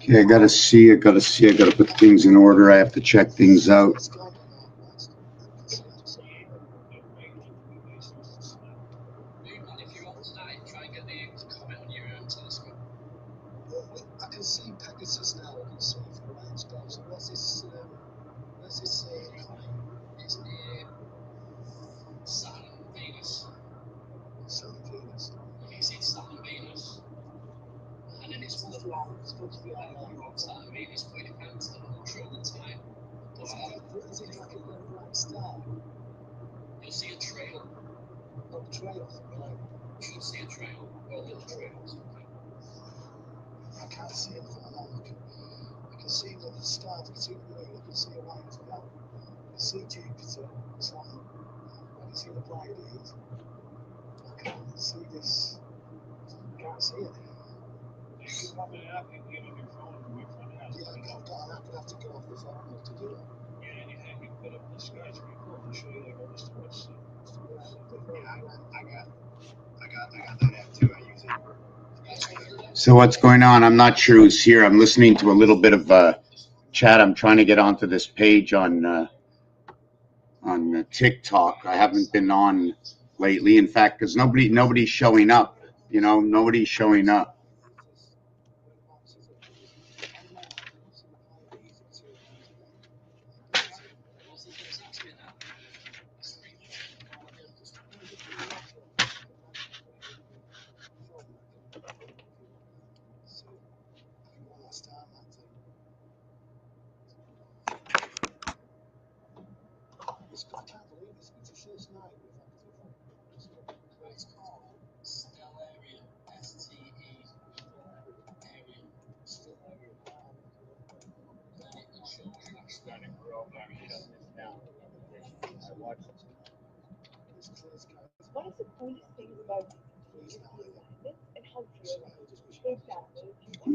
Okay, I gotta see. I gotta put things in order. I have to check things out. So what's going on? I'm not sure who's here. I'm listening to a little bit of chat. I'm trying to get onto this page on TikTok. I haven't been on lately. In fact, because nobody's showing up. You know, nobody's showing up.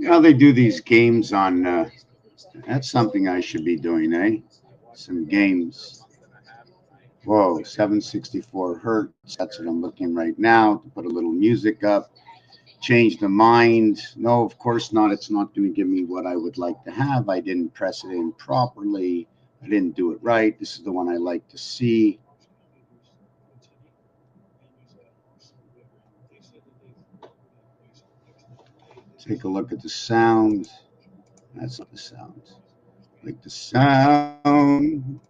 How they do these games on that's something I should be doing, eh? Some games. Whoa, 764 hertz. That's what I'm looking right now to put a little music up. Change the mind. No, of course not. It's not going to give me what I would like to have. I didn't press it in properly. I didn't do it right. This is the one I like to see. Take a look at the sound. That's not the sound. Like the sound.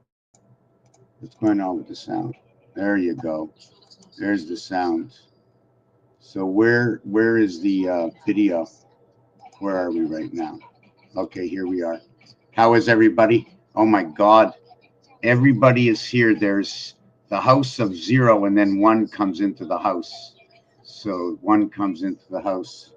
What's going on with the sound? There you go. There's the sound. So where is the video? Where are we right now? Okay, here we are. How is everybody? Oh my God. Everybody is here. There's the house of 0 and then 1 comes into the house. So 1 comes into the house.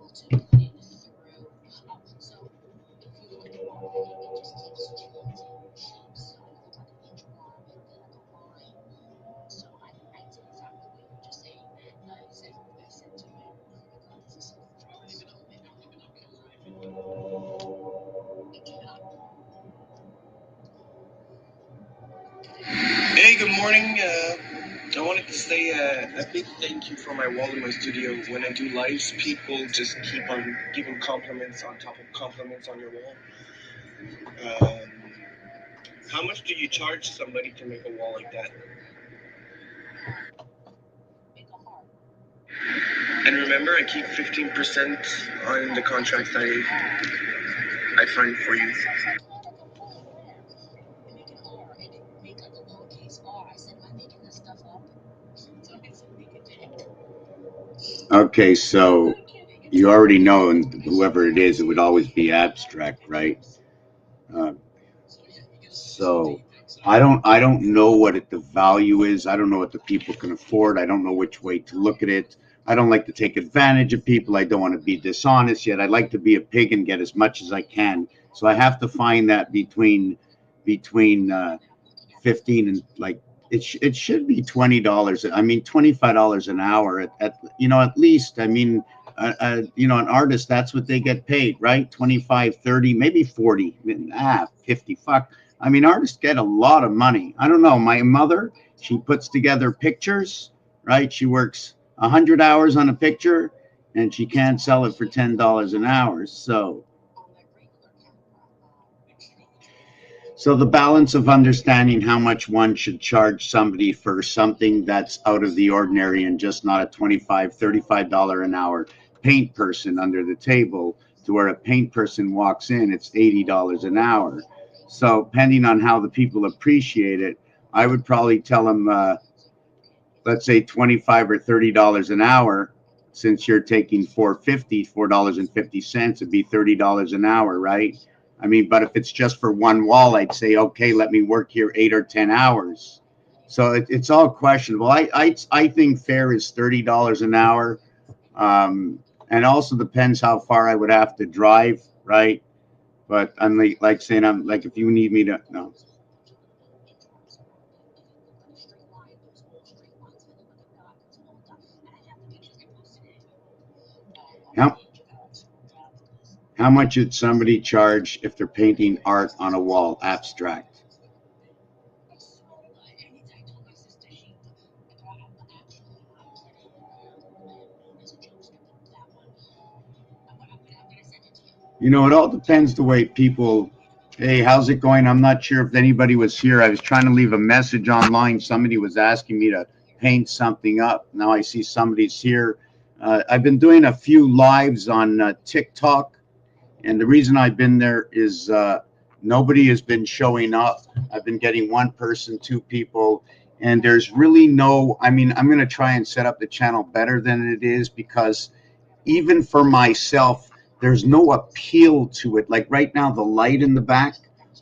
Hey, good morning. I wanted to say a big thank you for my wall in my studio. When I do lives, people just keep on giving compliments on top of compliments on your wall. How much do you charge somebody to make a wall like that? And remember, I keep 15% on the contracts I find for you. Okay, so you already know, and whoever it is, it would always be abstract, right? Uh, so I don't know what the value is. I don't know what the people can afford. I don't know which way to look at it. I don't like to take advantage of people. I don't want to be dishonest, yet I like to be a pig and get as much as I can. So I have to find that between 15 and like it should be $20. I mean $25 an hour at least. I mean an artist, that's what they get paid, right? 25, 30, maybe 40, 50. Fuck. I mean, artists get a lot of money. I don't know. My mother, she puts together pictures, right? She works 100 hours on a picture and she can't sell it for $10 an hour. So the balance of understanding how much one should charge somebody for something that's out of the ordinary and just not a $35 an hour paint person under the table, to where a paint person walks in, it's $80 an hour. So depending on how the people appreciate it, I would probably tell them, let's say 25 or $30 an hour. Since you're taking $4.50, it'd be $30 an hour, right? I mean, but if it's just for one wall, I'd say, okay, let me work here 8 or 10 hours. So it's all questionable. I think fair is $30 an hour. And also depends how far I would have to drive, right? But I'm like saying, I'm like, if you need me to, no. How, how much should somebody charge if they're painting art on a wall, abstract? It all depends the way people. Hey, how's it going? I'm not sure if anybody was here. I was trying to leave a message online. Somebody was asking me to paint something up. Now I see somebody's here. I've been doing a few lives on TikTok, and the reason I've been there is nobody has been showing up. I've been getting one person, two people, and there's really no. I mean, I'm going to try and set up the channel better than it is, because even for myself, there's no appeal to it. Like right now, the light in the back,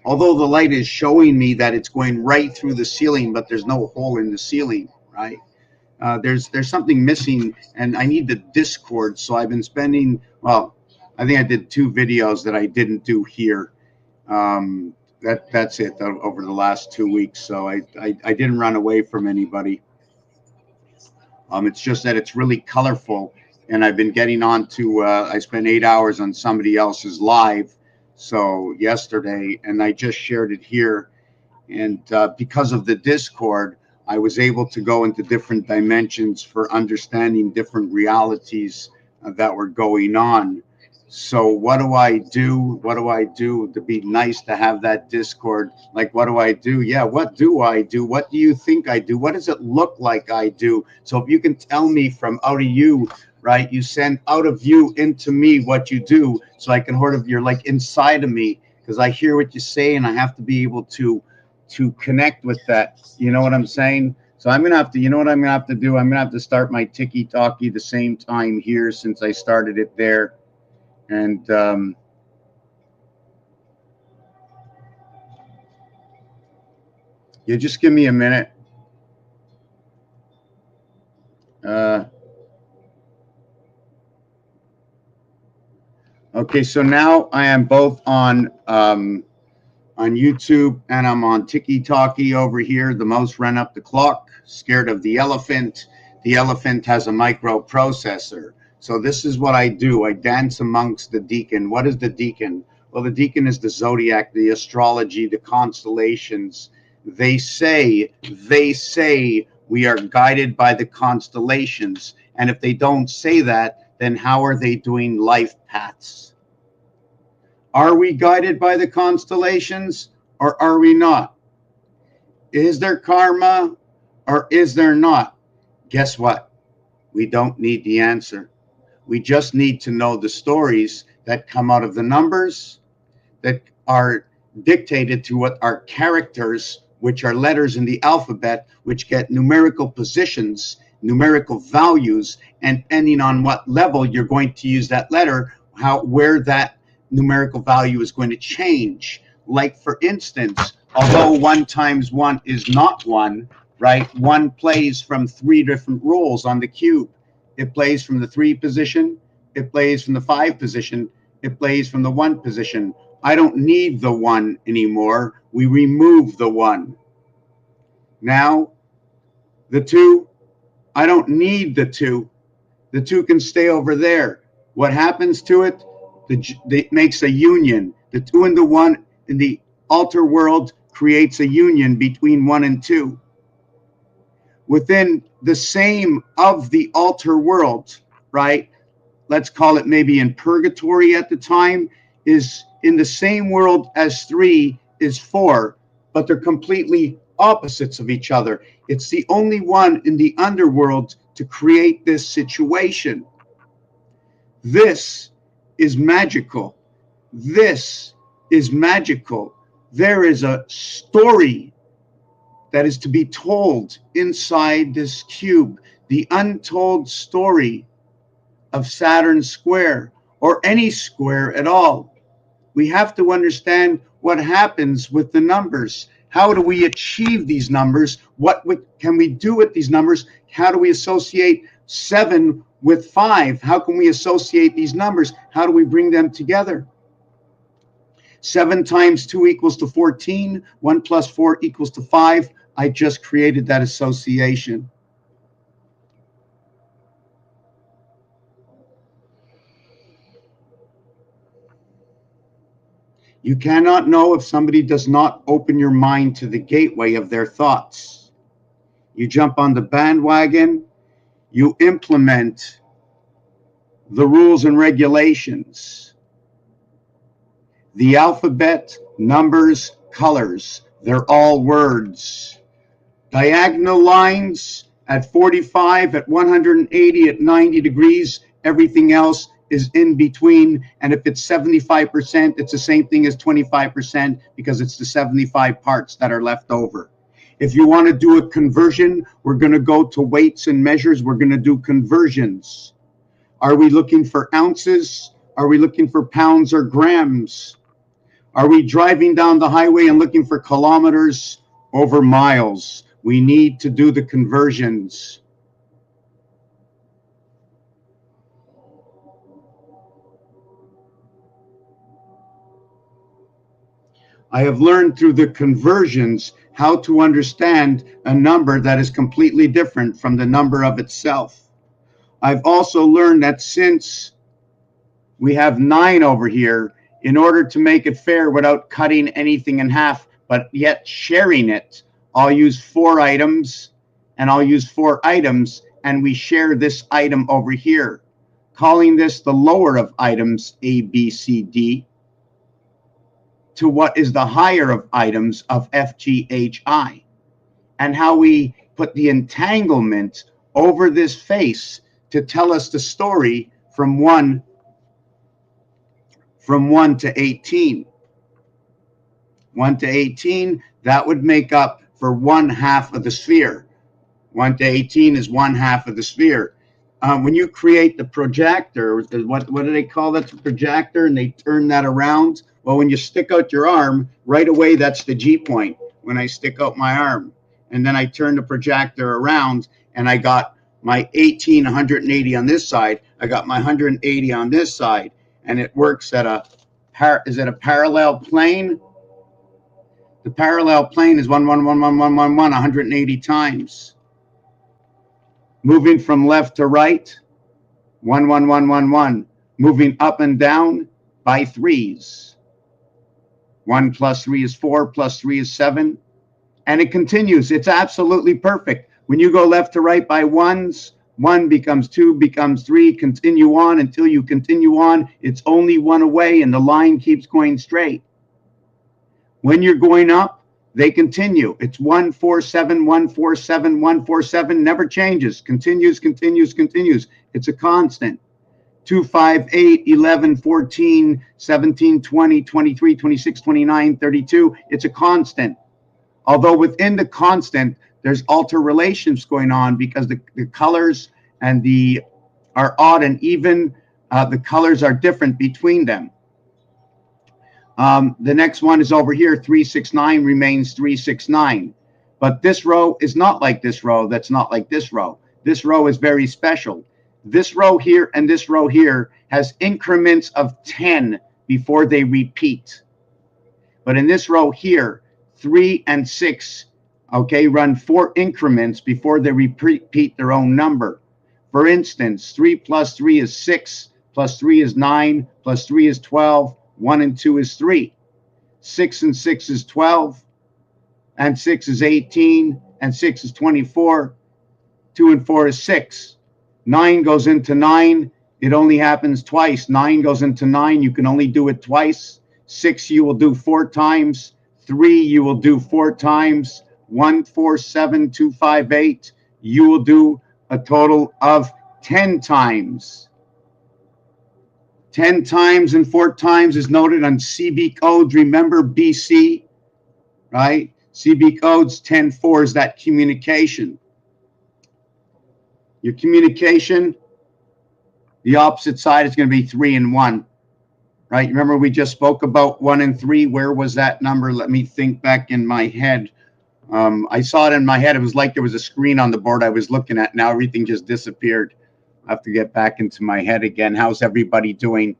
although the light is showing me that it's going right through the ceiling, but there's no hole in the ceiling, right? There's something missing, and I need the Discord. So I've been spending, well, I think I did 2 videos that I didn't do here. That's it over the last 2 weeks. So I didn't run away from anybody. It's just that it's really colorful, and I've been getting on to. I spent 8 hours on somebody else's live, so yesterday, and I just shared it here. And because of the Discord, I was able to go into different dimensions for understanding different realities that were going on. So what do I do? What do I do to be nice to have that Discord? Like, what do I do? Yeah, what do I do? What do you think I do? What does it look like I do? So if you can tell me from out of you, right? You send out of you into me what you do, so I can sort of, you're like inside of me, because I hear what you say and I have to be able to connect with that. You know what I'm saying? So I'm gonna have to, you know what I'm gonna have to do? I'm gonna have to start my tiki talkie the same time here, since I started it there. And you just give me a minute. Uh, Okay, so now I am both on YouTube and I'm on Tiki Talkie over here. The mouse ran up the clock, scared of the elephant. The elephant has a microprocessor. So this is what I do. I dance amongst the Decan. What is the Decan? Well, the Decan is the zodiac, the astrology, the constellations. They say we are guided by the constellations. And if they don't say that, then how are they doing life paths? Are we guided by the constellations or are we not? Is there karma or is there not? Guess what? We don't need the answer. We just need to know the stories that come out of the numbers that are dictated to what are characters, which are letters in the alphabet, which get numerical positions, numerical values, and depending on what level you're going to use that letter, where that numerical value is going to change. Like for instance, although 1 times 1 is not 1, right? 1 plays from 3 different roles on the cube. It plays from the 3 position, it plays from the 5 position, it plays from the 1 position. I don't need the 1 anymore. We remove the 1. Now, the 2, I don't need the 2. The 2 can stay over there. What happens to it? It makes a union. The 2 and the 1 in the alter world creates a union between 1 and 2. Within the same of the alter world, right? Let's call it maybe in purgatory at the time, is in the same world as 3 is 4, but they're completely opposites of each other. It's the only one in the underworld to create this situation. This is magical. This is magical. There is a story that is to be told inside this cube, the untold story of Saturn square or any square at all. We have to understand what happens with the numbers. How do we achieve these numbers? What can we do with these numbers? How do we associate 7 with 5? How can we associate these numbers? How do we bring them together? 7 times 2 equals to 14. 1 plus 4 equals to 5. I just created that association. You cannot know if somebody does not open your mind to the gateway of their thoughts. You jump on the bandwagon, you implement the rules and regulations. The alphabet, numbers, colors, they're all words. Diagonal lines at 45, at 180, at 90 degrees, everything else is in between. And if it's 75%, it's the same thing as 25% because it's the 75 parts that are left over. If you want to do a conversion, we're going to go to weights and measures. We're going to do conversions. Are we looking for ounces? Are we looking for pounds or grams? Are we driving down the highway and looking for kilometers over miles? We need to do the conversions. I have learned through the conversions how to understand a number that is completely different from the number of itself. I've also learned that since we have 9 over here, in order to make it fair without cutting anything in half, but yet sharing it, I'll use 4 items and I'll use 4 items and we share this item over here, calling this the lower of items A, B, C, D, to what is the higher of items of F, G, H, I, and how we put the entanglement over this face to tell us the story from 1 to 18. 1 to 18, that would make up for 1/2 of the sphere. 1 to 18 is 1/2 of the sphere. When you create the projector, what do they call that? The projector, and they turn that around. Well, when you stick out your arm, right away, that's the G point. When I stick out my arm, and then I turn the projector around, and I got my 180 on this side. I got my 180 on this side. and it works at a is it a parallel plane? The parallel plane is 1, 1, 1, 1, 1, 1, 1, 180 times. Moving from left to right, 1, 1, 1, 1, 1. Moving up and down by threes. 1 plus 3 is 4, plus 3 is 7. And it continues. It's absolutely perfect. When you go left to right by ones, 1 becomes 2, becomes 3, continue on until you continue on. It's only 1 away, and the line keeps going straight. When you're going up, they continue. It's 1, 4, 7, 1, 4, 7, 1, 4, 7, never changes. Continues, continues, continues. It's a constant. 2, 5, 8, 11, 14, 17, 20, 23, 26, 29, 32. It's a constant. Although within the constant, there's alter relations going on because the colors and the are odd and even. The colors are different between them. The next one is over here. 369 remains 369. But this row is not like this row. That's not like this row. This row is very special. This row here and this row here has increments of 10 before they repeat. But in this row here, 3 and 6, okay, run 4 increments before they repeat their own number. For instance, 3 plus 3 is 6, plus 3 is 9, plus 3 is 12, 1 and 2 is 3. 6 and 6 is 12, and 6 is 18, and 6 is 24, 2 and 4 is 6. 9 goes into 9, it only happens twice. 9 goes into 9, you can only do it twice. 6 you will do 4 times. 3 you will do 4 times. 1, 4, 7, 2, 5, 8 you will do a total of 10 times. 10 times and 4 times is noted on CB codes. Remember BC, right? CB codes 10-4 is that communication. Your communication, the opposite side is going to be 3 and 1. Right? Remember we just spoke about 1 and 3. Where was that number? Let me think back in my head. I saw it in my head. It was like there was a screen on the board I was looking at. Now everything just disappeared. I have to get back into my head again. How's everybody doing?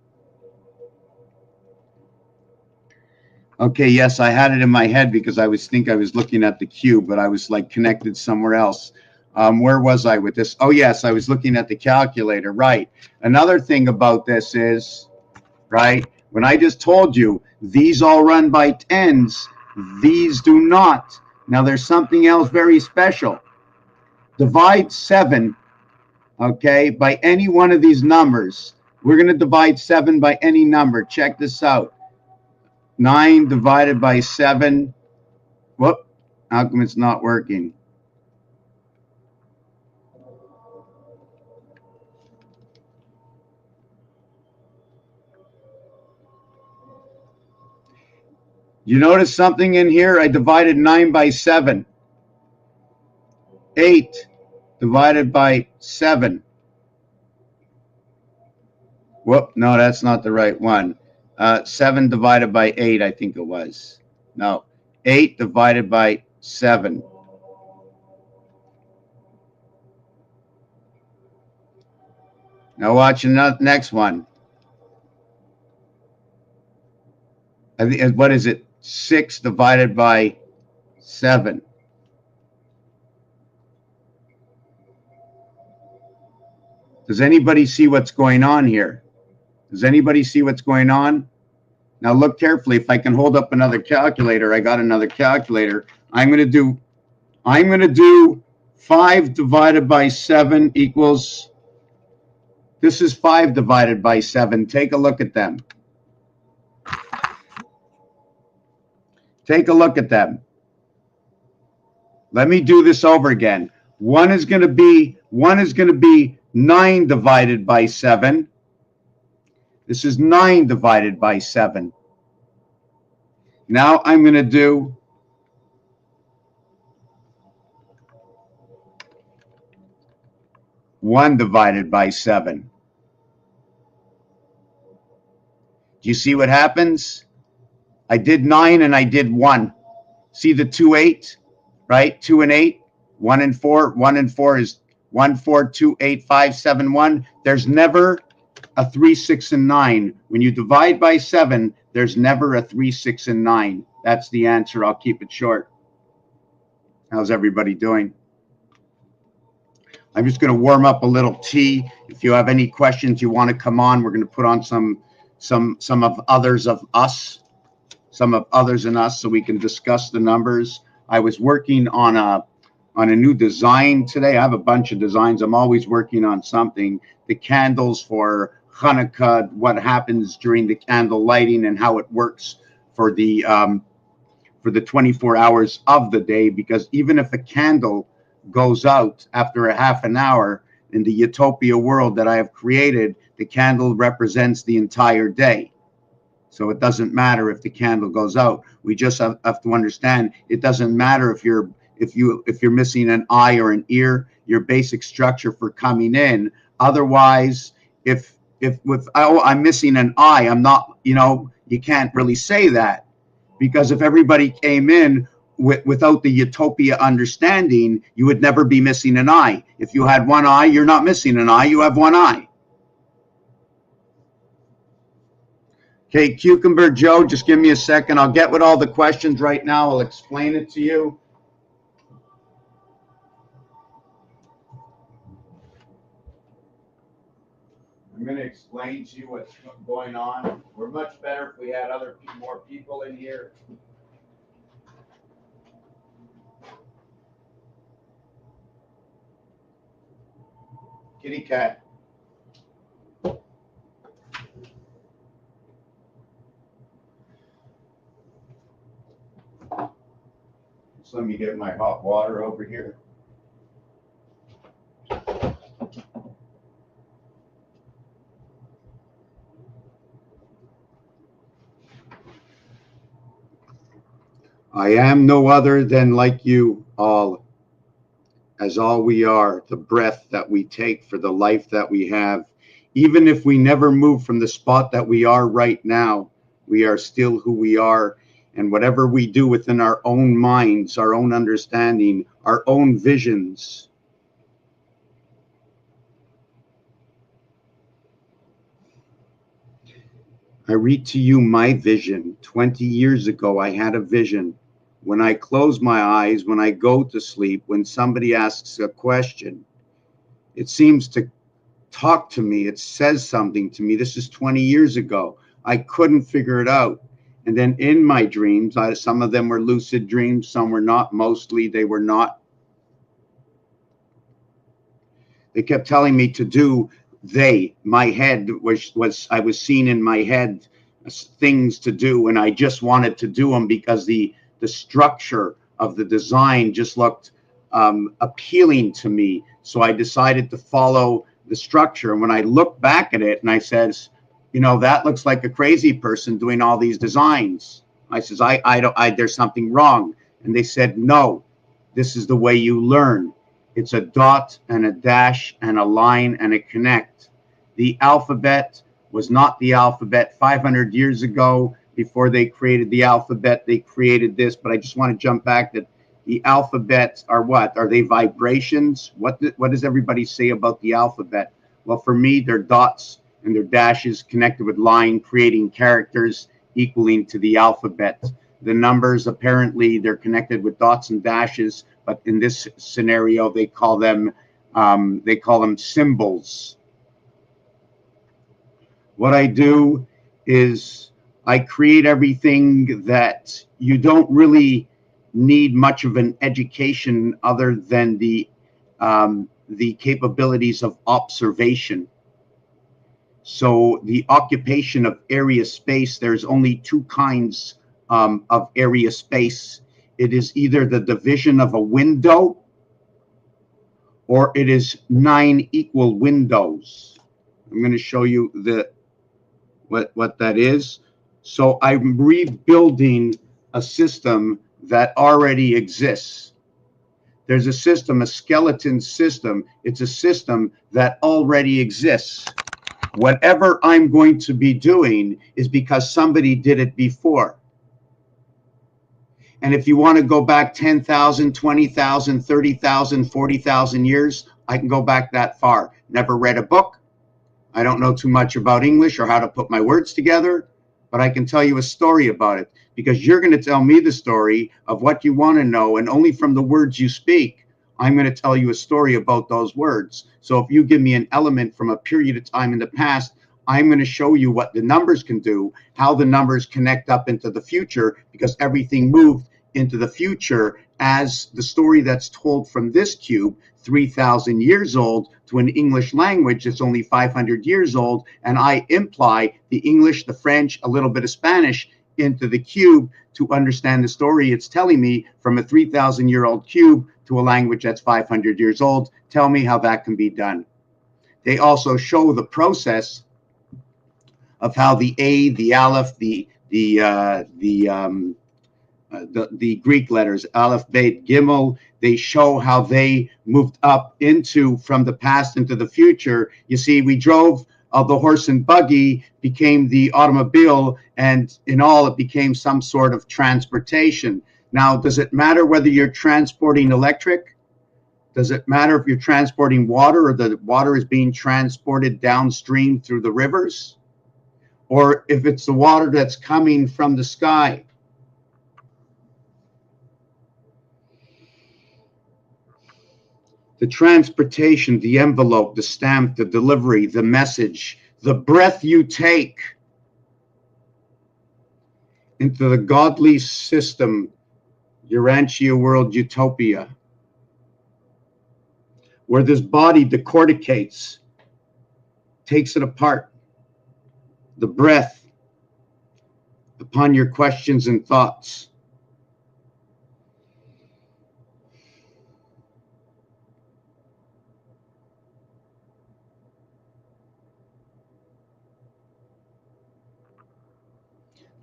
Okay, yes, I had it in my head because I was looking at the cube, but I was like connected somewhere else. Where was I with this? Oh, yes, I was looking at the calculator. Right. Another thing about this is, right, when I just told you these all run by tens, these do not. Now there's something else very special. Divide 7, okay, by any one of these numbers. We're going to divide 7 by any number. Check this out. 9 divided by 7. Whoop, how come it's not working? You notice something in here? I divided 9 by 7. 8 divided by 7. Whoop, no, that's not the right one. 7 divided by 8, I think it was. No, 8 divided by 7. Now watch the next one. What is it? 6 divided by 7. Does anybody see what's going on here? Does anybody see what's going on? Now look carefully. If I can hold up another calculator, I got another calculator. I'm going to do 5 divided by 7 equals, this is 5 divided by 7. Take a look at them. Take a look at them. Let me do this over again. 1 is going to be 9 divided by 7. This is 9 divided by 7. Now I'm going to do 1 divided by 7. Do you see what happens? I did 9 and I did 1. See the 2, 8, right? 2 and 8, 1 and 4. 1 and 4 is 1, 4, 2, 8, 5, 7, 1. There's never a 3, 6, and 9. When you divide by 7, there's never a 3, 6, and 9. That's the answer. I'll keep it short. How's everybody doing? I'm just going to warm up a little tea. If you have any questions you want to come on, we're going to put on some of others of us, some of others in us, so we can discuss the numbers. I was working on a new design today. I have a bunch of designs. I'm always working on something. The candles for Hanukkah, what happens during the candle lighting and how it works for the 24 hours of the day, because even if a candle goes out after a half an hour in the utopia world that I have created, the candle represents the entire day. So it doesn't matter if the candle goes out. We just have to understand it doesn't matter if you're missing an eye or an ear, your basic structure for coming in. Otherwise, if I'm missing an eye, I'm not, you can't really say that, because if everybody came in without the utopia understanding, you would never be missing an eye. If you had one eye, you're not missing an eye, you have one eye. Okay, Cucumber Joe, just give me a second. I'll get with all the questions right now. I'll explain it to you. I'm going to explain to you what's going on. We're much better if we had more people in here. Kitty cat. Just let me get my hot water over here. I am no other than like you all, as all we are, the breath that we take for the life that we have. Even if we never move from the spot that we are right now, we are still who we are. And whatever we do within our own minds, our own understanding, our own visions, I read to you my vision. 20 years ago, I had a vision. When I close my eyes, when I go to sleep, when somebody asks a question, it seems to talk to me. It says something to me. This is 20 years ago. I couldn't figure it out. And then in my dreams, some of them were lucid dreams, some were not. Mostly they were not. They kept telling me to do. My head I was seeing in my head things to do, and I just wanted to do them because the structure of the design just looked appealing to me. So I decided to follow the structure. And when I looked back at it and I says, that looks like a crazy person doing all these designs. I says, there's something wrong. And they said, no, this is the way you learn. It's a dot and a dash and a line and a connect. The alphabet was not the alphabet 500 years ago. Before they created the alphabet, they created this. But I just want to jump back that the alphabets are what? Are they vibrations? What does everybody say about the alphabet? Well, for me, they're dots and they're dashes connected with line, creating characters equaling to the alphabet. The numbers, apparently, they're connected with dots and dashes, but in this scenario, they call them symbols. What I do is I create everything that you don't really need much of an education other than the capabilities of observation. So the occupation of area space, there's only two kinds of area space. It is either the division of a window or it is 9 equal windows. I'm going to show you what that is. So I'm rebuilding a system that already exists. There's a system, a skeleton system. It's a system that already exists. Whatever I'm going to be doing is because somebody did it before. And if you want to go back 10,000, 20,000, 30,000, 40,000 years, I can go back that far. Never read a book. I don't know too much about English or how to put my words together, but I can tell you a story about it, because you're going to tell me the story of what you want to know, and only from the words you speak, I'm going to tell you a story about those words. So if you give me an element from a period of time in the past, I'm going to show you what the numbers can do, how the numbers connect up into the future, because everything moved into the future as the story that's told from this cube, 3,000 years old, to an English language that's only 500 years old. And I imply the English, the French, a little bit of Spanish into the cube to understand the story it's telling me from a 3,000-year-old cube to a language that's 500 years old. Tell me how that can be done. They also show the process of how the A, the Aleph, the Greek letters, Aleph, Bet, Gimel, they show how they moved up into, from the past into the future. You see, we drove the horse and buggy, became the automobile, and in all, it became some sort of transportation. Now, does it matter whether you're transporting electric? Does it matter if you're transporting water, or the water is being transported downstream through the rivers? Or if it's the water that's coming from the sky? The transportation, the envelope, the stamp, the delivery, the message, the breath you take into the godly system, Urantia world utopia, where this body decorticates, takes it apart, the breath upon your questions and thoughts.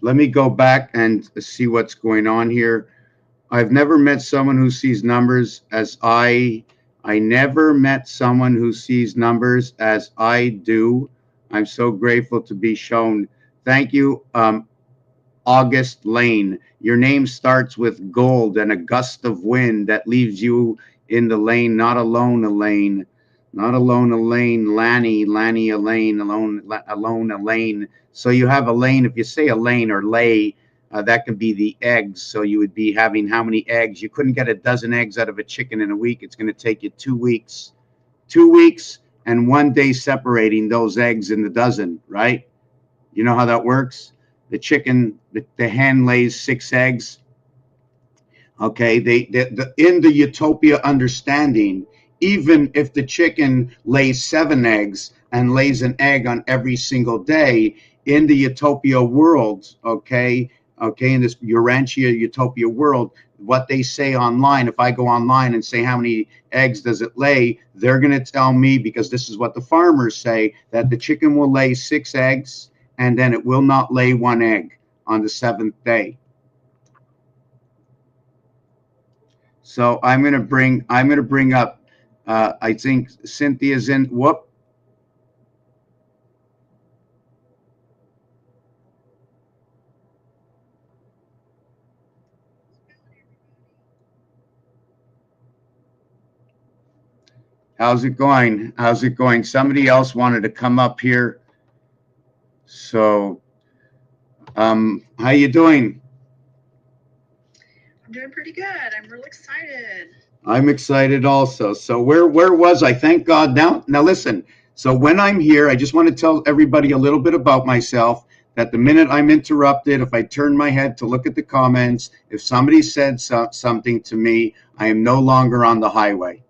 Let me go back and see what's going on here. I've never met someone who sees numbers as I never met someone who sees numbers as I do. I'm so grateful to be shown. Thank you, August Lane. Your name starts with gold and a gust of wind that leaves you in the lane, not alone, Elaine. Not alone, Elaine. Lanny, Elaine, alone, Elaine. So you have Elaine. If you say Elaine or lay, that could be the eggs. So you would be having how many eggs? You couldn't get a dozen eggs out of a chicken in a week. It's going to take you 2 weeks. 2 weeks and 1 day separating those eggs in the dozen, right? You know how that works? The chicken, the hen lays 6 eggs. Okay, in the utopia understanding, even if the chicken lays 7 eggs and lays an egg on every single day, in the utopia world, okay, in this Urantia utopia world, what they say online, if I go online and say how many eggs does it lay, they're going to tell me, because this is what the farmers say, that the chicken will lay 6 eggs and then it will not lay 1 egg on the 7th day. So I'm going to bring up, I think Cynthia's in. Whoop. How's it going? How's it going? Somebody else wanted to come up here. So, how you doing? I'm doing pretty good. I'm real excited. I'm excited also. So where was I? Thank God. Now listen. So when I'm here, I just want to tell everybody a little bit about myself. That the minute I'm interrupted, if I turn my head to look at the comments, if somebody said something to me, I am no longer on the highway.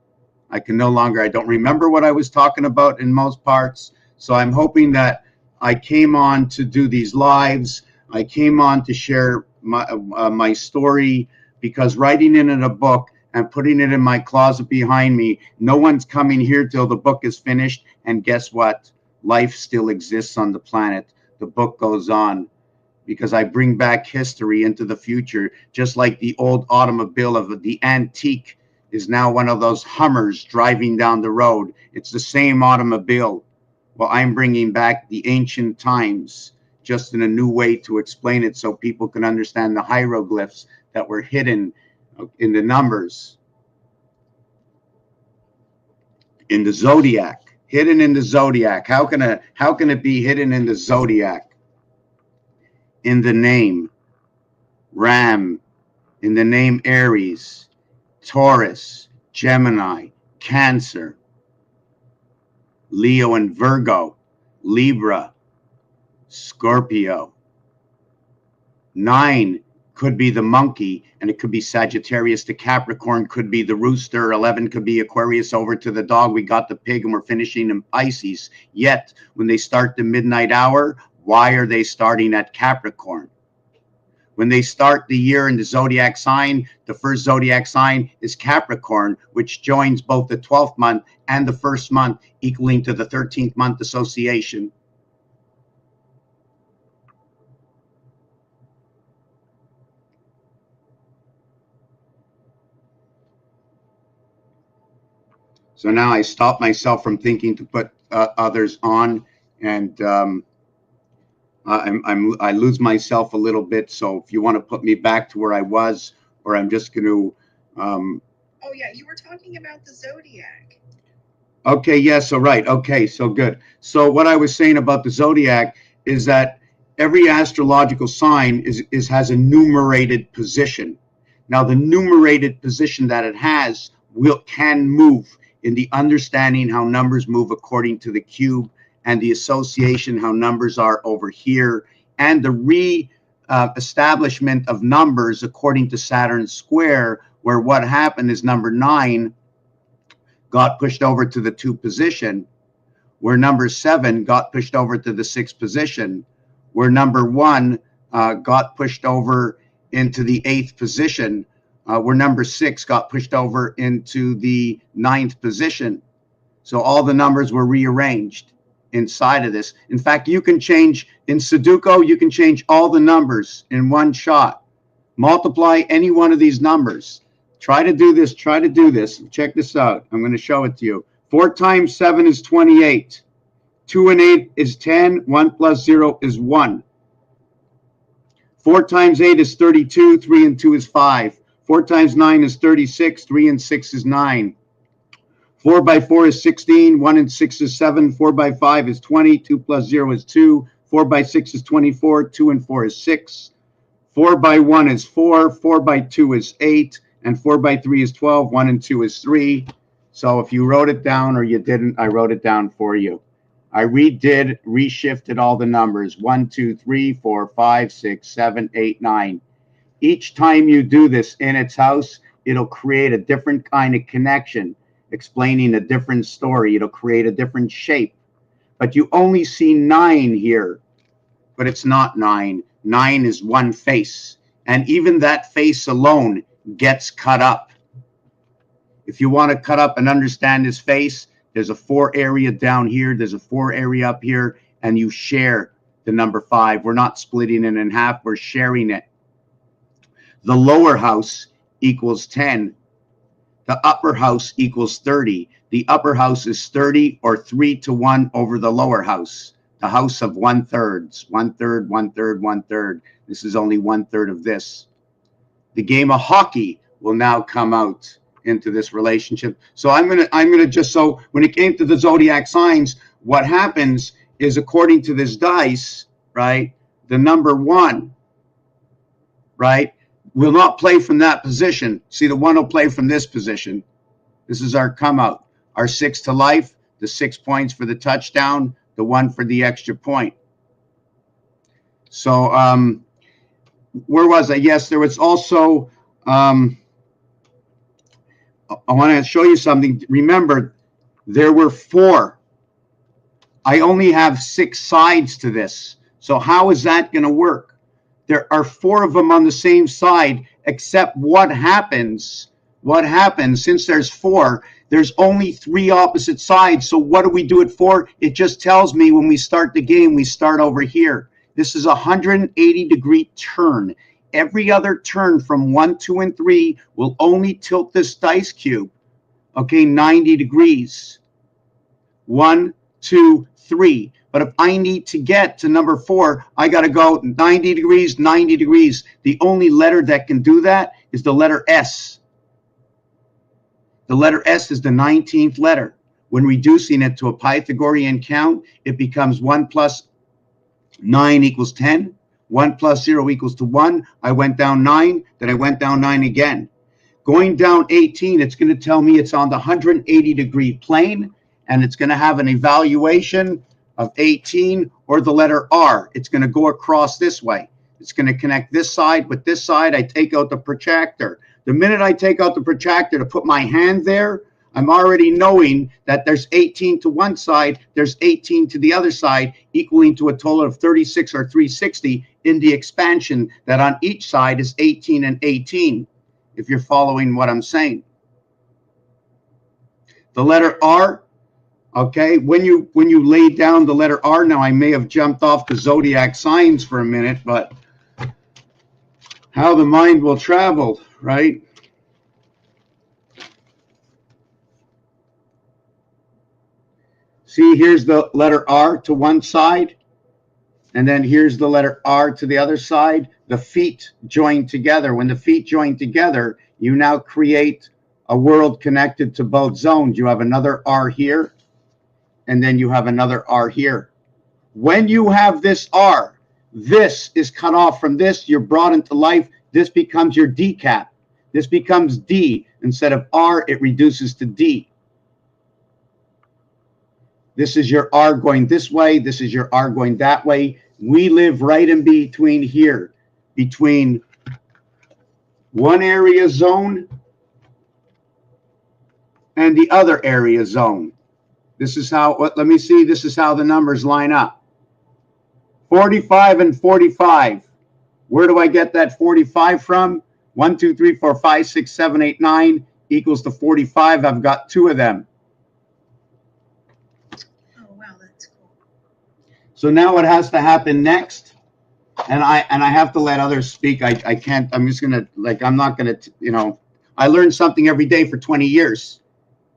I don't remember what I was talking about in most parts. So I'm hoping that I came on to do these lives. I came on to share my story, because writing it in a book and putting it in my closet behind me, no one's coming here till the book is finished. And guess what? Life still exists on the planet. The book goes on, because I bring back history into the future, just like the old automobile of the antique is now one of those Hummers driving down the road. It's the same automobile. Well, I'm bringing back the ancient times, just in a new way to explain it, so people can understand the hieroglyphs that were hidden in the numbers, in the zodiac, Hidden in the zodiac. How can it be hidden in the zodiac? In the name Ram, in the name Aries, Taurus, Gemini, Cancer, Leo and Virgo, Libra, Scorpio. 9 could be the monkey, and it could be Sagittarius to Capricorn, could be the rooster. 11 could be Aquarius over to the dog. We got the pig, and we're finishing in Pisces. Yet, when they start the midnight hour, why are they starting at Capricorn? When they start the year in the zodiac sign, the first zodiac sign is Capricorn, which joins both the 12th month and the first month, equaling to the 13th month association. So now I stop myself from thinking to put others on, and I lose myself a little bit. So if you want to put me back to where I was, or I'm just going to. Oh yeah, you were talking about the zodiac. Okay, yeah, so right. Okay, so good. So what I was saying about the zodiac is that every astrological sign has a numerated position. Now, the numerated position that it has can move in the understanding how numbers move according to the cube, and the association how numbers are over here, and the establishment of numbers according to Saturn's square, where what happened is number 9 got pushed over to the 2 position, where number 7 got pushed over to the 6th position, where number 1 got pushed over into the 8th position, where number 6 got pushed over into the 9th position. So all the numbers were rearranged inside of this. In fact, you can change in Sudoku, you can change all the numbers in one shot. Multiply any one of these numbers. Try to do this. Try to do this. Check this out. I'm going to show it to you. 4 times 7 is 28. 2 and 8 is 10. 1 plus 0 is 1. 4 times 8 is 32. 3 and 2 is 5. 4 times 9 is 36. 3 and 6 is 9. 4 by 4 is 16. 1 and 6 is 7. 4 by 5 is 20. 2 plus 0 is 2. 4 by 6 is 24. 2 and 4 is 6. 4 by 1 is 4. 4 by 2 is 8. And 4 by 3 is 12. 1 and 2 is 3. So if you wrote it down or you didn't, I wrote it down for you. I reshifted all the numbers. 1, 2, 3, 4, 5, 6, 7, 8, 9. Each time you do this in its house, it'll create a different kind of connection, explaining a different story. It'll create a different shape. But you only see 9 here, but it's not 9. 9 is one face. And even that face alone gets cut up. If you want to cut up and understand his face, there's a 4 area down here, there's a 4 area up here, and you share the number 5. We're not splitting it in half, we're sharing it. The lower house equals 10. The upper house equals 30. The upper house is 30 or 3 to 1 over the lower house. The house of 1/3. 1/3, 1/3, 1/3. This is only 1/3 of this. The game of hockey will now come out into this relationship. So I'm gonna just, so when it came to the zodiac signs, what happens is, according to this dice, right, the number 1, right, will not play from that position. See, the 1 will play from this position. This is our come out. Our 6 to life, the 6 points for the touchdown, the 1 for the extra point. So where was I? Yes, there was also I want to show you something. Remember, there were 4. I only have 6 sides to this. So how is that going to work? There are 4 of them on the same side, except what happens, since there's 4, there's only 3 opposite sides. So what do we do it for? It just tells me when we start the game, we start over here. This is a 180-degree turn. Every other turn from 1, 2, and 3 will only tilt this dice cube, okay, 90 degrees. 1, 2, 3. But if I need to get to number 4, I got to go 90 degrees, 90 degrees. The only letter that can do that is the letter S. The letter S is the 19th letter. when reducing it to a Pythagorean count, it becomes 1 plus 9 equals 10. 1 plus 0 equals to 1. I went down 9, then I went down 9 again. Going down 18, it's going to tell me it's on the 180-degree plane, and it's going to have an evaluation of 18 or the letter R. It's going to go across this way. It's going to connect this side with this side. I take out the protractor. The minute I take out the protractor to put my hand there, I'm already knowing that there's 18 to one side, there's 18 to the other side, equaling to a total of 36 or 360 in the expansion that on each side is 18 and 18, if you're following what I'm saying. The letter R, okay, when you lay down the letter R, now I may have jumped off the zodiac signs for a minute, but how the mind will travel, right? See, here's the letter R to one side, and then here's the letter R to the other side. The feet join together. When the feet join together, you now create a world connected to both zones. You have another R here, and then you have another R here. When you have this R, this is cut off from this. You're brought into life. This becomes your D cap. This becomes D. Instead of R, it reduces to D. This is your R going this way. This is your R going that way. We live right in between here, between one area zone and the other area zone. This is how, let me see, this is how the numbers line up. 45 and 45. Where do I get that 45 from? 1, 2, 3, 4, 5, 6, 7, 8, 9 equals to 45. I've got two of them. So now what has to happen next, and I have to let others speak. I can't, I'm just gonna, like, I'm not gonna, you know, I learned something every day for 20 years.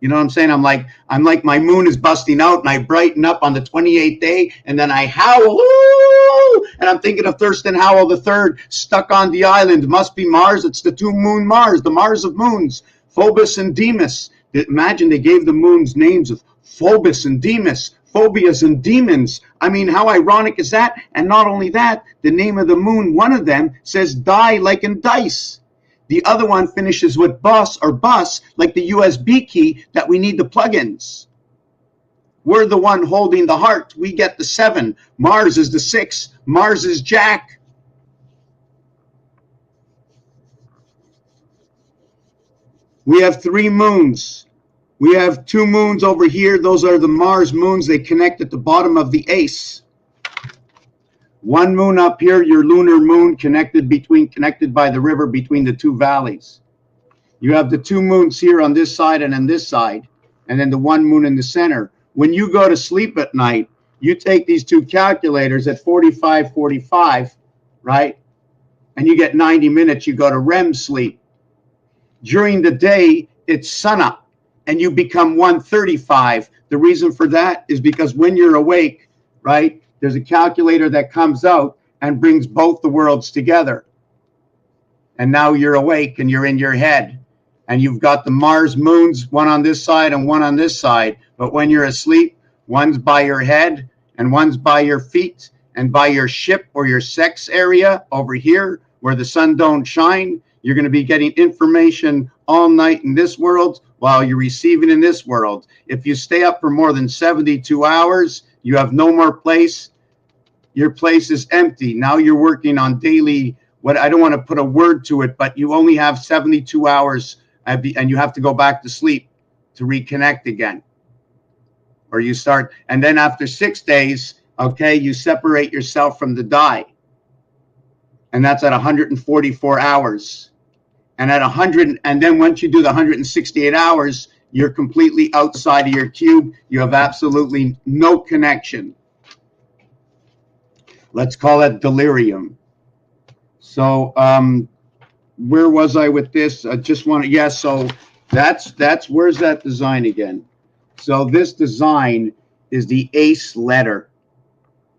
You know what I'm saying? I'm like my moon is busting out and I brighten up on the 28th day and then I howl, ooh, and I'm thinking of Thurston Howell III, stuck on the island. Must be Mars. It's the two moon Mars, the Mars of moons, Phobos and Deimos. Imagine they gave the moons names of Phobos and Deimos. Phobias and demons. I mean, how ironic is that? And not only that, the name of the moon, one of them says die like in dice. The other one finishes with bus or bus, like the USB key that we need the plugins. We're the one holding the heart. We get the 7. Mars is the 6. Mars is Jack. We have 3 moons. We have 2 moons over here. Those are the Mars moons. They connect at the bottom of the ace. 1 moon up here, your lunar moon, connected by the river between the 2 valleys. You have the 2 moons here on this side and on this side, and then the 1 moon in the center. When you go to sleep at night, you take these 2 calculators at 45, right? And you get 90 minutes, you go to REM sleep. During the day, it's sunup. And you become 135. The reason for that is because when you're awake, right, there's a calculator that comes out and brings both the worlds together. And now you're awake and you're in your head. And you've got the Mars moons, one on this side and one on this side. But when you're asleep, one's by your head and one's by your feet and by your ship or your sex area over here where the sun don't shine. You're going to be getting information all night in this world while you're receiving in this world. If you stay up for more than 72 hours, you have no more place. Your place is empty. Now you're working on daily, what I don't want to put a word to it, but you only have 72 hours and you have to go back to sleep to reconnect again. Or you start, and then after 6 days, okay, you separate yourself from the die. And that's at 144 hours. And at 100, and then once you do the 168 hours, you're completely outside of your cube. You have absolutely no connection. Let's call it delirium. So where was I with this? I just want to, yes, so that's where's that design again? So this design is the ace letter.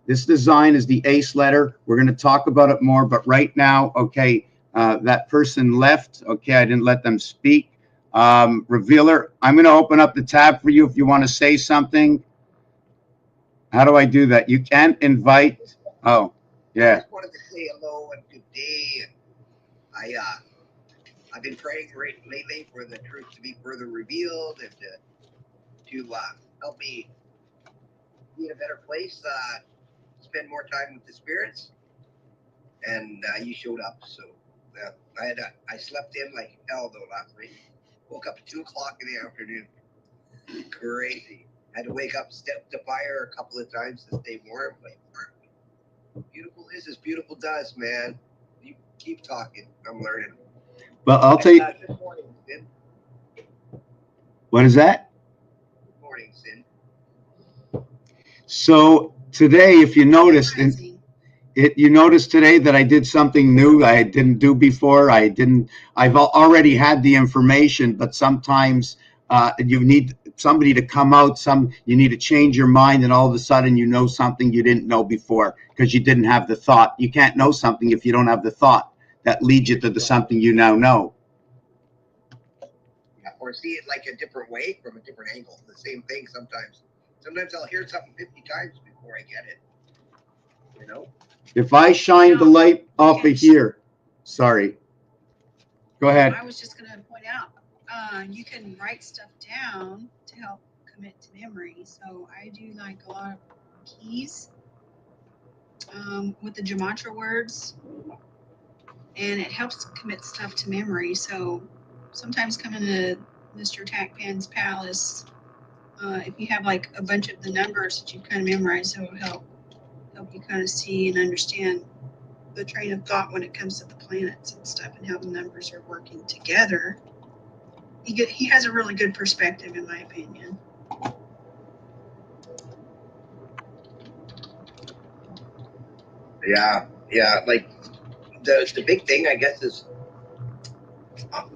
This design is the ace letter. We're going to talk about it more, but right now, okay, that person left. Okay, I didn't let them speak. Revealer, I'm going to open up the tab for you if you want to say something. How do I do that? You can't invite. Oh, I yeah. just wanted to say hello and good day. And I've been praying lately for the truth to be further revealed and to help me be in a better place, spend more time with the spirits. And you showed up, so I slept in like hell though last night. Woke up at 2 o'clock in the afternoon. Crazy. Had to wake up, step to fire a couple of times to stay warm. But beautiful is as beautiful does, man. You keep talking. I'm learning. Well, I'll tell you. Good morning, Sin. What is that? Good morning, Sin. So today, if you noticed, you noticed today that I did something new I didn't do before. I've already had the information, but sometimes you need somebody to come out. You need to change your mind, and all of a sudden you know something you didn't know before because you didn't have the thought. You can't know something if you don't have the thought that leads you to the something you now know. Yeah, or see it like a different way from a different angle. The same thing sometimes. Sometimes I'll hear something 50 times before I get it. You know? If I shine the light off of here, sorry. Go ahead. I was just going to point out, you can write stuff down to help commit to memory. So I do like a lot of keys with the gematria words, and it helps commit stuff to memory. So sometimes coming to Mr. Tackpan's palace, if you have like a bunch of the numbers that you kind of memorize, it will help you kind of see and understand the train of thought when it comes to the planets and stuff and how the numbers are working together. He has a really good perspective, in my opinion. Yeah. Like the big thing, I guess, is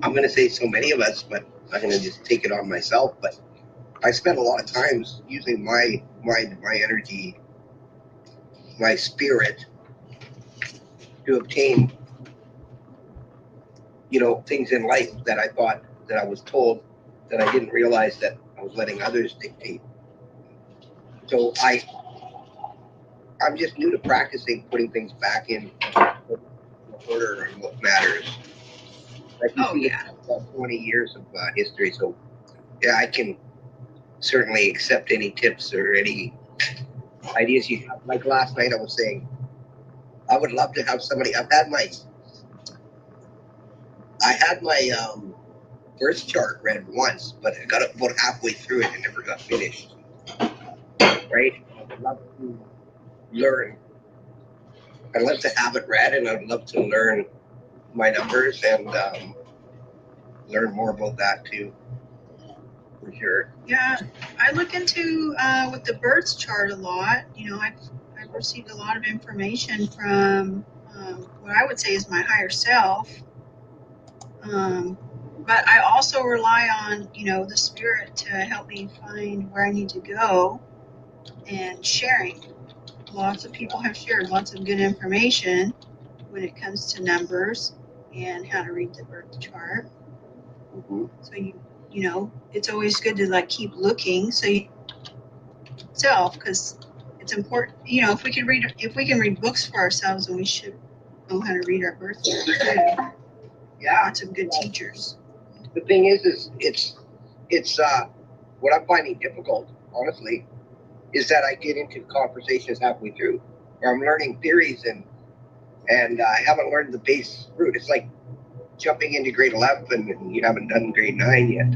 I'm going to say so many of us, but I'm going to just take it on myself. But I spent a lot of times using my mind, my energy, my spirit to obtain, things in life that I thought that I was told that I didn't realize that I was letting others dictate. So I'm just new to practicing putting things back in order and what matters. Like you see, yeah. About 20 years of history, so yeah, I can certainly accept any tips or any ideas you have. Like last night, I was saying, I would love to have somebody. I had my birth chart read once, but I got about halfway through it and never got finished. Right? I would love to learn. I'd love to have it read, and I'd love to learn my numbers and learn more about that too. For sure. Yeah, I look into with the birth chart a lot. I've received a lot of information from what I would say is my higher self. But I also rely on, the spirit to help me find where I need to go and sharing. Lots of people have shared lots of good information when it comes to numbers and how to read the birth chart. Mm-hmm. So it's always good to keep looking. So because it's important. If we can read books for ourselves, then we should know how to read our birth chart too. Yeah, lots of good teachers. The thing is it's what I'm finding difficult, honestly, is that I get into conversations halfway through, where I'm learning theories and I haven't learned the base root. It's like jumping into grade 11 and you haven't done grade 9 yet,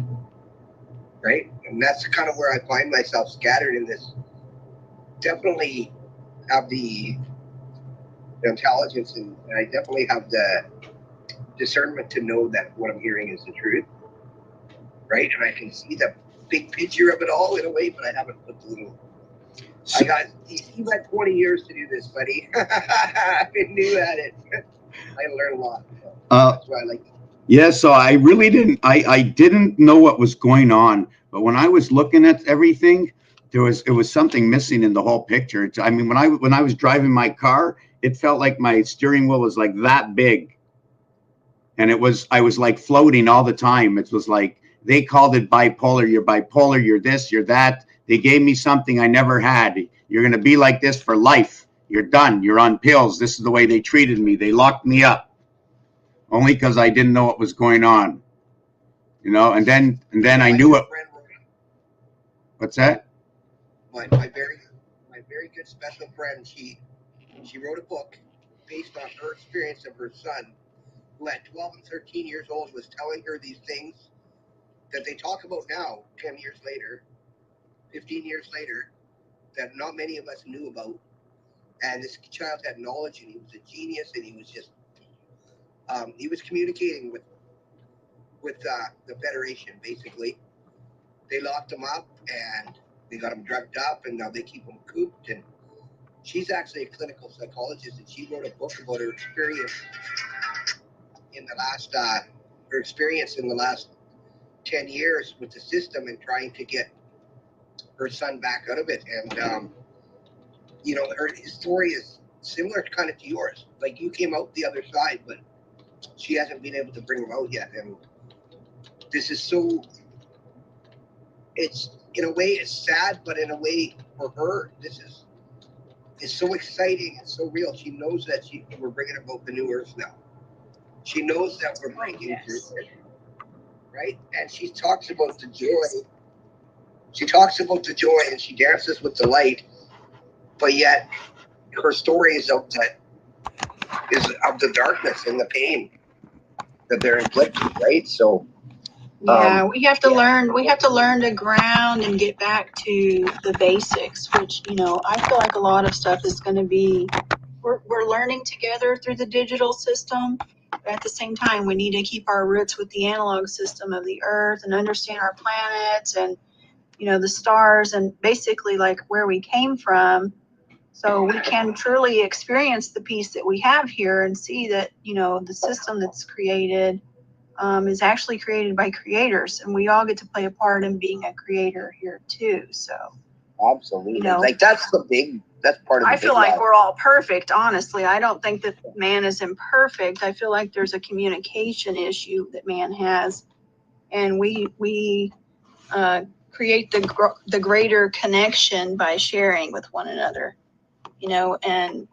right? And that's kind of where I find myself scattered in this. Definitely have the intelligence and I definitely have the discernment to know that what I'm hearing is the truth, right? And I can see the big picture of it all in a way, but I haven't put the little. You've had 20 years to do this, buddy. I've been new at it. I learned a lot. So that's why I like it. Yeah, so I really didn't. I didn't know what was going on, but when I was looking at everything, it was something missing in the whole picture. I mean, when I was driving my car, it felt like my steering wheel was like that big, and I was like floating all the time. It They called it bipolar. You're bipolar. You're this. You're that. They gave me something I never had. You're going to be like this for life. You're done. You're on pills. This is the way they treated me. They locked me up only because I didn't know what was going on. You know, and then I knew it. What's that? My very good special friend, she wrote a book based on her experience of her son, who at 12 and 13 years old was telling her these things that they talk about now, 10 years later, 15 years later, that not many of us knew about. And this child had knowledge, and he was a genius, and he was just, he was communicating with the Federation, basically. They locked him up, and they got him drugged up, and now they keep him cooped. And she's actually a clinical psychologist, and she wrote a book about her experience in the last 10 years with the system and trying to get her son back out of it. And you know, his story is similar kind of to yours. Like, you came out the other side, but she hasn't been able to bring him out yet. And this is so, it's, in a way, it's sad, but in a way, for her, it's so exciting and so real. She knows that we're bringing about the new earth now. She knows that we're breaking through it, right? And she talks about the joy. She talks about the joy, and she dances with the light, but yet her story is of the darkness and the pain that they're inflicting, right? So yeah, we have to learn. We have to learn to ground and get back to the basics, which, you know, I feel like a lot of stuff is going to be. We're learning together through the digital system, but at the same time, we need to keep our roots with the analog system of the Earth and understand our planets and, you know, the stars and basically like where we came from, so we can truly experience the peace that we have here and see that, you know, the system that's created is actually created by creators, and we all get to play a part in being a creator here too. So absolutely, you know, like that's part of the I feel like we're all perfect. Honestly, I don't think that man is imperfect. I feel like there's a communication issue that man has, and we create the greater connection by sharing with one another. You know, and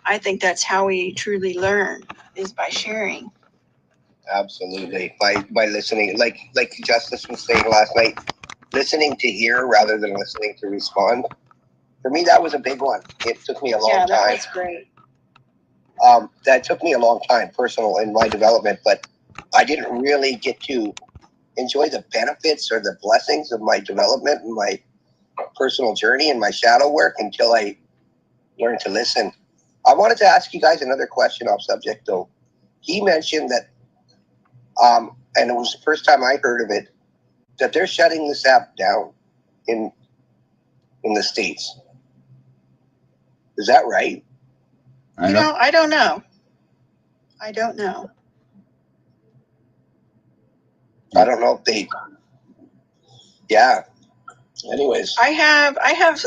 I think that's how we truly learn, is by sharing. Absolutely, by listening, like Justice was saying last night, listening to hear rather than listening to respond. For me, that was a big one. It took me a long time. Yeah, that was great. That took me a long time, personal in my development, but I didn't really get to enjoy the benefits or the blessings of my development and my personal journey and my shadow work until I learned to listen. I wanted to ask you guys another question off subject, though. He mentioned that, and it was the first time I heard of it, that they're shutting this app down in the States. Is that right? I don't know. I don't know. I don't know if they. Yeah. Anyways, I have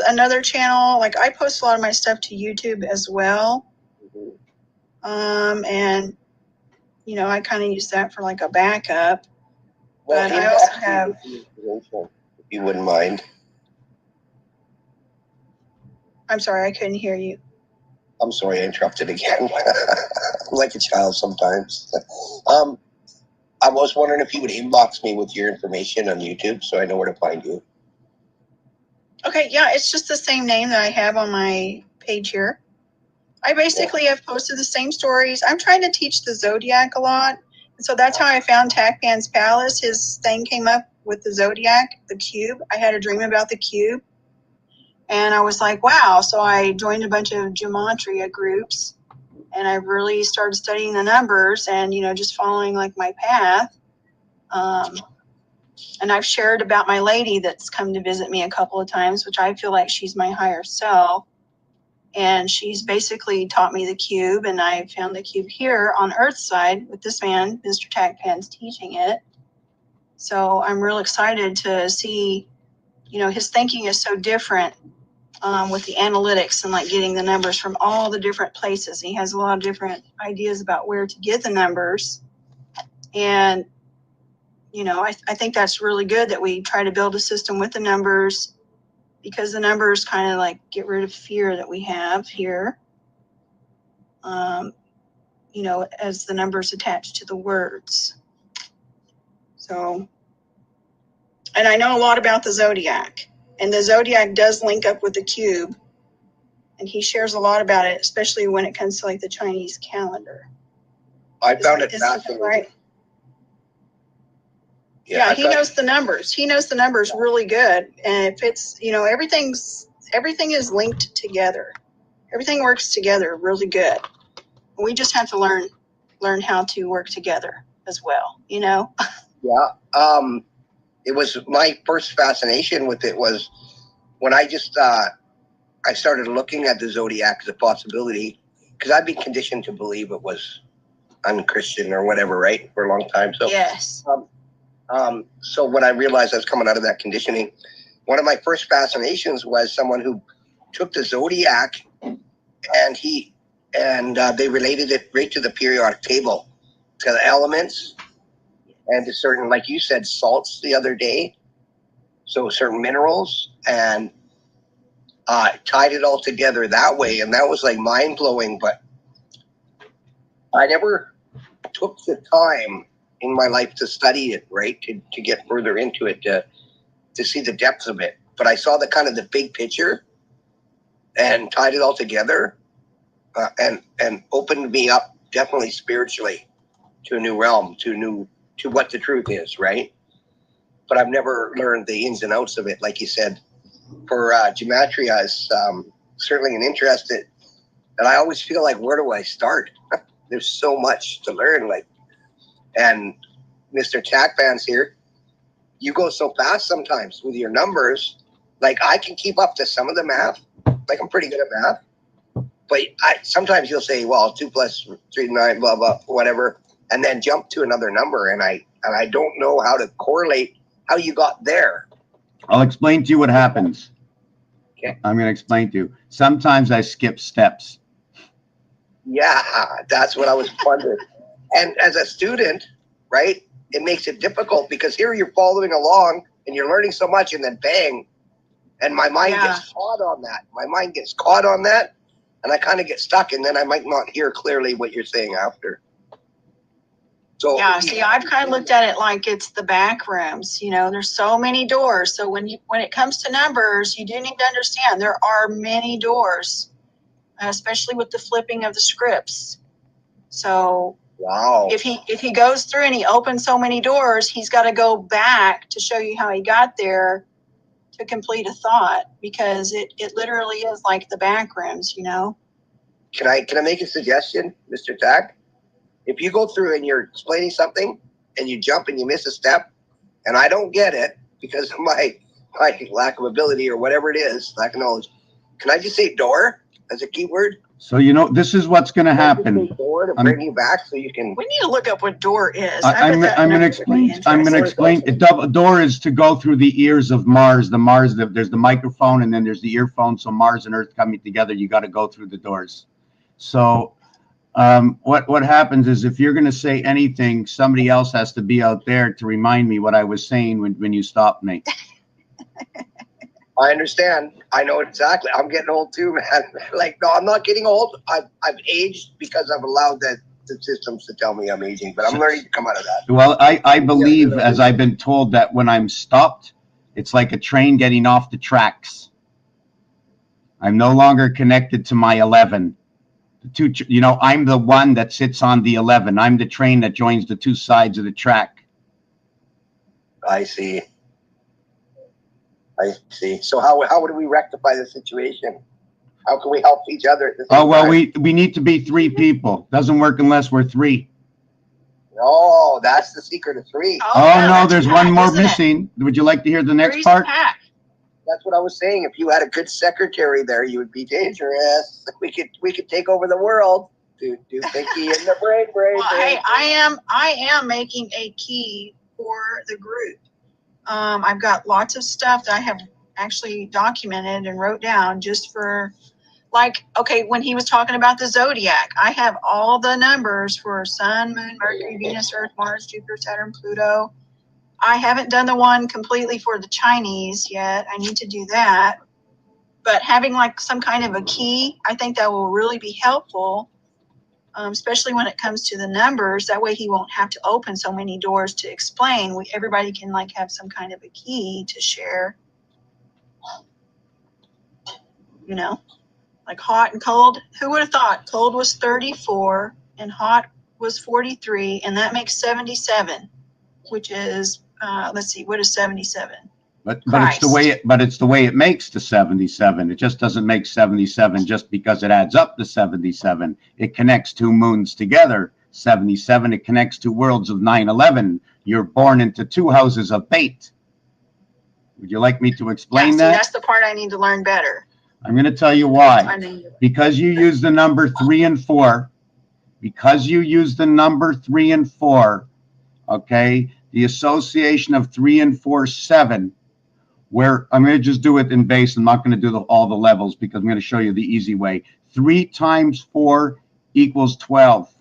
another channel. Like, I post a lot of my stuff to YouTube as well. And you know, I kind of use that for like a backup. Well, but I also have. If you wouldn't mind. I'm sorry, I couldn't hear you. I'm sorry, I interrupted again. I'm like a child sometimes. I was wondering if you would inbox me with your information on YouTube so I know where to find you. Okay, yeah, it's just the same name that I have on my page here. I basically have posted the same stories. I'm trying to teach the Zodiac a lot. And so that's how I found Tacpan's Palace. His thing came up with the Zodiac, the cube. I had a dream about the cube. And I was like, wow. So I joined a bunch of gematria groups. And I really started studying the numbers and, you know, just following like my path. And I've shared about my lady that's come to visit me a couple of times, which I feel like she's my higher self. And she's basically taught me the cube, and I found the cube here on Earth's side with this man, Mr. Tacpan's teaching it. So I'm real excited to see, you know, his thinking is so different with the analytics and like getting the numbers from all the different places. He has a lot of different ideas about where to get the numbers. And you know, I think that's really good that we try to build a system with the numbers, because the numbers kind of like get rid of fear that we have here. You know, as the numbers attached to the words. So, and I know a lot about the zodiac, and the zodiac does link up with the cube, and he shares a lot about it, especially when it comes to like the Chinese calendar. I found it fascinating. Right? Yeah, he knows the numbers. He knows the numbers really good, and if it's, you know, everything is linked together. Everything works together really good. We just have to learn how to work together as well, you know? Yeah. It was my first fascination with it was when I just, I started looking at the zodiac as a possibility, because I've been conditioned to believe it was unchristian or whatever, right? For a long time. So, yes. So when I realized I was coming out of that conditioning, one of my first fascinations was someone who took the zodiac and they related it right to the periodic table, to the elements, and to certain, like you said, salts the other day. So certain minerals, and tied it all together that way. And that was like mind blowing, but I never took the time in my life to study it, right? To get further into it, to see the depths of it. But I saw the kind of the big picture and tied it all together, and opened me up definitely spiritually to a new realm, to what the truth is, right? But I've never learned the ins and outs of it, like you said. For gematria is certainly an interest that I always feel like, where do I start? There's so much to learn, like, and Mr. Tack Vance here, you go so fast sometimes with your numbers. Like, I can keep up to some of the math, like I'm pretty good at math, but sometimes you'll say, well, 2 + 3 = 9, blah blah, whatever, and then jump to another number, and I don't know how to correlate how you got there. I'll explain to you what happens. Okay. I'm going to explain to you. Sometimes I skip steps. Yeah, that's what I was wondering. And as a student, right, it makes it difficult, because here you're following along and you're learning so much, and then bang, and my mind gets caught on that. My mind gets caught on that, and I kind of get stuck, and then I might not hear clearly what you're saying after. So yeah, see, I've kind of looked at it like it's the back rooms. You know, there's so many doors. So when it comes to numbers, you do need to understand there are many doors, especially with the flipping of the scripts. So wow, if he goes through and he opens so many doors, he's got to go back to show you how he got there to complete a thought, because it literally is like the back rooms, you know. Can I make a suggestion, Mr. Tack? If you go through and you're explaining something and you jump and you miss a step, and I don't get it because of my lack of ability or whatever it is, lack of knowledge, can I just say door as a keyword? So, you know, this is what's going to happen. Door to bring you back so you can. We need to look up what door is. I'm going to explain. I'm going to explain. A door is to go through the ears of Mars. There's the microphone, and then there's the earphone. So Mars and Earth coming together, you got to go through the doors. So what happens is, if you're going to say anything, somebody else has to be out there to remind me what I was saying when you stopped me. I understand. I know exactly. I'm getting old too, man. Like, no, I'm not getting old. I've aged because I've allowed the systems to tell me I'm aging, but I'm learning to come out of that. Well, I believe, as I've been told, that when I'm stopped, it's like a train getting off the tracks. I'm no longer connected to my 11. I'm the one that sits on the 11. I'm the train that joins the two sides of the track. I see. So how do we rectify the situation? How can we help each other at the same time? We need to be 3 people. Doesn't work unless we're 3. Oh, that's the secret of 3. No, there's one more missing. Would you like to hear the next part? That's what I was saying. If you had a good secretary there, you would be dangerous. We could take over the world. Do thinky in the brain. Well, hey, I am making a key for the group. I've got lots of stuff that I have actually documented and wrote down just for, like, okay, when he was talking about the zodiac, I have all the numbers for Sun, Moon, Mercury, Venus, Earth, Mars, Jupiter, Saturn, Pluto, I haven't done the one completely for the Chinese yet. I need to do that. But having like some kind of a key, I think that will really be helpful, especially when it comes to the numbers. That way he won't have to open so many doors to explain. Everybody can like have some kind of a key to share, you know, like hot and cold. Who would have thought cold was 34 and hot was 43, and that makes 77, which is, let's see, what is 77? But it's the way it makes to 77. It just doesn't make 77 just because it adds up to 77. It connects two moons together. 77. It connects two worlds of 9/11. You're born into two houses of fate. Would you like me to explain that? That's the part I need to learn better. I'm going to tell you why. Because you use the number 3 and 4. Because you use the number 3 and 4. Okay, the association of 3 and 4, 7. Where I'm going to just do it in base. I'm not going to do all the levels because I'm going to show you the easy way. 3 times 4 equals 12.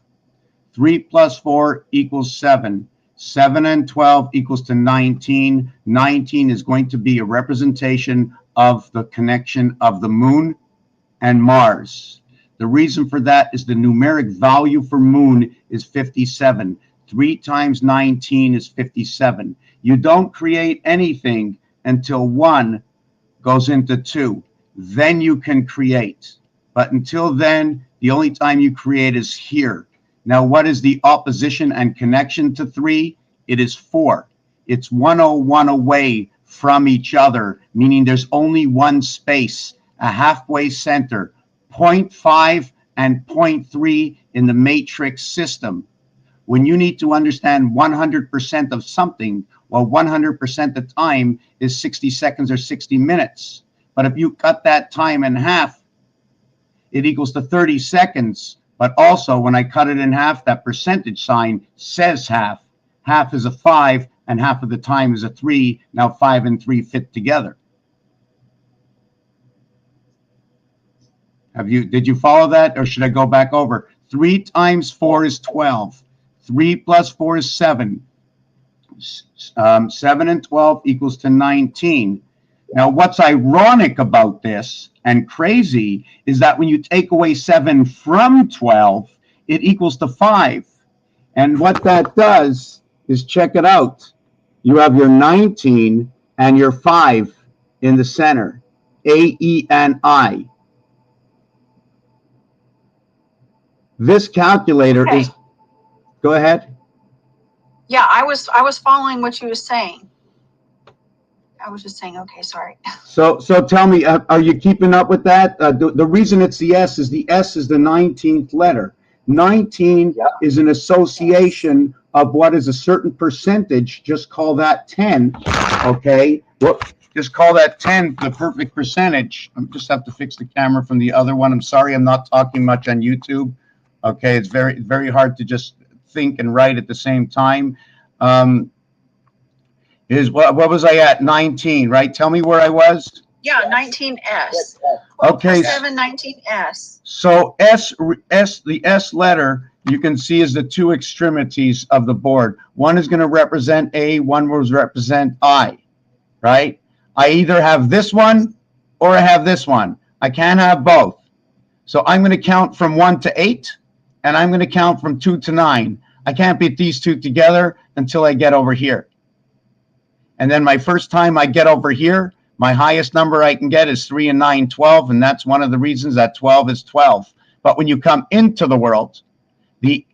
3 plus 4 equals 7. 7 and 12 equals to 19. 19 is going to be a representation of the connection of the moon and Mars. The reason for that is the numeric value for moon is 57. 3 times 19 is 57. You don't create anything until 1 goes into 2. Then you can create. But until then, the only time you create is here. Now, what is the opposition and connection to 3? It is 4. It's 101 away from each other, meaning there's only one space, a halfway center, 0.5 and 0.3 in the matrix system. When you need to understand 100% of something, well, 100% the time is 60 seconds or 60 minutes. But if you cut that time in half, it equals to 30 seconds. But also, when I cut it in half, that percentage sign says half. Half is a 5, and half of the time is a 3. Now 5 and 3 fit together. Did you follow that, or should I go back over? 3 times 4 is 12. 3 plus 4 is 7. 7 and 12 equals to 19. Now, what's ironic about this and crazy is that when you take away 7 from 12, it equals to 5. And what that does is, check it out. You have your 19 and your 5 in the center, A, E, and I. This calculator is, go ahead. Yeah, I was following what you were saying. I was just saying, okay, sorry. So tell me, are you keeping up with that? The reason it's the S is the 19th letter. 19 is an association of what is a certain percentage. Just call that 10, okay? Well, just call that 10 the perfect percentage. I just have to fix the camera from the other one. I'm sorry, I'm not talking much on YouTube. Okay, it's very, very hard to just think and write at the same time. What was I at? 19, right? Tell me where I was. Yeah, 19S. Okay. 7, 19S. So the S letter you can see is the two extremities of the board. One is going to represent A, one will represent I, right? I either have this one or I have this one. I can't have both. So I'm going to count from 1 to 8, and I'm going to count from 2 to 9. I can't put these two together until I get over here. And then my first time I get over here, my highest number I can get is 3 and 9, 12. And that's one of the reasons that 12 is 12. But when you come into the world, the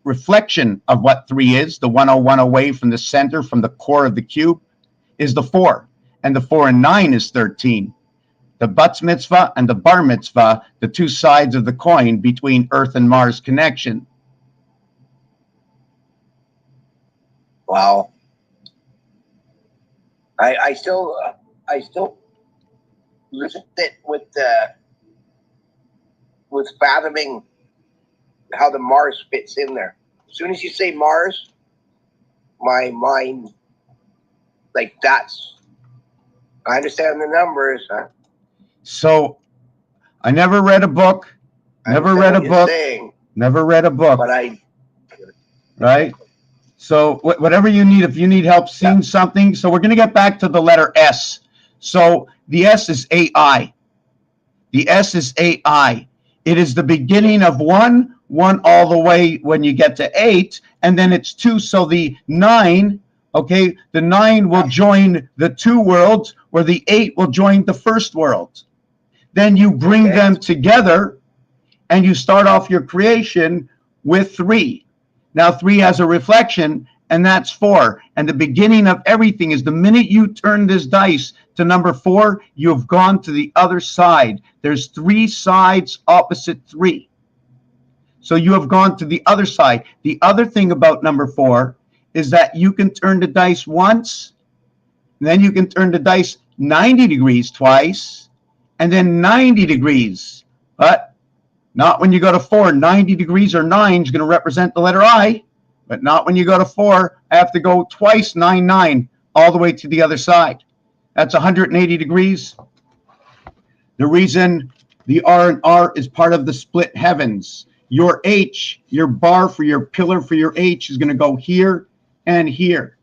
reflection of what 3 is, the 101 away from the center, from the core of the cube, is the 4. And the 4 and 9 is 13. The Batz mitzvah and the bar mitzvah, the two sides of the coin between Earth and Mars connection. Wow. I still listen with fathoming how the Mars fits in there. As soon as you say Mars, my mind, like, I understand the numbers. So I never read a book. Never read a book. But right? So whatever you need, if you need help seeing something. So we're going to get back to the letter S. So the S is AI. The S is AI. It is the beginning of one all the way when you get to 8, and then it's 2. So the 9, okay, the 9 will join the 2 worlds, where the 8 will join the first world. Then you bring them together, and you start off your creation with 3. Now 3 has a reflection, and that's 4. And the beginning of everything is the minute you turn this dice to number 4, you've gone to the other side. There's 3 sides opposite 3. So you have gone to the other side. The other thing about number 4 is that you can turn the dice once, and then you can turn the dice 90 degrees twice, and then 90 degrees. But not when you go to 4. 90 degrees or 9 is going to represent the letter I, but not when you go to 4. I have to go twice 9, 9, all the way to the other side. That's 180 degrees. The reason the R and R is part of the split heavens. Your H, your bar for your pillar for your H is going to go here and here.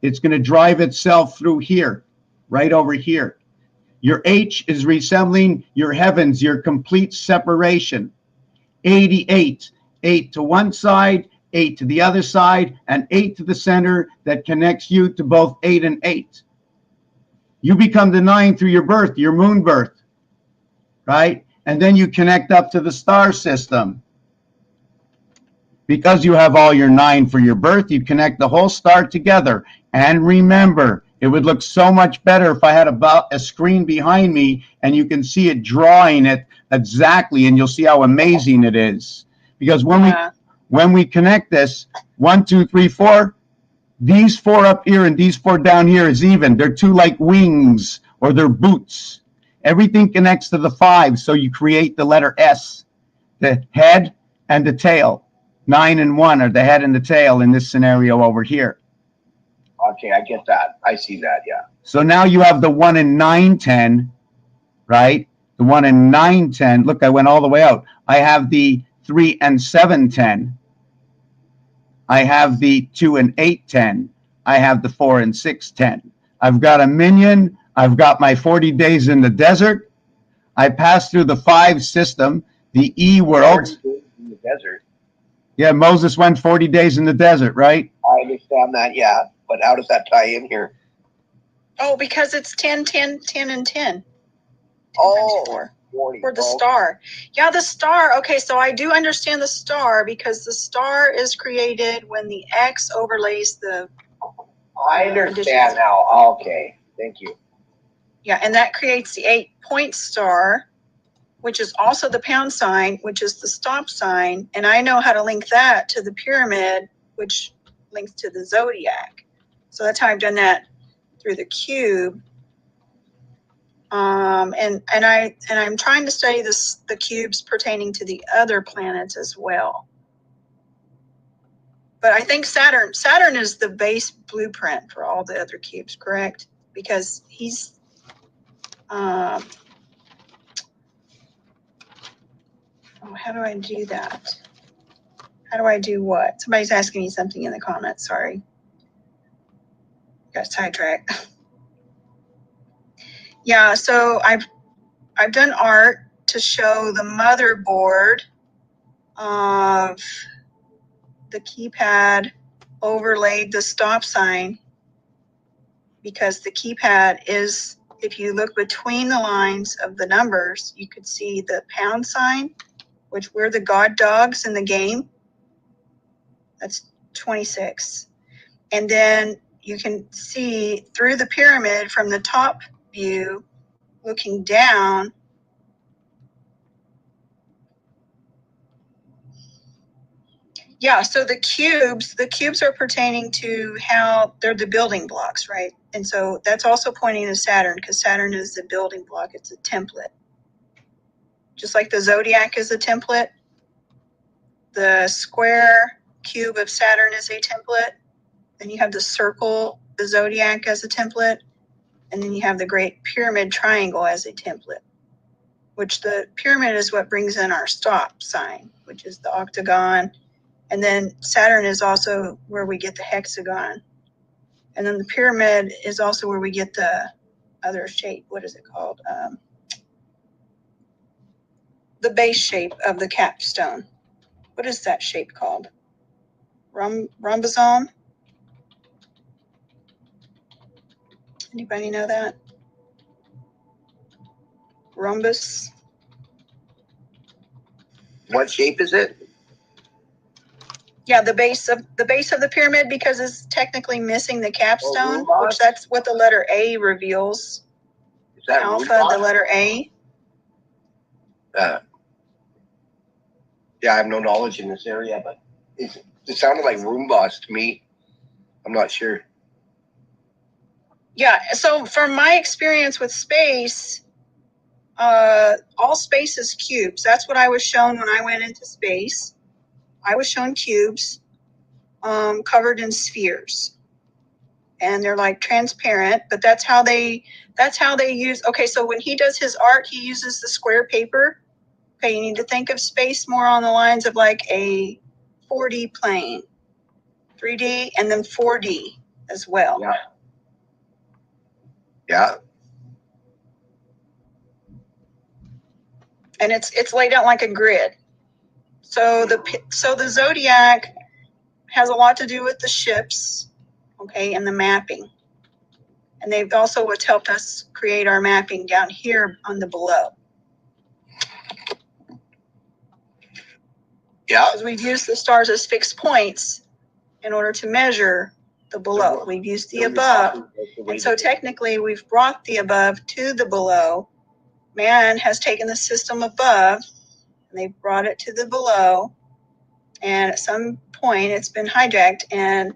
It's going to drive itself through here, right over here. Your H is resembling your heavens, your complete separation. 88, 8 to one side, 8 to the other side, and 8 to the center that connects you to both 8 and 8. You become the 9 through your birth, your moon birth, right? And then you connect up to the star system. Because you have all your 9 for your birth, you connect the whole star together. And remember, it would look so much better if I had a screen behind me and you can see it drawing it exactly, and you'll see how amazing it is. Because when we connect this, 1, 2, 3, 4, these 4 up here and these 4 down here is even. They're 2 like wings, or they're boots. Everything connects to the 5, so you create the letter S, the head and the tail. 9 and 1 are the head and the tail in this scenario over here. Okay, I get that. I see that, yeah. So now you have the 1 and 9, 10, right? The 1 and 9, 10. Look, I went all the way out. I have the 3 and 7, 10. I have the 2 and 8, 10. I have the 4 and 6, 10. I've got a minion. I've got my 40 days in the desert. I passed through the 5 system, the E world. 40 days in the desert. Yeah, Moses went 40 days in the desert, right? I understand that, yeah. But how does that tie in here? Oh, because it's 10, 10, 10, and 10. Oh, 40. For the star. Yeah, the star. Okay, so I do understand the star, because the star is created when the X overlays the... I understand now. Okay, thank you. Yeah, and that creates the 8-point star, which is also the pound sign, which is the stop sign. And I know how to link that to the pyramid, which links to the zodiac. So that's how I've done that through the cube. And I'm trying to study the cubes pertaining to the other planets as well. But I think Saturn is the base blueprint for all the other cubes, correct? Because he's how do I do that? How do I do what? Somebody's asking me something in the comments. Sorry. Got sidetracked. Yeah, so I've done art to show the motherboard of the keypad overlaid the stop sign, because the keypad is, if you look between the lines of the numbers, you could see the pound sign, which we're the god dogs in the game. That's 26. And then you can see through the pyramid from the top view, looking down, yeah, so the cubes are pertaining to how they're the building blocks, right? And so that's also pointing to Saturn, because Saturn is the building block. It's a template. Just like the zodiac is a template, the square cube of Saturn is a template. Then you have the circle, the zodiac, as a template. And then you have the great pyramid triangle as a template, which the pyramid is what brings in our stop sign, which is the octagon And then Saturn is also where we get the hexagon. And then the pyramid is also where we get the other shape. What is it called? The base shape of the capstone. What is that shape called? Rhombosom? Anybody know that? Rhombus? What shape is it? Yeah, the base of the pyramid, because it's technically missing the capstone, which that's what the letter A reveals. Is that Alpha, the letter A. Yeah, I have no knowledge in this area, but it sounded like Roombas to me. I'm not sure. Yeah, so from my experience with space, all space is cubes. That's what I was shown when I went into space. I was shown cubes covered in spheres, and they're like transparent. But that's how they use. Okay, so when he does his art, he uses the square paper. Okay, you need to think of space more on the lines of like a 4D plane, 3D, and then 4D as well. Yeah. Yeah. And it's laid out like a grid. So the zodiac has a lot to do with the ships, okay, and the mapping. And they've also what's helped us create our mapping down here on the below. Yeah. Because we've used the stars as fixed points in order to measure the below. We've used the above. And so technically we've brought the above to the below. Man has taken the system above and they've brought it to the below. And at some point it's been hijacked and,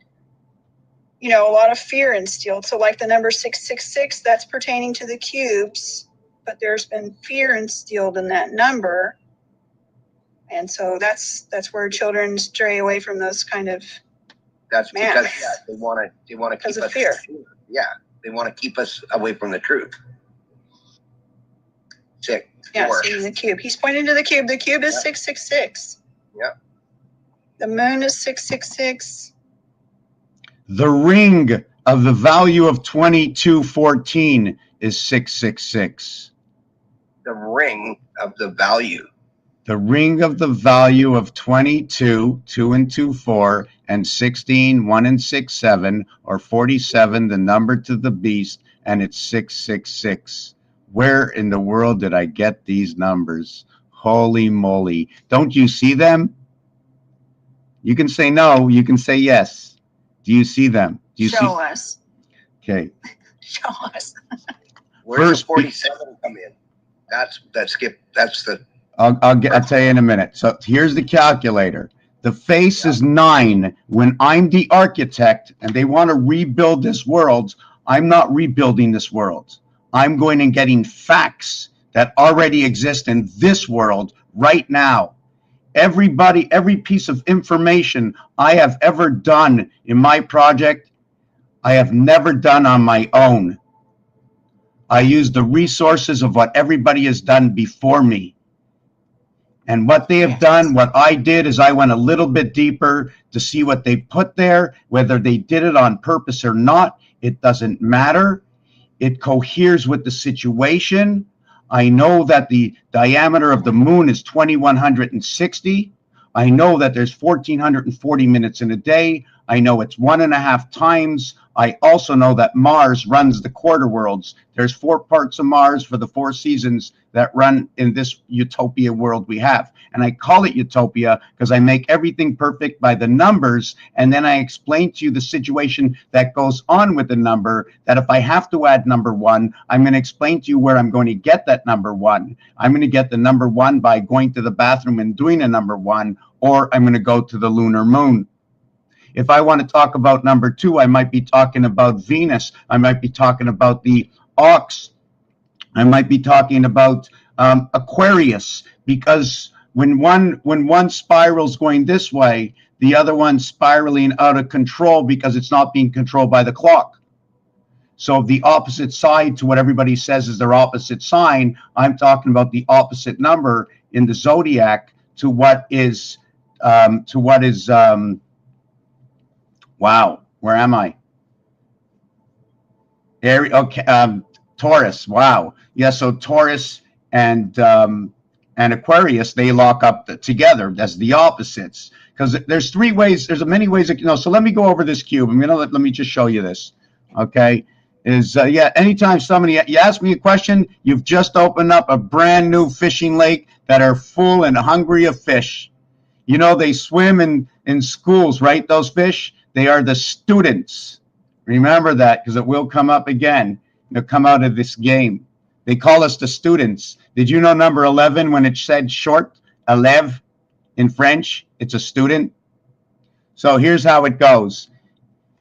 you know, a lot of fear instilled. So like the number 666, that's pertaining to the cubes, but there's been fear instilled in that number. And so that's where children stray away from those kind of That's because they want to keep us fear. Yeah, they want to keep us away from the truth. Sick. Yeah, see the cube. He's pointing to the cube. The cube is 666. Yep. The moon is 666. The ring of the value of 2214 is 666. The ring of the value. The ring of the value of 22, 2 and 2, 4, and 16, 1 and 6, 7, or 47, the number to the beast, and it's 666. Where in the world did I get these numbers? Holy moly. Don't you see them? You can say no, you can say yes. Do you see them? Do you Show us. Okay. Show us. Where's the 47 come in? That's the. I'll tell you in a minute. So here's the calculator. The face is 9. When I'm the architect and they want to rebuild this world, I'm not rebuilding this world. I'm going and getting facts that already exist in this world right now. Every piece of information I have ever done in my project, I have never done on my own. I use the resources of what everybody has done before me. And what they have done, what I did is I went a little bit deeper to see what they put there, whether they did it on purpose or not. It doesn't matter. It coheres with the situation. I know that the diameter of the moon is 2160. I know that there's 1440 minutes in a day. I know it's 1.5 times. I also know that Mars runs the quarter worlds. There's 4 parts of Mars for the 4 seasons that run in this utopia world we have. And I call it utopia because I make everything perfect by the numbers. And then I explain to you the situation that goes on with the number, that if I have to add number 1, I'm going to explain to you where I'm going to get that number 1. I'm going to get the number 1 by going to the bathroom and doing a number 1, or I'm going to go to the lunar moon. If I want to talk about number 2, I might be talking about Venus. I might be talking about the ox. I might be talking about Aquarius, because when one spirals going this way, the other one's spiraling out of control because it's not being controlled by the clock. So the opposite side to what everybody says is their opposite sign, I'm talking about the opposite number in the zodiac to what is to what is wow, where am I? Okay, Taurus. Wow. Yeah. So Taurus and Aquarius, they lock up together as the opposites, because there's three ways. There's many ways. So let me go over this cube. I'm gonna let me just show you this. Okay. Yeah. Anytime somebody you ask me a question, you've just opened up a brand new fishing lake that are full and hungry of fish. You know, they swim in schools, right? Those fish, they are the students. Remember that, because it will come up again. It'll come out of this game. They call us the students. Did you know number 11, when it said short, élève in French, it's a student? So here's how it goes.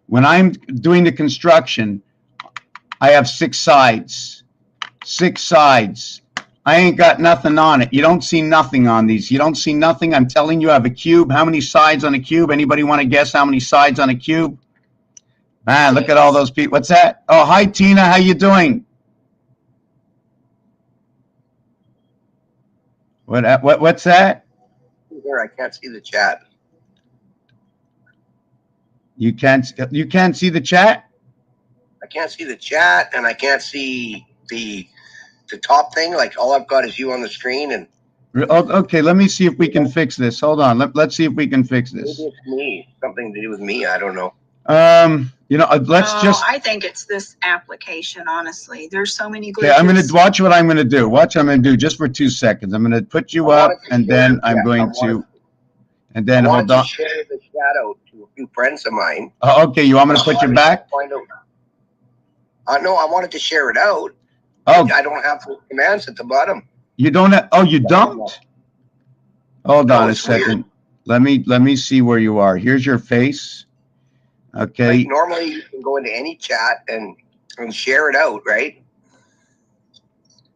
When I'm doing the construction, I have 6 sides. 6 sides. I ain't got nothing on it. You don't see nothing on these. You don't see nothing. I'm telling you, I have a cube. How many sides on a cube? Anybody want to guess how many sides on a cube? Man, look at all those people. What's that? Oh, hi, Tina. How you doing? What's that? Here, I can't see the chat. You can't see the chat? I can't see the chat, and I can't see the top thing. Like, all I've got is you on the screen. And okay, let me see if we can fix this. Hold on. Let's see if we can fix this. Maybe it's me. Something to do with me. I don't know. I think it's this application, honestly. There's so many glitches. Okay, I'm going to watch what I'm going to do. Watch what I'm going to do just for 2 seconds. I'm going to put you up, and then I'm going to, and then hold on. Share the chat out to a few friends of mine. Oh, okay, you want me to put you back? No, I wanted to share it out. Oh, I don't have the commands at the bottom. You don't have, oh, you don't? Hold on a second. Weird. Let me see where you are. Here's your face. Okay. Like, normally you can go into any chat and share it out, right?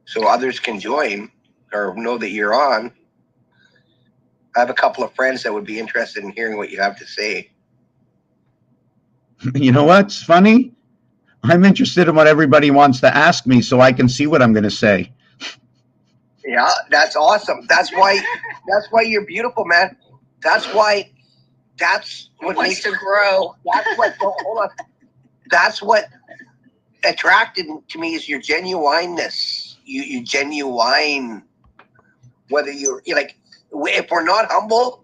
So others can join or know that you're on. I have a couple of friends that would be interested in hearing what you have to say. You know what's funny? I'm interested in what everybody wants to ask me so I can see what I'm going to say. Yeah, that's awesome. That's why you're beautiful, man. That's what makes to grow. Hold on. That's what attracted to me is your genuineness. You genuine. Whether you're like, if we're not humble,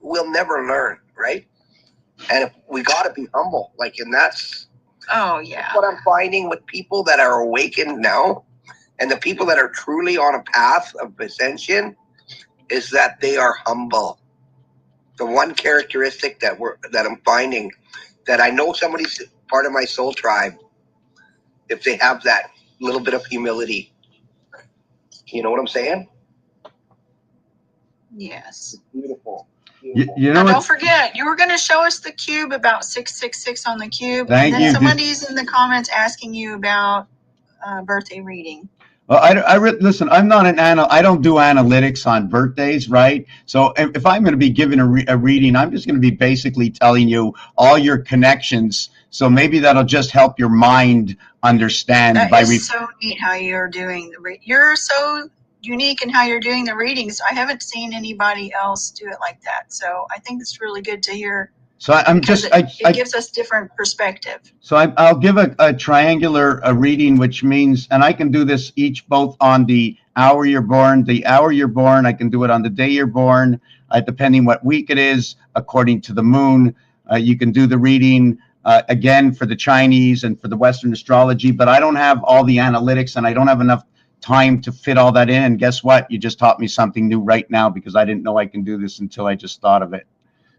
we'll never learn, right? And if we got to be humble, and that's what I'm finding with people that are awakened now, and the people that are truly on a path of ascension, is that they are humble. The one characteristic that I'm finding, that I know somebody's part of my soul tribe, if they have that little bit of humility. You know what I'm saying? Yes. It's beautiful. You know, don't forget, you were going to show us the cube about 666 on the cube. Thank and then you. Somebody's in the comments asking you about birthday reading. Well, listen, I'm not I don't do analytics on birthdays, right? So if I'm going to be giving a reading, I'm just going to be basically telling you all your connections. So maybe that'll just help your mind understand. That is so neat how you're doing you're so unique in how you're doing the readings. I haven't seen anybody else do it like that. So I think it's really good to hear. So it gives us different perspective. So I'll give a triangular reading, which means, and I can do this both on the hour you're born, I can do it on the day you're born, depending what week it is, according to the moon. You can do the reading again for the Chinese and for the Western astrology, but I don't have all the analytics and I don't have enough time to fit all that in. And guess what? You just taught me something new right now, because I didn't know I can do this until I just thought of it.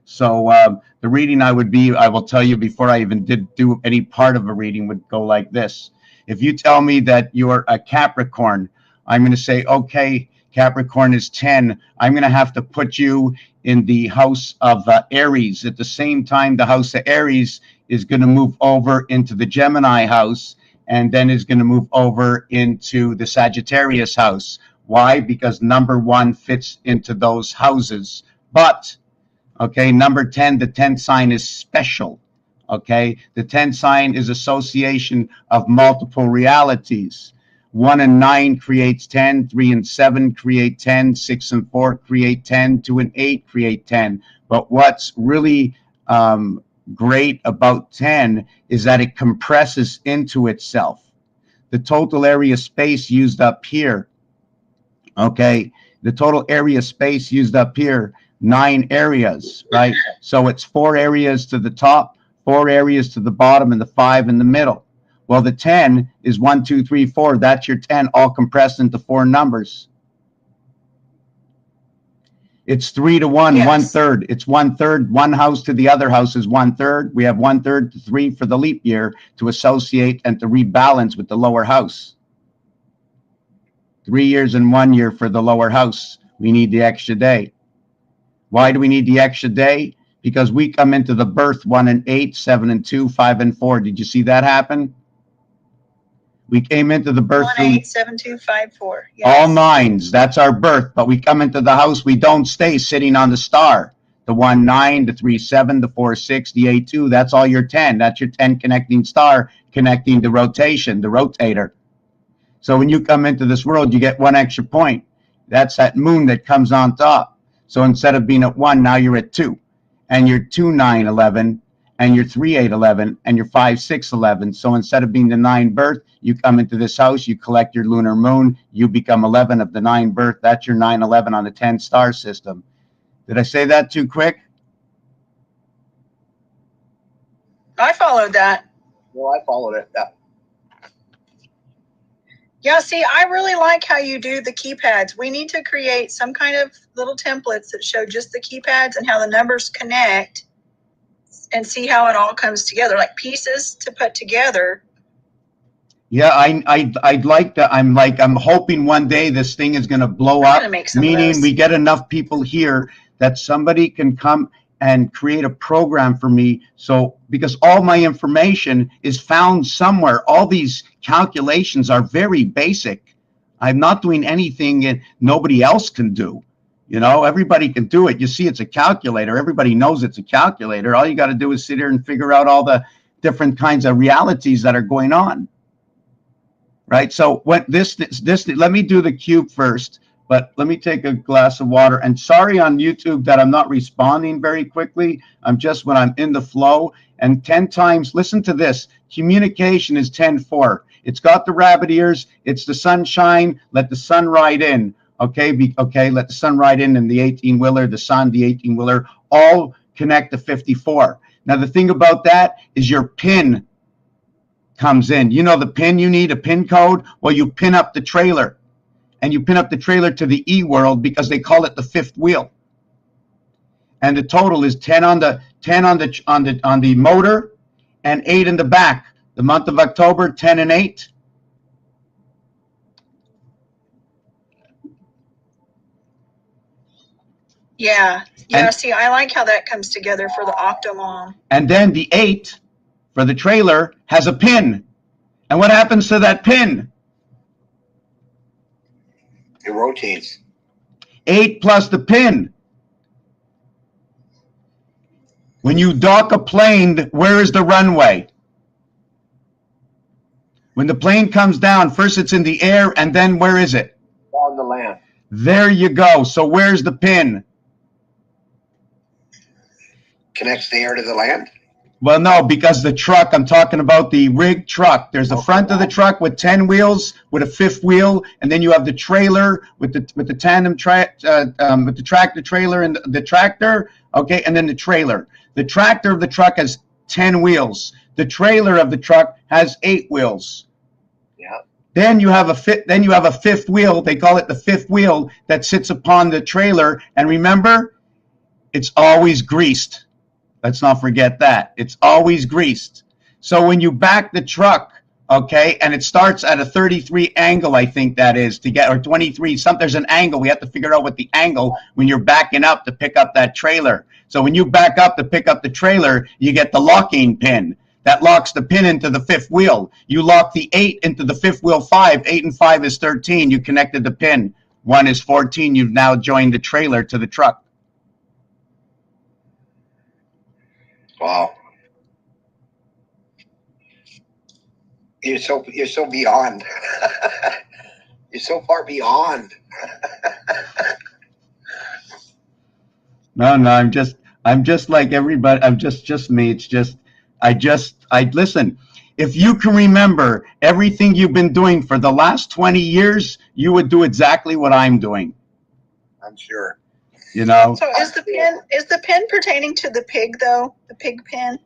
So the reading I will tell you before I even did do any part of a reading, would go like this. If you tell me that you're a Capricorn, I'm going to say, okay, Capricorn is 10. I'm going to have to put you in the house of Aries. At the same time, the house of Aries is going to move over into the Gemini house, and then is going to move over into the Sagittarius house. Why? Because number 1 fits into those houses. But okay, number 10, the 10th sign is special. Okay, the 10th sign is association of multiple realities. 1 and 9 creates 10, 3 and 7 create 10, 6 and 4 create 10, 2 and 8 create 10. But what's really great about 10 is that it compresses into itself. The total area space used up here, okay, the total area space used up here, 9 areas, right? So it's 4 areas to the top, 4 areas to the bottom, and the 5 in the middle. Well, the 10 is 1, 2, 3, 4. That's your 10, all compressed into 4 numbers. It's 3 to 1, Yes. 1/3. It's 1/3. One house to the other house is 1/3. We have 1/3 to 3 for the leap year to associate and to rebalance with the lower house. 3 years and 1 year for the lower house. We need the extra day. Why do we need the extra day? Because we come into the birth 1 and 8, 7 and 2, 5 and 4. Did you see that happen? We came into the birth 1, 8, 7, 2, 5, 4. Yes. all 9s. That's our birth. But we come into the house. We don't stay sitting on the star. The 1, 9, the 3, 7, the 4, 6, the 8, 2. That's all your 10. That's your 10 connecting star, connecting the rotation, the rotator. So when you come into this world, you get 1 extra point. That's that moon that comes on top. So instead of being at 1, now you're at 2. And you're 2, 9, 11. And you're 3, 8, 11. And you're 5, 6, 11. So instead of being the 9 birth, you come into this house, you collect your lunar moon, you become 11 of the 9 birth. That's your 9, 11 on the 10 star system. Did I say that too quick? I followed that. Well, I followed it. Yeah, see, I really like how you do the keypads. We need to create some kind of little templates that show just the keypads and how the numbers connect and see how it all comes together, like pieces to put together. Yeah, I'd like to. I'm hoping one day this thing is going to blow I'm up. gonna make some of Meaning those. we get enough people here that somebody can come and create a program for me. So because all my information is found somewhere, all these calculations are very basic. I'm not doing anything that nobody else can do. You know, everybody can do it. You see, it's a calculator. Everybody knows it's a calculator. All you got to do is sit here and figure out all the different kinds of realities that are going on. Right. So what this, let me do the cube first, but let me take a glass of water. And sorry on YouTube that I'm not responding very quickly. I'm just when I'm in the flow. And 10 times, listen to this. Communication is 10-4. It's got the rabbit ears. It's the sunshine. Let the sun ride in. Okay. Okay. Let the sun ride in and the 18-wheeler, the sun, the 18-wheeler, all connect to 54. Now, the thing about that is your pin comes in. You know the pin you need, a pin code? Well, you pin up the trailer. And you pin up the trailer to the E world because they call it the 5th wheel. And the total is 10 on the motor and 8 in the back. The month of October, 10 and 8. Yeah. See, I like how that comes together for the Octomom. And then the 8 for the trailer has a pin. And what happens to that pin? It rotates. 8 plus the pin. When you dock a plane, where is the runway? When the plane comes down, first it's in the air, and then where is it? On the land. There you go. So where's the pin? Connects the air to the land? Well, no, because the truck, I'm talking about the rig truck. There's the front of the truck with 10 wheels, with a 5th wheel, and then you have the trailer with the tandem with the tractor trailer and the tractor, okay, and then the trailer. The tractor of the truck has 10 wheels. The trailer of the truck has 8 wheels. Yeah. Then you have a 5th wheel. They call it the 5th wheel that sits upon the trailer. And remember, it's always greased. Let's not forget that. It's always greased. So when you back the truck, okay, and it starts at a 33 angle, I think that is, to get, or 23, there's an angle. We have to figure out what the angle when you're backing up to pick up that trailer. So when you back up to pick up the trailer, you get the locking pin. That locks the pin into the 5th wheel. You lock the 8 into the 5th wheel 5. 8 and 5 is 13. You connected the pin. 1 is 14. You've now joined the trailer to the truck. Wow. You're so beyond. You're so far beyond. No, I'm just like everybody. I'm just me. It's just, I listen. If you can remember everything you've been doing for the last 20 years, you would do exactly what I'm doing. I'm sure. You know? So is the pen pertaining to the pig though? The pig pen?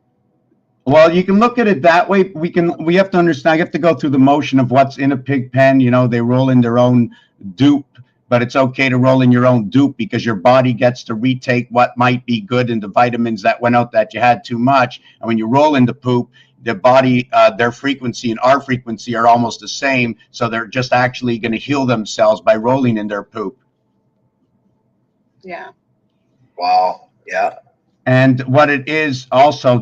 Well, you can look at it that way. We have to understand, you have to go through the motion of what's in a pig pen. You know, they roll in their own dupe, but it's okay to roll in your own dupe because your body gets to retake what might be good and the vitamins that went out that you had too much. And when you roll into poop, the body, their frequency and our frequency are almost the same. So they're just actually going to heal themselves by rolling in their poop. Yeah. Wow. Yeah. And what it is also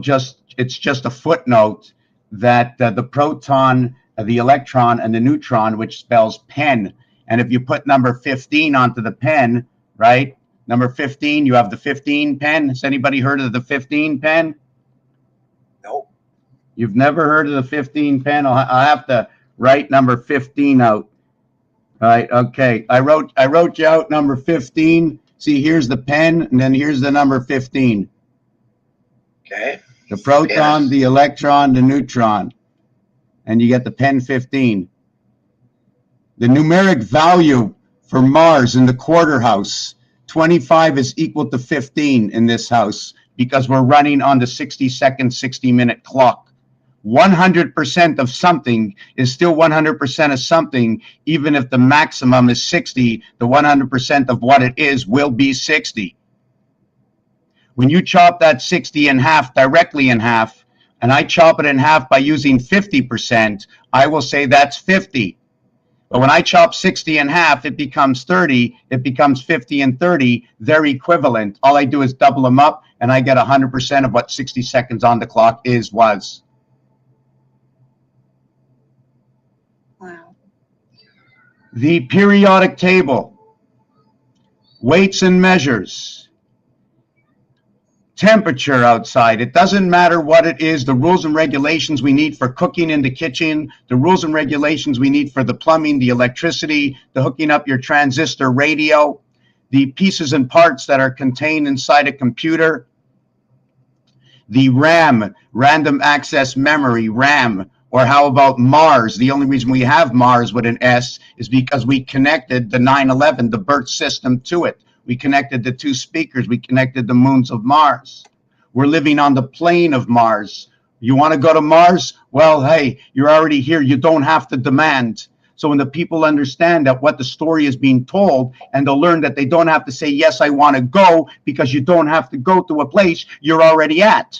it's just a footnote that the proton, the electron, and the neutron, which spells pen. And if you put number 15 onto the pen, right? Number 15, you have the 15 pen. Has anybody heard of the 15 pen? Nope. You've never heard of the 15 pen? I'll have to write number 15 out. All right, okay. I wrote you out number 15. See, here's the pen, and then here's the number 15. Okay. The proton, the electron, the neutron. And you get the pen 15. The numeric value for Mars in the quarter house, 25 is equal to 15 in this house because we're running on the 60-second, 60-minute clock. 100% of something is still 100% of something, even if the maximum is 60, the 100% of what it is will be 60. When you chop that 60 in half, directly in half, and I chop it in half by using 50%, I will say that's 50. But when I chop 60 in half, it becomes 30, it becomes 50 and 30, they're equivalent. All I do is double them up, and I get 100% of what 60 seconds on the clock was. Wow. The periodic table, weights and measures, temperature outside. It doesn't matter what it is, the rules and regulations we need for cooking in the kitchen, the rules and regulations we need for the plumbing, the electricity, the hooking up your transistor radio, the pieces and parts that are contained inside a computer, the RAM, random access memory, RAM, or how about Mars? The only reason we have Mars with an S is because we connected the 9/11, the BERT system, to it. We connected the two speakers. We connected the moons of Mars. We're living on the plane of Mars. You want to go to Mars? Well, hey, you're already here. You don't have to demand. So when the people understand that what the story is being told, and they'll learn that they don't have to say, yes, I want to go, because you don't have to go to a place you're already at.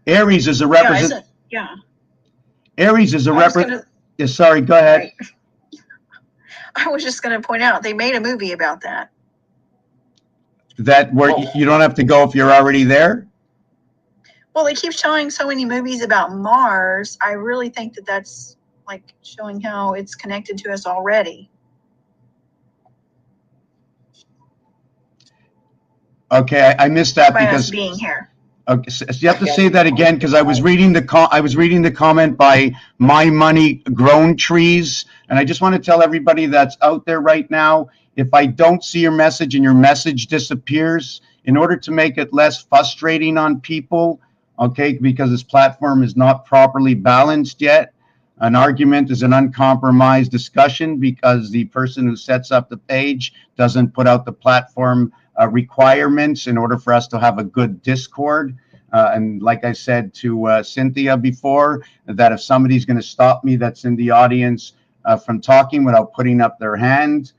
Aries is a represent. Yeah. Aries is a represent. Yeah, sorry, go ahead. Right. I was just going to point out they made a movie about that. That where you don't have to go if you're already there? Well, they keep showing so many movies about Mars. I really think that that's like showing how it's connected to us already. Okay, I missed that by because us being here. Okay, so you have to say that again because I was reading the comment by My Money Grown Trees, and I just want to tell everybody that's out there right now, if I don't see your message and your message disappears, in order to make it less frustrating on people, okay, because this platform is not properly balanced yet, an argument is an uncompromised discussion because the person who sets up the page doesn't put out the platform requirements in order for us to have a good discord. And like I said to Cynthia before, that if somebody's going to stop me that's in the audience from talking without putting up their hand,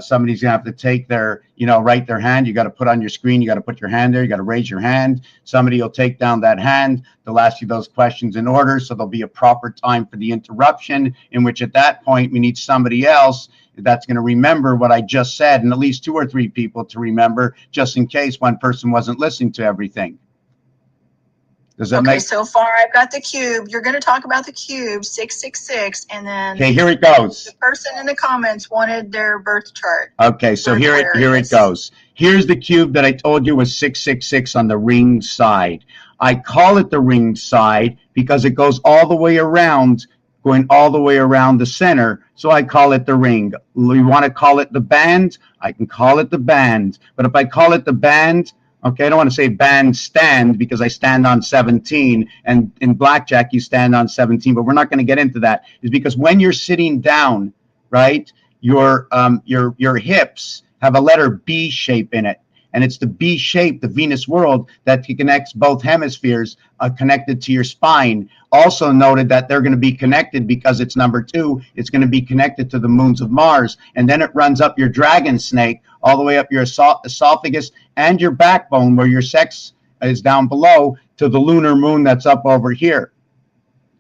somebody's going to have to take their, write their hand. You got to put on your screen. You got to put your hand there. You got to raise your hand. Somebody will take down that hand. They'll ask you those questions in order. So there'll be a proper time for the interruption, in which at that point we need somebody else that's going to remember what I just said, and at least 2 or 3 people to remember, just in case one person wasn't listening to everything. Does that Okay, make? so far I've got the cube. You're going to talk about the cube, 666, and then Okay, here it the goes. person in the comments wanted their birth chart. Okay, so here it goes. Here's the cube that I told you was 666 on the ring side. I call it the ring side because it goes all the way around, going all the way around the center. So I call it the ring. You want to call it the band? I can call it the band. But if I call it the band, okay, I don't want to say bandstand because I stand on 17, and in blackjack you stand on 17, but we're not going to get into that. Is because when you're sitting down, right, your hips have a letter B shape in it, and it's the B shape, the Venus world, that connects both hemispheres, connected to your spine. Also noted that they're going to be connected because it's number 2. It's going to be connected to the moons of Mars, and then it runs up your dragon snake all the way up your esophagus and your backbone, where your sex is down below, to the lunar moon that's up over here.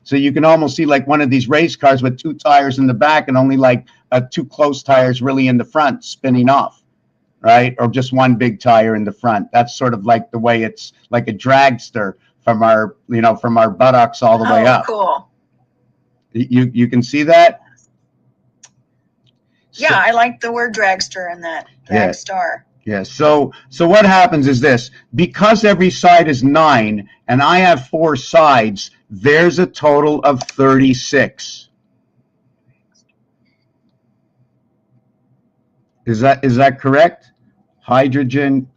So you can almost see like one of these race cars with 2 tires in the back and only like 2 close tires really in the front spinning off, right? Or just one big tire in the front. That's sort of like the way it's like a dragster from our, from our buttocks all the way up. Cool. You can see that? Yeah, I like the word dragster in that. Drag star. Yeah, so what happens is this. Because every side is 9 and I have 4 sides, there's a total of 36. Is that correct? Hydrogen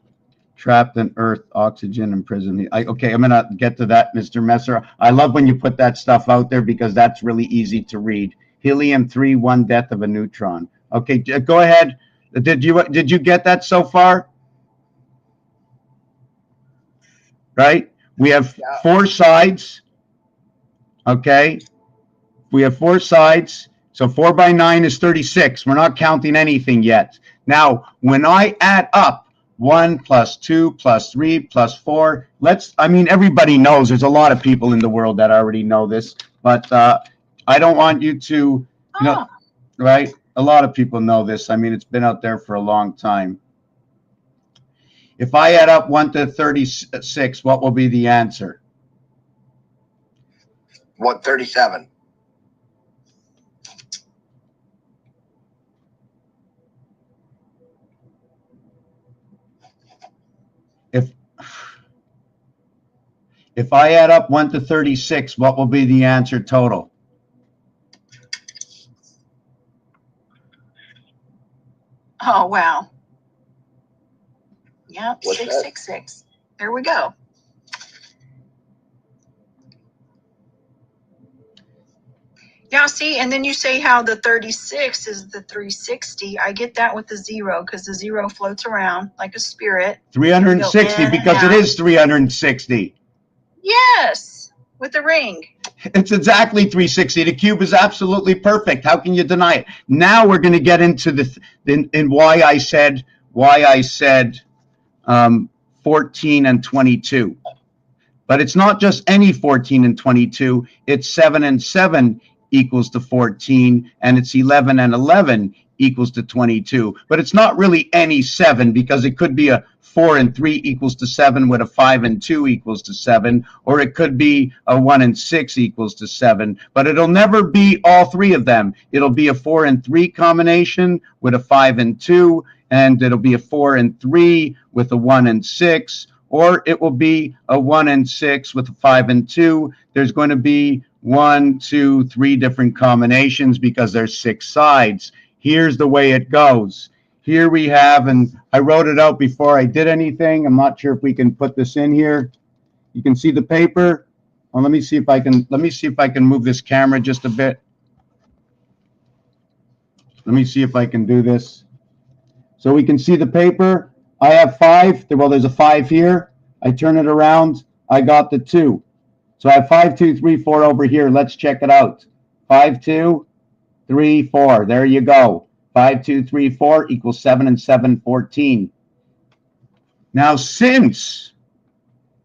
trapped in Earth, oxygen imprisoned. Okay, I'm going to get to that, Mr. Messer. I love when you put that stuff out there because that's really easy to read. Helium-3, 1 death of a neutron. Okay, go ahead. Did you get that so far? Right? We have 4 sides. Okay? We have 4 sides. So 4 by 9 is 36. We're not counting anything yet. Now, when I add up 1 plus 2 plus 3 plus 4, everybody knows. There's a lot of people in the world that already know this, but I don't want you to, right? A lot of people know this. It's been out there for a long time. If I add up 1 to 36, what will be the answer? 137. If I add up 1 to 36, what will be the answer total? Oh, wow. Yep, 666. There we go. Now, see, and then you say how the 36 is the 360. I get that with the 0 because the 0 floats around like a spirit. 360 because it is 360. Yes, with the ring. It's exactly 360. The cube is absolutely perfect. How can you deny it? Now we're going to get into why I said 14 and 22. But it's not just any 14 and 22. It's 7 and 7 equals to 14, and it's 11 and 11 equals to 22. But it's not really any 7 because it could be a 4 and 3 equals to 7 with a 5 and 2 equals to 7, or it could be a 1 and 6 equals to 7. But it'll never be all 3 of them. It'll be a 4 and 3 combination with a 5 and 2, and it'll be a 4 and 3 with a 1 and 6, or it will be a 1 and 6 with a 5 and 2. There's going to be 1, 2, 3 different combinations because there's 6 sides. Here's the way it goes. Here we have, and I wrote it out before I did anything. I'm not sure if we can put this in here. You can see the paper. Well, let me see if I can move this camera just a bit. Let me see if I can do this. So we can see the paper. I have 5. Well, there's a 5 here. I turn it around. I got the 2. So I have 5, 2, 3, 4 over here. Let's check it out. 5, 2, 3, 4. There you go. 5, 2, 3, 4 equals 7 and 7, 14. Now, since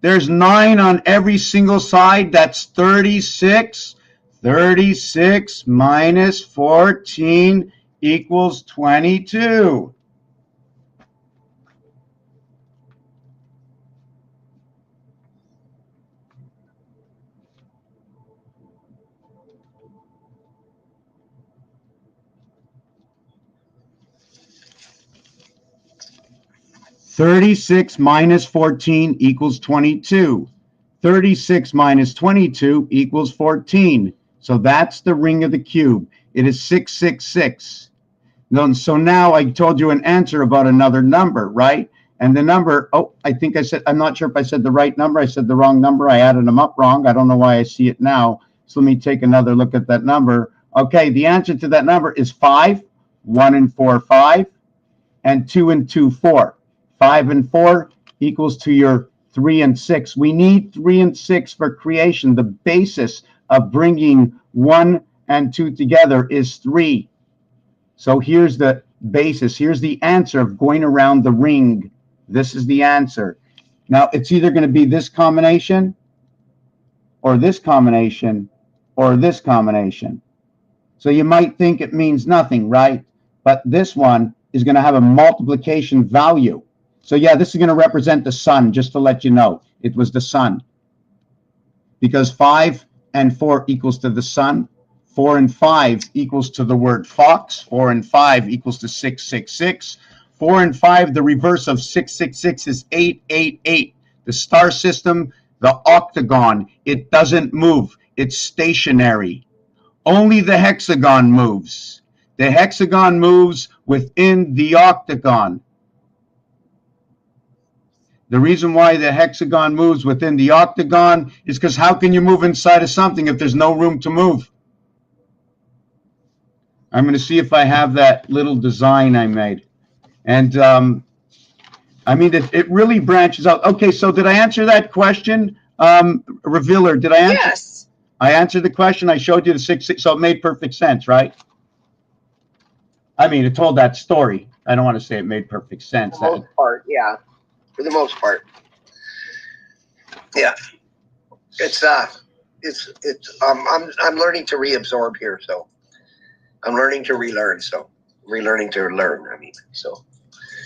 there's 9 on every single side, that's 36. 36 minus 14 equals 22. 36 minus 14 equals 22. 36 minus 22 equals 14. So that's the ring of the cube. It is 666. So now I told you an answer about another number, right? And the number, I think I said, I'm not sure if I said the right number. I said the wrong number. I added them up wrong. I don't know why I see it now. So let me take another look at that number. Okay, the answer to that number is 5, 1 and 4, 5, and 2 and 2, 4. 5 and 4 equals to your 3 and 6. We need 3 and 6 for creation. The basis of bringing 1 and 2 together is 3. So here's the basis. Here's the answer of going around the ring. This is the answer. Now, it's either going to be this combination or this combination or this combination. So you might think it means nothing, right? But this one is going to have a multiplication value. So yeah, this is going to represent the sun, just to let you know. It was the sun. Because 5 and 4 equals to the sun. 4 and 5 equals to the word fox. 4 and 5 equals to 666. 4 and 5, the reverse of 666 is 888. The star system, the octagon, it doesn't move. It's stationary. Only the hexagon moves. The hexagon moves within the octagon. The reason why the hexagon moves within the octagon is because how can you move inside of something if there's no room to move? I'm going to see if I have that little design I made. And I mean, it really branches out. Okay, so did I answer that question, Revealer? Did I answer? Yes. I answered the question. I showed you the 6, so it made perfect sense, right? I mean, it told that story. I don't want to say it made perfect sense. For the most part, yeah. For the most part. Yeah. I'm learning to reabsorb here, so I'm learning to relearn, so relearning to learn, I mean, so.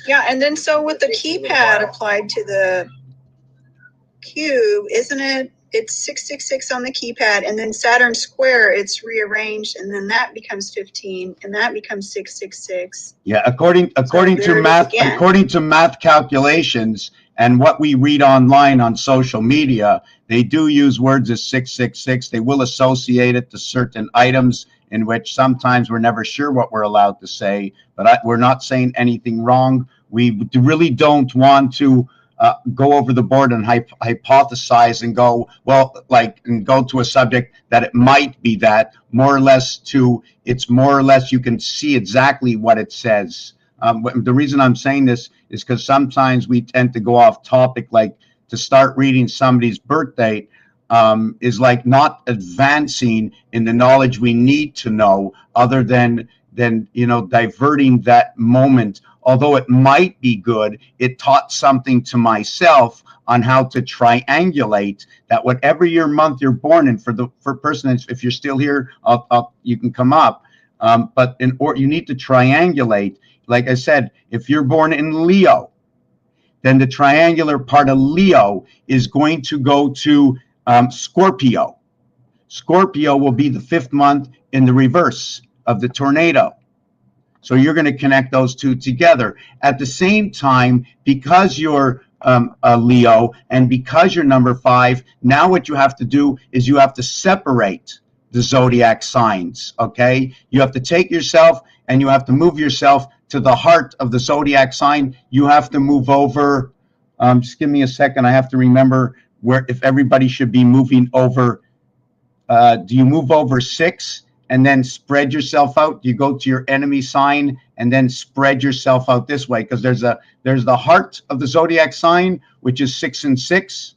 Yeah, and then so with the keypad applied to the cube, isn't it? It's 666 on the keypad, and then Saturn square, it's rearranged, and then that becomes 15, and that becomes 666. Yeah, according to math calculations and what we read online on social media, they do use words as 666. They will associate it to certain items in which sometimes we're never sure what we're allowed to say, but we're not saying anything wrong. We really don't want to go over the board and hypothesize and go, well, and go to a subject that it might be that, more or less it's more or less you can see exactly what it says. The reason I'm saying this is because sometimes we tend to go off topic, like to start reading somebody's birth date is like not advancing in the knowledge we need to know, other than diverting that moment. Although it might be good, it taught something to myself on how to triangulate that whatever year month you're born in. For person, if you're still here, you can come up. But you need to triangulate. Like I said, if you're born in Leo, then the triangular part of Leo is going to go to Scorpio. Scorpio will be the 5th month in the reverse of the tornado. So you're going to connect those two together. At the same time, because you're a Leo and because you're number 5, now what you have to do is you have to separate the zodiac signs, okay? You have to take yourself and you have to move yourself to the heart of the zodiac sign. You have to move over, just give me a second, I have to remember if everybody should be moving over. Do you move over 6? And then spread yourself out? You go to your enemy sign and then spread yourself out this way, because there's the heart of the zodiac sign, which is 6 and 6,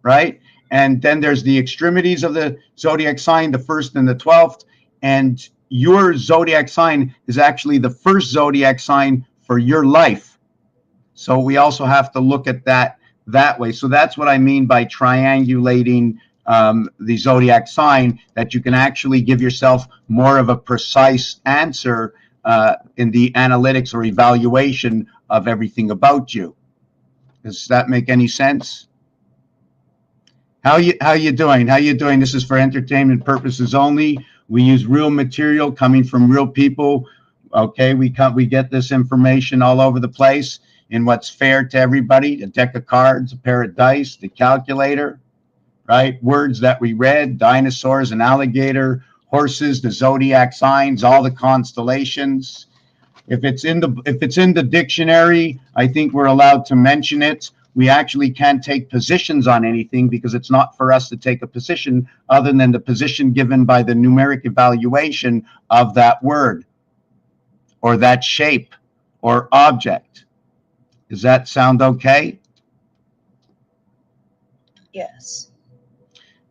right? And then there's the extremities of the zodiac sign, the 1st and the 12th. And your zodiac sign is actually the first zodiac sign for your life. So we also have to look at that way. So that's what I mean by triangulating the zodiac sign, that you can actually give yourself more of a precise answer in the analytics or evaluation of everything about you. Does that make any sense? How you doing? How you doing? This is for entertainment purposes only. We use real material coming from real people. Okay, we get this information all over the place. in what's fair to everybody, a deck of cards, a pair of dice, the calculator, right? Words that we read, dinosaurs, an alligator, horses, the zodiac signs, all the constellations. If it's in the dictionary, I think we're allowed to mention it. We actually can't take positions on anything because it's not for us to take a position other than the position given by the numeric evaluation of that word or that shape or object. Does that sound okay? Yes.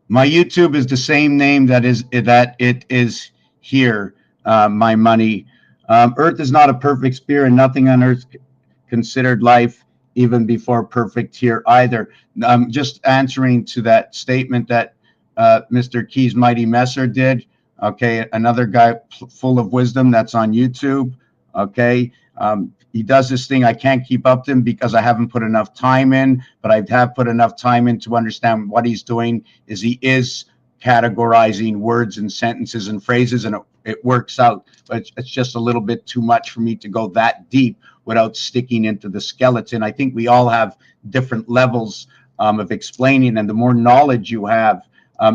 My YouTube is the same name that it is here. My money. Earth is not a perfect sphere, and nothing on Earth considered life even before perfect here either. Just answering to that statement that Mr. Keys Mighty Messer did. Okay, another guy full of wisdom that's on YouTube. Okay, he does this thing. I can't keep up to him because I haven't put enough time in, but I have put enough time in to understand what he's doing. Is he is categorizing words and sentences and phrases, and it works out. But it's just a little bit too much for me to go that deep without sticking into the skeleton. I think we all have different levels of explaining, and the more knowledge you have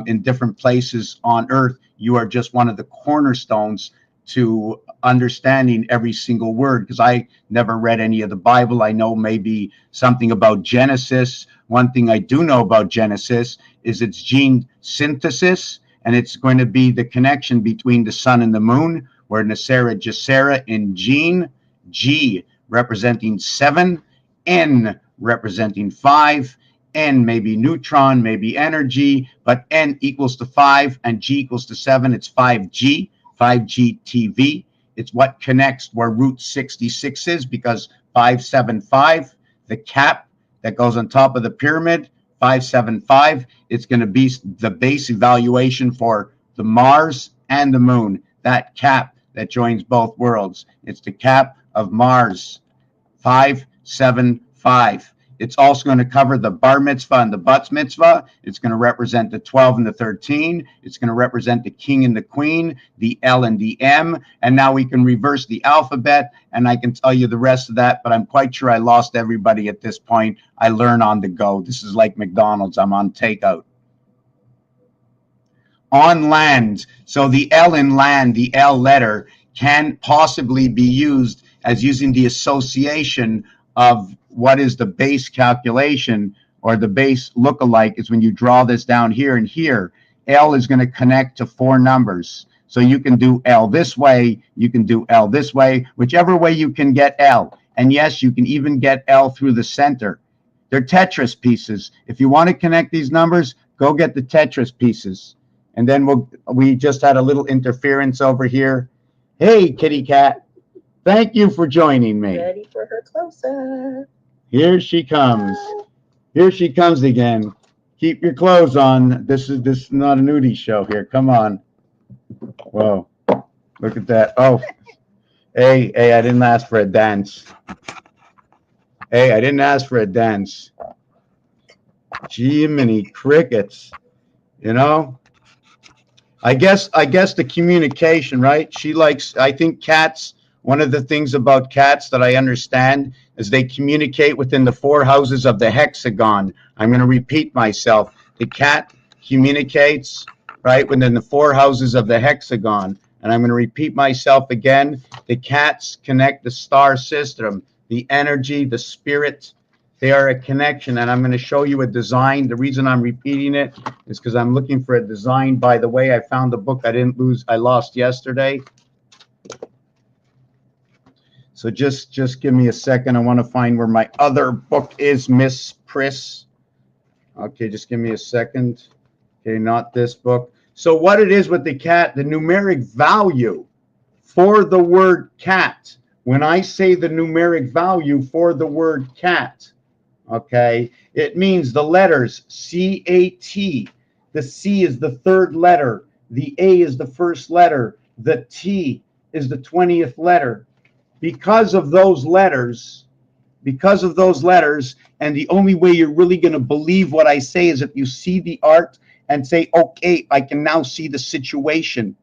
in different places on Earth, you are just one of the cornerstones to understanding every single word, because I never read any of the Bible. I know maybe something about Genesis. One thing I do know about Genesis is it's gene synthesis, and it's going to be the connection between the sun and the moon, where Nasera Jacera in gene, G representing 7, N representing 5, N maybe neutron, maybe energy, but N equals to 5 and G equals to 7. It's 5G, 5G TV. It's what connects where Route 66 is, because 575, the cap that goes on top of the pyramid, 575, it's going to be the base evaluation for the Mars and the moon, that cap that joins both worlds. It's the cap of Mars, 575. It's also going to cover the bar mitzvah and the bat mitzvah. It's going to represent the 12 and the 13. It's going to represent the king and the queen, the L and the M. And now we can reverse the alphabet, and I can tell you the rest of that, but I'm quite sure I lost everybody at this point. I learn on the go. This is like McDonald's. I'm on takeout. On land. So the L in land, the L letter, can possibly be used as using the association of what is the base calculation or the base lookalike is when you draw this down here and here. L is going to connect to 4 numbers. So you can do L this way, you can do L this way, whichever way you can get L. And yes, you can even get L through the center. They're Tetris pieces. If you want to connect these numbers, go get the Tetris pieces. And then we just had a little interference over here. Hey, kitty cat. Thank you for joining me. Ready for her close-up. Here she comes. Here she comes again. Keep your clothes on. This is not a nudie show here. Come on. Whoa. Look at that. Oh. Hey, I didn't ask for a dance. Hey, I didn't ask for a dance. Jiminy crickets. You know? I guess the communication, right? She likes, I think cats, one of the things about cats that I understand is they communicate within the 4 houses of the hexagon. I'm going to repeat myself. The cat communicates, right, within the 4 houses of the hexagon. And I'm going to repeat myself again. The cats connect the star system, the energy, the spirit. They are a connection. And I'm going to show you a design. The reason I'm repeating it is because I'm looking for a design. By the way, I found the book I lost yesterday. So just give me a second. I want to find where my other book is, Miss Priss. Okay, just give me a second. Okay, not this book. So what it is with the cat, the numeric value for the word cat. When I say the numeric value for the word cat, okay, it means the letters C-A-T. The C is the 3rd letter. The A is the 1st letter. The T is the 20th letter. Because of those letters, and the only way you're really going to believe what I say is if you see the art and say, okay, I can now see the situation.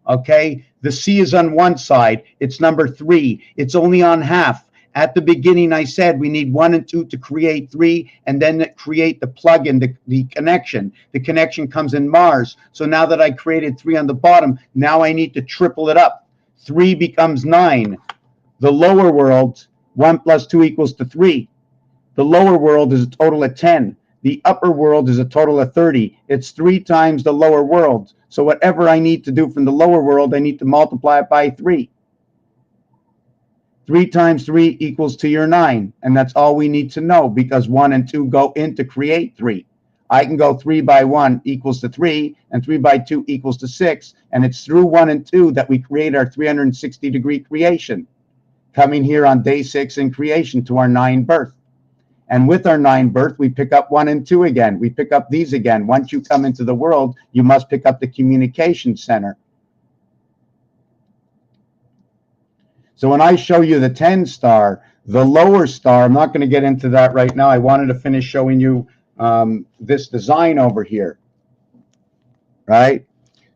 Okay, the C is on one side, it's number 3, it's only on half, At the beginning, I said we need 1 and 2 to create 3, and then create the plug-in, the connection. The connection comes in Mars. So now that I created 3 on the bottom, now I need to triple it up. 3 becomes 9. The lower world, 1 plus 2 equals to 3. The lower world is a total of 10. The upper world is a total of 30. It's 3 times the lower world. So whatever I need to do from the lower world, I need to multiply it by 3. 3 times 3 equals to your 9. And that's all we need to know, because 1 and 2 go in to create 3. I can go 3 by 1 equals to 3, and 3 by 2 equals to 6. And it's through 1 and 2 that we create our 360-degree creation, coming here on day 6 in creation to our 9 birth. And with our 9 birth, we pick up 1 and 2 again. We pick up these again. Once you come into the world, you must pick up the communication center. So when I show you the 10 star, the lower star, I'm not going to get into that right now. I wanted to finish showing you this design over here, right?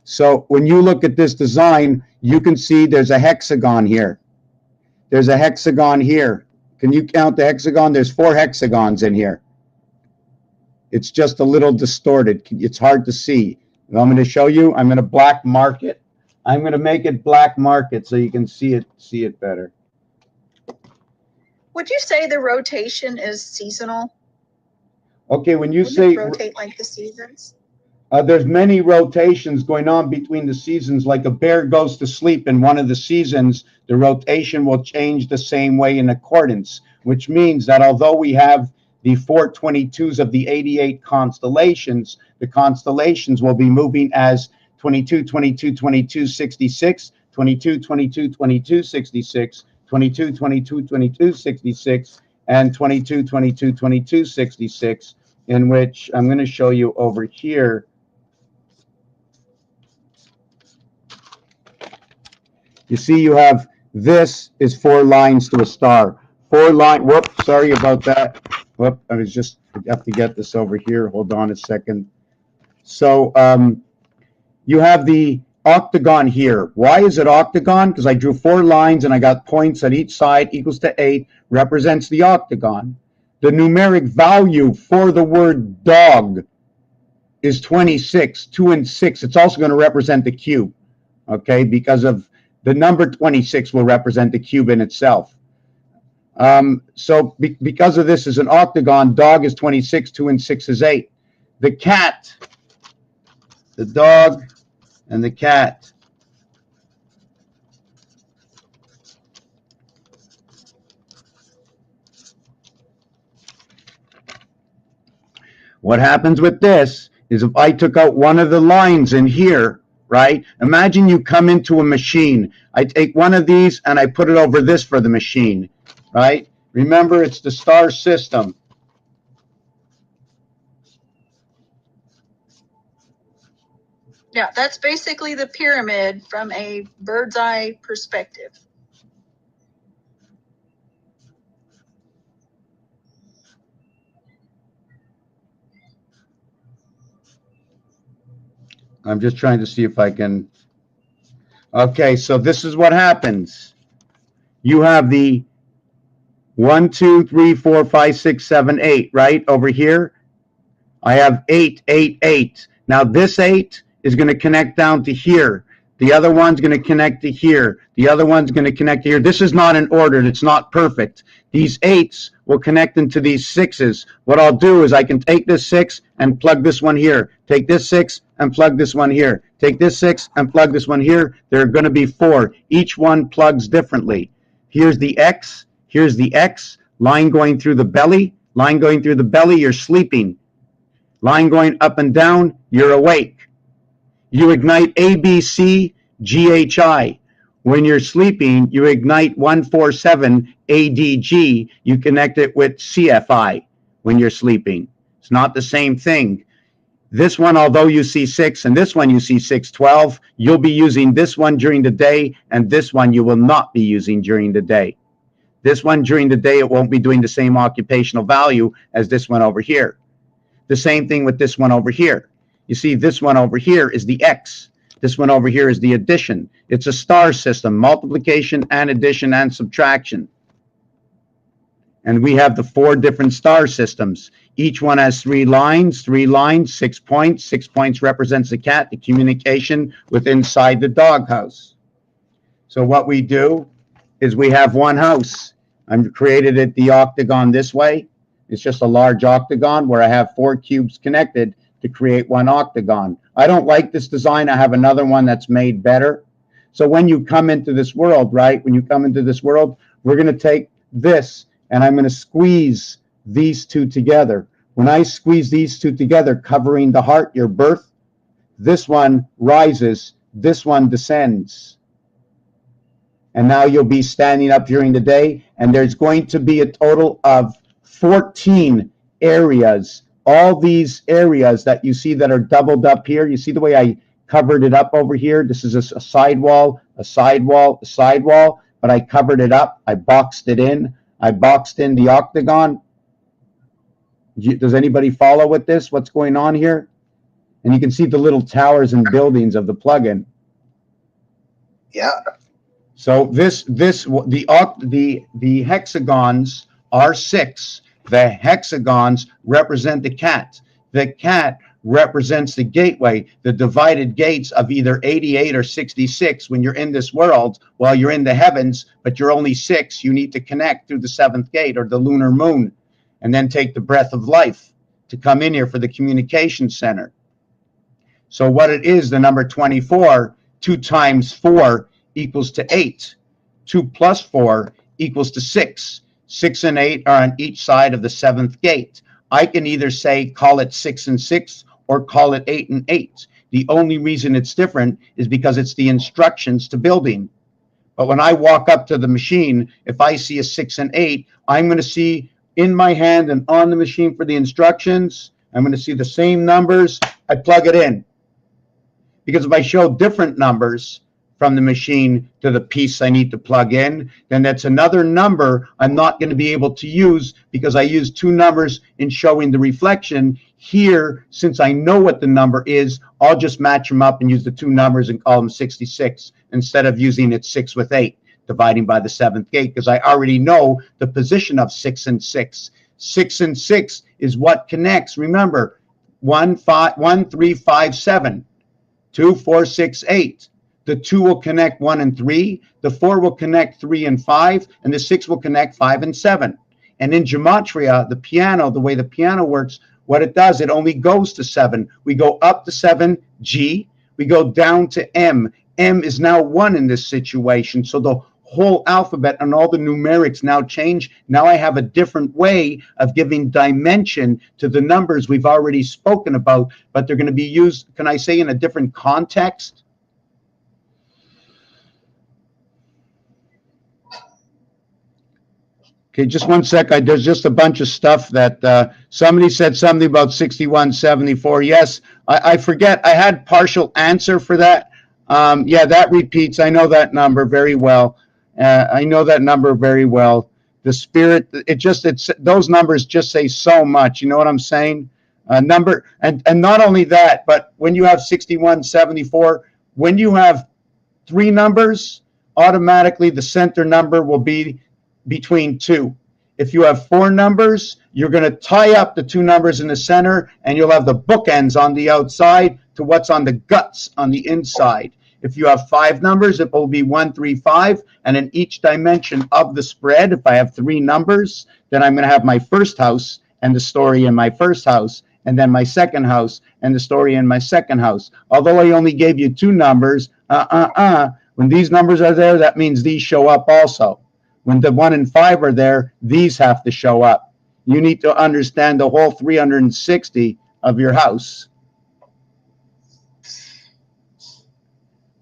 So when you look at this design, you can see there's a hexagon here. There's a hexagon here. Can you count the hexagon? There's 4 hexagons in here. It's just a little distorted. It's hard to see. I'm going to show you. I'm going to black mark it. I'm going to make it black market so you can see it better. Would you say the rotation is seasonal? Okay, when you Would say it rotate like the seasons? there's many rotations going on between the seasons. Like a bear goes to sleep in one of the seasons, the rotation will change the same way in accordance, which means that although we have the 422s of the 88 constellations, the constellations will be moving as 22, 22, 22, 66, 22, 22, 22, 66, 22, 22, 22, 66, and 22, 22, 22, 66, in which I'm going to show you over here. You see, you have, this is 4 lines to a star. 4 line, whoop, sorry about that. Whoop, I have to get this over here. Hold on a second. So you have the octagon here. Why is it octagon? Because I drew 4 lines and I got points at each side equals to 8, represents the octagon. The numeric value for the word dog is 26, 2 and 6. It's also going to represent the cube, okay, because of the number 26 will represent the cube in itself. So because of this is an octagon, dog is 26, 2 and 6 is 8. The cat, the dog, and the cat. What happens with this is if I took out one of the lines in here, right? Imagine you come into a machine. I take one of these and I put it over this for the machine, right? Remember, it's the star system. Yeah, that's basically the pyramid from a bird's eye perspective. I'm just trying to see if I can. Okay, so this is what happens. You have the 1, 2, 3, 4, 5, 6, 7, 8, right? Over here, I have 8, 8, 8. Now this 8 is going to connect down to here. The other one's going to connect to here. The other one's going to connect to here. This is not in order. It's not perfect. These 8s will connect into these 6s. What I'll do is I can take this 6 and plug this one here. Take this 6 and plug this one here. Take this 6 and plug this one here. There are going to be 4. Each one plugs differently. Here's the X. Here's the X. Line going through the belly. Line going through the belly, you're sleeping. Line going up and down, you're awake. You ignite ABC, GHI. When you're sleeping, you ignite 147 ADG. You connect it with CFI when you're sleeping. It's not the same thing. This one, although you see 6, and this one you see 612, you'll be using this one during the day, and this one you will not be using during the day. This one during the day, it won't be doing the same occupational value as this one over here. The same thing with this one over here. You see, this one over here is the X. This one over here is the addition. It's a star system, multiplication and addition and subtraction. And we have the 4 different star systems. Each one has 3 lines, 6 points. 6 points represents the cat, the communication with inside the doghouse. So what we do is we have one house. I've created it the octagon this way. It's just a large octagon where I have 4 cubes connected to create one octagon. I don't like this design. I have another one that's made better. So when you come into this world, right, when you come into this world, we're going to take this and I'm going to squeeze these 2 together. When I squeeze these 2 together, covering the heart, your birth, this one rises, this one descends. And now you'll be standing up during the day, and there's going to be a total of 14 areas. All these areas that you see that are doubled up here, you see the way I covered it up over here? This is a side wall, a side wall, a side wall, but I covered it up. I boxed it in. I boxed in the octagon. Does anybody follow with this? What's going on here? And you can see the little towers and buildings of the plugin. Yeah. So the hexagons are 6. The hexagons represent the cat. The cat represents the gateway, the divided gates of either 88 or 66. When you're in this world, while you're in the heavens, but you're only 6, you need to connect through the 7th gate or the lunar moon, and then take the breath of life to come in here for the communication center. So what it is, the number 24, 2 times 4 equals to 8. 2 plus 4 equals to 6. 6 and 8 are on each side of the 7th gate. I can either say call it 6 and 6 or call it 8 and 8. The only reason it's different is because it's the instructions to building. But when I walk up to the machine, if I see a 6 and 8, I'm going to see in my hand and on the machine for the instructions, I'm going to see the same numbers. I plug it in. Because if I show different numbers from the machine to the piece I need to plug in, then that's another number I'm not going to be able to use because I use 2 numbers in showing the reflection. Here, since I know what the number is, I'll just match them up and use the 2 numbers and call them 66 instead of using it 6 with 8, dividing by the 7th gate, because I already know the position of 6 and 6. 6 and 6 is what connects. Remember, 1, 3, 5, 7, 2, 4, 6, 8. The 2 will connect 1 and 3. The 4 will connect 3 and 5. And the 6 will connect 5 and 7. And in gematria, the piano, the way the piano works, what it does, it only goes to 7. We go up to 7, G. We go down to M. M is now 1 in this situation. So the whole alphabet and all the numerics now change. Now I have a different way of giving dimension to the numbers we've already spoken about, but they're going to be used, can I say, in a different context? Okay, just one sec. There's just a bunch of stuff that somebody said something about 6174. Yes, I forget. I had partial answer for that. Yeah, that repeats. I know that number very well. I know that number very well. The spirit, it's those numbers just say so much. You know what I'm saying? Number, and not only that, but when you have 6174, when you have 3 numbers, automatically the center number will be between 2. If you have 4 numbers, you're going to tie up the 2 numbers in the center, and you'll have the bookends on the outside to what's on the guts on the inside. If you have 5 numbers, it will be 1, 3, 5, and in each dimension of the spread, if I have 3 numbers, then I'm going to have my first house and the story in my first house, and then my second house and the story in my second house. Although I only gave you 2 numbers, when these numbers are there, that means these show up also. When the 1 and 5 are there, these have to show up. You need to understand the whole 360 of your house.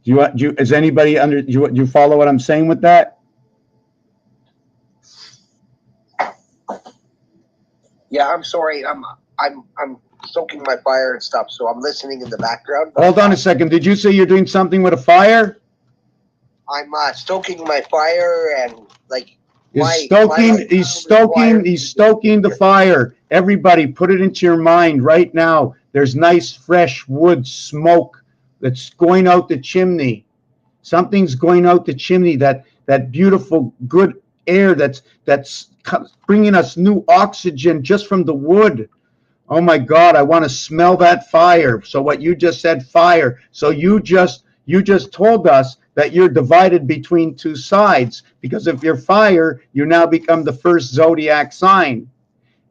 Is anybody do you follow what I'm saying with that? Yeah, I'm sorry. I'm stoking my fire and stuff, so I'm listening in the background. Hold on a second. Did you say you're doing something with a fire? I'm stoking my fire and like He's stoking the fire. Everybody, put it into your mind right now. There's nice fresh wood smoke that's going out the chimney. Something's going out the chimney. That beautiful good air that's bringing us new oxygen just from the wood. Oh my God, I want to smell that fire. So what you just said, fire. So you just told us that you're divided between two sides, because if you're fire, you now become the first zodiac sign.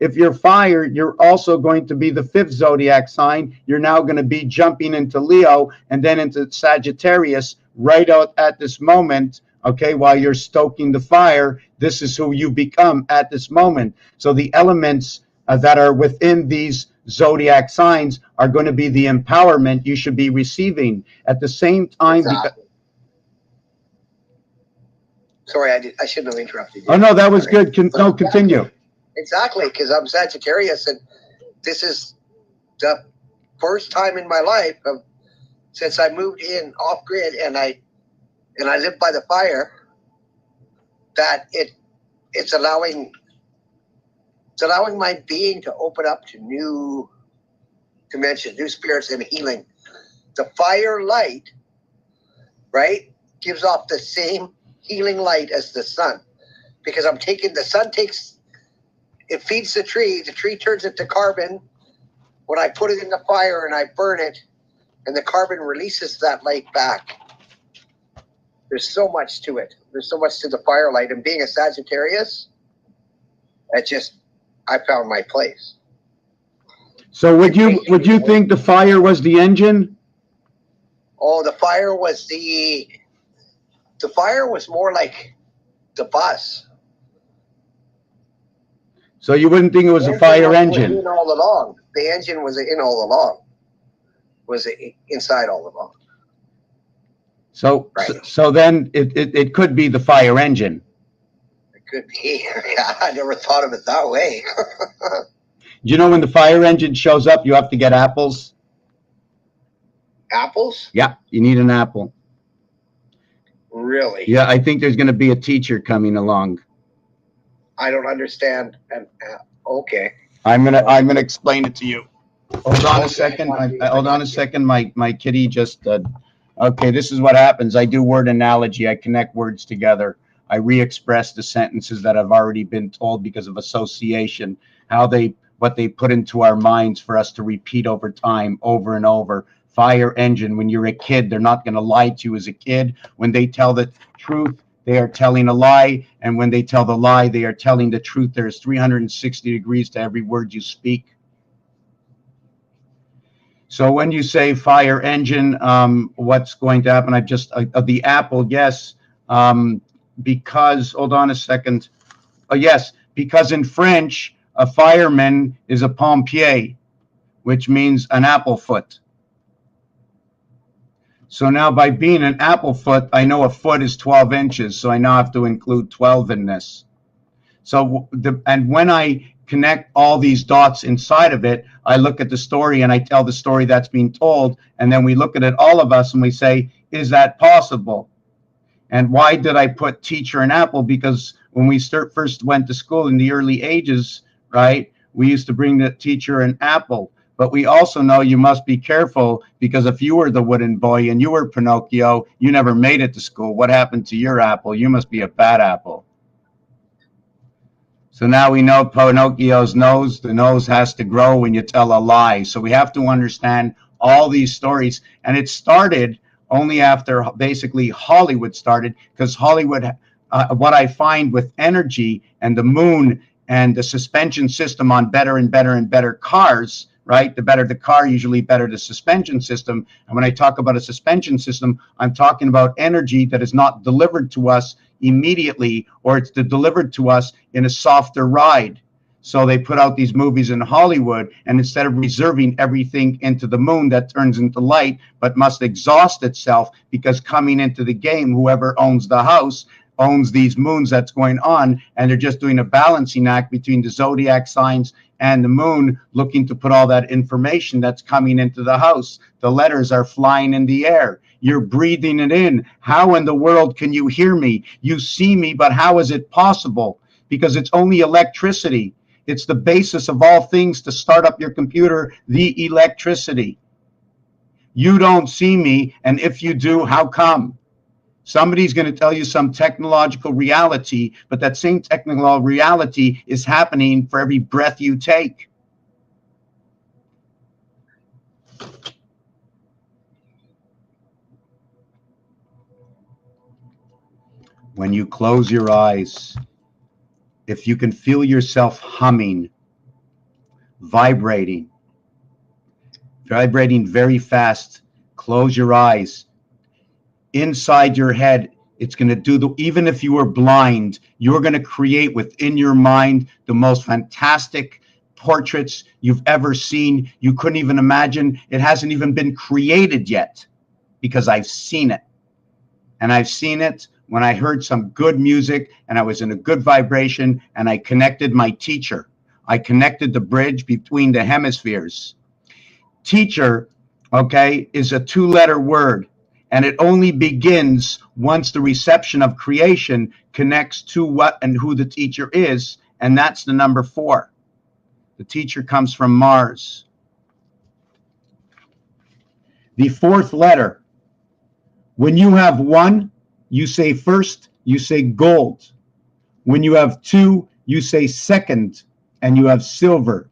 If you're fire, you're also going to be the fifth zodiac sign. You're now going to be jumping into Leo and then into Sagittarius right out at this moment. Okay, while you're stoking the fire, this is who you become at this moment. So the elements that are within these zodiac signs are going to be the empowerment you should be receiving at the same time. Exactly. Sorry, I shouldn't have interrupted you. Oh no, that was good. Continue. Exactly, because I'm Sagittarius, and this is the first time in my life since I moved in off grid and I live by the fire, that it's allowing my being to open up to new dimensions, new spirits, and healing. The fire light, right, gives off the same healing light as the sun, because the sun it feeds the tree turns into carbon. When I put it in the fire and I burn it, and the carbon releases that light back. There's so much to it. There's so much to the firelight. And being a Sagittarius, I found my place. So would you think the fire was the engine? Oh, the fire was more like the bus. So you wouldn't think it was a fire engine? In all along. The engine was in all along. Was inside all along. So right. So then it could be the fire engine. It could be. Yeah, I never thought of it that way. You know, when the fire engine shows up, you have to get apples. Apples? Yeah, you need an apple. Really? Yeah, I think there's going to be a teacher coming along. I don't understand. Okay. I'm gonna explain it to you. Hold on a second. Hold on a second. My kitty just. Okay, this is what happens. I do word analogy. I connect words together. I re-express the sentences that have already been told because of association. What they put into our minds for us to repeat over time, over and over. Fire engine. When you're a kid, they're not going to lie to you as a kid. When they tell the truth, they are telling a lie, and when they tell the lie, they are telling the truth. There's 360 degrees to every word you speak. So when you say fire engine, what's going to happen? The apple, yes, because, hold on a second. Oh, yes, because in French, a fireman is a pompier, which means an apple foot. So now by being an apple foot, I know a foot is 12 inches. So I now have to include 12 in this. So and when I connect all these dots inside of it, I look at the story and I tell the story that's being told. And then we look at it, all of us, and we say, is that possible? And why did I put teacher and apple? Because when we first went to school in the early ages, right, we used to bring the teacher an apple. But we also know you must be careful, because if you were the wooden boy and you were Pinocchio, you never made it to school. What happened to your apple? You must be a bad apple. So now we know Pinocchio's nose, the nose has to grow when you tell a lie. So we have to understand all these stories. And it started only after basically Hollywood started, because Hollywood, what I find with energy and the moon and the suspension system on better and better and better cars, right? The better the car, usually better the suspension system. And when I talk about a suspension system, I'm talking about energy that is not delivered to us immediately, or it's delivered to us in a softer ride. So they put out these movies in Hollywood, and instead of reserving everything into the moon that turns into light, but must exhaust itself, because coming into the game, whoever owns the house owns these moons that's going on, and they're just doing a balancing act between the zodiac signs and the moon, looking to put all that information that's coming into the house. The letters are flying in the air. You're breathing it in. How in the world can you hear me? You see me, but how is it possible? Because it's only electricity. It's the basis of all things to start up your computer, the electricity. You don't see me, and if you do, how come? Somebody's going to tell you some technological reality, but that same technological reality is happening for every breath you take. When you close your eyes, if you can feel yourself humming, vibrating very fast, close your eyes. Inside your head, it's going to do even if you were blind, you're going to create within your mind the most fantastic portraits you've ever seen. You couldn't even imagine. It hasn't even been created yet, because I've seen it. And I've seen it when I heard some good music and I was in a good vibration and I connected my teacher. I connected the bridge between the hemispheres. Teacher, okay, is a 2-letter word, and it only begins once the reception of creation connects to what and who the teacher is, and that's the number 4. The teacher comes from Mars. The 4th letter, when you have 1, you say first, you say gold. When you have 2, you say second, and you have silver.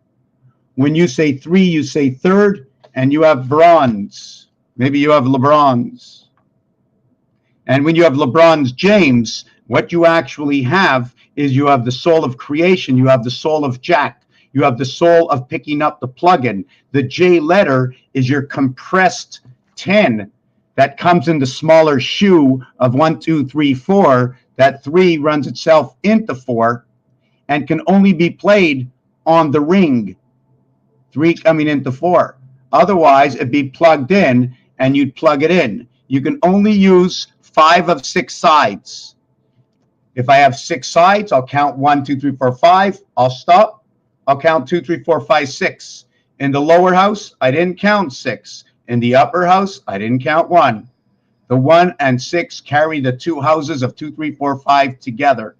When you say 3, you say third, and you have bronze. Maybe you have LeBron's. And when you have LeBron's James, what you actually have is you have the soul of creation. You have the soul of Jack. You have the soul of picking up the plug-in. The J letter is your compressed 10 that comes in the smaller shoe of 1, 2, 3, 4. That 3 runs itself into 4 and can only be played on the ring. 3 coming into 4. Otherwise, it'd be plugged in and you'd plug it in. You can only use 5 of 6 sides. If I have 6 sides, I'll count 1, 2, 3, 4, 5. I'll stop. I'll count 2, 3, 4, 5, 6. In the lower house, I didn't count 6. In the upper house, I didn't count 1. The 1 and 6 carry the 2 houses of 2, 3, 4, 5 together.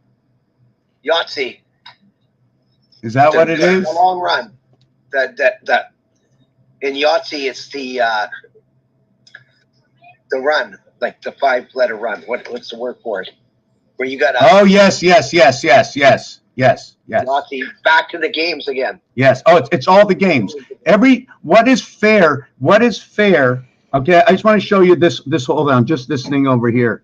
Yahtzee. Is that what it is? The long run. That in Yahtzee, it's the run, like the 5-letter run. What's the word for it? Where you got Oh, yes. Yahtzee, back to the games again. Yes. Oh, it's all the games. What is fair? Okay, I just want to show you this. Hold on, just this thing over here.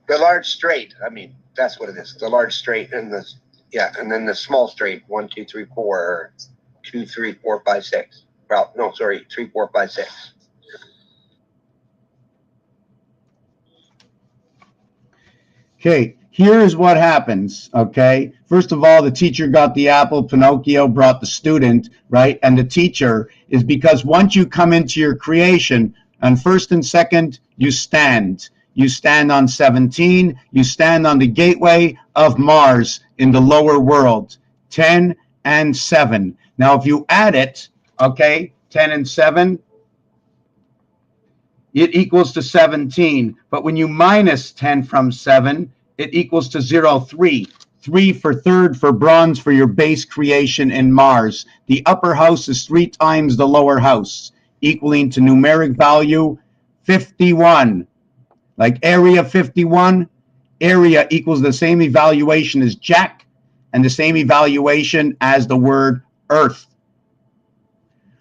The large straight. I mean, that's what it is. The large straight and then the small straight. 1, 2, 3, 4, or 2, 3, 4, 5, 6. Well, no, sorry, 3, 4, 5, 6. Okay, here's what happens, okay? First of all, the teacher got the apple, Pinocchio brought the student, right? And the teacher is because once you come into your creation, on first and second, you stand. You stand on 17, you stand on the gateway of Mars in the lower world, 10 and 7. Now, if you add it, okay, 10 and 7, it equals to 17. But when you minus 10 from 7, it equals to 0, 3. 3 for third for bronze for your base creation in Mars. The upper house is 3 times the lower house, equaling to numeric value 51. Like area 51, area equals the same evaluation as Jack and the same evaluation as the word Earth.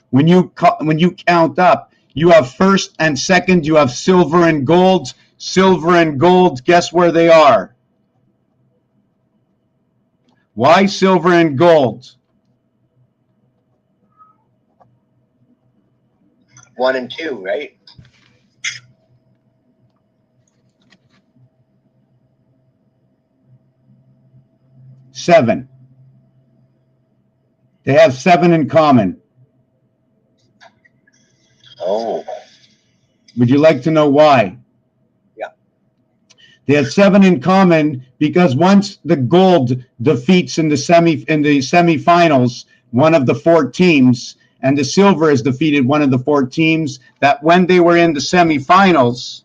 When you count up, you have first and second, you have silver and gold. Silver and gold, guess where they are? Why silver and gold? 1 and 2, right? Seven. They have 7 in common. Oh. Would you like to know why? Yeah. They have 7 in common because once the gold defeats in the semifinals one of the 4 teams, and the silver has defeated one of the 4 teams, that when they were in the semifinals,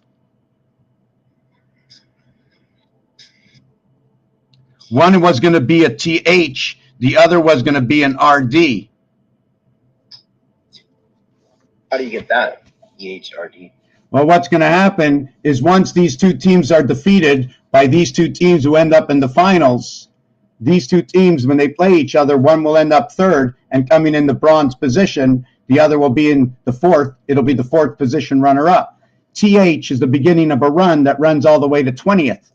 one was going to be a TH, the other was going to be an RD. How do you get that? EHRD. Well, what's going to happen is once these two teams are defeated by these two teams who end up in the finals, these two teams, when they play each other, one will end up third and coming in the bronze position. The other will be in the fourth. It'll be the fourth position runner-up. TH is the beginning of a run that runs all the way to 20th.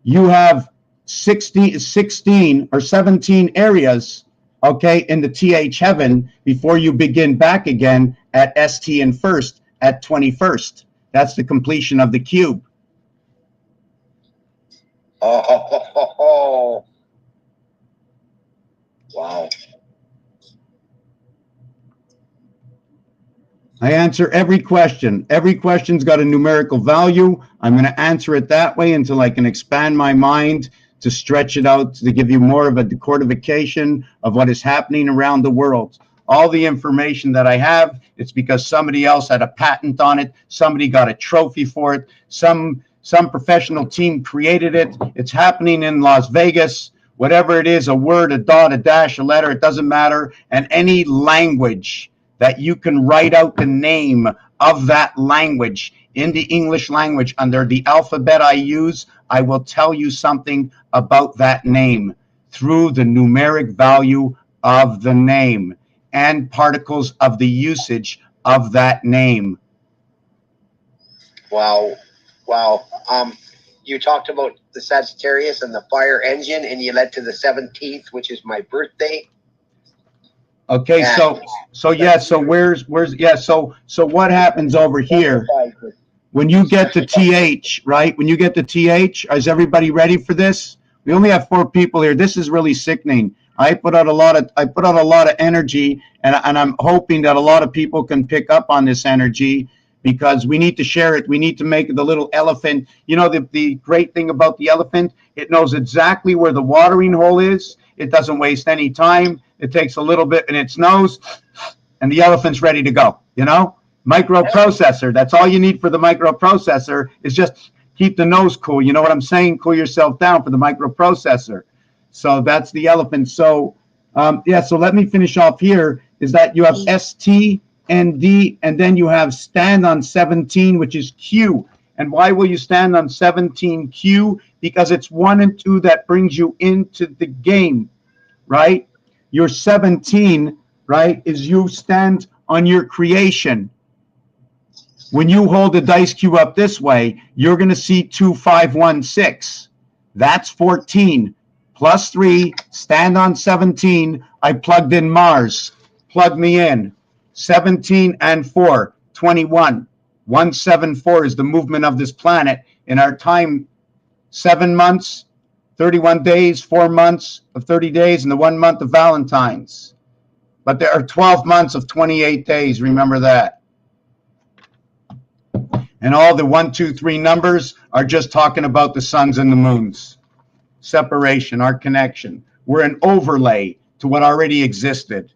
You have 16 or 17 areas, okay, in the TH heaven before you begin back again at ST and first at 21st. That's the completion of the cube. Oh, wow. I answer every question. Every question's got a numerical value. I'm going to answer it that way until I can expand my mind to stretch it out to give you more of a decodification of what is happening around the world. All the information that I have, it's because somebody else had a patent on it. Somebody got a trophy for it. Some professional team created it. It's happening in Las Vegas. Whatever it is, a word, a dot, a dash, a letter, it doesn't matter. And any language that you can write out the name of that language in the English language under the alphabet I use, I will tell you something about that name through the numeric value of the name and particles of the usage of that name. Wow. Wow. You talked about the Sagittarius and the fire engine, and you led to the 17th, which is my birthday. Okay, so what happens over here when you get to TH, right? When you get to TH, is everybody ready for this? We only have 4 people here. This is really sickening. I put out a lot of energy, and I'm hoping that a lot of people can pick up on this energy because we need to share it. We need to make the little elephant. You know, the great thing about the elephant, it knows exactly where the watering hole is. It doesn't waste any time. It takes a little bit in its nose, and the elephant's ready to go, you know? Microprocessor, that's all you need for the microprocessor is just keep the nose cool. You know what I'm saying? Cool yourself down for the microprocessor. So that's the elephant. So, so let me finish off here is that you have ST and D, and then you have stand on 17, which is Q. And why will you stand on 17Q? Because it's 1 and 2 that brings you into the game, right? Your 17, right, is you stand on your creation. When you hold the dice cube up this way, you're going to see 2, 5, 1, 6. That's 14. Plus 3, stand on 17. I plugged in Mars. Plug me in. 17 and 4, 21. 174 is the movement of this planet in our time. 7 months, 31 days, 4 months of 30 days, and the 1 month of Valentine's. But there are 12 months of 28 days. Remember that. And all the 1, 2, 3 numbers are just talking about the suns and the moons. Separation, our connection. We're an overlay to what already existed.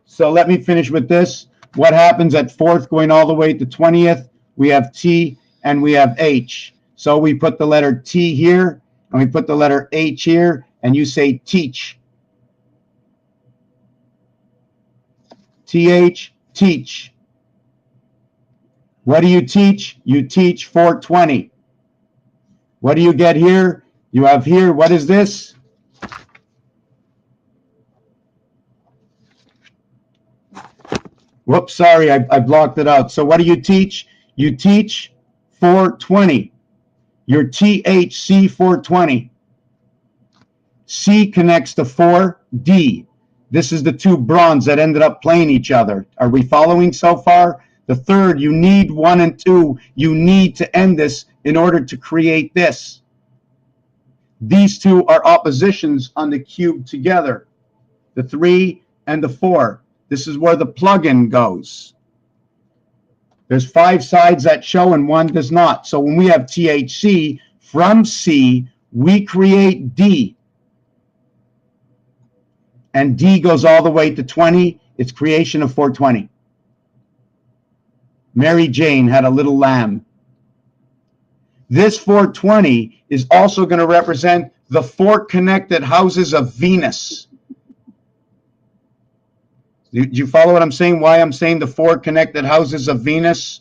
So let me finish with this. What happens at 4th going all the way to 20th? We have T and we have H. So we put the letter T here and we put the letter H here, and you say teach. TH, teach. What do you teach? You teach 420. What do you get here? You have here, what is this? Whoops, sorry, I blocked it out. So what do you teach? You teach 420. Your THC 420. C connects to 4D. This is the 2 bronze that ended up playing each other. Are we following so far? The 3rd, you need 1 and 2. You need to end this in order to create this. These 2 are oppositions on the cube together. The 3 and the 4. This is where the plug-in goes. There's 5 sides that show and 1 does not. So when we have THC, from C, we create D. And D goes all the way to 20. It's creation of 420. Mary Jane had a little lamb. This 420 is also going to represent the 4 connected houses of Venus. Do you follow what I'm saying? Why I'm saying the 4 connected houses of Venus?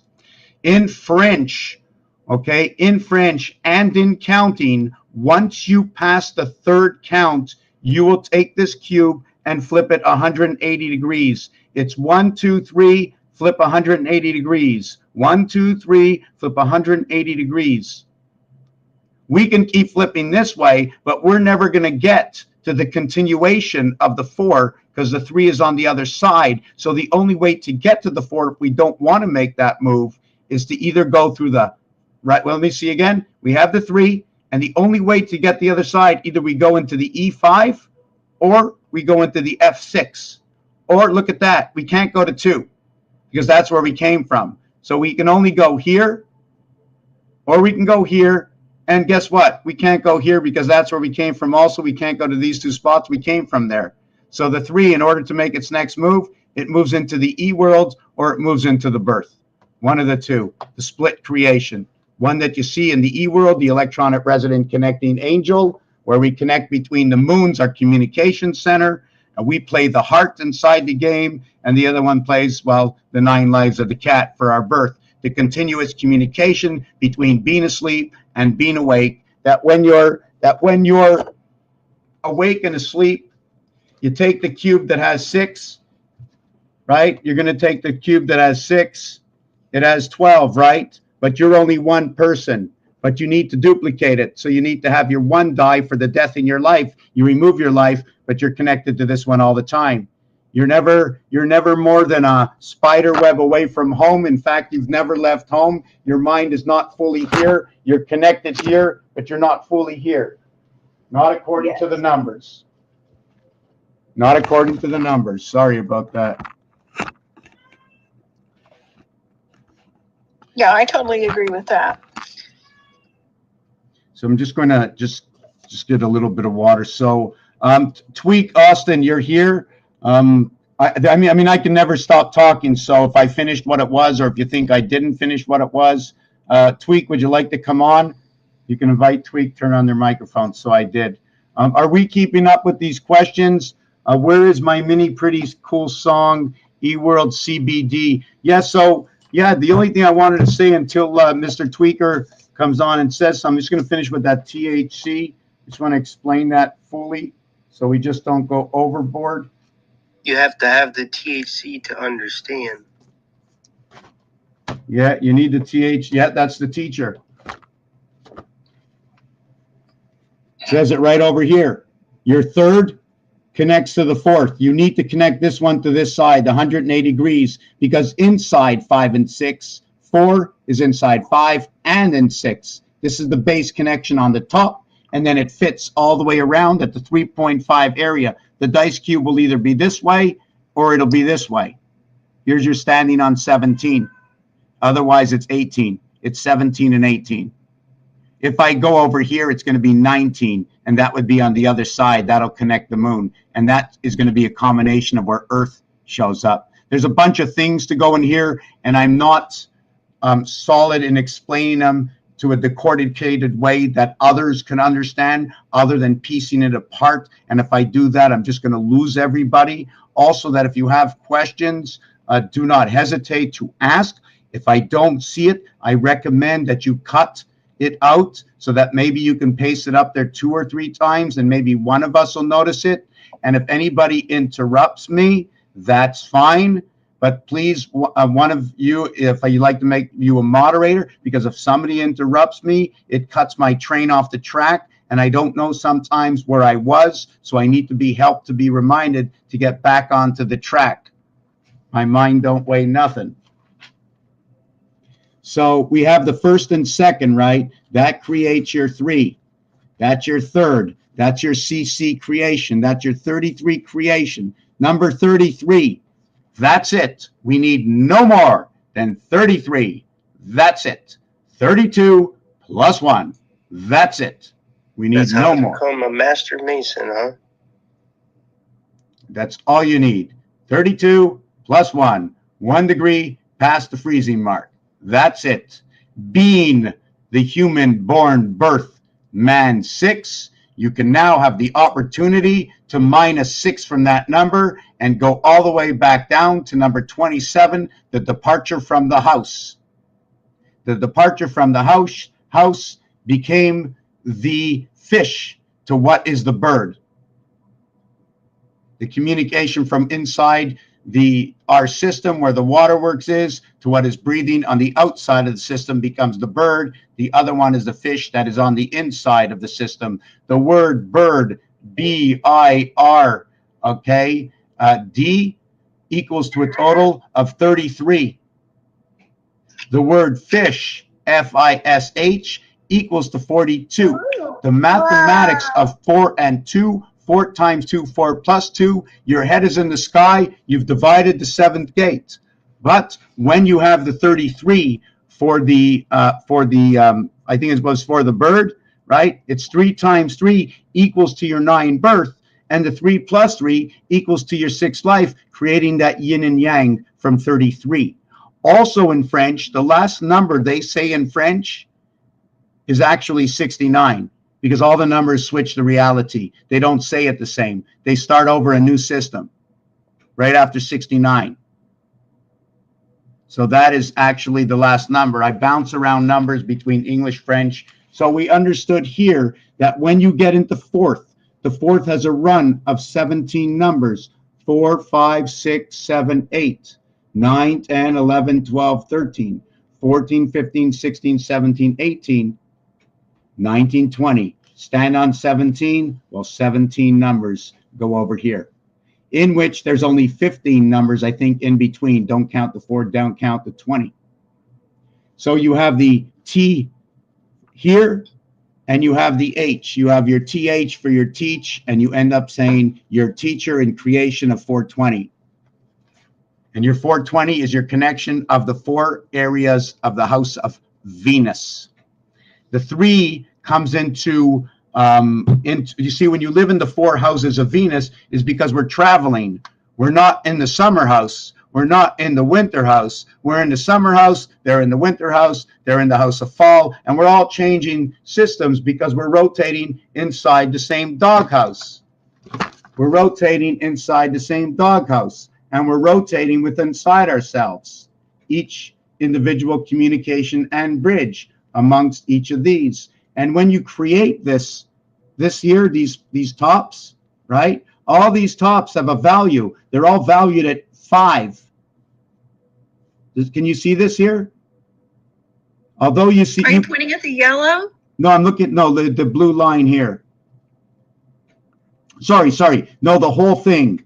In French, okay, in French and in counting, once you pass the 3rd count, you will take this cube and flip it 180 degrees. It's 1, 2, 3, flip 180 degrees. 1, 2, 3, flip 180 degrees. We can keep flipping this way, but we're never going to get to the continuation of the 4 because the 3 is on the other side. So the only way to get to the 4, if we don't want to make that move, is to either go through the right. Well, let me see again. We have the 3, and the only way to get the other side, either we go into the E5 or we go into the F6. Or look at that. We can't go to 2 because that's where we came from. So we can only go here or we can go here. And guess what? We can't go here because that's where we came from. Also, we can't go to these 2 spots. We came from there. So the 3, in order to make its next move, it moves into the E world or it moves into the birth. One of the 2, the split creation. One that you see in the E world, the electronic resonant connecting angel, where we connect between the moons, our communication center. And we play the heart inside the game. And the other one plays, well, the 9 lives of the cat for our birth. The continuous communication between being asleep and being awake. That when you're awake and asleep, you take the cube that has 6, right? You're going to take the cube that has 6. It has 12, right? But you're only one person. But you need to duplicate it. So you need to have your 1 die for the death in your life. You remove your life, but you're connected to this one all the time. You're never more than a spider web away from home. In fact, you've never left home. Your mind is not fully here. You're connected here, but you're not fully here. Not according to the numbers. Not according to the numbers. Sorry about that. Yeah, I totally agree with that. So I'm just going to just get a little bit of water. So Tweak, Austin, you're here. I mean, I can never stop talking. So if I finished what it was, or if you think I didn't finish what it was, Tweak, would you like to come on? You can invite Tweak, turn on their microphone. So I did. Are we keeping up with these questions? Where is my mini pretty cool song, eWorld CBD? Yeah, so, yeah, the only thing I wanted to say until Mr. Tweaker comes on and says something, I'm just going to finish with that THC. Just want to explain that fully so we just don't go overboard. You have to have the THC to understand. Yeah, you need the THC. Yeah, that's the teacher. Says it right over here. Your 3rd connects to the 4th. You need to connect this one to this side, the 180 degrees, because inside 5 and 6, 4 is inside 5 and in 6. This is the base connection on the top, and then it fits all the way around at the 3.5 area. The dice cube will either be this way or it'll be this way. Here's your standing on 17. Otherwise, it's 18. It's 17 and 18. If I go over here, it's going to be 19, and that would be on the other side. That'll connect the moon, and that is going to be a combination of where Earth shows up. There's a bunch of things to go in here, and I'm not solid in explaining them to a decorticated way that others can understand other than piecing it apart. And if I do that, I'm just going to lose everybody. Also, that if you have questions, do not hesitate to ask. If I don't see it, I recommend that you cut it out so that maybe you can paste it up there 2 or 3 times and maybe one of us will notice it. And if anybody interrupts me, that's fine. But please, one of you, if you'd like to make you a moderator, because if somebody interrupts me, it cuts my train off the track, and I don't know sometimes where I was, so I need to be helped to be reminded to get back onto the track. My mind don't weigh nothing. So we have the 1st and 2nd, right? That creates your 3. That's your 3rd. That's your CC creation. That's your 33 creation. Number 33. That's it. We need no more than 33. That's it. 32 plus 1. That's it. We need no more. Become a master mason, huh? That's all you need. 32 plus 1. 1 degree past the freezing mark. That's it. Being the human born birth man 6, You can now have the opportunity to minus 6 from that number and go all the way back down to number 27, the departure from the house. The departure from the house became the fish to what is the bird. The communication from inside our system where the waterworks is to what is breathing on the outside of the system becomes the bird. The other one is the fish that is on the inside of the system. The word bird, B-I-R, okay, D equals to a total of 33. The word fish, F-I-S-H, equals to 42. The mathematics of 4 and 2, 4 times 2, 4 plus 2, your head is in the sky, you've divided the seventh gate. But when you have the 33 for the I think it was for the bird, right? It's 3 times 3 equals to your 9 birth, and the 3 plus 3 equals to your 6 life, creating that yin and yang from 33. Also in French, the last number they say in French is actually 69, because all the numbers switch to reality. They don't say it the same. They start over a new system right after 69. So that is actually the last number. I bounce around numbers between English, French. So we understood here that when you get into fourth, the fourth has a run of 17 numbers, 4, 5, 6, 7, 8, 9, 10, 11, 12, 13, 14, 15, 16, 17, 18, 19, 20. Stand on 17. Well, 17 numbers go over here, in which there's only 15 numbers, I think, in between. Don't count the 4, don't count the 20. So you have the T here, and you have the H. You have your TH for your teach, and you end up saying your teacher in creation of 420. And your 420 is your connection of the 4 areas of the house of Venus. The 3 comes into you see, when you live in the 4 houses of Venus, is because we're traveling. We're not in the summer house. We're not in the winter house. We're in the summer house. They're in the winter house. They're in the house of fall. And we're all changing systems because we're rotating inside the same doghouse. We're rotating inside the same doghouse. And we're rotating within inside ourselves. Each individual communication and bridge amongst each of these. And when you create this here, these tops, right? All these tops have a value. They're all valued at 5. Can you see this here? Although you see. Are you pointing at the yellow? No, I'm looking. No, the blue line here. Sorry. No, the whole thing.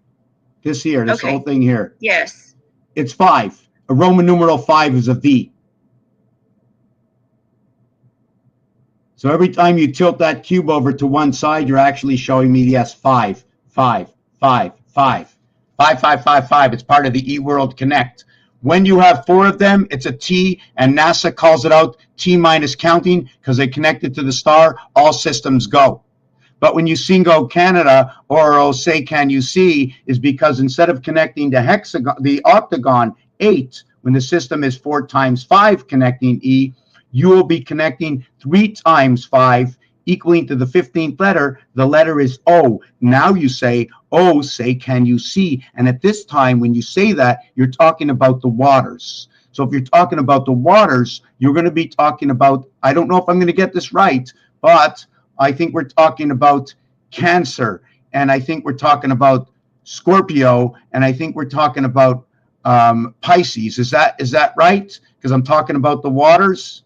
This here. This whole thing here. Yes. It's 5. A Roman numeral 5 is a V. So every time you tilt that cube over to one side, you're actually showing me, yes, 5, 5, 5, 5, 5, 5, 5, 5. It's part of the eWorld Connect. When you have 4 of them, it's a T, and NASA calls it out T minus counting because they connected to the star. All systems go. But when you singo Canada, or say can you see, is because instead of connecting the hexagon, the octagon 8, when the system is 4 times 5 connecting E, you will be connecting 3 times 5, equaling to the 15th letter. The letter is O. Now you say, O, say, can you see? And at this time, when you say that, you're talking about the waters. So if you're talking about the waters, you're going to be talking about, I don't know if I'm going to get this right, but I think we're talking about Cancer, and I think we're talking about Scorpio, and I think we're talking about Pisces. Is that right? Because I'm talking about the waters.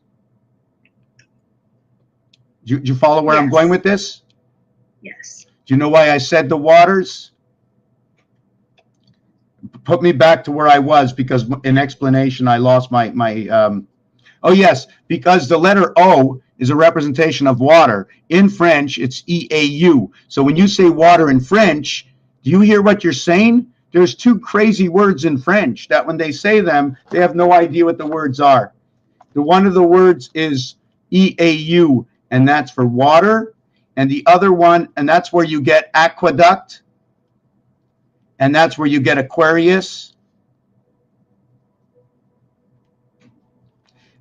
Do you follow where I'm going with this? Yes. Do you know why I said the waters? Put me back to where I was, because in explanation I lost my oh yes, because the letter O is a representation of water. In French, it's EAU. So when you say water in French, do you hear what you're saying? There's 2 crazy words in French that when they say them, they have no idea what the words are. One of the words is EAU, and that's for water. And the other one, and that's where you get aqueduct, and that's where you get Aquarius.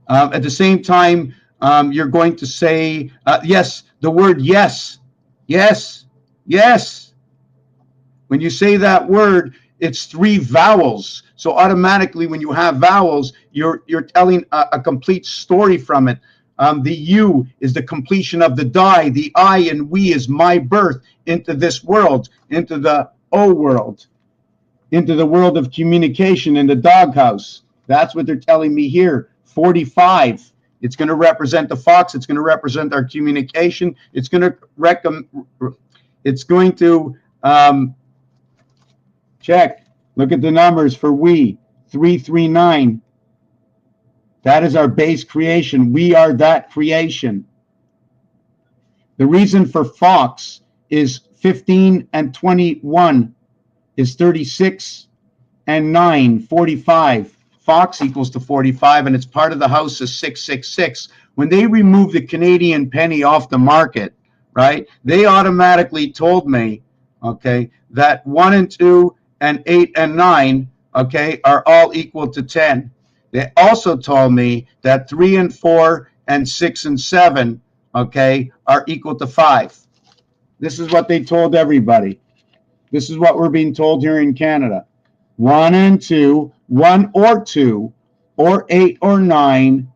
At the same time, you're going to say, yes, the word yes. Yes, yes. When you say that word, it's 3 vowels. So automatically, when you have vowels, you're telling a complete story from it. The U is the completion of the die. The I and we is my birth into this world, into the O world, into the world of communication in the doghouse. That's what they're telling me here. 45. It's going to represent the fox. It's going to represent our communication. It's going to check. Look at the numbers for we. 339. That is our base creation. We are that creation. The reason for fox is 15 and 21 is 36 and 9, 45. Fox equals to 45, and it's part of the house of 666. When they removed the Canadian penny off the market, right, they automatically told me, okay, that 1 and 2 and 8 and 9, okay, are all equal to 10. They also told me that 3 and 4 and 6 and 7, okay, are equal to 5. This is what they told everybody. This is what we're being told here in Canada. 1 and 2, 1 or 2, or 8 or 9,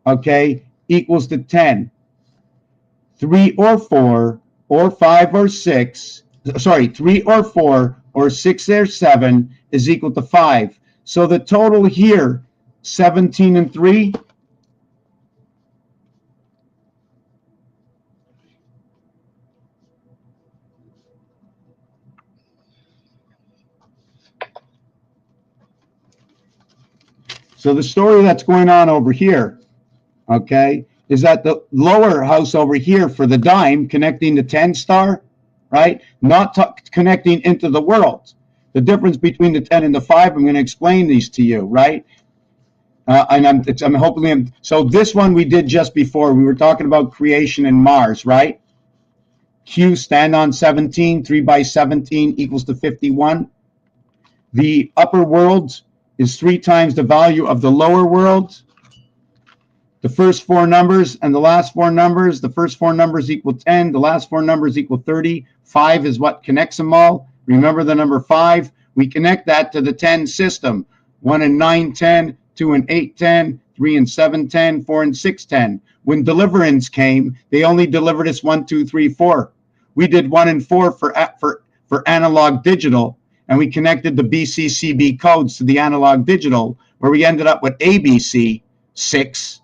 okay, equals to 10. 3 or 4, or 5 or 6, 3 or 4, or 6 or 7 is equal to 5. So the total here, 17 and 3, so the story that's going on over here, okay, is that the lower house over here for the dime connecting the 10 star, right, not connecting into the world. The difference between the 10 and the 5, I'm going to explain these to you, right? And I'm hopefully, so this one we did just before. We were talking about creation in Mars, right? Q, stand on 17, 3 by 17 equals to 51. The upper world is 3 times the value of the lower world. The first 4 numbers and the last 4 numbers, the first 4 numbers equal 10, the last 4 numbers equal 30. 5 is what connects them all. Remember the number 5? We connect that to the 10 system. 1 and 9, 10, 2 and 8, 10, 3 and 7, 10, 4 and 6, 10. When deliverance came, they only delivered us 1, 2, 3, 4. We did 1 and 4 for analog digital, and we connected the BCCB codes to the analog digital, where we ended up with ABC 6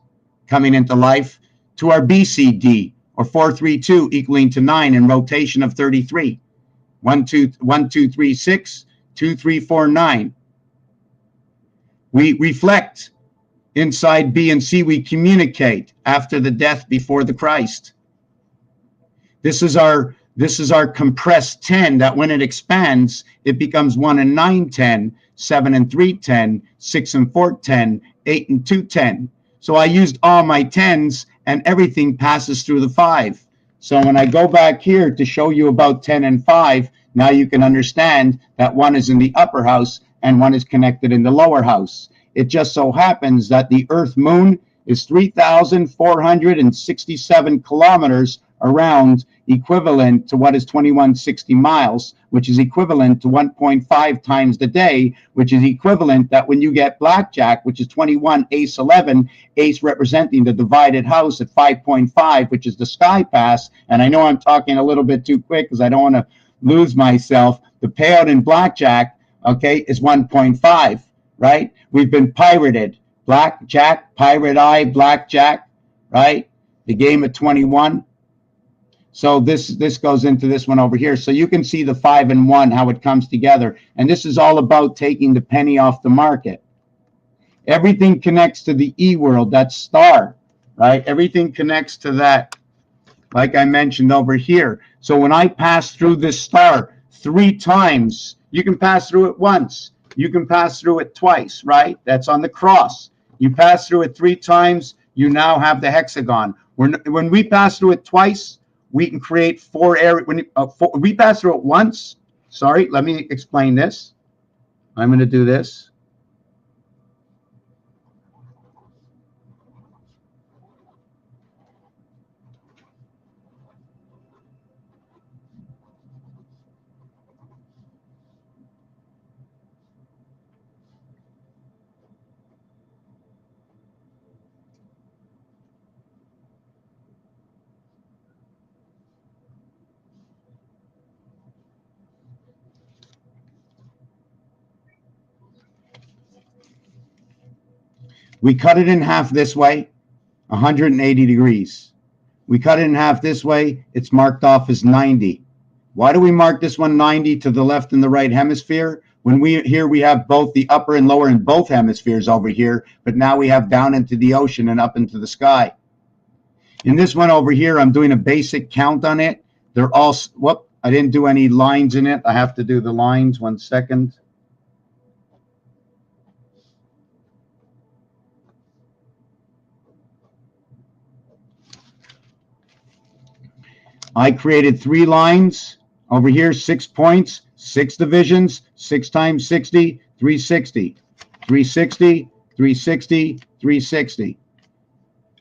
coming into life to our BCD, or 432 equaling to 9 in rotation of 33. 1, 2, 1, 2, 3, 6, 2, 3, 4, 9. We reflect inside B and C. We communicate after the death before the Christ. This is our compressed 10 that when it expands, it becomes 1 and 9, 10, 7 and 3, 10, 6 and 4, 10, 8 and 2, 10. So I used all my 10s and everything passes through the 5. So when I go back here to show you about 10 and 5, now you can understand that 1 is in the upper house and 1 is connected in the lower house. It just so happens that the Earth Moon is 3,467 kilometers around, equivalent to what is 2160 miles, which is equivalent to 1.5 times the day, which is equivalent that when you get blackjack, which is 21, ace 11, ace representing the divided house at 5.5, which is the sky pass. And I know I'm talking a little bit too quick because I don't want to lose myself. The payout in blackjack, okay, is 1.5, right? We've been pirated. Blackjack, pirate eye, blackjack, right? The game at 21. So this goes into this one over here. So you can see the 5 and 1, how it comes together. And this is all about taking the penny off the market. Everything connects to the E world, that star, right? Everything connects to that, like I mentioned over here. So when I pass through this star 3 times, you can pass through it once. You can pass through it twice, right? That's on the cross. You pass through it 3 times, you now have the hexagon. When we pass through it twice, we can create 4 areas. When we pass through it once, sorry, let me explain this. I'm going to do this. We cut it in half this way, 180 degrees. We cut it in half this way, it's marked off as 90. Why do we mark this one 90 to the left and the right hemisphere? When we have both the upper and lower in both hemispheres over here, but now we have down into the ocean and up into the sky. In this one over here, I'm doing a basic count on it. They're all, whoop, I didn't do any lines in it. I have to do the lines, 1 second. I created 3 lines over here, 6 points, 6 divisions, 6 times 60, 360, 360, 360, 360.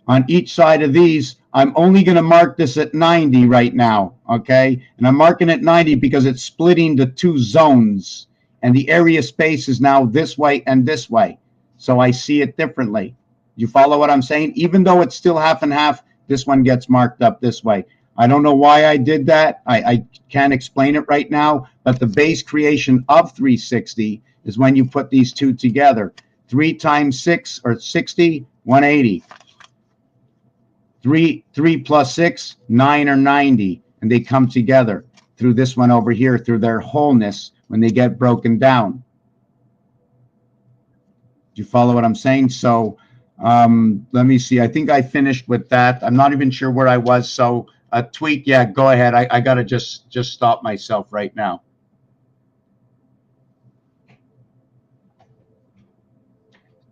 On each side of these, I'm only going to mark this at 90 right now, okay? And I'm marking at 90 because it's splitting the 2 zones, and the area space is now this way and this way. So I see it differently. You follow what I'm saying? Even though it's still half and half, this one gets marked up this way. I don't know why I did that. I can't explain it right now, but the base creation of 360 is when you put these two together. 3 times 6 or 60, 180. 3 plus 6, 9 or 90, and they come together through this one over here, through their wholeness when they get broken down. Do you follow what I'm saying? So let me see. I think I finished with that. I'm not even sure where I was. So Tweet, yeah, go ahead. I got to just stop myself right now.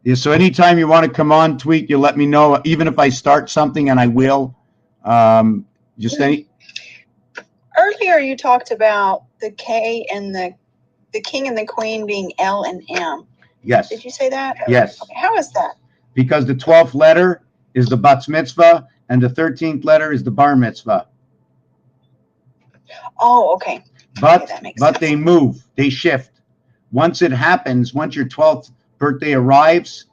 Yeah, so anytime you want to come on, Tweet, you let me know. Even if I start something, and I will. Just any. Earlier, you talked about the K and the king and the queen being L and M. Yes. Did you say that? Yes. Okay. How is that? Because the 12th letter is the bat mitzvah, and the 13th letter is the bar mitzvah. Oh, okay. But okay, that makes sense. They move, they shift. Once it happens, once your 12th birthday arrives,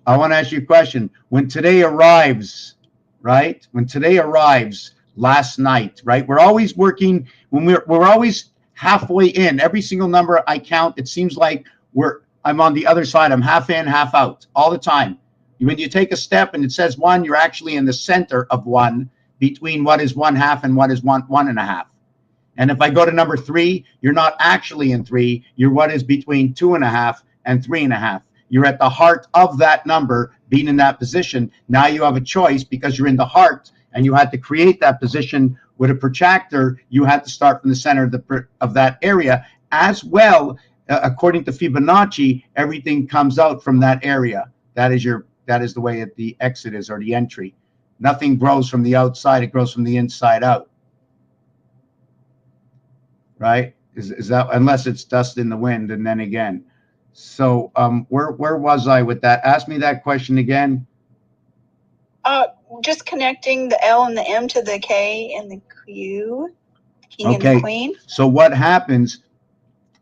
I want to ask you a question. When today arrives, right? When today arrives last night, right? We're always working, when we're always halfway in. Every single number I count, it seems like I'm on the other side. I'm half in, half out all the time. When you take a step and it says 1, you're actually in the center of 1 between what is 1/2 and what is 1.5. And if I go to number 3, you're not actually in 3. You're what is between 2.5 and 3.5. You're at the heart of that number, being in that position. Now you have a choice because you're in the heart, and you had to create that position with a protractor. You had to start from the center of that area as well. According to Fibonacci, everything comes out from that area. That is the way the exit is, or the entry. Nothing grows from the outside; it grows from the inside out. Right? Is that, unless it's dust in the wind, and then again. So where was I with that? Ask me that question again. Just connecting the L and the M to the K and the Q, king and the queen. So what happens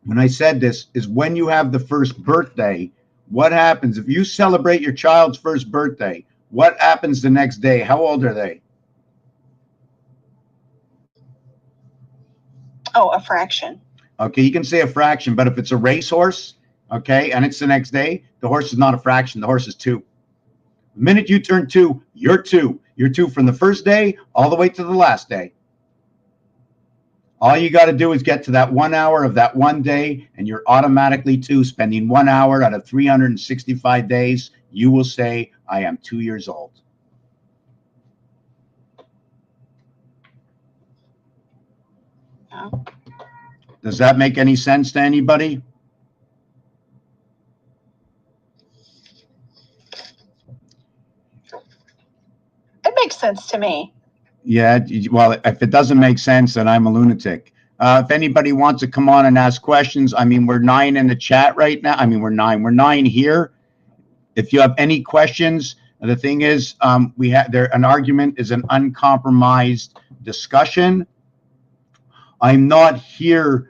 when I said this is when you have the first birthday, what happens if you celebrate your child's first birthday? What happens the next day? How old are they? Oh, a fraction. Okay, you can say a fraction, but if it's a racehorse, okay, and it's the next day, the horse is not a fraction. The horse is 2. The minute you turn 2, you're 2. You're 2 from the first day all the way to the last day. All you got to do is get to that 1 hour of that one day, and you're automatically 2. Spending 1 hour out of 365 days, you will say, I am 2 years old. Oh. Does that make any sense to anybody? It makes sense to me. Yeah, well, if it doesn't make sense, then I'm a lunatic. If anybody wants to come on and ask questions, I mean, we're 9 in the chat right now. I mean, we're 9 here. If you have any questions, the thing is, we have there, an argument is an uncompromised discussion. I'm not here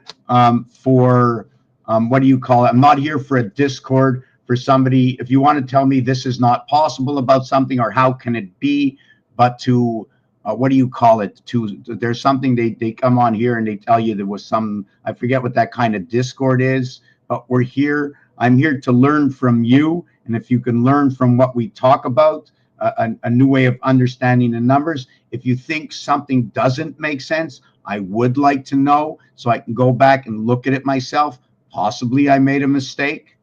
for, what do you call it? I'm not here for a discord for somebody. If you want to tell me this is not possible about something, or how can it be, but to, what do you call it? There's something they come on here and they tell you there was some, I forget what that kind of discord is, but we're here. I'm here to learn from you. And if you can learn from what we talk about, a new way of understanding the numbers. If you think something doesn't make sense, I would like to know so I can go back and look at it myself. Possibly I made a mistake,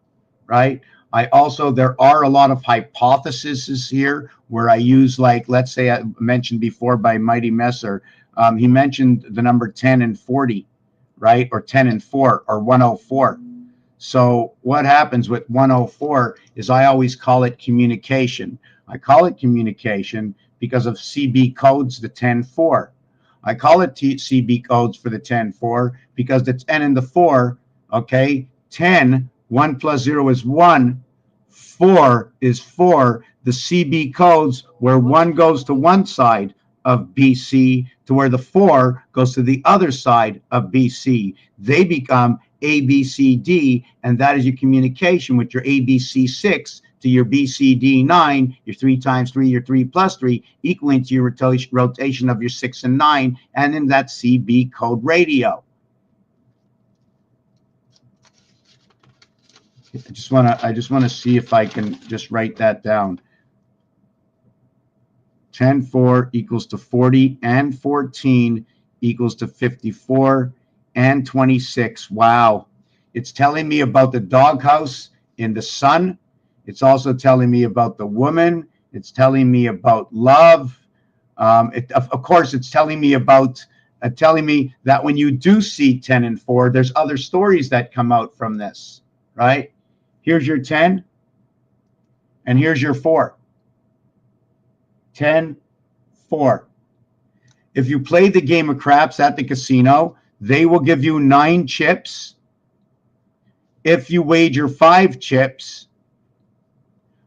right? There are a lot of hypotheses here where I use, like, let's say I mentioned before by Mighty Messer. He mentioned the number 10 and 40, right? Or 10 and 4 or 104. So what happens with 104 is I always call it communication. I call it communication because of CB codes, the 10-4. I call it CB codes for the 10-4 because the 10 and the 4, okay, 10, 1 plus 0 is 1, 4 is 4. The CB codes where 1 goes to one side of BC to where the 4 goes to the other side of BC. They become ABCD, and that is your communication with your ABC6 to your BCD9, your 3 times 3, your 3 plus 3, equaling to your rotation of your 6 and 9, and in that CB code radio. I just want to see if I can just write that down. 10-4 equals to 40 and 14 equals to 54 and 26. Wow. It's telling me about the doghouse in the sun. It's also telling me about the woman. It's telling me about love. Of course, it's telling me about telling me that when you do see 10 and 4, there's other stories that come out from this, right? Here's your 10, and here's your 4. 10, 4. If you play the game of craps at the casino, they will give you 9 chips. If you wager 5 chips,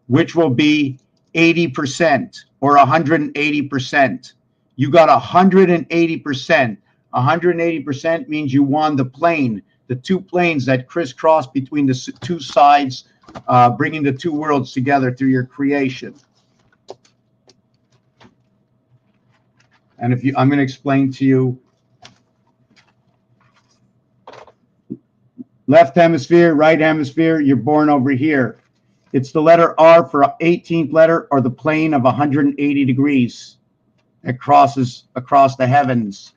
which will be 80% or 180%. You got 180%. 180% means you won the plane, the 2 planes that crisscross between the 2 sides, bringing the 2 worlds together through your creation. And I'm going to explain to you. Left hemisphere, right hemisphere, you're born over here. It's the letter R for 18th letter, or the plane of 180 degrees. It crosses across the heavens.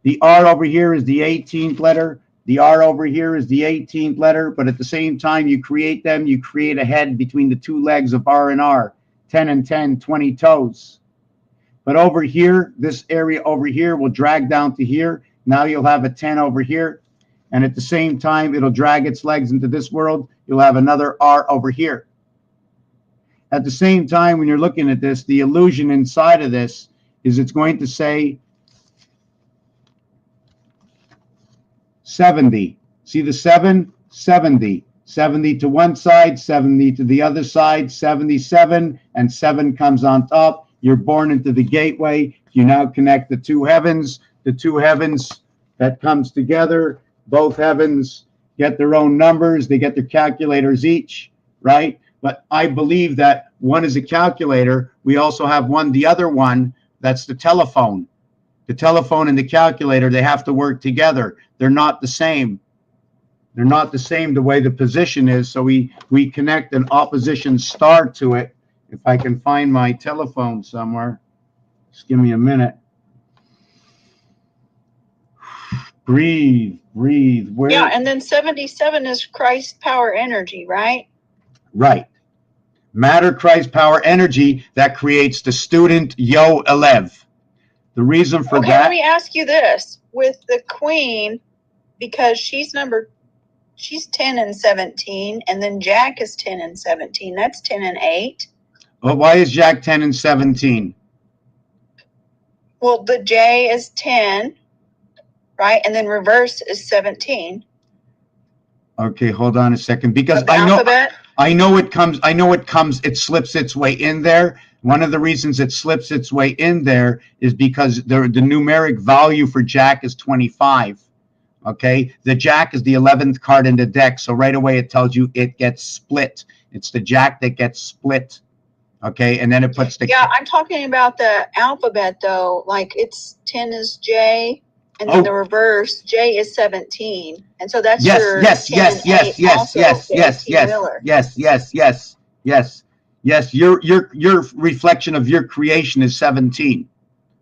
The R over here is the 18th letter. The R over here is the 18th letter, but at the same time you create them, you create a head between the 2 legs of R and R. 10 and 10, 20 toes. But over here, this area over here will drag down to here. Now you'll have a 10 over here. And at the same time, it'll drag its legs into this world. You'll have another R over here. At the same time, when you're looking at this, the illusion inside of this is it's going to say 70. See the 7? 70. 70 to one side, 70 to the other side, 77, and 7 comes on top. You're born into the gateway. You now connect the 2 heavens. The 2 heavens that comes together. Both heavens get their own numbers. They get their calculators each, right? But I believe that one is a calculator. We also have the other one, that's the telephone. The telephone and the calculator, they have to work together. They're not the same. They're not the same the way the position is. So we connect an opposition star to it. If I can find my telephone somewhere, just give me a minute. Breathe. Where? Yeah, and then 77 is Christ power energy, right? Right. Matter, Christ, power, energy that creates the student Yo Elev. The reason for that. Let me ask you this: with the Queen, because she's 10 and 17, and then Jack is 10 and 17. That's 10 and 8. Well, why is Jack 10 and 17? Well, the J is 10, right? And then reverse is 17. Okay, hold on a second, because alphabet? I know it slips its way in there. One of the reasons it slips its way in there is because the numeric value for Jack is 25. Okay, the Jack is the 11th card in the deck, so right away it tells you it gets split. It's the Jack that gets split. Okay, and then it puts the... Yeah, I'm talking about the alphabet, though. Like, it's 10 is J. And then the reverse, J is 17. And so that's Yes, your yes, 10 yes, and yes, 8 yes, also, yes, the yes, 18 yes, wheeler. yes, yes, yes, yes, yes. Your reflection of your creation is 17.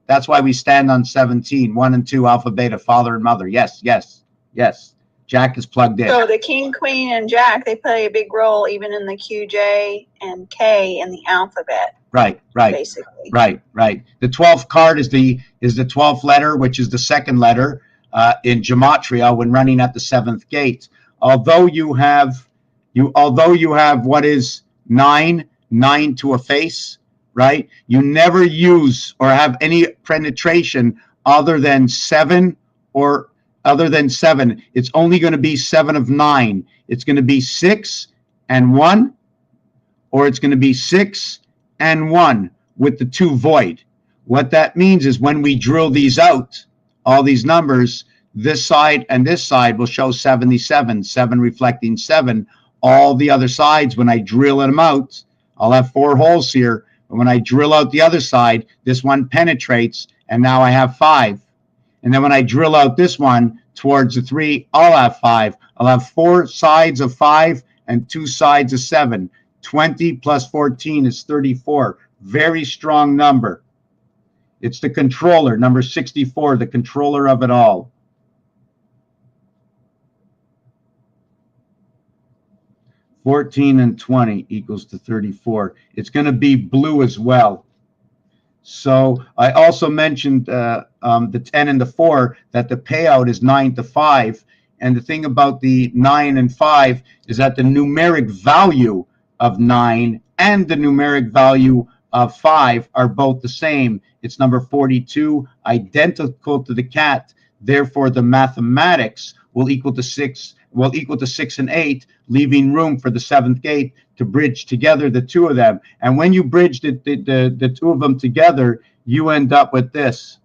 That's why we stand on 17. 1 and 2, alpha, beta, father and mother. Yes, yes, yes. Jack is plugged in. So the king, queen, and jack, they play a big role even in the Q, J, and K in the alphabet. Right, right, basically. right, right. The 12th card is the 12th letter, which is the second letter in gematria when running at the 7th gate. Although you have what is 9 to a face, right? You never use or have any penetration other than 7 or other than 7. It's only going to be 7 of 9. It's going to be 6 and 1, or it's going to be 6 and 1 with the 2 void. What that means is when we drill these out, all these numbers, this side and this side will show 77, 7 reflecting 7. All the other sides, when I drill them out, I'll have 4 holes here. But when I drill out the other side, this one penetrates, and now I have 5. And then when I drill out this one towards the 3, I'll have 5. I'll have 4 sides of 5 and 2 sides of 7. 20 plus 14 is 34. Very strong number. It's the controller, number 64, the controller of it all. (14) and 20 equals to 34. It's going to be blue as well. So I also mentioned the 10 and the 4, that the payout is 9 to 5. And the thing about the 9 and 5 is that the numeric value of 9 and the numeric value of 5 are both the same. It's number 42, identical to the cat. Therefore, the mathematics will equal to 6 and 8, leaving room for the 7th gate to bridge together the 2 of them. And when you bridge the 2 of them together, you end up with this.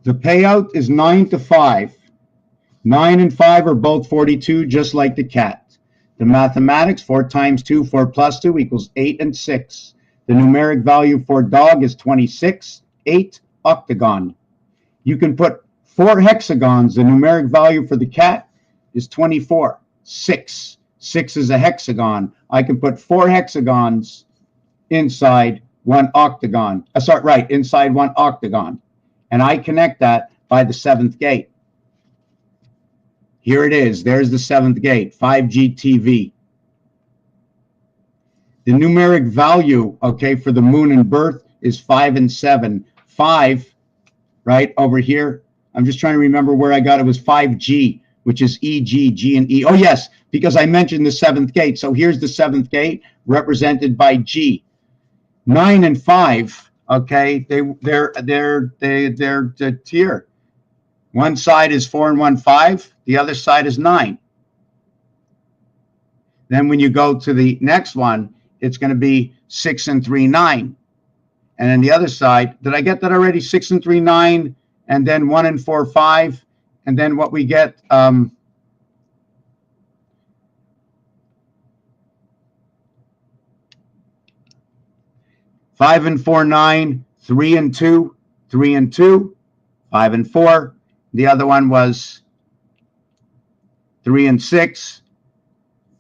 The payout is 9 to 5. 9 and 5 are both 42, just like the cat. The mathematics, 4 times 2, 4 plus 2 equals 8 and 6. The numeric value for dog is 26, 8, octagon. You can put 4 hexagons. The numeric value for the cat is 24, 6. 6 is a hexagon. I can put 4 hexagons inside one octagon. Inside one octagon. And I connect that by the 7th gate. Here it is. There's the 7th gate, 5G TV. The numeric value, okay, for the moon and birth is 5 and 7. 5, right, over here. I'm just trying to remember where I got it. Was 5G, which is EG, G and E. Oh, yes, because I mentioned the 7th gate. So here's the 7th gate represented by G. 9 and 5, okay, they're here. One side is 4 and 1, 5. The other side is 9. Then when you go to the next one, it's going to be 6 and 3, 9. And then the other side, did I get that already? 6 and 3, 9, and then 1 and 4, 5. And then what we get, 5 and 4, 9, 3 and 2, 3 and 2, 5 and 4. The other one was 3 and 6,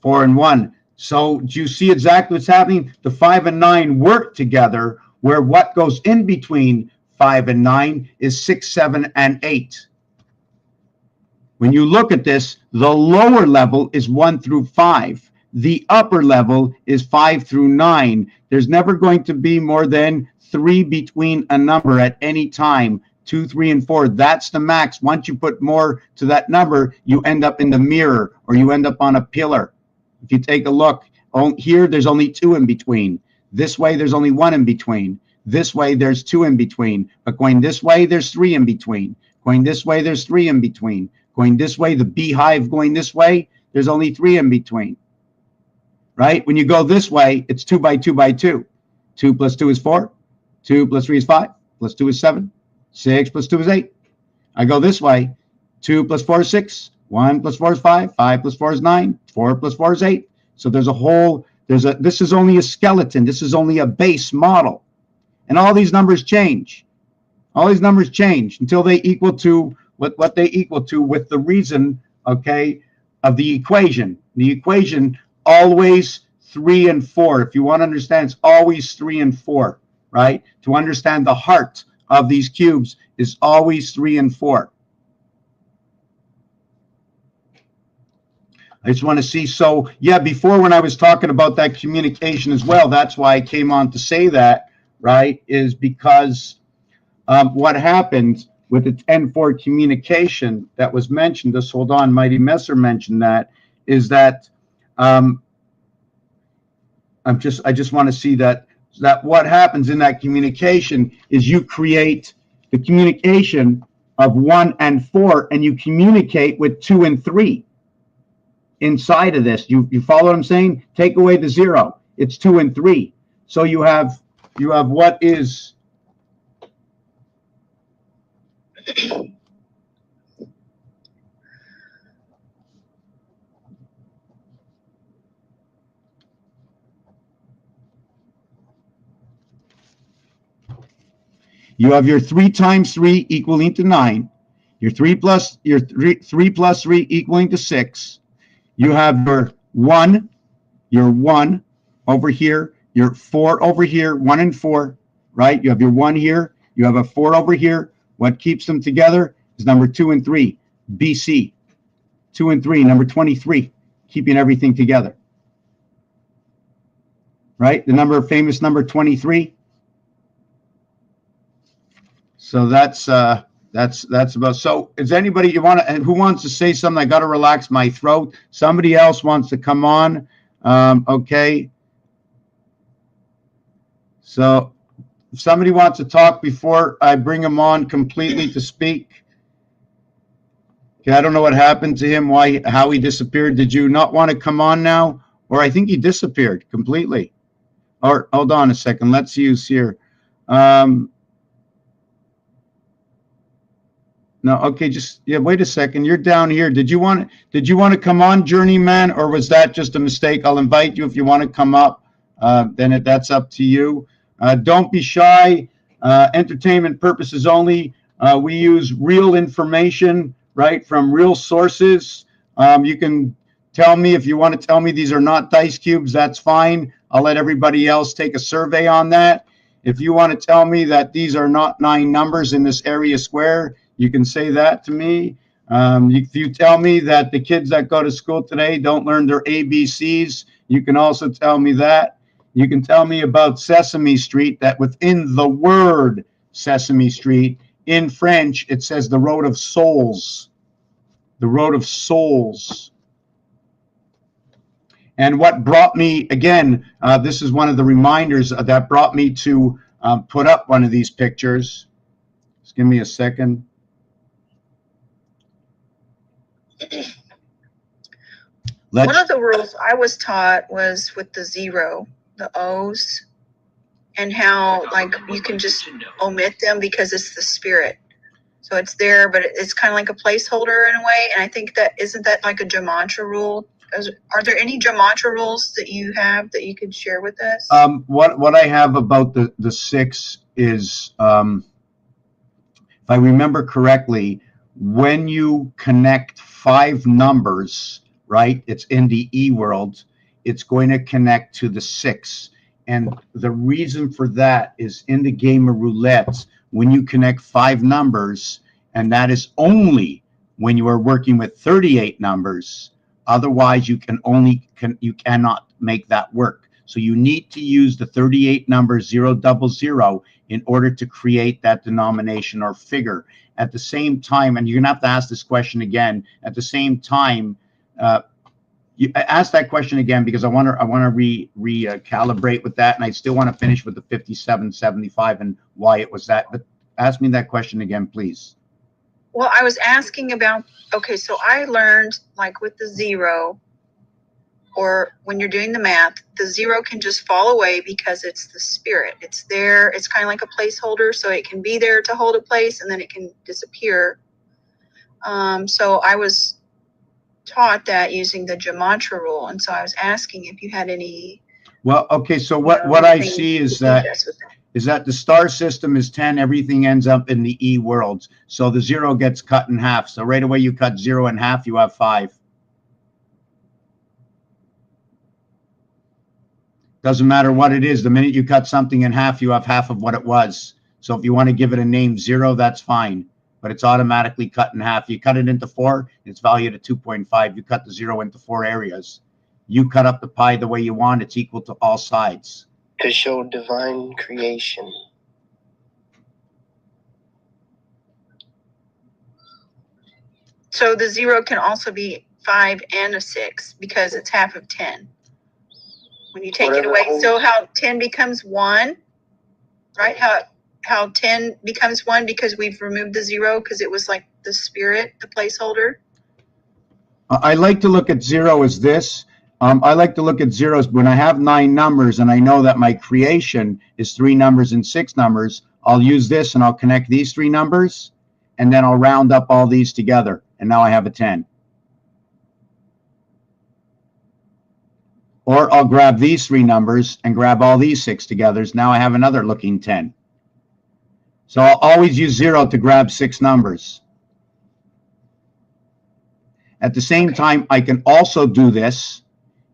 4 and 1. So do you see exactly what's happening? The 5 and 9 work together, where what goes in between 5 and 9 is 6, 7, and 8. When you look at this, the lower level is 1 through 5. The upper level is 5 through 9. There's never going to be more than 3 between a number at any time. 2, 3, and 4. That's the max. Once you put more to that number, you end up in the mirror, or you end up on a pillar. If you take a look, here there's only 2 in between. This way there's only 1 in between. This way, there's 2 in between. But going this way, there's 3 in between. Going this way, there's 3 in between. Going this way, the beehive going this way, there's only 3 in between. Right? When you go this way, it's 2 by 2 by 2. 2 plus 2 is 4. 2 plus 3 is 5. Plus 2 is 7. 6 plus 2 is 8. I go this way. 2 plus 4 is 6. 1 plus 4 is 5. 5 plus 4 is 9. 4 plus 4 is 8. So there's a whole, this is only a skeleton. This is only a base model. And all these numbers change. All these numbers change until they equal to what they equal to with the reason, okay, of the equation. The equation, always 3 and 4. If you want to understand, it's always 3 and 4, right? To understand the heart of these cubes is always 3 and 4. I just want to see. So, yeah, before when I was talking about that communication as well, that's why I came on to say that, right, is because what happened with the 10-4 communication that was mentioned, just hold on, Mighty Messer mentioned that, is that I just want to see that what happens in that communication is you create the communication of 1 and 4, and you communicate with 2 and 3 inside of this. You follow what I'm saying? Take away the 0. It's 2 and 3. So you have what is you have your 3 times 3 equaling to 9, your 3 plus 3 equaling to 6. You have your 1 over here, your 4 over here, 1 and 4, right? You have your 1 here, you have a 4 over here. What keeps them together is number 2 and 3, BC. 2 and 3, number 23, keeping everything together. Right? The famous number 23. So that's about. So is anybody who wants to say something? I got to relax my throat. Somebody else wants to come on. Okay. So if somebody wants to talk before I bring him on completely to speak. Okay, I don't know what happened to him, how he disappeared. Did you not want to come on now? Or I think he disappeared completely. Or hold on a second. Let's use here. No, okay, wait a second. You're down here. Did you want to come on, Journeyman, or was that just a mistake? I'll invite you if you want to come up. Then that's up to you. Don't be shy. Entertainment purposes only. We use real information, right, from real sources. You can tell me if you want to tell me these are not dice cubes. That's fine. I'll let everybody else take a survey on that. If you want to tell me that these are not 9 numbers in this area square, you can say that to me. If you tell me that the kids that go to school today don't learn their ABCs, you can also tell me that. You can tell me about Sesame Street, that within the word Sesame Street, in French, it says the road of souls. The road of souls. And what brought me, again, this is one of the reminders that brought me to put up one of these pictures. Just give me a second. One of the rules I was taught was with the 0, the O's, and how like you can just omit them because it's the spirit. So it's there, but it's kind of like a placeholder in a way. And I think isn't that like a gematria rule? Are there any gematria rules that you have that you could share with us? What I have about the 6 is, if I remember correctly, when you connect 5 numbers, right, it's in the E world, it's going to connect to the 6. And the reason for that is in the game of roulette, when you connect 5 numbers, and that is only when you are working with 38 numbers, otherwise you cannot make that work. So you need to use the 38 number 000 in order to create that denomination or figure. At the same time, and you're going to have to ask this question again, at the same time, I asked that question again because I want to recalibrate with that, and I still want to finish with the 5775 and why it was that. But ask me that question again, please. Well, I was asking about, okay, so I learned like with the zero, or when you're doing the math, the zero can just fall away because it's the spirit. It's there. It's kind of like a placeholder, so it can be there to hold a place and then it can disappear. So I was taught that using the gematria rule, and so I was asking if you had any. Well, okay, so what I see is that the star system is 10, everything ends up in the E worlds. So the 0 gets cut in half. So right away you cut 0 in half, you have 5. Doesn't matter what it is. The minute you cut something in half, you have half of what it was. So if you want to give it a name 0, that's fine. But it's automatically cut in half. You cut it into 4, it's valued at 2.5. You cut the 0 into 4 areas. You cut up the pie the way you want. It's equal to all sides. To show divine creation. So the 0 can also be 5 and a 6 because it's half of 10. When you take it away, so how 10 becomes 1, right? How 10 becomes 1 because we've removed the 0 because it was like the spirit, the placeholder. I like to look at 0 as this. I like to look at zeros when I have 9 numbers and I know that my creation is 3 numbers and 6 numbers. I'll use this and I'll connect these 3 numbers and then I'll round up all these together. And now I have a 10. Or I'll grab these 3 numbers and grab all these 6 together. Now I have another looking 10. So I'll always use 0 to grab 6 numbers. At the same time, I can also do this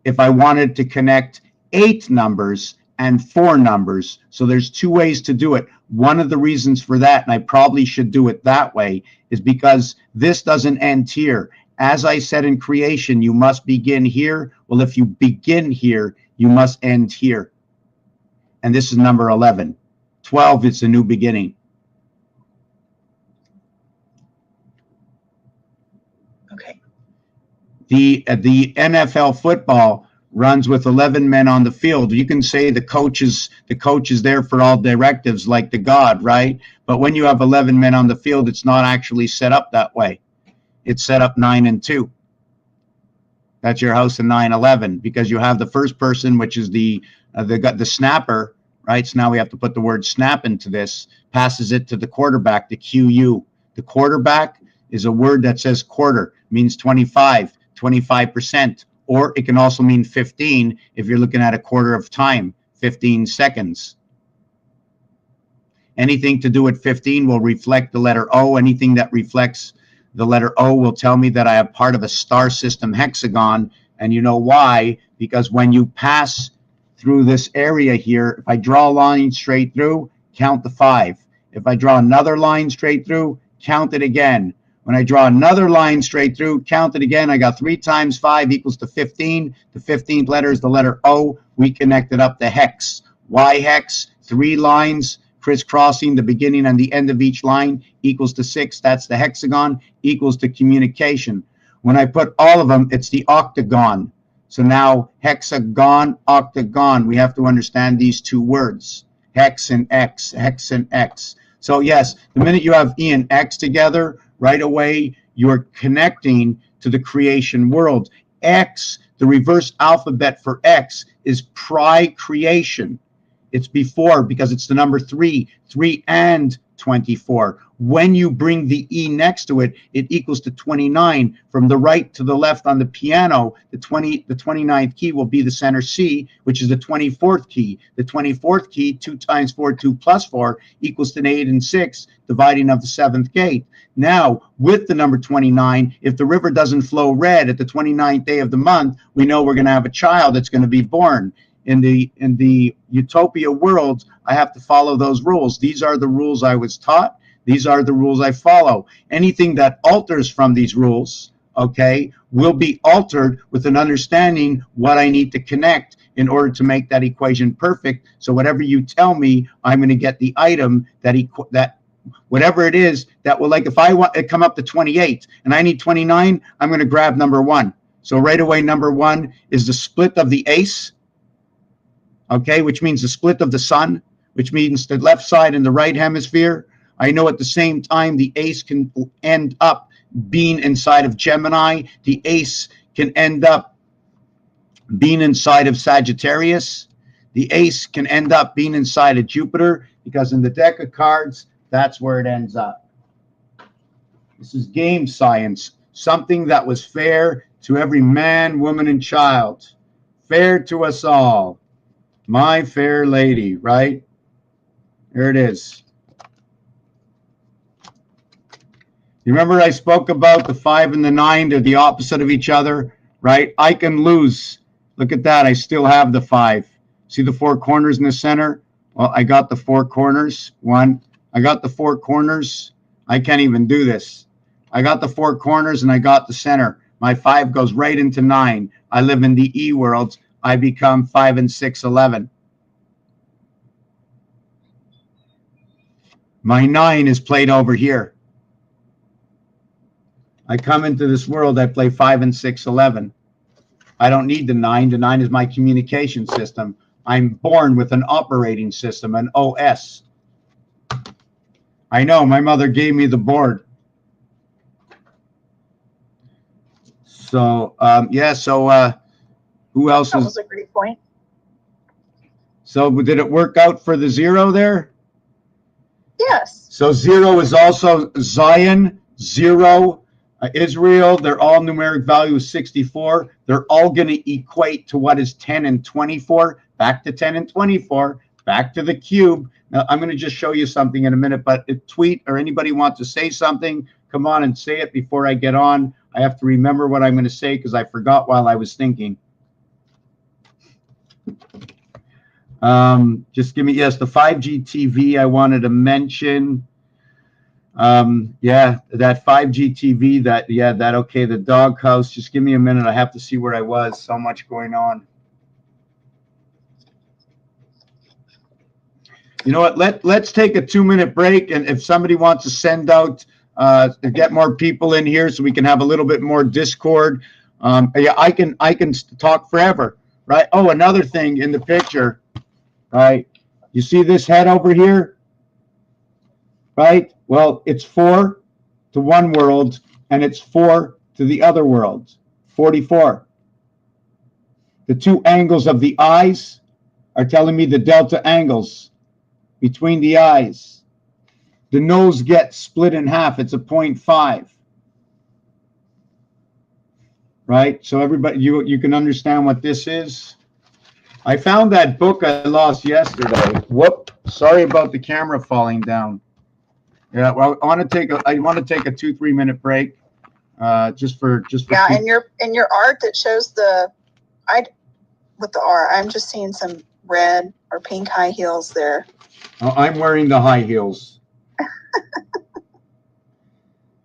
if I wanted to connect 8 numbers and 4 numbers. So there's 2 ways to do it. One of the reasons for that, and I probably should do it that way, is because this doesn't end here. As I said in creation, you must begin here. Well, if you begin here, you must end here. And this is number 11. 12 is a new beginning. Okay. The NFL football runs with 11 men on the field. You can say the coach is there for all directives like the God, right? But when you have 11 men on the field, it's not actually set up that way. It's set up 9 and 2. That's your house in 9-11 because you have the first person, which is the snapper, right? So now we have to put the word snap into this, passes it to the quarterback, the QU. The quarterback is a word that says quarter, means 25, 25%, or it can also mean 15 if you're looking at a quarter of time, 15 seconds. Anything to do with 15 will reflect the letter O. Anything that reflects the letter O will tell me that I have part of a star system hexagon. And you know why? Because when you pass through this area here, if I draw a line straight through, count the 5. If I draw another line straight through, count it again. When I draw another line straight through, count it again. I got 3 times 5 equals to 15. The 15th letter is the letter O. We connected up the hex. Why hex? 3 lines crisscrossing the beginning and the end of each line equals to 6. That's the hexagon, equals to communication. When I put all of them, it's the octagon. So now hexagon, octagon. We have to understand these 2 words. Hex and X, hex and X. So yes, the minute you have E and X together, right away, you're connecting to the creation world. X, the reverse alphabet for X, is pre-creation. It's before because it's the number 3 and 24. When you bring the E next to it, it equals to 29. From the right to the left on the piano, the 29th key will be the center C, which is the 24th key. The 24th key, 2 times 4, 2 plus 4, equals to 8 and 6, dividing of the 7th gate. Now, with the number 29, if the river doesn't flow red at the 29th day of the month, we know we're going to have a child that's going to be born. In the utopia world, I have to follow those rules. These are the rules I was taught. These are the rules I follow. Anything that alters from these rules, okay, will be altered with an understanding what I need to connect in order to make that equation perfect. So whatever you tell me, I'm going to get the item that whatever it is that will, like if I want to come up to 28 and I need 29, I'm going to grab number 1. So right away, number one is the split of the ace, okay, which means the split of the sun, which means the left side and the right hemisphere. I know at the same time the ace can end up being inside of Gemini. The ace can end up being inside of Sagittarius. The ace can end up being inside of Jupiter, because in the deck of cards, that's where it ends up. This is game science, something that was fair to every man, woman, and child. Fair to us all. My fair lady, right? There it is. You remember I spoke about the 5 and the 9, they're the opposite of each other, right? I can lose. Look at that, I still have the 5. See the 4 corners in the center? Well, I got the 4 corners. One, I got the 4 corners. I can't even do this. I got the 4 corners and I got the center. My 5 goes right into 9. I live in the E world. I become 5 and 6, 11. My 9 is played over here. I come into this world, I play 5 and 6, 11. I don't need the 9. The 9 is my communication system. I'm born with an operating system, an OS. I know, my mother gave me the board. So, yeah, so who else That is... was a great point. So did it work out for the 0 there? Yes. So 0 is also Zion, 0, Israel. They're all numeric value of 64. They're all going to equate to what is 10 and 24. Back to 10 and 24. Back to the cube. Now, I'm going to just show you something in a minute, but if tweet or anybody wants to say something, come on and say it before I get on. I have to remember what I'm going to say because I forgot while I was thinking. Just give me, yes, the 5G TV I wanted to mention. Yeah, that 5G TV, that, yeah, that, okay, the doghouse. Just give me a minute. I have to see where I was. So much going on. You know what? Let's take a 2-minute break. And if somebody wants to send out, to get more people in here so we can have a little bit more Discord. Yeah, I can talk forever, right? Oh, another thing in the picture, right? You see this head over here, right? Well, it's 4 to one world and it's 4 to the other world, 44. The 2 angles of the eyes are telling me the delta angles between the eyes. The nose gets split in half. It's a 0.5. Right? So everybody, you can understand what this is. I found that book I lost yesterday. Whoop. Sorry about the camera falling down. Yeah, well, I want to take a 2-3 minute break. Just for Yeah, and your art that shows with the R, I'm just seeing some red or pink high heels there. I'm wearing the high heels.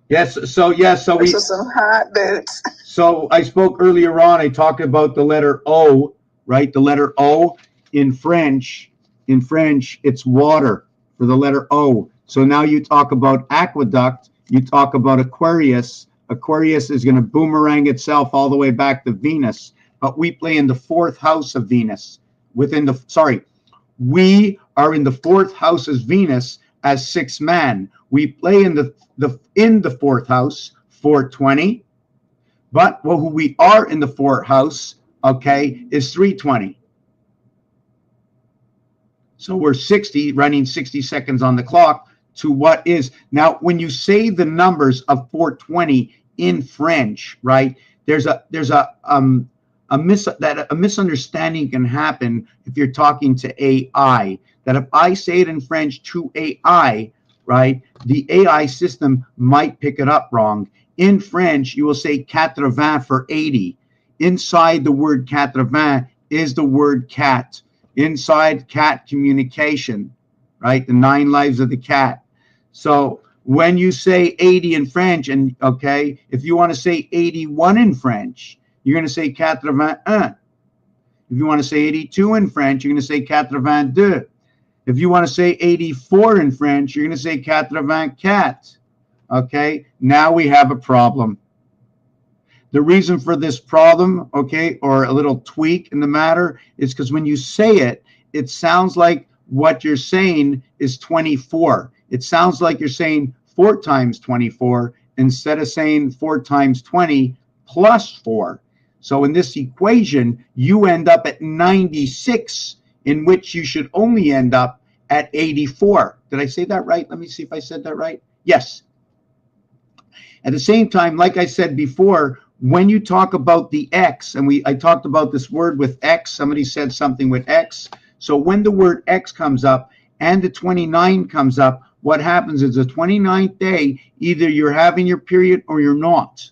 Yes, so we some hot boots. So I spoke earlier on, I talked about the letter O, right? The letter O in French, it's water for the letter O. So now you talk about aqueduct, you talk about Aquarius. Aquarius is going to boomerang itself all the way back to Venus. But we play in the 4th house of Venus. We are in the 4th house as Venus as 6 man. We play in the 4th house, 420. But who we are in the 4th house, okay, is 320. So we're 60, running 60 seconds on the clock to what is. Now, when you say the numbers of 420 in French, right, there's a misunderstanding can happen if you're talking to AI. That if I say it in French to AI, right, the AI system might pick it up wrong. In French, you will say 80 for 80. Inside the word 80 is the word cat. Inside cat communication, right? The 9 lives of the cat. So when you say 80 in French, and okay, if you want to say 81 in French, you're going to say 81. If you want to say 82 in French, you're going to say 82. If you want to say 84 in French, you're going to say 84. Okay, now we have a problem. The reason for this problem, okay, or a little tweak in the matter, is because when you say it, it sounds like what you're saying is 24. It sounds like you're saying 4 times 24 instead of saying 4 times 20 plus 4. So in this equation, you end up at 96, in which you should only end up at 84. Did I say that right? Let me see if I said that right. Yes. At the same time, like I said before, when you talk about the X, and I talked about this word with X, somebody said something with X. So when the word X comes up and the 29 comes up, what happens is the 29th day, either you're having your period or you're not.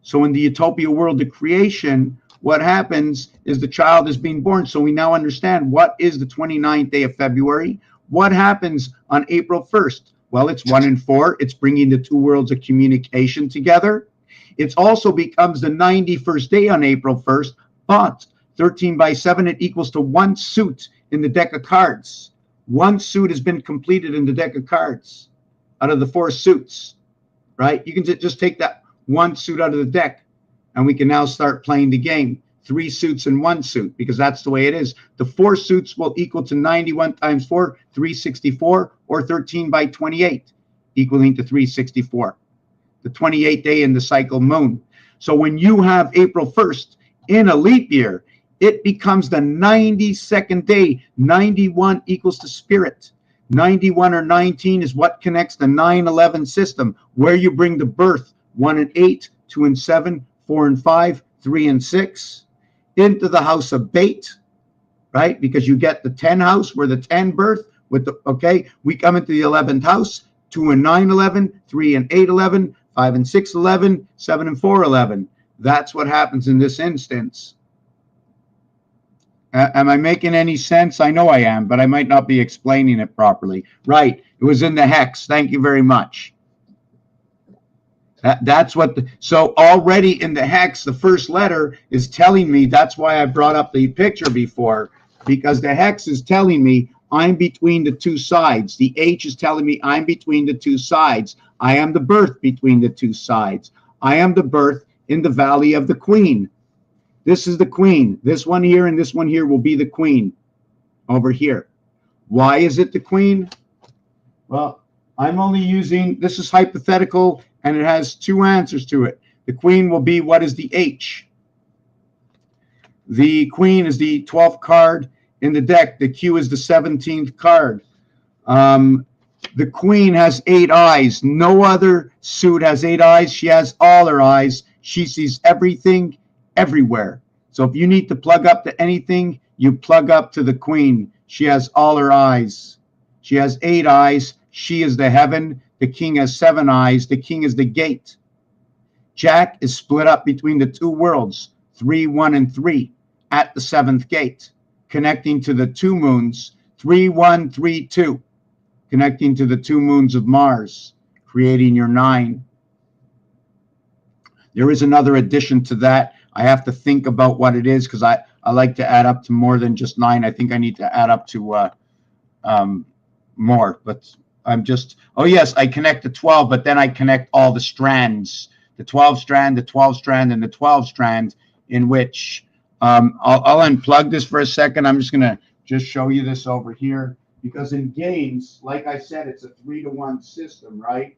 So in the utopia world of creation, what happens is the child is being born. So we now understand what is the 29th day of February. What happens on April 1st? Well, it's 1 and 4. It's bringing the two worlds of communication together. It also becomes the 91st day on April 1st, but 13 by 7, it equals to 1 suit in the deck of cards. 1 suit has been completed in the deck of cards out of the 4 suits, right? You can just take that 1 suit out of the deck, and we can now start playing the game. 3 suits and 1 suit, because that's the way it is. The 4 suits will equal to 91 times 4, 364, or 13 by 28, equaling to 364. The 28th day in the cycle moon. So when you have April 1st in a leap year, it becomes the 92nd day. 91 equals to spirit. 91 or 19 is what connects the 9/11 system, where you bring the birth 1 and 8, 2 and 7, 4 and 5, 3 and 6 into the house of Bait, right? Because you get the 10 house where the 10 birth with the, okay, we come into the 11th house, 2 and 9, 11, 3 and 8, 11, 5 and 6, 11, 7 and 4, 11. That's what happens in this instance. Am I making any sense? I know I am, but I might not be explaining it properly. Right. It was in the hex. Thank you very much. That's what, so already in the hex, the first letter is telling me, that's why I brought up the picture before, because the hex is telling me I'm between the two sides. The H is telling me I'm between the two sides. I am the birth between the two sides. I am the birth in the valley of the queen. This is the queen. This one here and this one here will be the queen over here. Why is it the queen? Well, I'm only using, this is hypothetical, and it has 2 answers to it. The queen will be, what is the H? The queen is the 12th card in the deck. The Q is the 17th card. The queen has 8 eyes. No other suit has 8 eyes. She has all her eyes. She sees everything, everywhere. So if you need to plug up to anything, you plug up to the queen. She has all her eyes. She has 8 eyes. She is the heaven. The king has 7 eyes. The king is the gate. Jack is split up between the two worlds, 3, 1, and 3, at the 7th gate, connecting to the 2 moons, 3, 1, 3, 2, connecting to the 2 moons of Mars, creating your 9. There is another addition to that. I have to think about what it is, because I like to add up to more than just 9. I think I need to add up to more, but I'm just, oh yes, I connect to 12, but then I connect all the strands, the 12 strand, the 12 strand, and the 12 strand, in which I'll unplug this for a second. I'm just going to just show you this over here, because in games, like I said, it's a 3-to-1 system, right?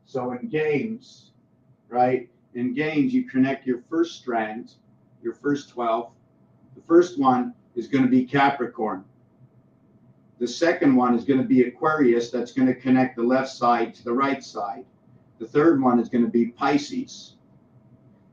So in games, right, in games, you connect your first strand, your first 12. The first one is going to be Capricorn. The second one is going to be Aquarius. That's going to connect the left side to the right side. The third one is going to be Pisces.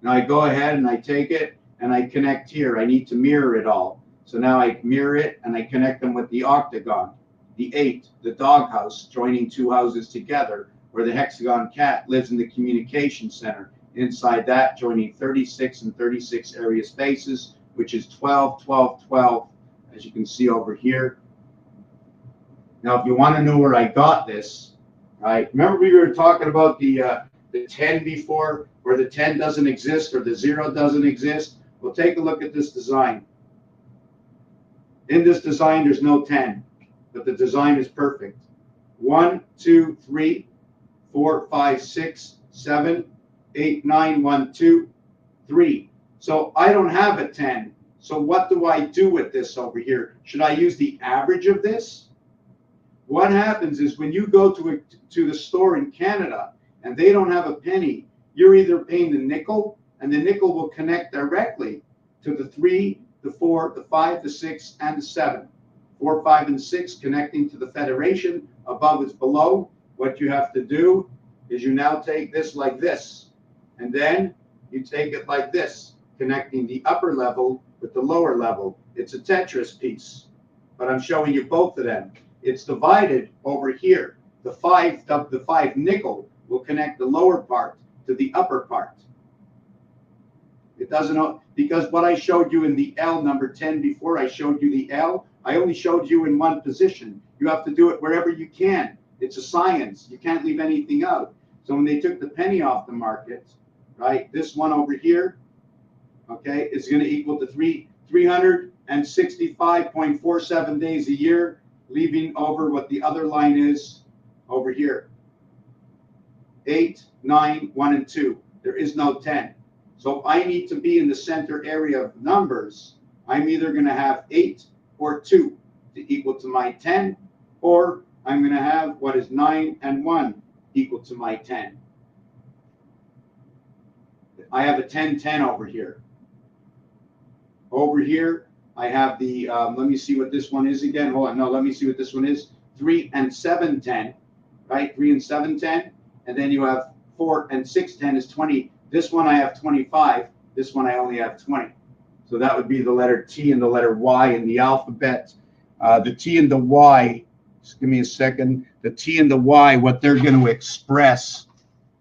Now I go ahead and I take it and I connect here. I need to mirror it all. So now I mirror it and I connect them with the octagon, the 8, the doghouse, joining 2 houses together, where the hexagon cat lives in the communication center. Inside that, joining 36 and 36 area spaces, which is 12, 12, 12, as you can see over here. Now, if you want to know where I got this, right? Remember we were talking about the 10 before, where the 10 doesn't exist or the 0 doesn't exist? Well, take a look at this design. In this design, there's no 10, but the design is perfect. 1, 2, 3, 4, 5, 6, 7, 8, 9, 1, 2, 3. So I don't have a 10. So what do I do with this over here? Should I use the average of this? What happens is when you go to the store in Canada and they don't have a penny, you're either paying the nickel, and the nickel will connect directly to the 3, the 4, the 5, the 6, and the 7. 4, 5, and 6 connecting to the Federation. Above is below. What you have to do is you now take this like this, and then you take it like this, connecting the upper level with the lower level. It's a Tetris piece, but I'm showing you both of them. It's divided over here. The 5 nickel will connect the lower part to the upper part. It doesn't, because what I showed you in the L number 10 before I showed you the L, I only showed you in one position. You have to do it wherever you can. It's a science. You can't leave anything out. So when they took the penny off the market, right, this one over here, okay, is going to equal to 365.47 days a year, leaving over what the other line is over here. 8, 9, 1, and 2. There is no 10. So I need to be in the center area of numbers. I'm either going to have 8 or 2 to equal to my 10, or I'm going to have what is 9 and 1 equal to my 10. I have a 10, 10 over here. Over here, I have the, let me see what this one is again. Hold on, no, let me see what this one is. 3 and 7, 10, right? 3 and 7, 10. And then you have 4 and 6, 10 is 20. This one I have 25. This one I only have 20. So that would be the letter T and the letter Y in the alphabet. The T and the Y, just give me a second. The T and the Y, what they're going to express,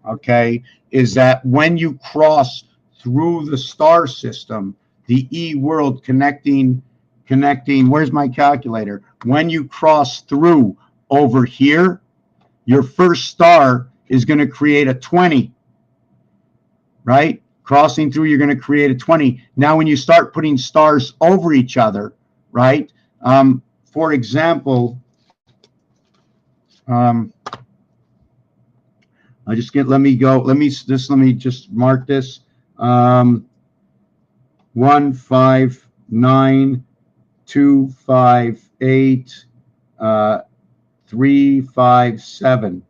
okay, is that when you cross through the star system, the E world connecting, where's my calculator? When you cross through over here, your first star is going to create a 20, right? Crossing through, you're going to create a 20. Now, when you start putting stars over each other, right? For example, I just get, let me just mark this. 1, 5, 9, 2, 5, 8, 3, 5, 7.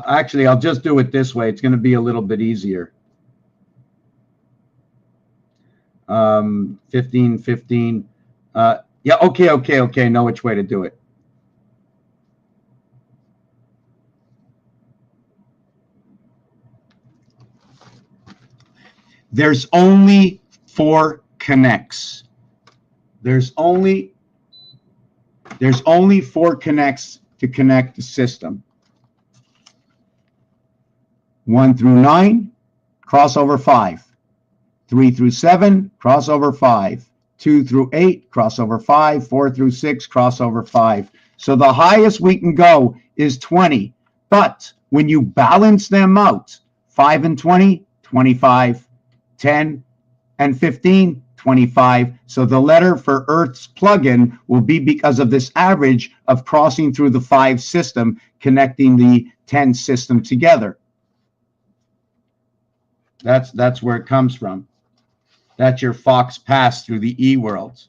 Actually, I'll just do it this way. It's going to be a little bit easier. 15, 15. Yeah, okay. Know which way to do it. There's only 4 connects. There's only 4 connects to connect the system. 1 through 9, crossover 5. 3 through 7, crossover 5. 2 through 8, crossover 5. 4 through 6, crossover 5. So the highest we can go is 20. But when you balance them out, 5 and 20, 25. 10 and 15, 25. So the letter for Earth's plug-in will be because of this average of crossing through the 5 system, connecting the 10 system together. That's where it comes from. That's your Fox pass through the E world.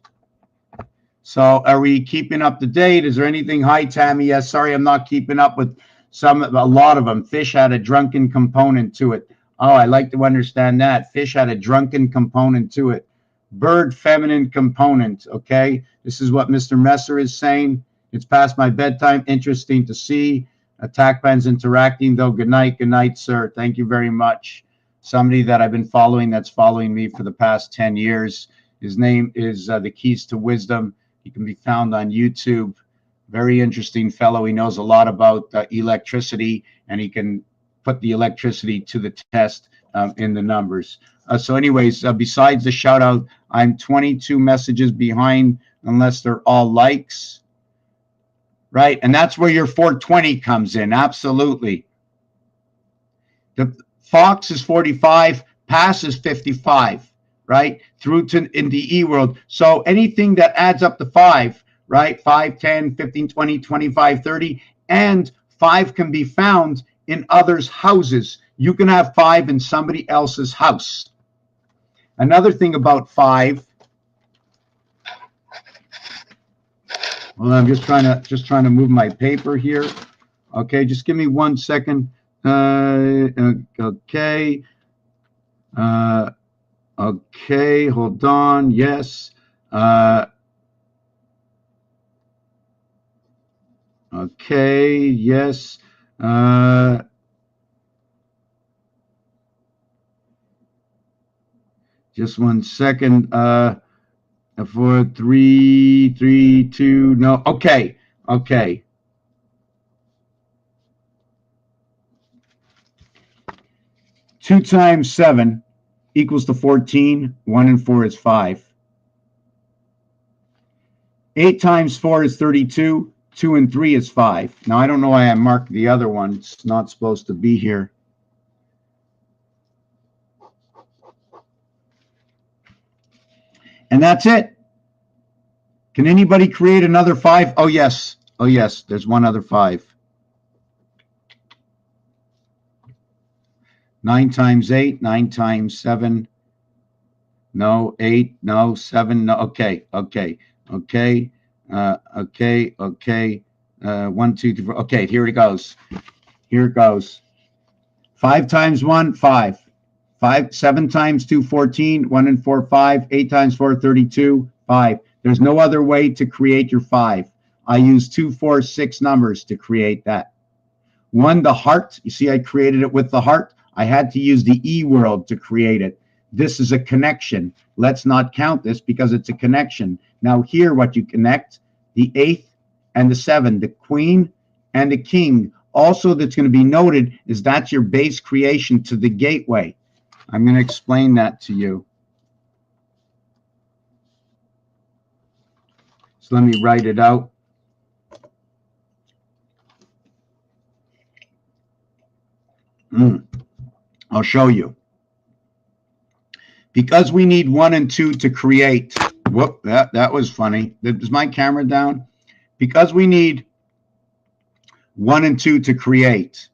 So are we keeping up to date? Is there anything? Hi, Tammy. Yes, sorry, I'm not keeping up with a lot of them. Fish had a drunken component to it. Oh, I like to understand that. Fish had a drunken component to it. Bird feminine component, okay? This is what Mr. Messer is saying. It's past my bedtime. Interesting to see. Attack bands interacting, though. Good night, sir. Thank you very much. Somebody that I've been following that's following me for the past 10 years. His name is The Keys to Wisdom. He can be found on YouTube. Very interesting fellow. He knows a lot about electricity, and he can put the electricity to the test in the numbers. So anyways, besides the shout out, I'm 22 messages behind unless they're all likes, right? And that's where your 420 comes in. Absolutely. The Fox is 45, pass is 55, right? Through to in the E world. So anything that adds up to 5, right? 5, 10, 15, 20, 25, 30, and 5 can be found in others' houses. You can have 5 in somebody else's house. Another thing about 5. Well, I'm just trying to move my paper here. Okay, just give me 1 second. Okay. Okay, hold on. Yes. Okay, yes. Just 1 second. 4, 3, 3, 2. No. Okay. Okay. Two times 7 equals to 14. 1 and 4 is 5. 8 times 4 is 32. 2 and 3 is 5. Now, I don't know why I marked the other one. It's not supposed to be here. And that's it. Can anybody create another 5? Oh, yes. Oh, yes. There's one other 5. 9 times 8. 9 times 7. No. 8. No. 7. No. Okay. Okay. Okay. Okay. Okay. 1, 2, 3, 4. Okay. Here it goes. Here it goes. 5 times 1, 5. 7 times 2, 14. 1 and 4, 5. 8 times 4, 32. 5. There's no other way to create your 5. I use 2, 4, 6 numbers to create that. 1, the heart. You see, I created it with the heart. I had to use the E world to create it. This is a connection. Let's not count this because it's a connection. Now here, what you connect, the 8th and the 7, the queen and the king. Also, that's going to be noted is that's your base creation to the gateway. I'm going to explain that to you. So let me write it out. I'll show you. Because we need 1 and 2 to create. Whoop, that was funny. Is my camera down? Because we need 1 and 2 to create,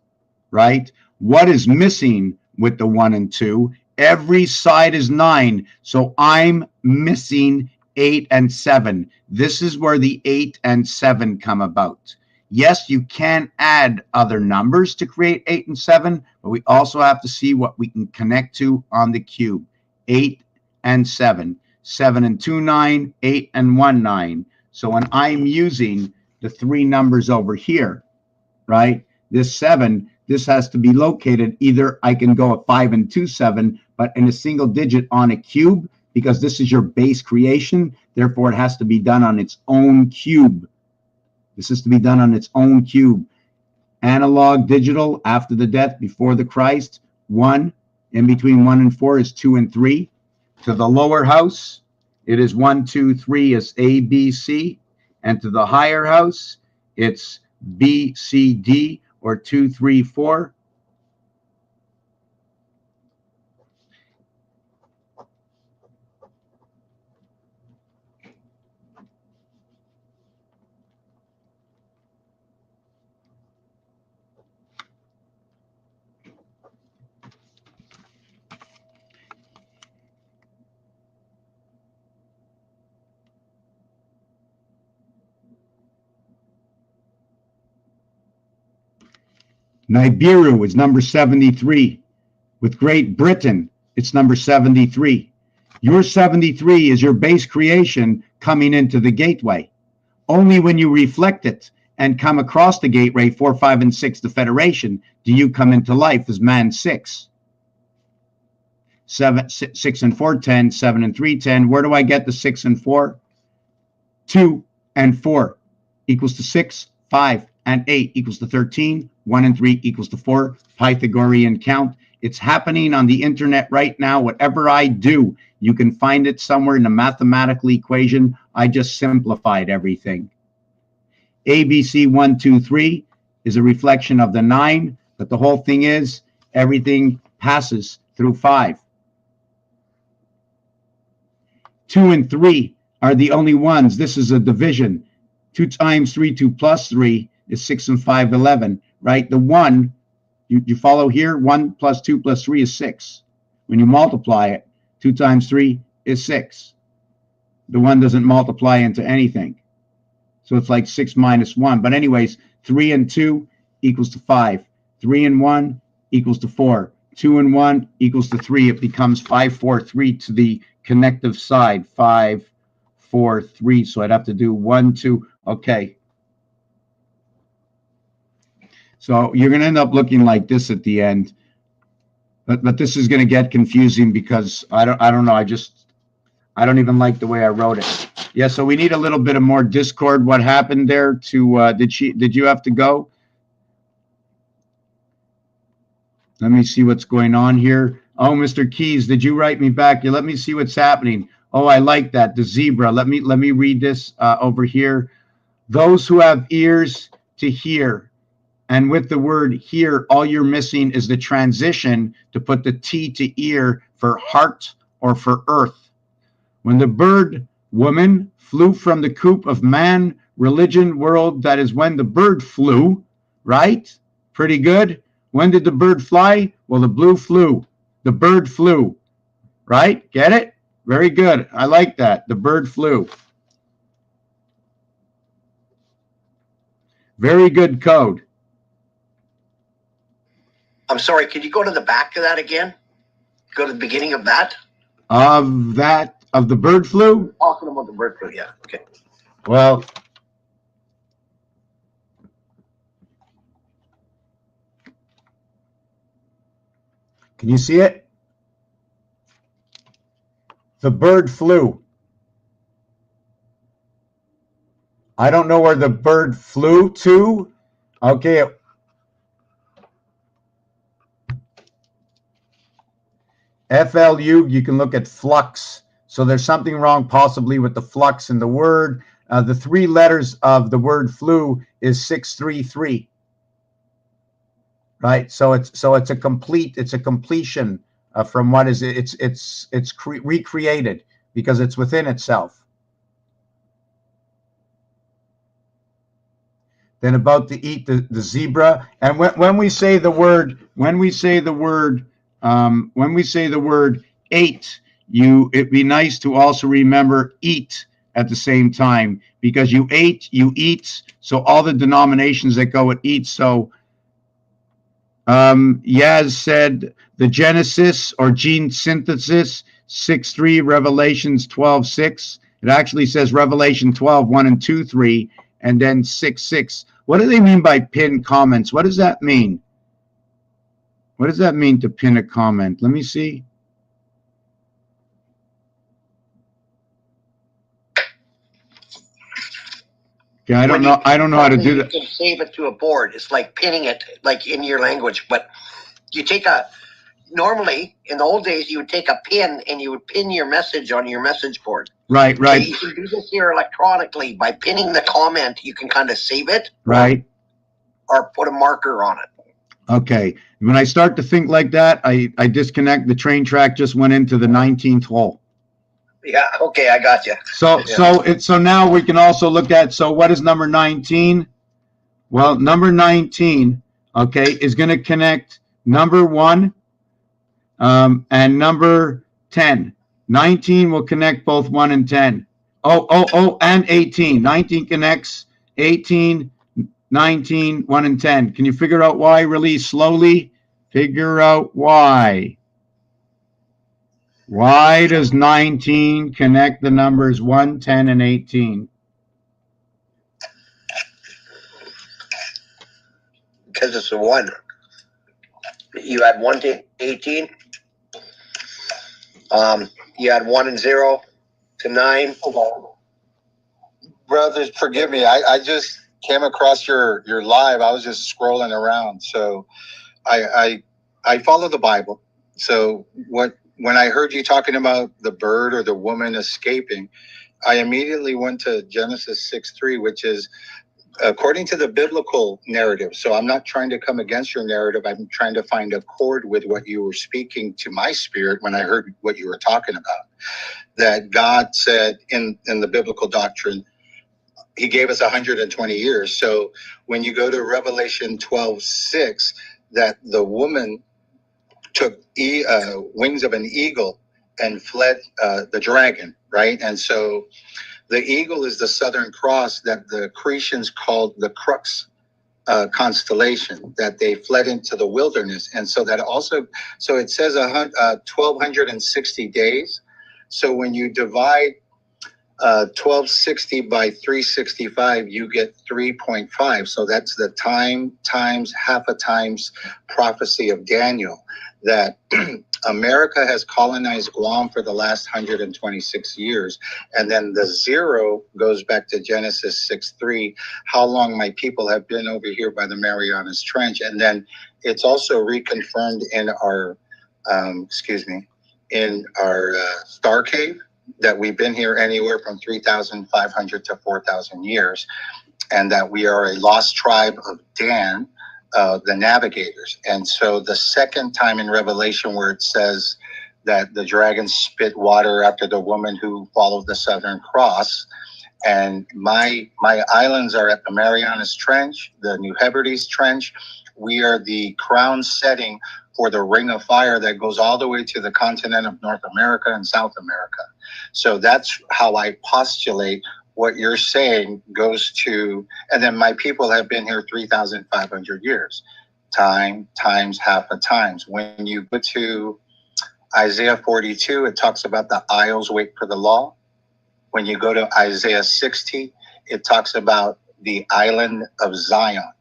right? What is missing with the 1 and 2? Every side is 9. So I'm missing 8 and 7. This is where the 8 and 7 come about. Yes, you can add other numbers to create 8 and 7, but we also have to see what we can connect to on the cube. 8 and 7. 7 and 2, 9. 8 and 1, 9. So when I'm using the 3 numbers over here, right, this 7, this has to be located. Either I can go a 5 and 2, 7, but in a single digit on a cube, because this is your base creation. Therefore, it has to be done on its own cube. This is to be done on its own cube. Analog, digital, after the death, before the Christ, 1. In between 1 and 4 is 2 and 3. To the lower house, it is 1, 2, 3 is A, B, C. And to the higher house, it's B, C, D, or 2, 3, 4. Nibiru is number 73. With Great Britain, it's number 73. Your 73 is your base creation coming into the gateway. Only when you reflect it and come across the gateway, 4, 5, and 6, the Federation, do you come into life as man 6. 6 and 4, 10. 7 and 3, 10. Where do I get the 6 and 4? 2 and 4 equals to 6. 5 and 8 equals to 13. 1 and 3 equals to 4. Pythagorean count. It's happening on the internet right now. Whatever I do, you can find it somewhere in a mathematical equation. I just simplified everything. ABC 1, 2, 3 is a reflection of the 9, but the whole thing is everything passes through 5. 2 and 3 are the only ones. This is a division. 2 times 3, 2 plus 3 is 6 and 5, 11, right? The 1 You follow here? 1 plus 2 plus 3 is 6. When you multiply it, 2 times 3 is 6. The 1 doesn't multiply into anything. So it's like 6 minus 1. But anyways, 3 and 2 equals to 5. 3 and 1 equals to 4. 2 and 1 equals to 3. It becomes 5, 4, 3 to the connective side. 5, 4, 3. So I'd have to do 1, 2. Okay. So you're going to end up looking like this at the end. But this is going to get confusing because I don't know. I don't even like the way I wrote it. Yeah, so we need a little bit of more discord. What happened there to did you have to go? Let me see what's going on here. Oh, Mr. Keys, did you write me back? Yeah, let me see what's happening. Oh, I like that. The zebra. Let me read this over here. Those who have ears to hear. And with the word hear, all you're missing is the transition to put the T to ear for heart or for earth. When the bird woman flew from the coop of man, religion, world, that is when the bird flew, right? Pretty good. When did the bird fly? Well, the blue flew. The bird flew, right? Get it? Very good. I like that. The bird flew. Very good code. I'm sorry, could you go to the back of that again? Go to the beginning of that? Of the bird flu? Talking about the bird flu, yeah. Okay. Well, can you see it? The bird flew. I don't know where the bird flew to. Okay. FLU, you can look at flux. So there's something wrong possibly with the flux in the word. The 3 letters of the word flew is 633. Right? So it's a completion from what is it? It's recreated because it's within itself. Then about to eat the zebra, and when we say the word ate, it'd be nice to also remember eat at the same time, because you ate, you eat, so all the denominations that go with eat. So Yaz said the Genesis or gene synthesis 6:3, Revelations 12:6. It actually says Revelation 12:1 and 2, 3, and then 6:6. What do they mean by pin comments? What does that mean? What does that mean to pin a comment? Let me see. Yeah, I don't know how to do that. You can save it to a board. It's like pinning it, like in your language. But you normally in the old days, you would take a pin and you would pin your message on your message board. Right. So you can do this here electronically by pinning the comment. You can kind of save it. Right. Or put a marker on it. Okay. When I start to think like that, I disconnect. The train track just went into the 19th hole. Yeah, okay, I got you. So now we can also look at, so what is number 19? Well, number 19, okay, is going to connect number 1 and number 10. 19 will connect both 1 and 10. And 18. 19 connects 18, 19, 1 and 10. Can you figure out why really slowly? Figure out why. Why does 19 connect the numbers 1, 10, and 18? Because it's a 1. You add 1 to 18. You add 1 and 0 to 9. Brothers, forgive me. I just came across your live. I was just scrolling around. So I follow the Bible. So when I heard you talking about the bird or the woman escaping, I immediately went to Genesis 6:3, which is according to the biblical narrative. So I'm not trying to come against your narrative. I'm trying to find a chord with what you were speaking to my spirit when I heard what you were talking about. That God said in the biblical doctrine, he gave us 120 years. So when you go to Revelation 12:6, that the woman took wings of an eagle and fled the dragon, right? And so the eagle is the Southern Cross that the Cretians called the crux constellation, that they fled into the wilderness. And so that also, so it says 1,260 days. So when you divide 1260 by 365, you get 3.5. So that's the time times half a times prophecy of Daniel, that America has colonized Guam for the last 126 years. And then the zero goes back to Genesis 6:3, how long my people have been over here by the Marianas Trench. And then it's also reconfirmed in our, star cave, that we've been here anywhere from 3,500 to 4,000 years, and that we are a lost tribe of Dan, the navigators. And so the second time in Revelation where it says that the dragon spit water after the woman who followed the Southern Cross, and my islands are at the Marianas Trench, the New Hebrides Trench. We are the crown setting for the ring of fire that goes all the way to the continent of North America and South America. So that's how I postulate what you're saying goes to, and then my people have been here 3,500 years. Time times half a times. When you go to Isaiah 42, it talks about the isles wait for the law. When you go to Isaiah 60, it talks about the island of Zion,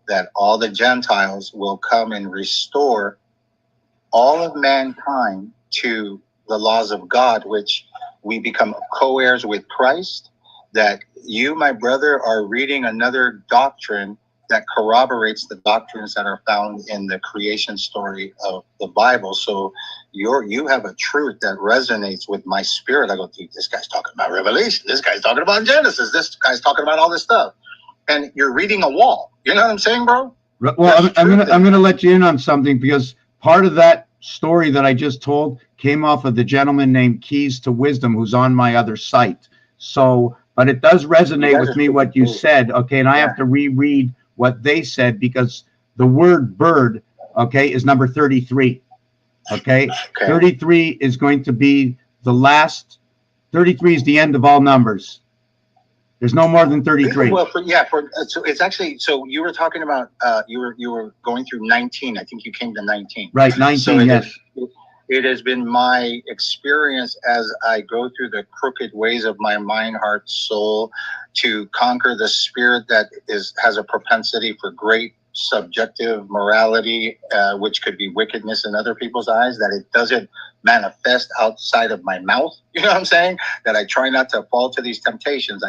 that all the Gentiles will come and restore all of mankind to the laws of God, which we become co-heirs with Christ. That you, my brother, are reading another doctrine that corroborates the doctrines that are found in the creation story of the Bible. So you have a truth that resonates with my spirit. I go, dude, this guy's talking about Revelation. This guy's talking about Genesis. This guy's talking about all this stuff. And you're reading a wall. You know what I'm saying, bro? Well, I'm gonna let you in on something, because part of that story that I just told came off of the gentleman named Keys to Wisdom, who's on my other site. So, but it does resonate with me what you said, okay? And I have to reread what they said, because the word bird, okay, is number 33, okay? 33 is going to be the last. 33 is the end of all numbers. There's no more than 33. Well, so it's actually, so you were talking about, you were going through 19. I think you came to 19. Right, 19, so yes. It has been my experience as I go through the crooked ways of my mind, heart, soul, to conquer the spirit that has a propensity for great subjective morality, which could be wickedness in other people's eyes, that it doesn't manifest outside of my mouth. You know what I'm saying? That I try not to fall to these temptations.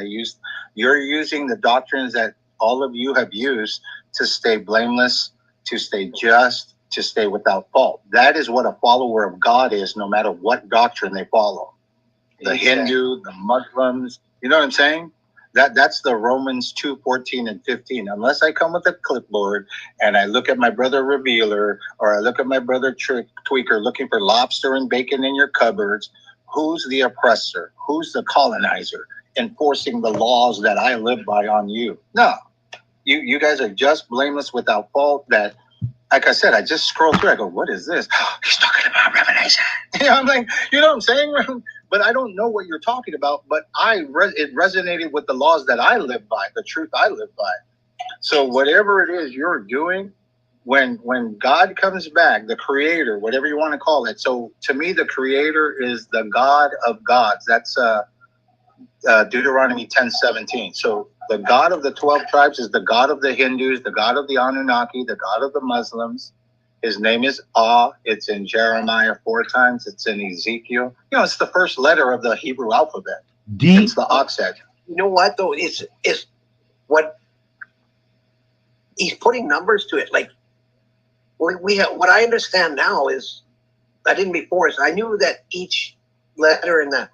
You're using the doctrines that all of you have used to stay blameless, to stay just, to stay without fault. That is what a follower of God is, no matter what doctrine they follow. The Hindu, the Muslims, you know what I'm saying? That's the Romans 2:14 and 15. Unless I come with a clipboard and I look at my brother Revealer, or I look at my brother Tweaker looking for lobster and bacon in your cupboards, who's the oppressor? Who's the colonizer enforcing the laws that I live by on you? No. You guys are just blameless without fault. That, like I said, I just scroll through. I go, what is this? He's talking about Revelation. I'm like, you know what I'm saying? But I don't know what you're talking about. But it resonated with the laws that I live by, the truth I live by. So whatever it is you're doing, when God comes back, the Creator, whatever you want to call it. So to me, the Creator is the God of gods. That's Deuteronomy 10:17. So the God of the 12 tribes is the God of the Hindus, the God of the Anunnaki, the God of the Muslims. His name is Ah. It's in Jeremiah 4 times. It's in Ezekiel. You know, it's the first letter of the Hebrew alphabet. D. It's the Oxhead. You know what though? It's what he's putting numbers to it. Like we have, what I understand now is, I didn't before, is I knew that each letter in the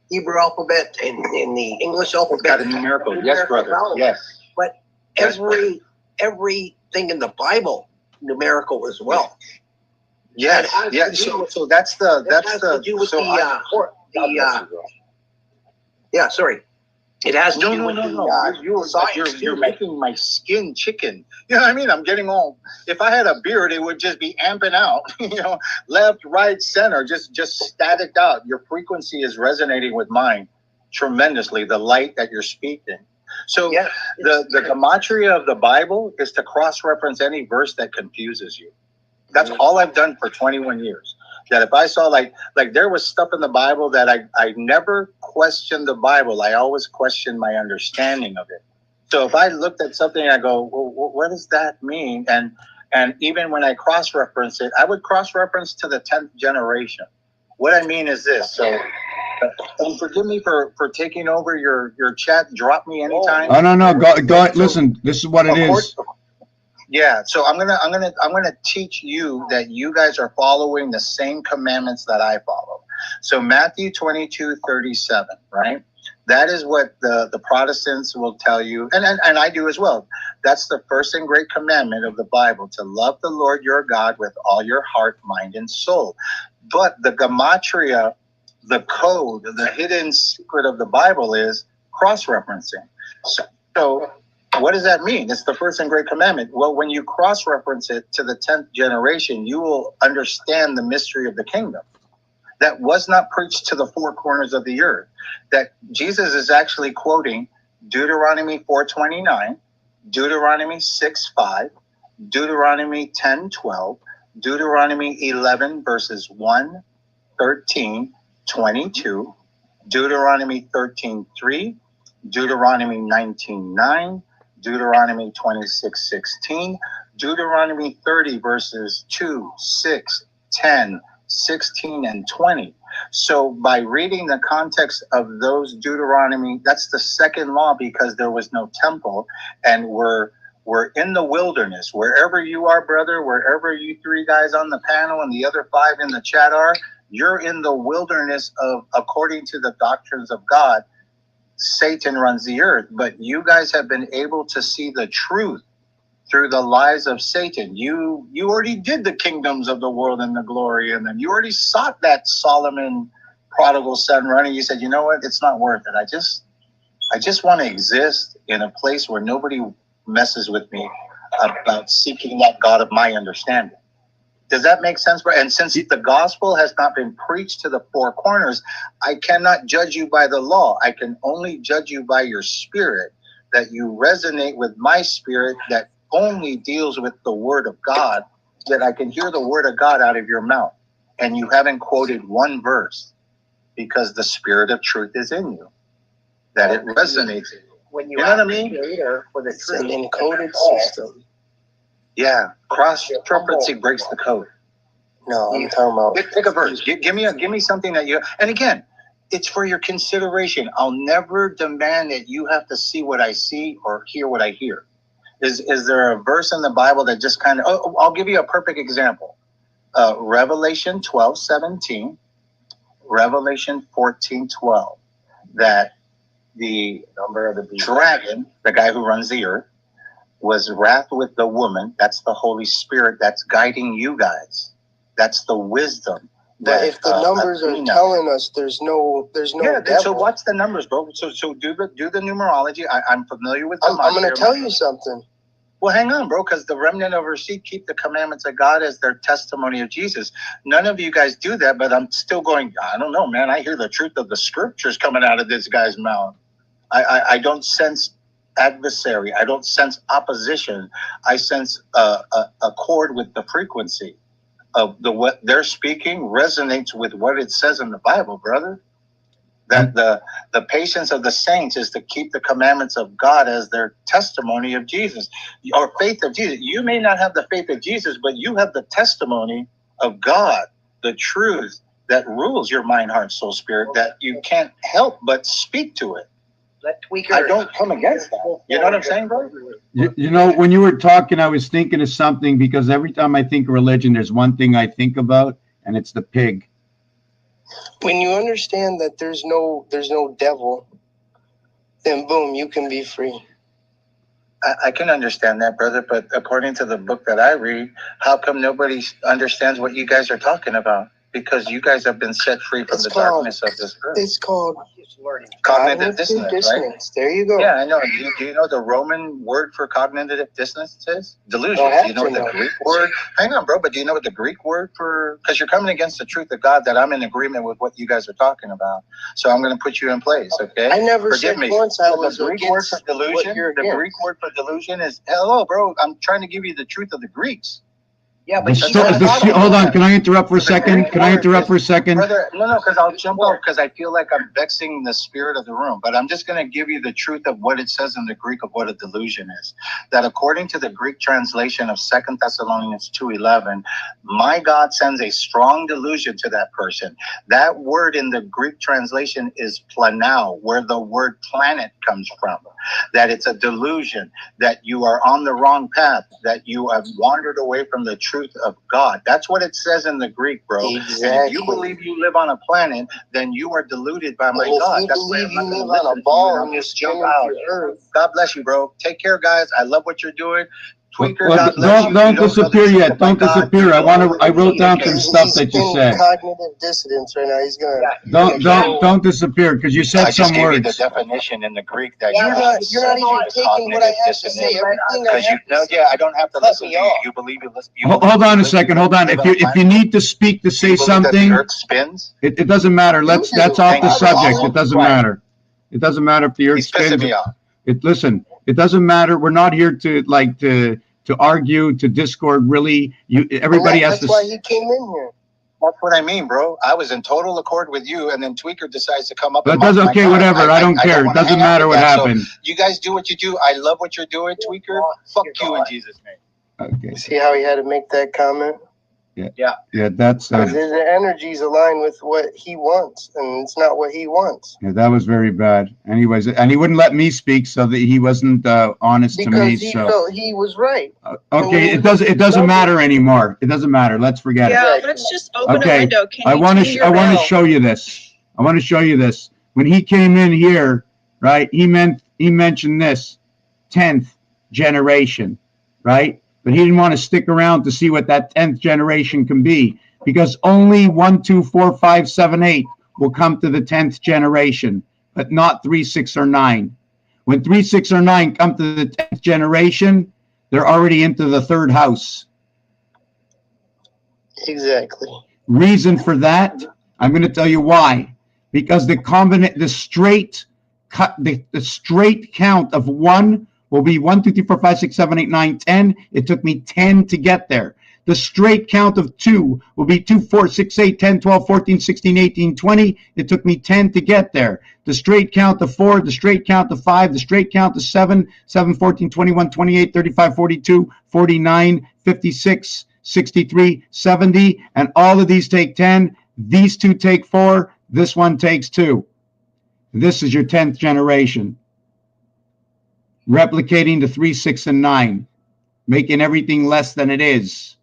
Hebrew alphabet and in the English alphabet got a numerical. Yes, brother. Yes. But everything in the Bible numerical as well. Yes. Yeah. So that's the yeah, sorry. It has to No, do no, with no, the no. You're making my skin chicken. You know what I mean? I'm getting all. If I had a beard, it would just be amping out. You know, left, right, center, just static out. Your frequency is resonating with mine tremendously. The light that you're speaking. So Yes. the gematria of the Bible is to cross-reference any verse that confuses you. That's all I've done for 21 years. That if I saw like there was stuff in the Bible that I never questioned the Bible. I always questioned my understanding of it. So if I looked at something, I go, well, what does that mean? And even when I cross-reference it, I would cross-reference to the 10th generation. What I mean is this. So, and forgive me for taking over your chat. Drop me anytime. Oh, no. Go. Listen, this is what it is. Yeah, so I'm gonna teach you that you guys are following the same commandments that I follow. So Matthew 22:37, right? That is what the Protestants will tell you, and I do as well. That's the first and great commandment of the Bible, to love the Lord your God with all your heart, mind, and soul. But the gematria, the code, the hidden secret of the Bible is cross-referencing. So what does that mean? It's the first and great commandment. Well, when you cross-reference it to the 10th generation, you will understand the mystery of the kingdom that was not preached to the four corners of the earth. That Jesus is actually quoting Deuteronomy 4:29, Deuteronomy 6:5, Deuteronomy 10:12, Deuteronomy 11 verses 1, 13, 22, Deuteronomy 13:3, Deuteronomy 19:9, Deuteronomy 26:16, Deuteronomy 30 verses 2, 6, 10, 16, and 20. So by reading the context of those Deuteronomy, that's the second law, because there was no temple, and we're in the wilderness. Wherever you are, brother, wherever you three guys on the panel and the other five in the chat are, you're in the wilderness of, according to the doctrines of God, Satan runs the earth. But you guys have been able to see the truth through the lies of Satan. You already did the kingdoms of the world and the glory in them. You already sought that Solomon prodigal son running. You said, you know what? It's not worth it. I just want to exist in a place where nobody messes with me about seeking that God of my understanding. Does that make sense, bro? And since the gospel has not been preached to the four corners, I cannot judge you by the law. I can only judge you by your spirit, that you resonate with my spirit that only deals with the word of God, that I can hear the word of God out of your mouth. And you haven't quoted one verse, because the spirit of truth is in you, that it resonates. When you know what I mean? For the It's an truth. encoded system. Yeah, cross-referencing breaks the code. No, I'm talking about. Take a verse. Give me something that you. And again, it's for your consideration. I'll never demand that you have to see what I see or hear what I hear. Is there a verse in the Bible that just kind of? Oh, I'll give you a perfect example. Revelation 12:17, Revelation 14:12. That the number of the dragon, the guy who runs the earth, was wrath with the woman. That's the Holy Spirit that's guiding you guys. That's the wisdom. But if the numbers are telling us there's no devil. So watch the numbers, bro. So do the numerology. I'm familiar with. I'm going to tell you something. Well, hang on, bro, because the remnant of her seed keep the commandments of God as their testimony of Jesus. None of you guys do that, but I'm still going, I don't know, man. I hear the truth of the scriptures coming out of this guy's mouth. I don't sense adversary. I don't sense opposition. I sense accord with the frequency of what they're speaking resonates with what it says in the Bible, brother. That the patience of the saints is to keep the commandments of God as their testimony of Jesus, or faith of Jesus. You may not have the faith of Jesus, but you have the testimony of God, the truth that rules your mind, heart, soul, spirit, that you can't help but speak to it. I don't come against that. You know what I'm saying, bro? You know, when you were talking, I was thinking of something, because every time I think of religion, there's one thing I think about, and it's the pig. When you understand that there's no devil, then boom, you can be free. I can understand that, brother, but according to the book that I read, how come nobody understands what you guys are talking about? because you guys have been set free from the darkness of this earth. It's called Cognitive dissonance, right? There you go. Yeah, I know. Do you know the Roman word for cognitive dissonance is? Delusion. Do you know what the Greek word? Hang on, bro. But do you know what the Greek word for? Because you're coming against the truth of God. That I'm in agreement with what you guys are talking about. So I'm going to put you in place. Okay. I never Forgive said me. once I was the Greek word for delusion. The Greek word for delusion is hello, bro. I'm trying to give you the truth of the Greeks. Yeah, but Hold on, can I interrupt for a second? Brother, no, because I'll jump off because I feel like I'm vexing the spirit of the room. But I'm just going to give you the truth of what it says in the Greek of what a delusion is. That according to the Greek translation of 2 Thessalonians 2:11, my God sends a strong delusion to that person. That word in the Greek translation is planao, where the word planet comes from. That it's a delusion, that you are on the wrong path, that you have wandered away from the truth of God. That's what it says in the Greek, bro. Exactly. And if you believe you live on a planet, then you are deluded by my God. That's why you live on a ball and you're spinning through earth. God bless you, bro. Take care, guys. I love what you're doing. Tweaker, Well, God bless you. don't disappear yet. Don't disappear. I wrote down some stuff that you said. Cognitive dissonance right now. He's gonna. Don't disappear because you said some gave words. you the definition in the Greek that You're not even taking what I have to say. Everything I have to say. I don't have to listen to you. You believe you listen. Hold on a second. Hold on. If you need to speak to say something, the earth spins. It doesn't matter. That's off the subject. It doesn't matter. It doesn't matter if the earth spins. He's pissing me off. Listen. It doesn't matter. We're not here to argue, to discord. Really, everybody has to. That's why he came in here. That's what I mean, bro. I was in total accord with you, and then Tweaker decides to come up. But that's okay, whatever. I don't care. It doesn't matter what happened. So you guys do what you do. I love what you're doing, Tweaker. Fuck you in Jesus' name. Okay. See how he had to make that comment? Yeah. That's. His energies align with what he wants, and it's not what he wants. Yeah, that was very bad. Anyways, and he wouldn't let me speak, so that he wasn't honest to me. Because he felt he was right. Okay, it doesn't matter anymore. It doesn't matter. Let's forget it. Yeah, let's just open a window. I want to show you this. I want to show you this. When he came in here, right? He mentioned this 10th generation, right? But he didn't want to stick around to see what that 10th generation can be, because only 1, 2, 4, 5, 7, 8 will come to the 10th generation, but not 3, 6, or 9. When 3, 6, or 9 come to the 10th generation, they're already into the third house. Exactly. Reason for that, I'm going to tell you why. Because the straight count of 1 will be 1, 2, 3, 4, 5, 6, 7, 8, 9, 10. It took me 10 to get there. The straight count of 2 will be 2, 4, 6, 8, 10, 12, 14, 16, 18, 20. It took me 10 to get there. The straight count of 4, the straight count of 5, the straight count of 7, 14, 21, 28, 35, 42, 49, 56, 63, 70. And all of these take 10. These 2 take 4. This one takes 2. This is your 10th generation. Replicating the 3, 6, and 9, making everything less than it is.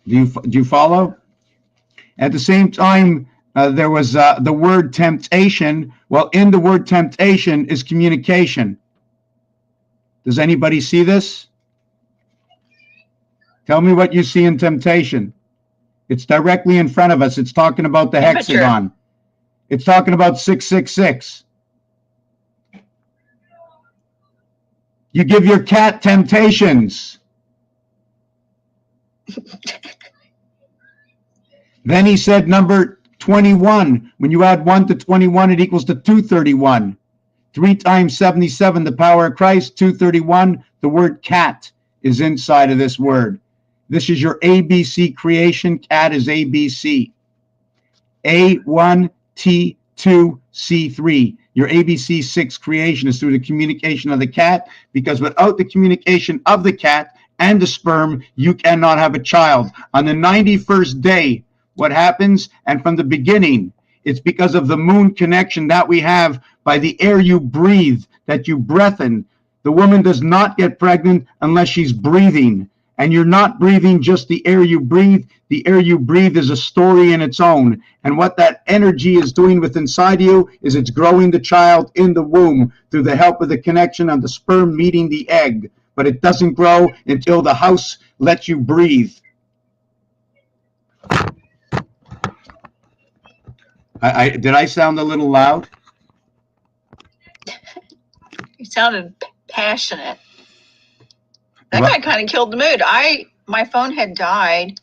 Do you follow? At the same time, there was the word temptation. Well, in the word temptation is communication. Does anybody see this? Tell me what you see in temptation. It's directly in front of us. It's talking about the hexagon. It's talking about 666. You give your cat temptations. Then he said number 21. When you add 1 to 21, it equals to 231. 3 times 77, the power of Christ. 231, the word cat is inside of this word. This is your ABC creation. Cat is ABC. A1, T2, C3. Your ABC 6 creation is through the communication of the cat, because without the communication of the cat and the sperm, you cannot have a child. On the 91st day, what happens? And from the beginning, it's because of the moon connection that we have by the air you breathe, that you breath in. The woman does not get pregnant unless she's breathing. And you're not breathing just the air you breathe. The air you breathe is a story in its own. And what that energy is doing with inside you is it's growing the child in the womb through the help of the connection of the sperm meeting the egg. But it doesn't grow until the house lets you breathe. Did I sound a little loud? You sounded passionate. That Well- guy kind of killed the mood. My phone had died,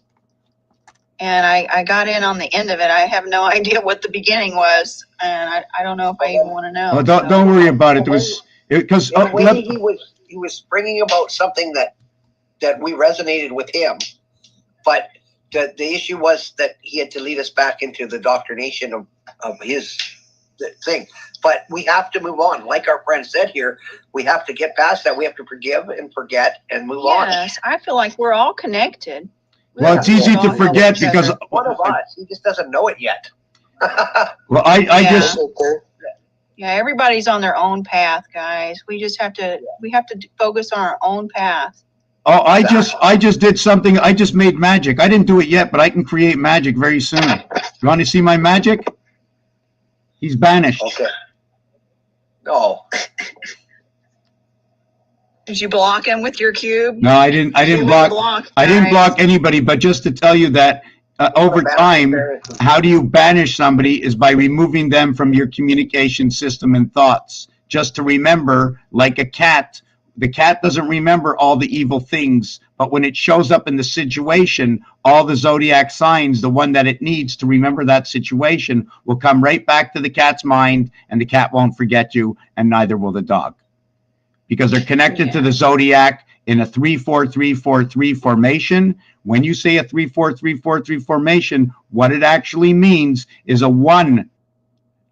and I got in on the end of it. I have no idea what the beginning was, and I don't know if I even want to know. Well, don't worry about it. It was because In a way, he was bringing about something that we resonated with him, but the issue was that he had to lead us back into the doctrination of his thing. But we have to move on. Like our friend said here, we have to get past that. We have to forgive and forget and move on. Yes, I feel like we're all connected. Well, it's easy to forget because one of us, he just doesn't know it yet. Well, I just Yeah, everybody's on their own path, guys. We just have to focus on our own path. Oh, I just did something. I just made magic. I didn't do it yet, but I can create magic very soon. You want to see my magic? He's banished. Okay. No. Did you block him with your cube? No, I didn't block. I didn't block anybody. But just to tell you that over time, how do you banish somebody is by removing them from your communication system and thoughts. Just to remember, like a cat. The cat doesn't remember all the evil things, but when it shows up in the situation, all the zodiac signs, the one that it needs to remember that situation, will come right back to the cat's mind, and the cat won't forget you, and neither will the dog. Because they're connected to the zodiac in a 3-4-3-4-3 formation. When you say a 3-4-3-4-3 formation, what it actually means is a 1.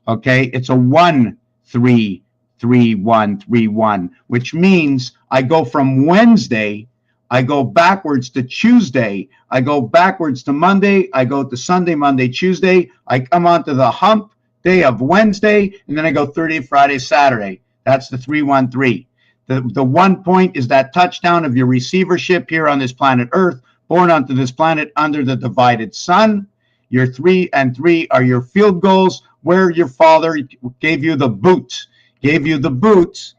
Okay, it's a 1-3. 3-1-3-1, which means I go from Wednesday, I go backwards to Tuesday, I go backwards to Monday, I go to Sunday, Monday, Tuesday, I come onto the hump day of Wednesday, and then I go Thursday, Friday, Saturday. That's the 3-1-3. The 1 point is that touchdown of your receivership here on this planet Earth, born onto this planet under the divided sun. Your 3 and 3 are your field goals, where your father gave you the boot. Gave you the boot.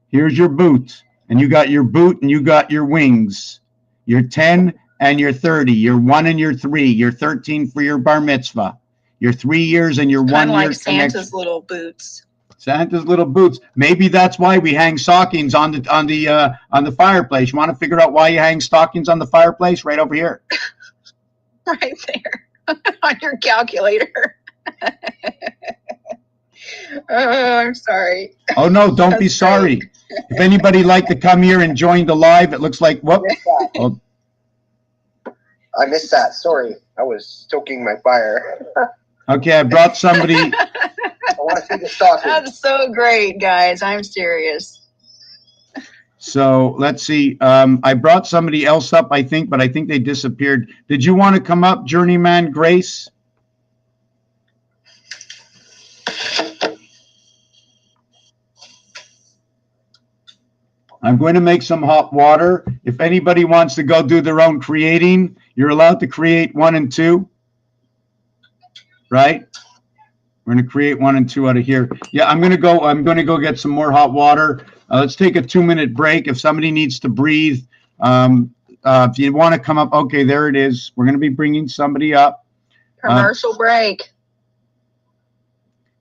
Here's your boot. And you got your boot and you got your wings. You're 10 and you're 30. You're 1 and you're 3. You're 13 for your bar mitzvah. You're 3 years and you're 1 year. Kind of like Santa's little boots. Santa's little boots. Maybe that's why we hang stockings on the fireplace. You want to figure out why you hang stockings on the fireplace? Right over here. Right there. On your calculator. Oh, I'm sorry. Oh, no, don't be sorry. If anybody like to come here and join the live, it looks like, whoop. Oh. I missed that. Sorry. I was stoking my fire. Okay, I brought somebody. I want to see the sausage. That's so great, guys. I'm serious. So let's see. I brought somebody else up, I think, but I think they disappeared. Did you want to come up, Journeyman Grace? I'm going to make some hot water. If anybody wants to go do their own creating, you're allowed to create 1 and 2. Right? We're going to create 1 and 2 out of here. Yeah, I'm going to go get some more hot water. Let's take a 2-minute break. If somebody needs to breathe, if you want to come up, okay, there it is. We're going to be bringing somebody up. Commercial break.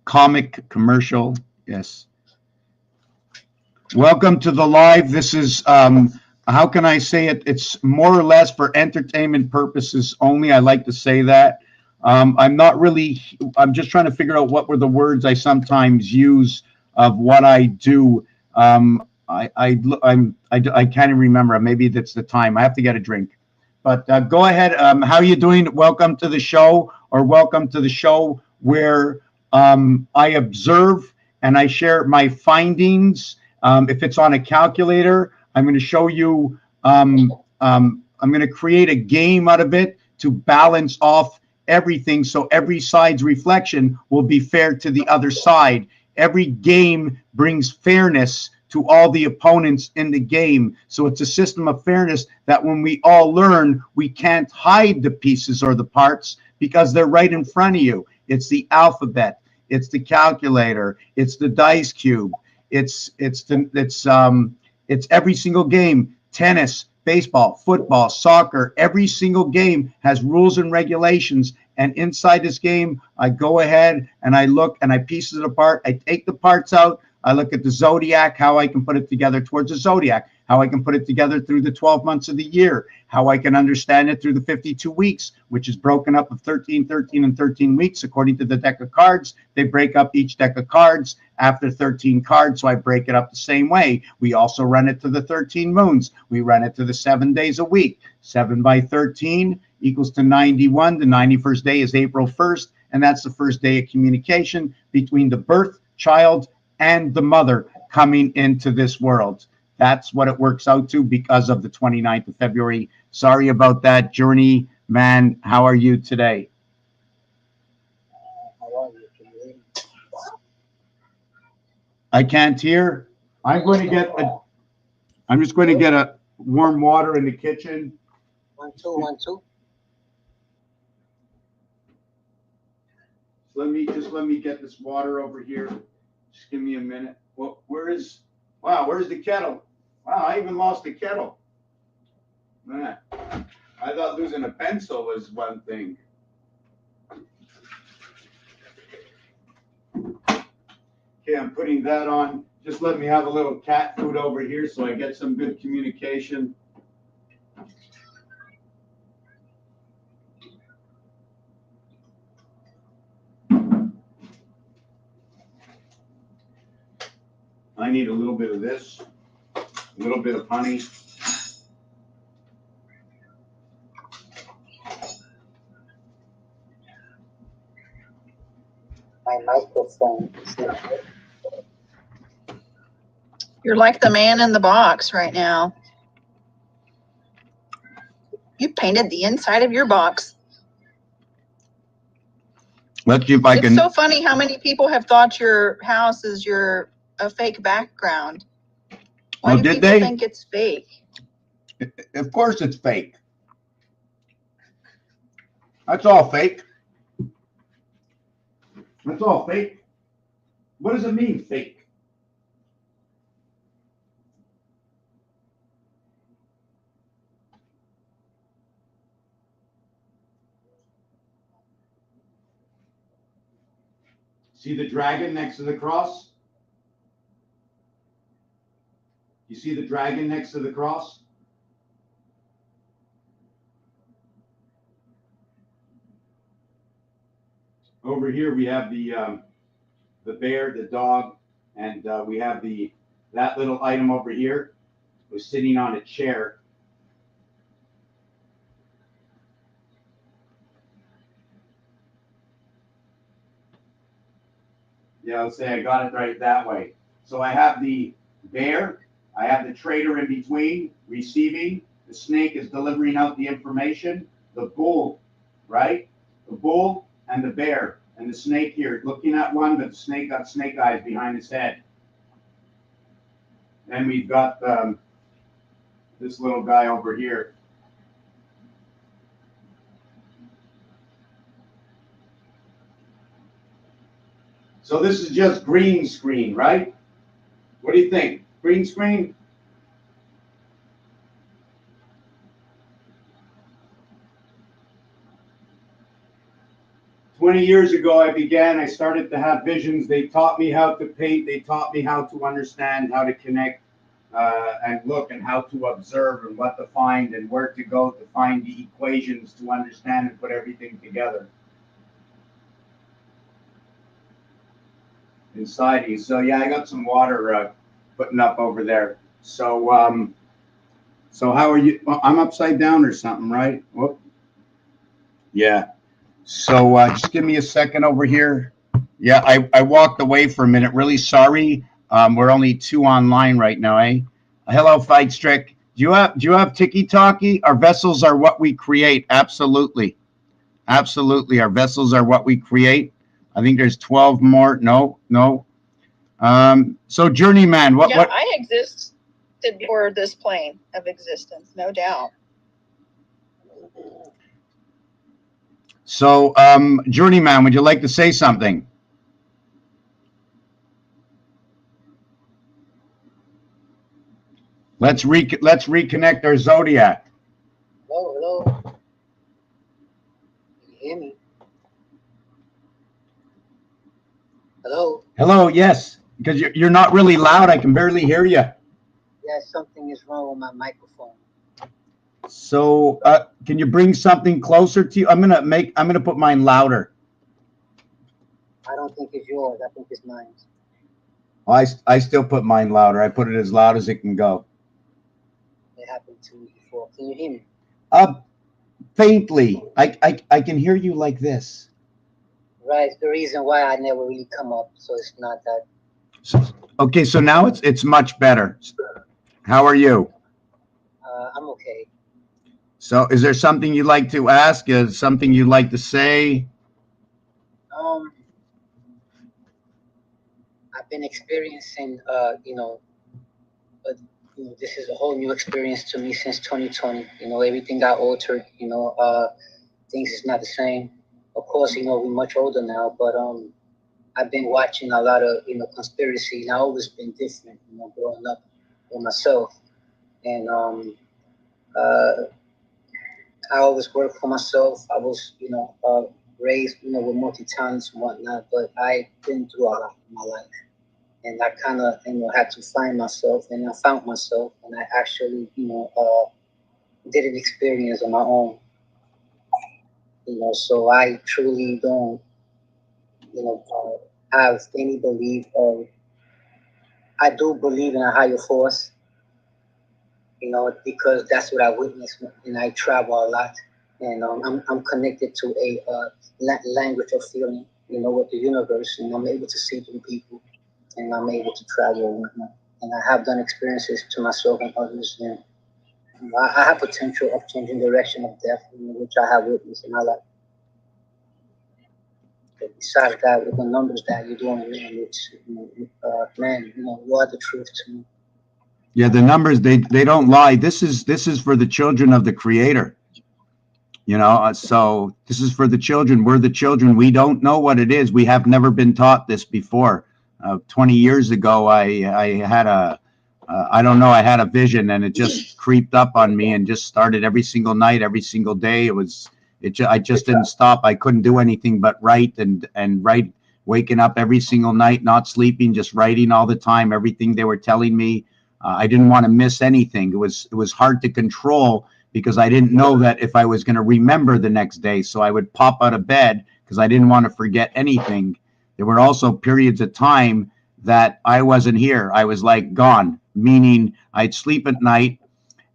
Comic commercial, yes. Welcome to the live. This is, how can I say it? It's more or less for entertainment purposes only. I like to say that. I'm just trying to figure out what were the words I sometimes use of what I do. I can't even remember. Maybe that's the time. I have to get a drink. But go ahead. How are you doing? Welcome to the show, or welcome to the show where I observe and I share my findings. If it's on a calculator, I'm going to show you, I'm going to create a game out of it to balance off everything, so every side's reflection will be fair to the other side. Every game brings fairness to all the opponents in the game. So it's a system of fairness that when we all learn, we can't hide the pieces or the parts because they're right in front of you. It's the alphabet, it's the calculator, it's the dice cube, it's every single game. Tennis, baseball, football, soccer, every single game has rules and regulations, And inside this game, I go ahead and I look and I piece it apart. I take the parts out. I look at the zodiac, how I can put it together towards the zodiac, how I can put it together through the 12 months of the year, how I can understand it through the 52 weeks, which is broken up of 13, 13, and 13 weeks. According to the deck of cards, they break up each deck of cards after 13 cards, so I break it up the same way. We also run it to the 13 moons. We run it to the 7 days a week. 7 by 13 equals to 91. The 91st day is April 1st, and that's the first day of communication between the birth child and the mother coming into this world. That's what it works out to because of the 29th of February. Sorry about that, Journey Man. How are you today? I can't hear. I'm just going to get a warm water in the kitchen. 1 2 1 2. Let me get this water over here. Just give me a minute. Well, where's the kettle? Wow, I even lost the kettle. Man, I thought losing a pencil was one thing. Okay, I'm putting that on. Just let me have a little cat food over here so I get some good communication. I need a little bit of this, a little bit of honey. My microphone. You're like the man in the box right now. You painted the inside of your box. Let's see if I can. It's so funny how many people have thought your house is a fake background. Why do did people they? think it's fake? Of course it's fake. That's all fake. That's all fake. What does it mean, fake? See the dragon next to the cross? You see the dragon next to the cross? Over here we have the bear, the dog, and we have that little item over here was sitting on a chair. Yeah, let's say I got it right that way. So I have the bear, I have the trader in between receiving, the snake is delivering out the information, the bull, right? The bull and the bear, and the snake here looking at one, but the snake got snake eyes behind his head. Then we've got this little guy over here. So this is just green screen, right? What do you think? Green screen? "20 years ago, I started to have visions. They taught me how to paint. They taught me how to understand, how to connect and look and how to observe and what to find and where to go to find the equations to understand and put everything together inside you." So yeah, I got some water putting up over there. So so how are you? Well, I'm upside down or something, right? Whoop. Yeah. So just give me a second over here. Yeah, I walked away for a minute. Really sorry. We're only 2 online right now, eh? Hello, Fight Strick. Do you have Tiki Talkie? Our vessels are what we create. Absolutely. Absolutely. Our vessels are what we create. I think there's 12 more. No. So Journeyman, what? I existed before this plane of existence, no doubt. So Journeyman, would you like to say something? Let's reconnect our zodiac. Hello. Can you hear me? Hello? Hello, yes, because you're not really loud. I can barely hear you. Yeah, something is wrong with my microphone. So, can you bring something closer to you? I'm gonna put mine louder. I don't think it's yours. I think it's mine. I still put mine louder. I put it as loud as it can go. It happened to me before. Can you hear me? Faintly. I can hear you like this. Right. It's the reason why I never really come up. So it's not that. So, okay, so now it's much better. How are you? I'm okay. So, is there something you'd like to ask? Is something you'd like to say? I've been experiencing, this is a whole new experience to me since 2020. Everything got altered. Things is not the same. Of course, we're much older now, but I've been watching a lot of conspiracy, and I've always been different. Growing up with myself, and I always worked for myself. I was raised with multi talents and whatnot, but I've been through a lot in my life, and I kind of had to find myself, and I found myself, and I actually did an experience on my own. So I truly don't have any belief of. I do believe in a higher force, because that's what I witnessed, and I travel a lot, and I'm connected to a language of feeling, with the universe, and I'm able to see through people, and I'm able to travel and whatnot. And I have done experiences to myself and others, and I have potential of changing direction of death, which I have witnessed in my life. But besides that, with the numbers that you're doing, man, it's man, you are the truth to me. Yeah, the numbers they don't lie. This is for the children of the Creator. So this is for the children. We're the children. We don't know what it is. We have never been taught this before. 20 years ago, I had I don't know, I had a vision, and it just creeped up on me and just started every single night, every single day. I just didn't stop. I couldn't do anything but write and write, waking up every single night, not sleeping, just writing all the time, everything they were telling me. I didn't want to miss anything. It was hard to control because I didn't know that if I was going to remember the next day. So I would pop out of bed because I didn't want to forget anything. There were also periods of time that I wasn't here. I was like gone, meaning I'd sleep at night,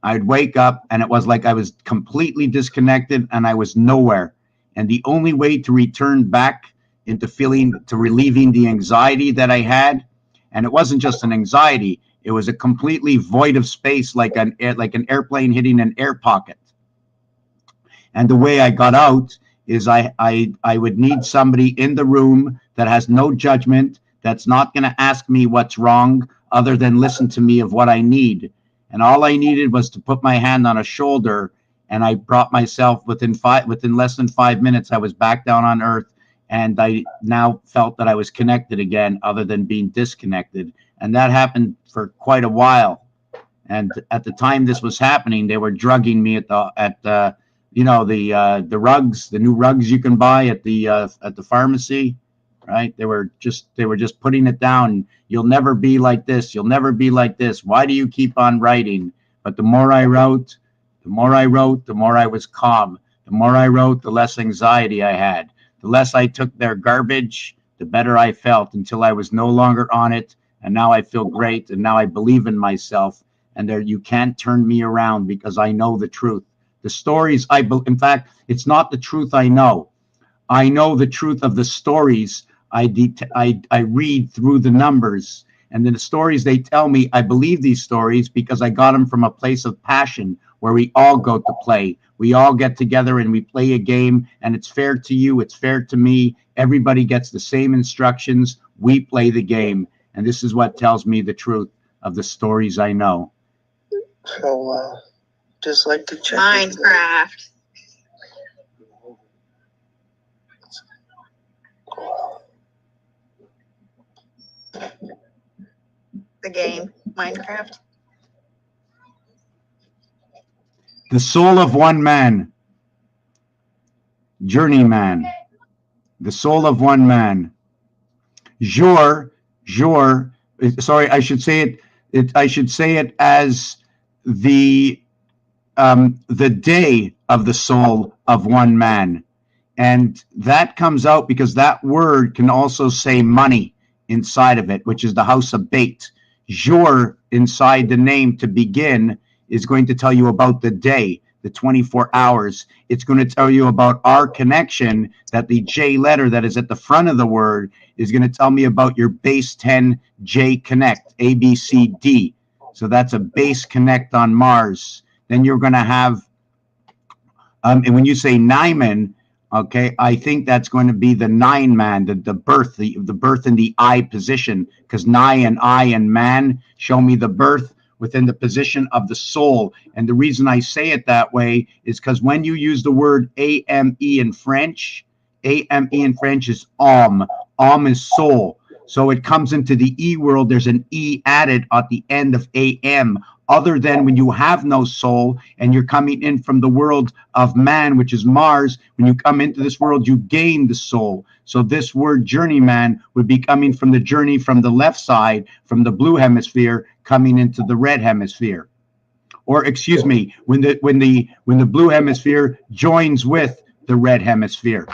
I'd wake up, and it was like I was completely disconnected and I was nowhere. And the only way to return back into relieving the anxiety that I had, and it wasn't just an anxiety, it was a completely void of space, like an airplane hitting an air pocket. And the way I got out is I would need somebody in the room that has no judgment, that's not going to ask me what's wrong other than listen to me of what I need. And all I needed was to put my hand on a shoulder, and I brought myself within less than 5 minutes, I was back down on earth, and I now felt that I was connected again other than being disconnected. And that happened for quite a while. And at the time this was happening, they were drugging me at the rugs, the new rugs you can buy at the pharmacy, right? They were just putting it down. You'll never be like this. You'll never be like this. Why do you keep on writing? But the more I wrote, the more I was calm. The more I wrote, the less anxiety I had. The less I took their garbage, the better I felt, until I was no longer on it. And now I feel great. And now I believe in myself. And you can't turn me around because I know the truth. The stories in fact, it's not the truth I know. I know the truth of the stories I read through the numbers. And then the stories they tell me, I believe these stories because I got them from a place of passion where we all go to play. We all get together and we play a game, and it's fair to you. It's fair to me. Everybody gets the same instructions. We play the game. And this is what tells me the truth of the stories I know. So, just like to check. Minecraft. The game, Minecraft. The soul of one man. Journeyman. The soul of one man. Jour, jour. Sorry, I should say it. I should say it as the day of the soul of one man. And that comes out because that word can also say money inside of it, which is the house of bait. Jour inside the name to begin is going to tell you about the day, the 24 hours. It's going to tell you about our connection, that the J letter that is at the front of the word is going to tell me about your base 10 J connect, A, B, C, D. So that's a base connect on Mars. Then you're going to have, and when you say Nyman, okay, I think that's going to be the 9 man, the birth, the birth in the I position, because Nai and I and man show me the birth within the position of the soul. And the reason I say it that way is because when you use the word AME in French, AME in French is âme. Âme is soul. So it comes into the E world, there's an E added at the end of AM. Other than when you have no soul and you're coming in from the world of man, which is Mars, when you come into this world, you gain the soul. So this word journeyman would be coming from the journey from the left side, from the blue hemisphere, coming into the red hemisphere. Or excuse me, when the blue hemisphere joins with the red hemisphere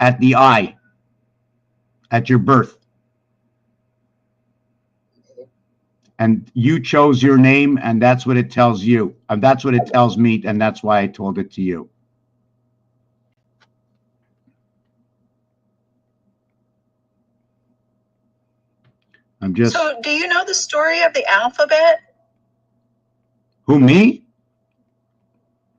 at the eye, at your birth. And you chose your name, and that's what it tells you. And that's what it tells me, and that's why I told it to you. I'm just... So, do you know the story of the alphabet? Who, me?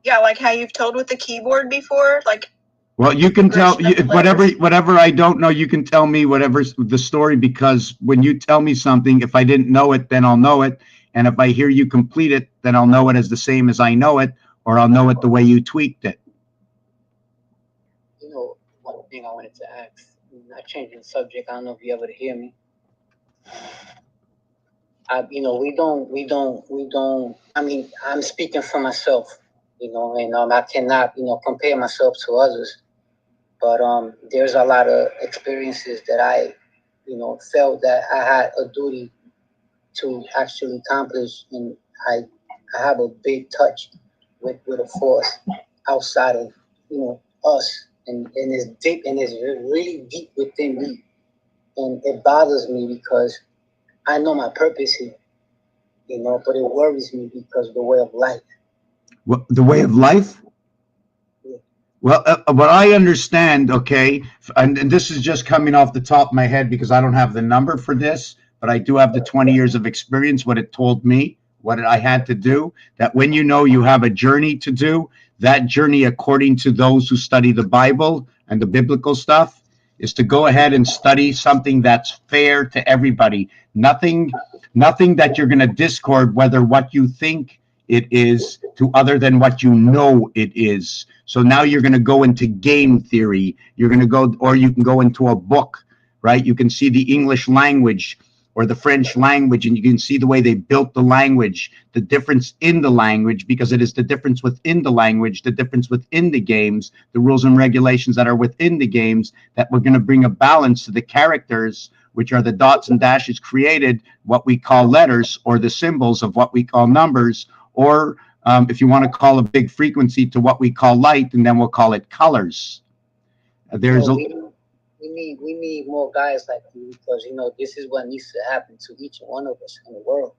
Yeah, like how you've told with the keyboard before? Like... Well, you can tell whatever I don't know, you can tell me whatever's the story, because when you tell me something, if I didn't know it, then I'll know it. And if I hear you complete it, then I'll know it as the same as I know it, or I'll know it the way you tweaked it. You know, one thing I wanted to ask, not changing the subject, I don't know if you're able to hear me. We don't, I mean, I'm speaking for myself, and I cannot, compare myself to others. But there's a lot of experiences that I, felt that I had a duty to actually accomplish, and I have a big touch with a force outside of us, and it's deep, and it's really deep within me, and it bothers me because I know my purpose here, but it worries me because of the way of life. What, the way of life? Well, what I understand, okay, and this is just coming off the top of my head because I don't have the number for this, but I do have the 20 years of experience, what it told me, what I had to do, that when you have a journey to do, that journey, according to those who study the Bible and the biblical stuff, is to go ahead and study something that's fair to everybody. Nothing that you're going to discord, whether what you think it is to other than what you know it is. So now you're going to go into game theory. You're going to go, or you can go into a book, right? You can see the English language or the French language, and you can see the way they built the language, the difference in the language, because it is the difference within the language, the difference within the games, the rules and regulations that are within the games, that we're going to bring a balance to the characters, which are the dots and dashes created, what we call letters, or the symbols of what we call numbers, or if you want to call a big frequency to what we call light, and then we'll call it colors. We need more guys like you, because this is what needs to happen to each one of us in the world.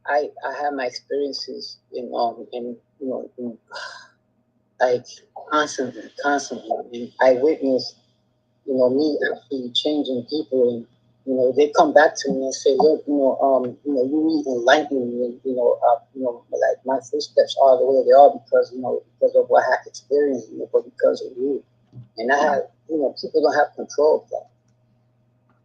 I have my experiences in like constantly, and I witnessed me actually changing people, and they come back to me and say, look, you need enlightenment, and like my footsteps are the way they are because of what I experienced, but because of you. And I have, people don't have control of that.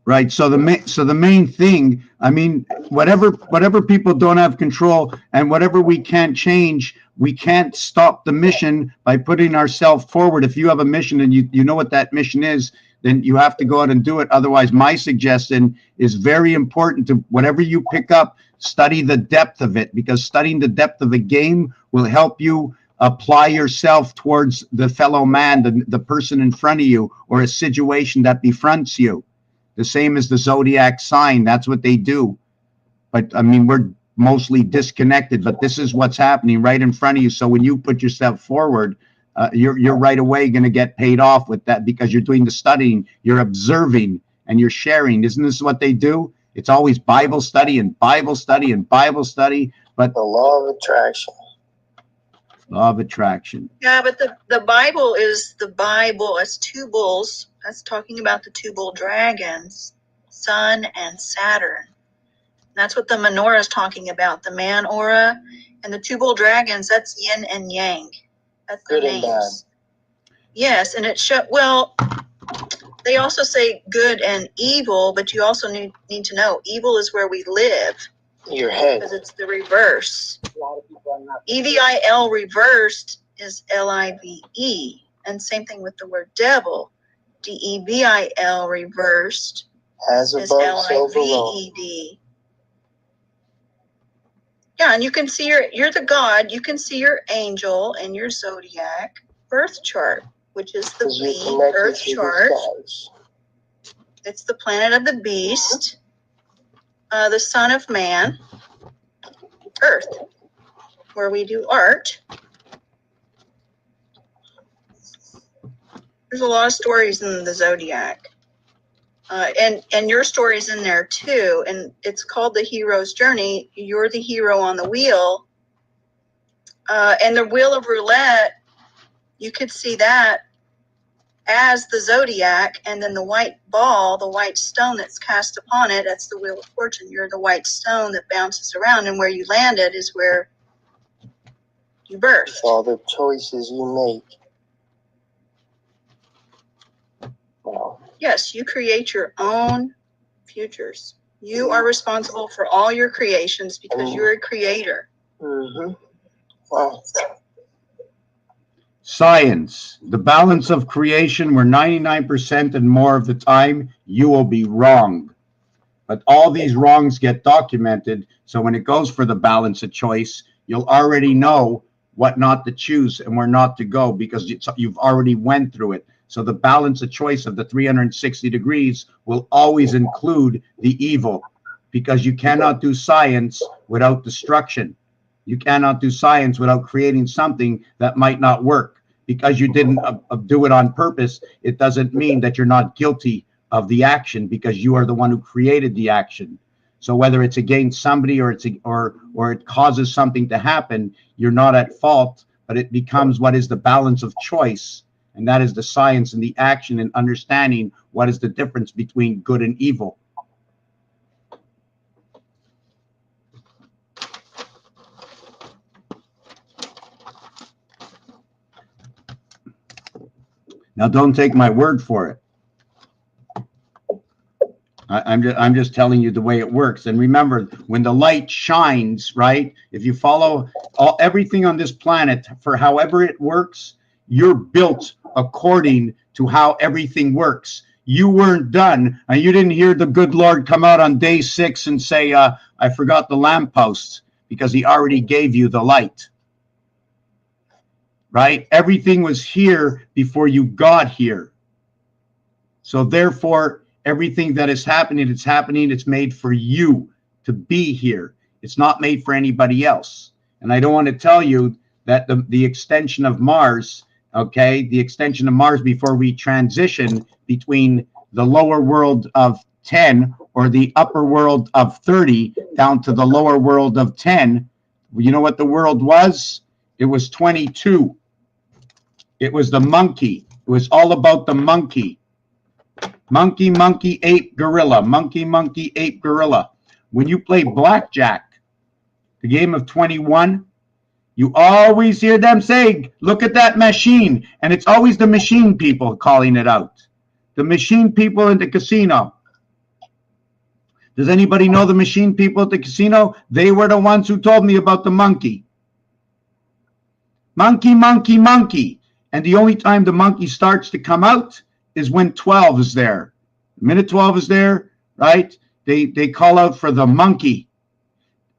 Right. So the main thing, I mean, whatever people don't have control, and whatever we can't change, we can't stop the mission by putting ourselves forward. If you have a mission and you know what that mission is, then you have to go out and do it. Otherwise, my suggestion is very important to whatever you pick up, study the depth of it, because studying the depth of a game will help you apply yourself towards the fellow man, the person in front of you, or a situation that befronts you. The same as the zodiac sign. That's what they do. But I mean, we're mostly disconnected, but this is what's happening right in front of you. So when you put yourself forward, you're right away going to get paid off with that, because you're doing the studying, you're observing, and you're sharing. Isn't this what they do? It's always Bible study and Bible study and Bible study. But The law of attraction. law of attraction. Yeah, but the Bible is the Bible as two bulls. That's talking about the two bull dragons, Sun and Saturn. That's what the menorah is talking about, the man aura. And the two bull dragons, that's yin and yang. That's the Good and bad. names. Yes, and it well, they also say good and evil, but you also need to know evil is where we live. Your head. Because it's the reverse. A lot of people are not. EVIL reversed is LIVE. And same thing with the word devil. DEVIL reversed As is above, so below. LIVED. Yeah, and you can see you're the God. You can see your angel and your zodiac birth chart, which is the 'Cause you're B connected birth to the chart. stars. It's the planet of the beast, the son of man, Earth, where we do art. There's a lot of stories in the zodiac. And your story's in there too, and it's called The Hero's Journey. You're the hero on the wheel. And the wheel of roulette, you could see that as the zodiac, and then the white ball, the white stone that's cast upon it, that's the wheel of fortune. You're the white stone that bounces around, and where you landed is where you birthed. It's all the choices you make. Wow. Yes, you create your own futures. You are responsible for all your creations because you're a creator. Mm-hmm. Wow. Science, the balance of creation, where 99% and more of the time you will be wrong. But all these wrongs get documented. So when it goes for the balance of choice, you'll already know what not to choose and where not to go, because you've already went through it. So the balance of choice of the 360 degrees will always include the evil, because you cannot do science without destruction. You cannot do science without creating something that might not work. Because you didn't do it on purpose, it doesn't mean that you're not guilty of the action, because you are the one who created the action. So whether it's against somebody or it causes something to happen, you're not at fault, but it becomes what is the balance of choice. And that is the science and the action and understanding what is the difference between good and evil. Now, don't take my word for it. I'm just telling you the way it works. And remember, when the light shines, right? If you follow everything on this planet for however it works, you're built according to how everything works. You weren't done, and you didn't hear the good Lord come out on day 6 and say, I forgot the lamppost, because he already gave you the light. Right? Everything was here before you got here. So therefore, everything that is happening, it's made for you to be here. It's not made for anybody else. And I don't want to tell you that the extension of Mars, okay, the extension of Mars before we transition between the lower world of 10 or the upper world of 30 down to the lower world of 10, you know what the world was? It was 22. It was the monkey. It was all about the monkey. Monkey, monkey, ape, gorilla. Monkey, monkey, ape, gorilla. When you play blackjack, the game of 21, you always hear them say, look at that machine. And it's always the machine people calling it out. The machine people in the casino. Does anybody know the machine people at the casino? They were the ones who told me about the monkey. Monkey, monkey, monkey. And the only time the monkey starts to come out is when 12 is there. The minute 12 is there, right? They call out for the monkey.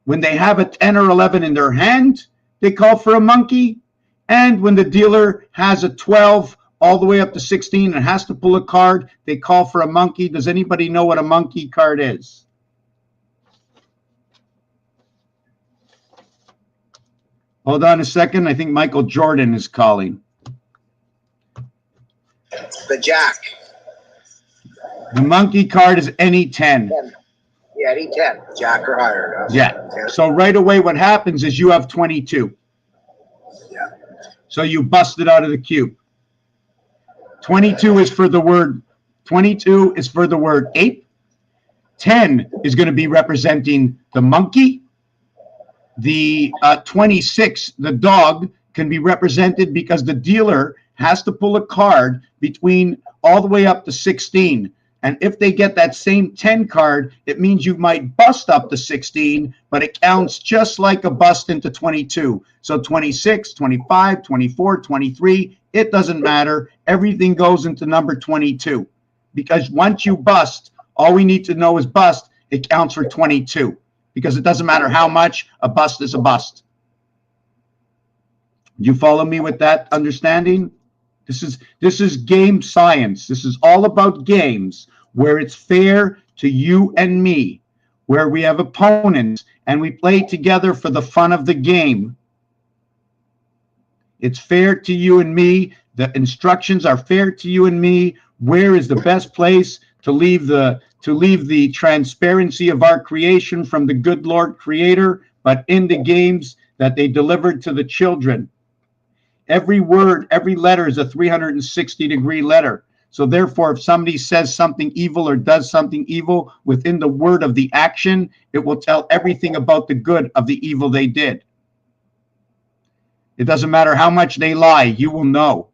When they have a 10 or 11 in their hand, they call for a monkey. And when the dealer has a 12 all the way up to 16 and has to pull a card, they call for a monkey. Does anybody know what a monkey card is? Hold on a second. I think Michael Jordan is calling. The jack. The monkey card is any 10. Yeah, any 10. Jack or higher. Yeah. So right away what happens is you have 22. Yeah. So you bust it out of the cube. 22 is for the word 22 is for the word ape. 10 is going to be representing the monkey. The 26, the dog, can be represented because the dealer has to pull a card between all the way up to 16. And if they get that same 10 card, it means you might bust up to 16, but it counts just like a bust into 22. So 26, 25, 24, 23, it doesn't matter. Everything goes into number 22. Because once you bust, all we need to know is bust, it counts for 22. Because it doesn't matter how much, a bust is a bust. You follow me with that understanding? This is game science. This is all about games where it's fair to you and me, where we have opponents and we play together for the fun of the game. It's fair to you and me. The instructions are fair to you and me. Where is the best place to leave the transparency of our creation from the good Lord Creator, but in the games that they delivered to the children? Every word, every letter is a 360-degree letter. So therefore, if somebody says something evil or does something evil within the word of the action, it will tell everything about the good of the evil they did. It doesn't matter how much they lie, you will know.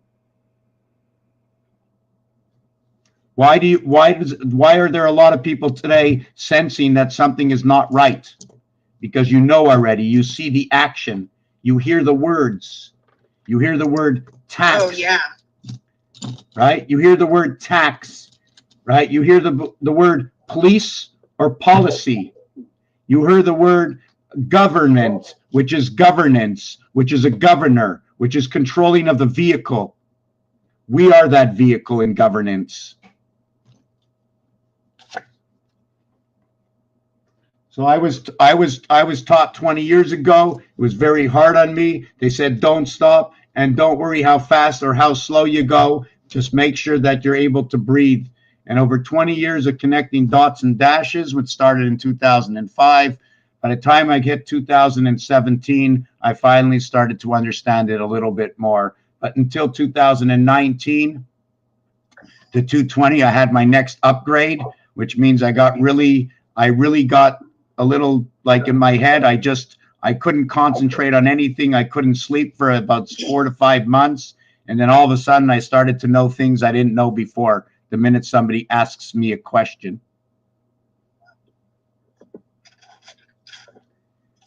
Why are there a lot of people today sensing that something is not right? Because you know already, you see the action, you hear the words. You hear the word tax. Oh, yeah. Right? You hear the word tax. Right? You hear the word police or policy. You hear the word government, which is governance, which is a governor, which is controlling of the vehicle. We are that vehicle in governance. So I was taught 20 years ago. It was very hard on me. They said, don't stop and don't worry how fast or how slow you go. Just make sure that you're able to breathe. And over 20 years of connecting dots and dashes, which started in 2005, by the time I hit 2017, I finally started to understand it a little bit more. But until 2019 to 220, I had my next upgrade, which means I really got a little, like, in my head, I couldn't concentrate on anything. I couldn't sleep for about 4 to 5 months. And then all of a sudden I started to know things I didn't know before the minute somebody asks me a question.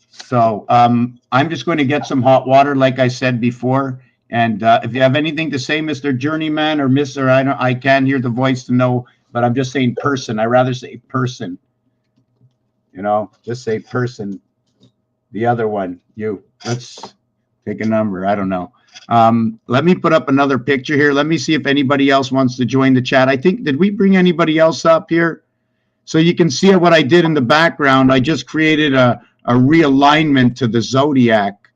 So I'm just going to get some hot water, like I said before. And if you have anything to say, Mr. Journeyman or Mr. I can't hear the voice to know, but I'm just saying person. I rather say person. You know, just say person. The other one, you. Let's pick a number. I don't know. Let me put up another picture here. Let me see if anybody else wants to join the chat. I think, did we bring anybody else up here? So you can see what I did in the background. I just created a realignment to the zodiac.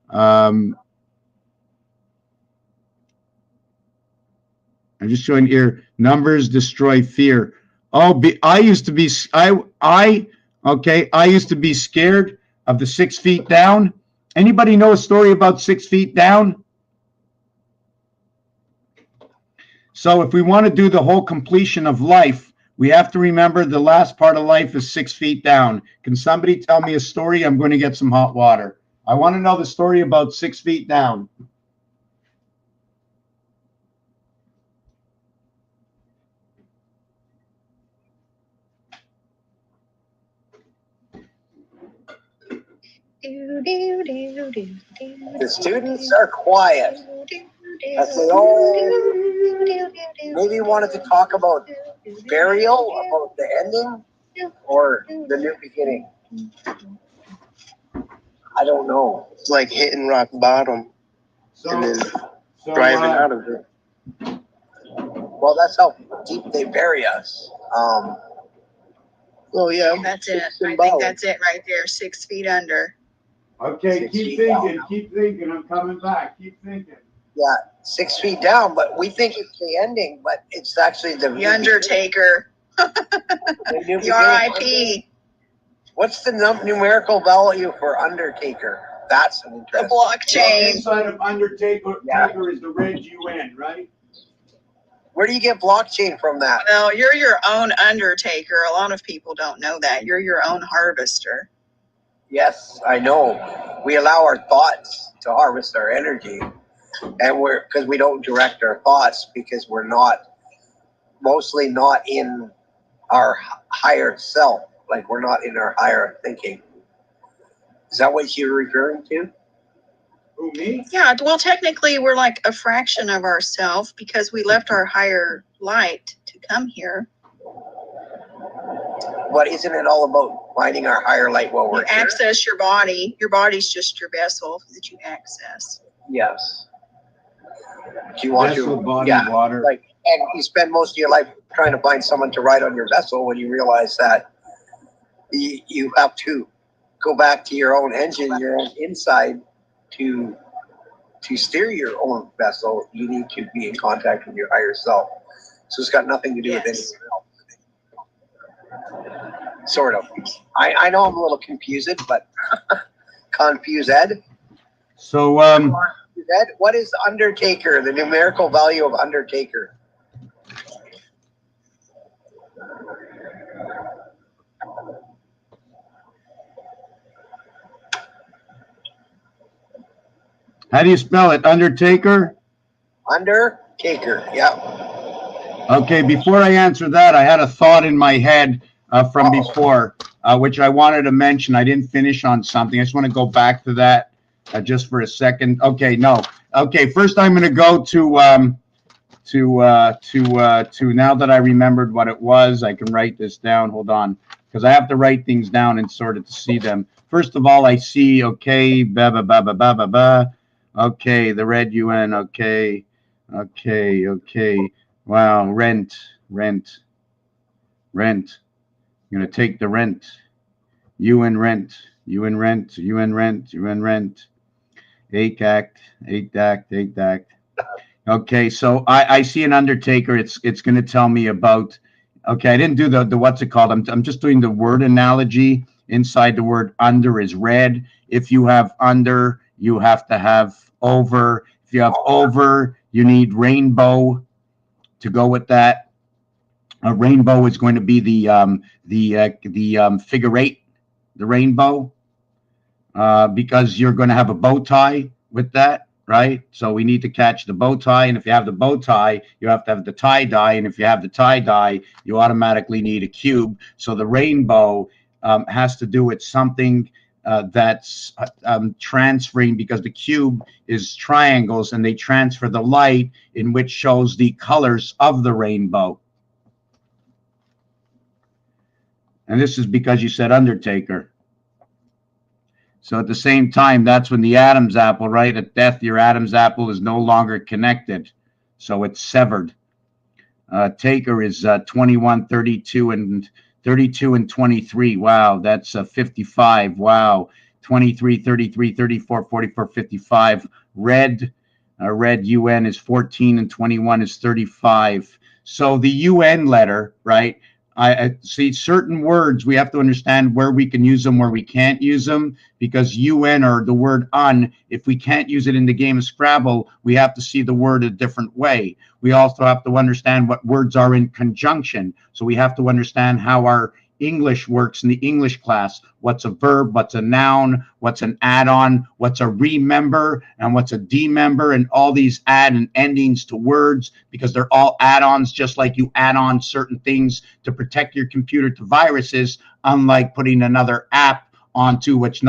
I'm just showing here, numbers destroy fear. Oh, I used to be scared of the 6 feet down. Anybody know a story about 6 feet down? So if we want to do the whole completion of life, we have to remember the last part of life is 6 feet down. Can somebody tell me a story? I'm going to get some hot water. I want to know the story about 6 feet down. The students are quiet. That's the only. Maybe you wanted to talk about burial, about the ending, or the new beginning. I don't know. It's like hitting rock bottom. and then so driving out of it. Well, that's how deep they bury us. Oh yeah, That's it. I think symbolic. that's it right there. 6 feet under. Okay, 6 keep feet thinking, keep thinking. I'm coming back. Keep thinking. Yeah, 6 feet down, but we think it's the ending, but it's actually the The Undertaker. new The RIP. What's the numerical value for Undertaker? That's an The interesting. Well, blockchain. inside of Undertaker is the red UN, right? Where do you get blockchain from that? Well, you're your own Undertaker. A lot of people don't know that. You're your own harvester. Yes, I know. We allow our thoughts to harvest our energy, and because we don't direct our thoughts because we're mostly not in our higher self. Like we're not in our higher thinking. Is that what you're referring to? Who, me? Yeah, well, technically, we're like a fraction of ourselves because we left our higher light to come here. But isn't it all about finding our higher light while we're You here? access your body. Your body's just your vessel that you access. Yes. Do you want Vessel, to? body, Yeah. water. Like, and you spend most of your life trying to find someone to ride on your vessel when you realize that you have to go back to your own engine, your own inside to steer your own vessel. You need to be in contact with your higher self. So it's got nothing to do with anyone else. Sort of. I know I'm a little confused, but confused. So, Ed, what is Undertaker? The numerical value of Undertaker? how do you spell it? Undertaker? Undertaker, yeah. Okay, before I answer that, I had a thought in my head from before, which I wanted to mention. I didn't finish on something. I just want to go back to that just for a second. Okay, no. Okay, first I'm going to go to now that I remembered what it was, I can write this down. Hold on, because I have to write things down in sort of to see them. First of all, I see, okay, ba ba ba ba ba ba ba. Okay, the red UN, okay. Wow, rent. I'm gonna take the rent. UN rent. ACT. Okay, so I see an Undertaker. It's gonna tell me about. Okay, I didn't do the what's it called? I'm just doing the word analogy. Inside the word under is red. If you have under, you have to have over. If you have over, you need rainbow to go with that. A rainbow is going to be the figure eight, the rainbow, because you're going to have a bow tie with that, right? So we need to catch the bow tie, and if you have the bow tie, you have to have the tie dye, and if you have the tie dye, you automatically need a cube. So the rainbow has to do with something that's transferring, because the cube is triangles and they transfer the light, in which shows the colors of the rainbow. And this is because you said Undertaker. So at the same time, that's when the Adam's apple, right? At death, your Adam's apple is no longer connected. So it's severed. Taker is 21, 32, and 23. Wow, that's 55. Wow. 23, 33, 34, 44, 55. Red UN is 14 and 21 is 35. So the UN letter, right? I see certain words, we have to understand where we can use them, where we can't use them, because UN or the word un, if we can't use it in the game of Scrabble, we have to see the word a different way. We also have to understand what words are in conjunction. So we have to understand how our English works in the English class. What's a verb, what's a noun, what's an add-on, what's a remember, and what's a demember, and all these add and endings to words, because they're all add-ons, just like you add on certain things to protect your computer to viruses, unlike putting another app onto which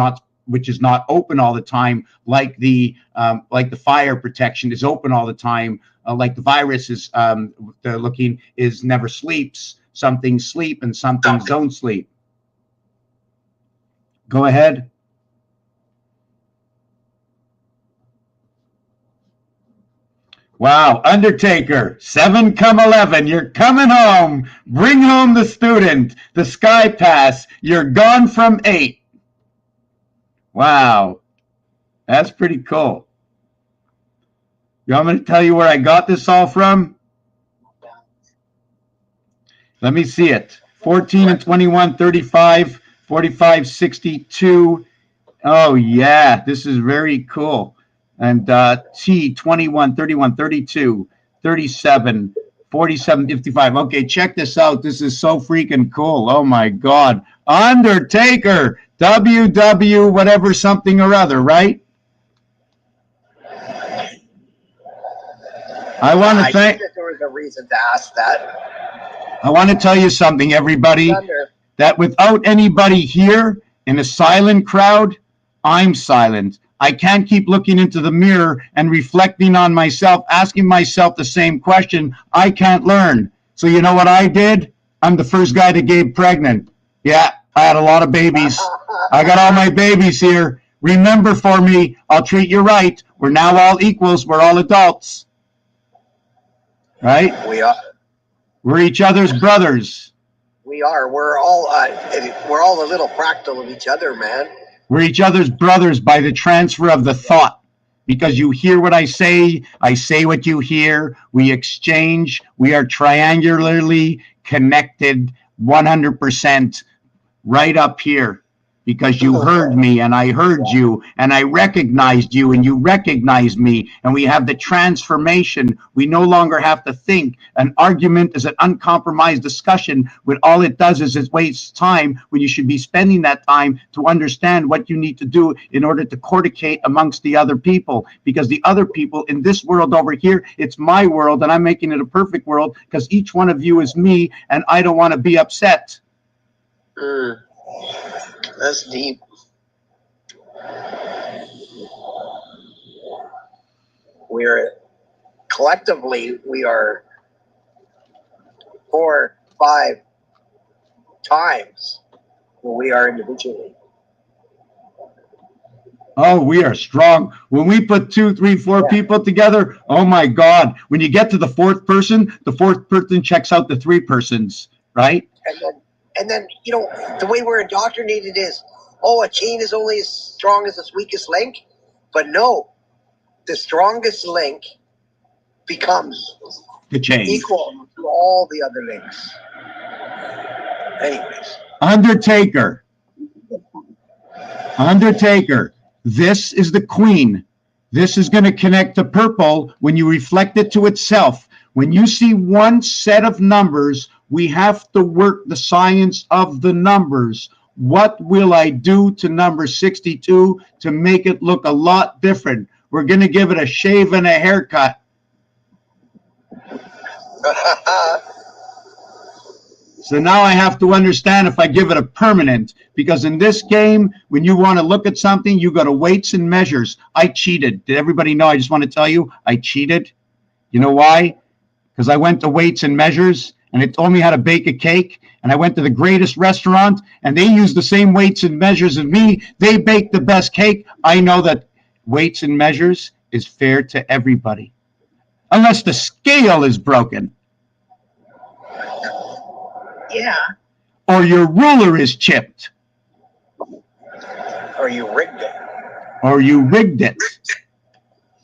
is not open all the time, like the fire protection is open all the time, like the virus is never sleeps. Some things sleep and some things don't sleep. Go ahead. Wow, Undertaker, 7 come 11, you're coming home. Bring home the student, the Sky Pass, you're gone from 8. Wow, that's pretty cool. You want me to tell you where I got this all from? Let me see it. 14 and 21, 35, 45, 62. Oh, yeah, this is very cool. And T, 21, 31, 32, 37, 47, 55. Okay, check this out. This is so freaking cool. Oh, my God. Undertaker, WW, whatever, something or other, right? I want to thank. That there was a reason to ask that. I want to tell you something, everybody, that without anybody here in a silent crowd, I'm silent. I can't keep looking into the mirror and reflecting on myself, asking myself the same question. I can't learn. So you know what I did? I'm the first guy that gave pregnant. Yeah, I had a lot of babies. I got all my babies here. Remember for me, I'll treat you right. We're now all equals. We're all adults. Right? We are. We're each other's brothers. We are. We're all a little fractal of each other, man. We're each other's brothers by the transfer of the thought. Because you hear what I say what you hear, we exchange, we are triangularly connected 100% right up here. Because you heard me and I heard you and I recognized you and you recognized me and we have the transformation. We no longer have to think. An argument is an uncompromised discussion when all it does is it wastes time when you should be spending that time to understand what you need to do in order to corticate amongst the other people. Because the other people in this world over here, it's my world and I'm making it a perfect world because each one of you is me and I don't want to be upset. That's deep. Collectively, we are 4, 5 times what we are individually. Oh, we are strong. When we put 2, 3, 4 people together, oh my God. When you get to the fourth person checks out the 3 persons, right? And then, you know, the way we're indoctrinated is, a chain is only as strong as its weakest link. But no, the strongest link becomes the chain equal to all the other links. Anyways. Undertaker, this is the queen. This is going to connect to purple when you reflect it to itself. When you see one set of numbers, we have to work the science of the numbers. What will I do to number 62 to make it look a lot different? We're going to give it a shave and a haircut. So now I have to understand if I give it a permanent, because in this game, when you want to look at something, you go to weights and measures. I cheated. Did everybody know? I just want to tell you, I cheated. You know why? Because I went to weights and measures, and it told me how to bake a cake, and I went to the greatest restaurant, and they used the same weights and measures as me. They baked the best cake. I know that weights and measures is fair to everybody, unless the scale is broken. Yeah. Or your ruler is chipped. Or you rigged it.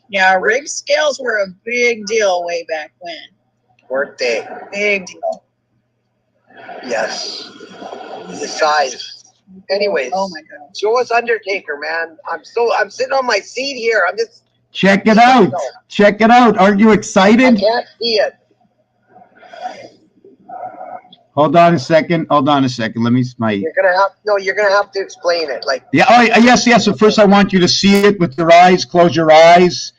Yeah, rigged scales were a big deal way back when. Weren't they? Big deal. Yes. The size. Anyways. Oh my God. Show us Undertaker, man. I'm sitting on my seat here. I'm just. Check it out. Check it out. Aren't you excited? I can't see it. Hold on a second. Let me smite. You're gonna have to explain it. Yes. So first I want you to see it with your eyes. Close your eyes.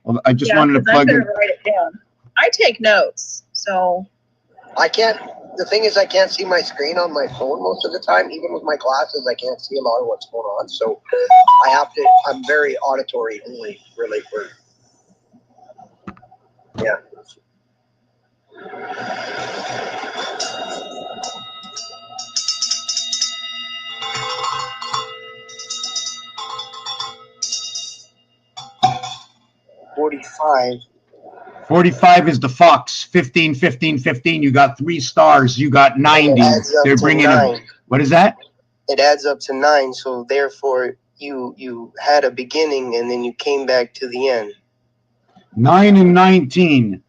Well, I just wanted to plug in. in. Write it down. I take notes, so. I can't. The thing is, I can't see my screen on my phone most of the time. Even with my glasses, I can't see a lot of what's going on. So I have to. I'm very auditory only, really. Yeah. $45. 45 is the fox. 15, 15, 15. You got 3 stars. You got 90. It adds up They're to bringing 9. What is that? It adds up to 9. So therefore, you had a beginning and then you came back to the end. 9 and 19.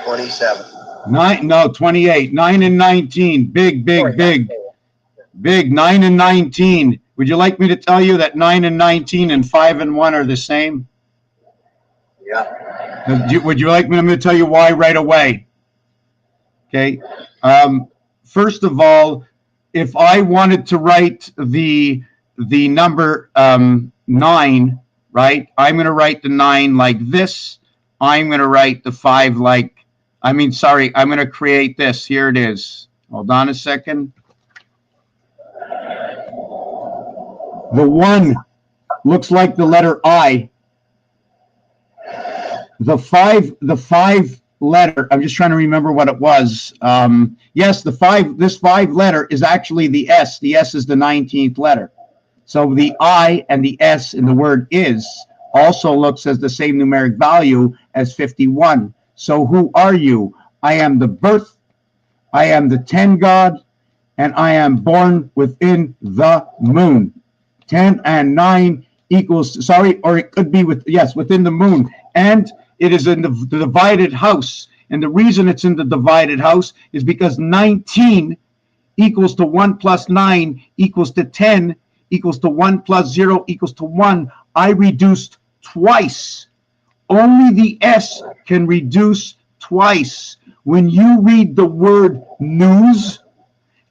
27. 28. 9 and 19. Big. 9 and 19. Would you like me to tell you that 9 and 19 and 5 and 1 are the same? Yeah. Would you like me? I'm going to tell you why right away. Okay. First of all, if I wanted to write the number 9, right? I'm going to write the 9 like this. I'm going to write the 5 like. I'm going to create this. Here it is. Hold on a second. The 1 looks like the letter I. The 5 letter, I'm just trying to remember what it was. Yes, this 5 letter is actually the S. The S is the 19th letter. So the I and the S in the word is also looks as the same numeric value as 51. So who are you? I am the birth, I am the 10 God, and I am born within the moon. 10 and 9 equals, or it could be within the moon. And it is in the divided house. And the reason it's in the divided house is because 19 equals to 1 plus 9 equals to 10 equals to 1 plus 0 equals to 1. I reduced twice. Only the S can reduce twice. When you read the word news,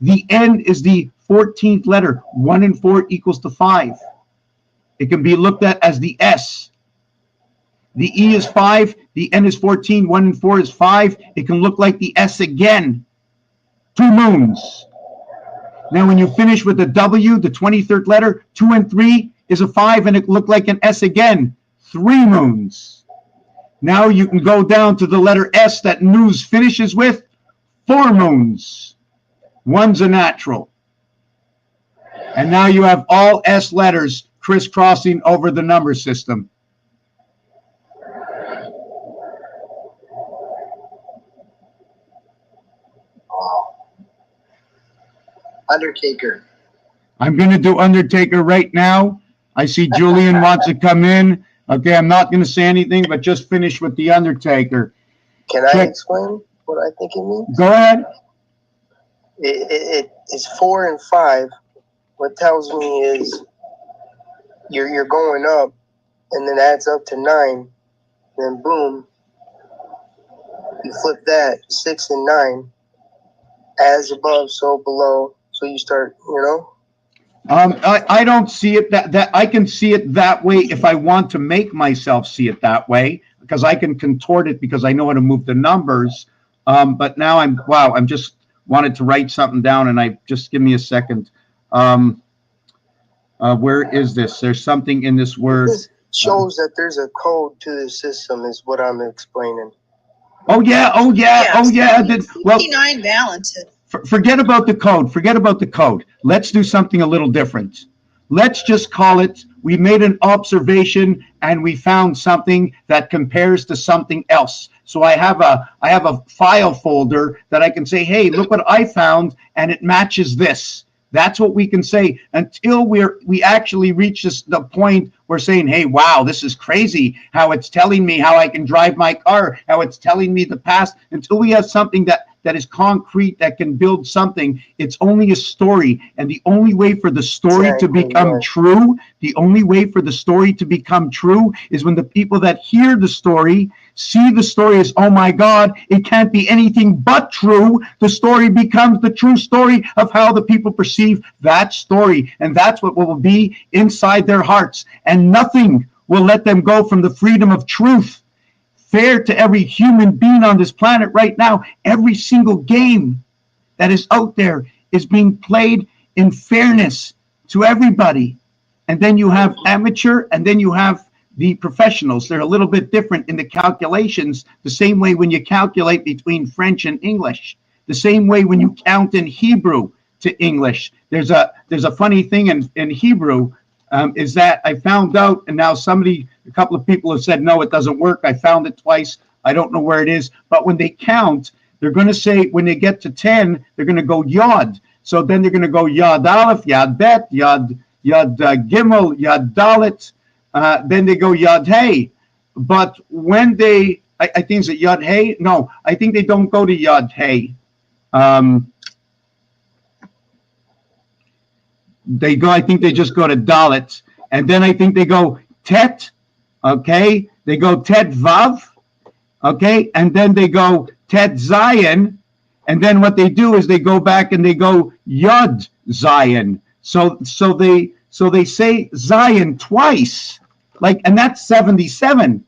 the N is the 14th letter. 1 and 4 equals to 5. It can be looked at as the S. The E is 5. The N is 14. 1 and 4 is 5. It can look like the S again. 2 moons. Now, when you finish with the W, the 23rd letter, 2 and 3 is a 5, and it looked like an S again. 3 moons. Now you can go down to the letter S that news finishes with. 4 moons. 1's a natural. And now you have all S letters crisscrossing over the number system. Undertaker. I'm going to do Undertaker right now. I see Julian wants to come in. Okay, I'm not going to say anything, but just finish with the Undertaker. Can I explain what I think it means? Go ahead. It's 4 and 5. What tells me is you're going up, and then adds up to 9. Then boom, you flip that 6 and 9. As above, so below. So you start, I don't see it that I can see it that way if I want to make myself see it that way, because I can contort it because I know how to move the numbers. But now I'm just wanted to write something down, and just give me a second. Where is this? There's something in this word. This shows that there's a code to the system is what I'm explaining. Oh yeah. 59 balance. Forget about the code. Let's do something a little different. Let's just call it, we made an observation and we found something that compares to something else. So I have a file folder that I can say, hey, look what I found, and it matches this. That's what we can say until we actually reach the point we're saying, hey, wow, this is crazy how it's telling me how I can drive my car, how it's telling me the past. Until we have something that is concrete, that can build something, it's only a story. And the only way for the story to become true, is when the people that hear the story see the story as, oh my God, it can't be anything but true. The story becomes the true story of how the people perceive that story. And that's what will be inside their hearts. And nothing will let them go from the freedom of truth. Fair to every human being on this planet right now. Every single game that is out there is being played in fairness to everybody. And then you have amateur, and then you have the professionals. They're a little bit different in the calculations, the same way when you calculate between French and English, the same way when you count in Hebrew to English. There's a funny thing in Hebrew. is that I found out, and now a couple of people have said, no, it doesn't work. I found it twice. I don't know where it is. But when they count, they're going to say, when they get to 10, they're going to go yod. So then they're going to go yod aleph, yod bet, yod gimel, yod dalet. Then they go yod hey. But when I think it's at yod hey. No, I think they don't go to yod hey. I think they just go to dalet. And then I think they go tet. Okay. They go tet vav. Okay. And then they go tet zion. And then what they do is they go back and they go yod zion. So they say Zion twice, and that's 77.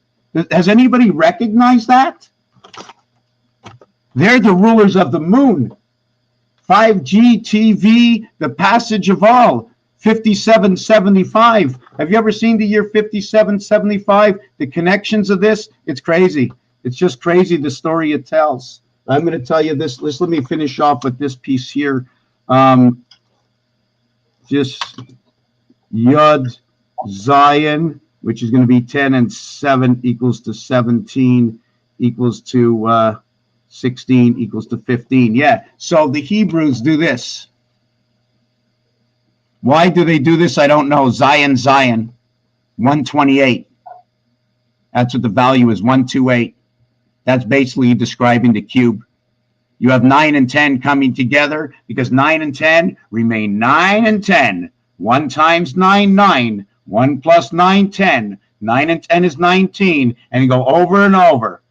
Has anybody recognized that? They're the rulers of the moon. 5G, TV, the passage of all, 5775. Have you ever seen the year 5775? The connections of this? It's crazy. It's just crazy, the story it tells. I'm going to tell you this. Let me finish off with this piece here. Just Yod Zion, which is going to be 10 and 7 equals to 17 equals to 16 equals to 15. Yeah. So the Hebrews do this. Why do they do this? I don't know. Zion, 128. That's what the value is, 128. That's basically describing the cube. You have 9 and 10 coming together because 9 and 10 remain 9 and 10. 1 times 9, 9. 1 plus 9, 10. 9 and 10 is 19. And you go over and over.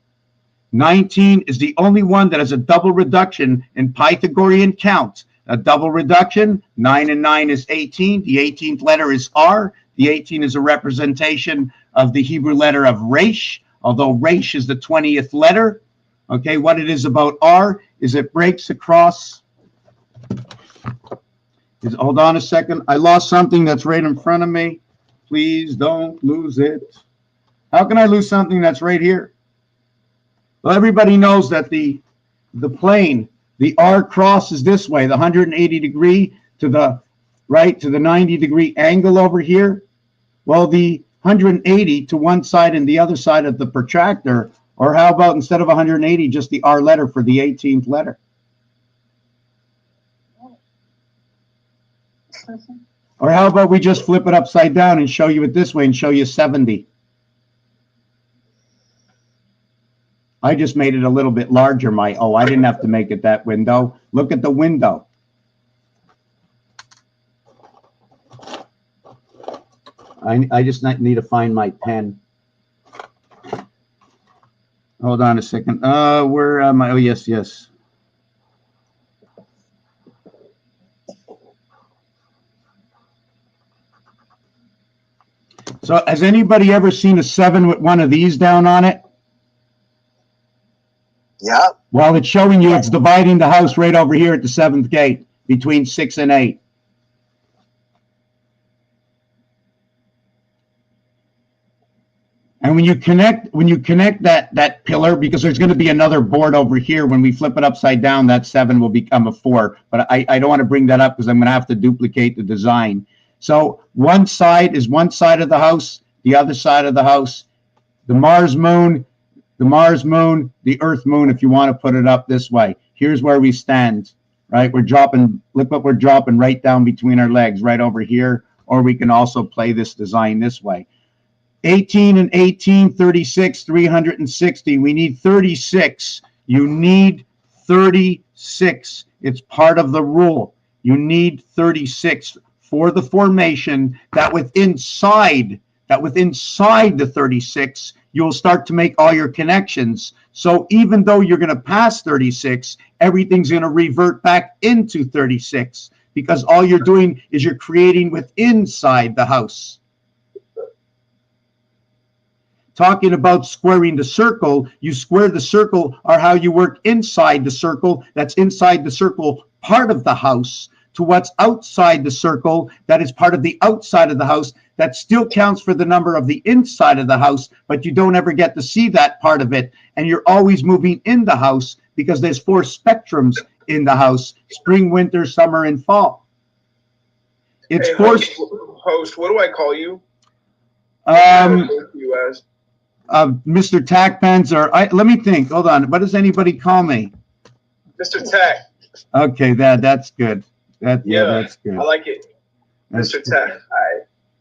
19 is the only one that has a double reduction in Pythagorean count. A double reduction, 9 and 9 is 18. The 18th letter is R. The 18 is a representation of the Hebrew letter of Resh, although Resh is the 20th letter. Okay, what it is about R is it breaks across. Hold on a second. I lost something that's right in front of me. Please don't lose it. How can I lose something that's right here? Well, everybody knows that the plane, the R cross is this way, the 180 degree to the right, to the 90 degree angle over here. Well, the 180 to one side and the other side of the protractor, or how about instead of 180, just the R letter for the 18th letter? Or how about we just flip it upside down and show you it this way and show you 70? I just made it a little bit larger. I didn't have to make it that window. Look at the window. I just need to find my pen. Hold on a second. Where am I? Oh, yes. So has anybody ever seen a 7 with one of these down on it? Yeah. Well, it's showing you it's dividing the house right over here at the 7th gate between 6 and 8. And when you connect that pillar, because there's going to be another board over here, when we flip it upside down, that 7 will become a 4. But I don't want to bring that up because I'm going to have to duplicate the design. So one side is one side of the house, the other side of the house, the Mars moon, the Earth moon, if you want to put it up this way. Here's where we stand, right? Look what we're dropping right down between our legs, right over here. Or we can also play this design this way. 18 and 18, 36, 360. We need 36. You need 36. It's part of the rule. You need 36 for the formation that within inside the 36, you'll start to make all your connections. So even though you're going to pass 36, everything's going to revert back into 36 because all you're doing is you're creating inside the house. Talking about squaring the circle, you square the circle or how you work inside the circle, that's inside the circle part of the house, to what's outside the circle, that is part of the outside of the house, that still counts for the number of the inside of the house, but you don't ever get to see that part of it. And you're always moving in the house because there's 4 spectrums in the house: spring, winter, summer, and fall. It's Hold host. What do I call you? You as? Mr. Tackpens, or let me think. Hold on. What does anybody call me? Mr. Tack. Okay, that's good. That's good. I like it. That's Mr. good. Tack.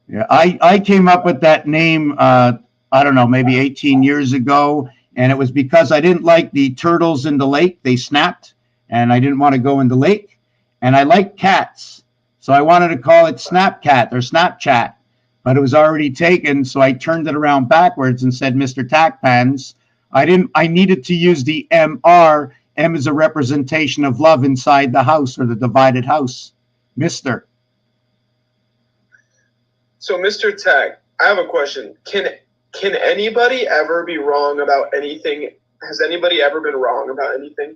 Yeah, I came up with that name, I don't know, maybe 18 years ago, and it was because I didn't like the turtles in the lake. They snapped, and I didn't want to go in the lake, and I like cats, so I wanted to call it Snapcat or Snapchat, but it was already taken, so I turned it around backwards and said Mr. Tackpans. I needed to use the MR. M is a representation of love inside the house or the divided house. Mr. So, Mr. Tack, I have a question. Can anybody ever be wrong about anything? Has anybody ever been wrong about anything?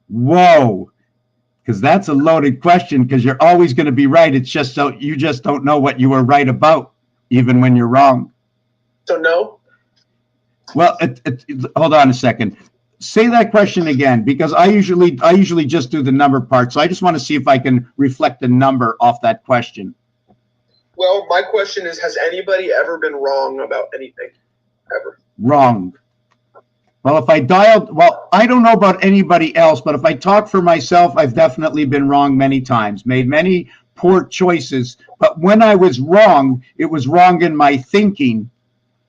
Whoa, because that's a loaded question, because you're always going to be right. It's just so you just don't know what you were right about, even when you're wrong. So no? Well, hold on a second. Say that question again, because I usually just do the number part. So I just want to see if I can reflect the number off that question. Well, my question is, has anybody ever been wrong about anything? Ever? Wrong. Well, I don't know about anybody else, but if I talk for myself, I've definitely been wrong many times, made many poor choices. But when I was wrong, it was wrong in my thinking,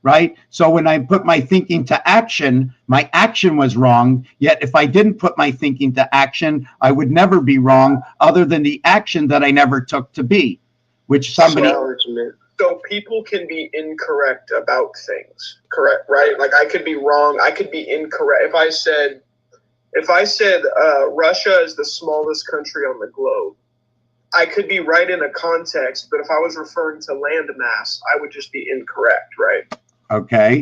right? So when I put my thinking to action, my action was wrong. Yet if I didn't put my thinking to action, I would never be wrong, other than the action that I never took to be, which somebody... So people can be incorrect about things, correct? Right? Like I could be wrong. I could be incorrect. If I said Russia is the smallest country on the globe, I could be right in a context, but if I was referring to land mass, I would just be incorrect, right? Okay.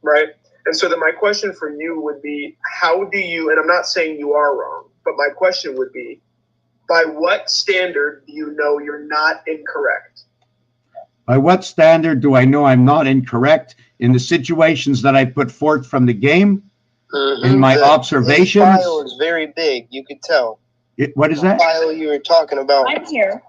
Right? And so then my question for you would be, how do you, and I'm not saying you are wrong, but my question would be, by what standard do you know you're not incorrect? By what standard do I know I'm not incorrect? In the situations that I put forth from the game, in my observations. The file is very big. You could tell. What is that? The file you were talking about. I'm here.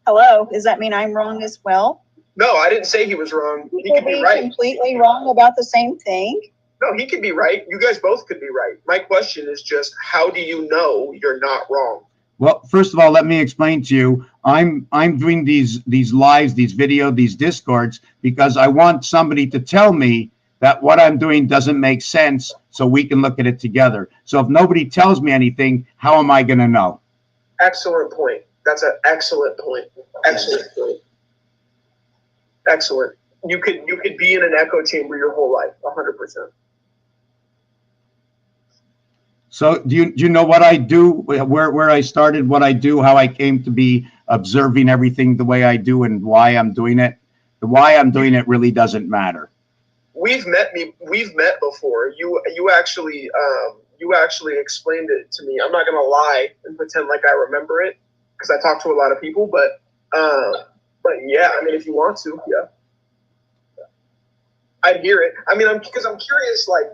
Hello. Does that mean I'm wrong as well? No, I didn't say he was wrong. He He could be right. Completely wrong about the same thing. No, he could be right. You guys both could be right. My question is just, how do you know you're not wrong? Well, first of all, let me explain to you. I'm doing these lives, these video, these discords, because I want somebody to tell me that what I'm doing doesn't make sense, so we can look at it together. So if nobody tells me anything, how am I going to know? Excellent point. That's an excellent point. Excellent point. Excellent. You could be in an echo chamber your whole life, 100%. So do you know what I do, where I started, what I do, how I came to be observing everything the way I do, and why I'm doing it? The why I'm doing it really doesn't matter. We've met before. You actually explained it to me. I'm not gonna lie and pretend like I remember it, because I talk to a lot of people, but yeah, I mean, if you want to, yeah, I'd hear it. I mean, because I'm curious, like,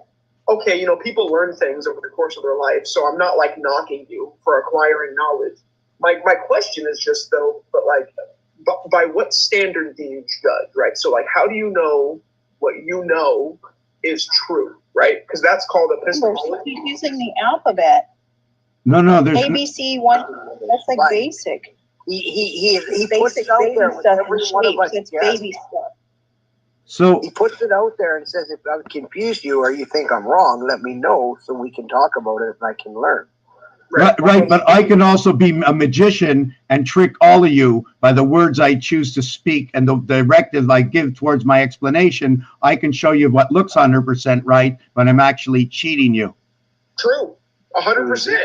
okay, people learn things over the course of their life, so I'm not like knocking you for acquiring knowledge. My question is just though, but like, by what standard do you judge, right? So like, how do you know what you know is true, right? Because that's called epistemology. He's using the alphabet. No, there's ABC one. That's like basic. He puts it out there with every one of us. It's baby stuff. So he puts it out there and says, if I've confused you or you think I'm wrong, let me know so we can talk about it and I can learn. Right, but I can also be a magician and trick all of you by the words I choose to speak and the directive I give towards my explanation. I can show you what looks 100% right, but I'm actually cheating you. True, 100%.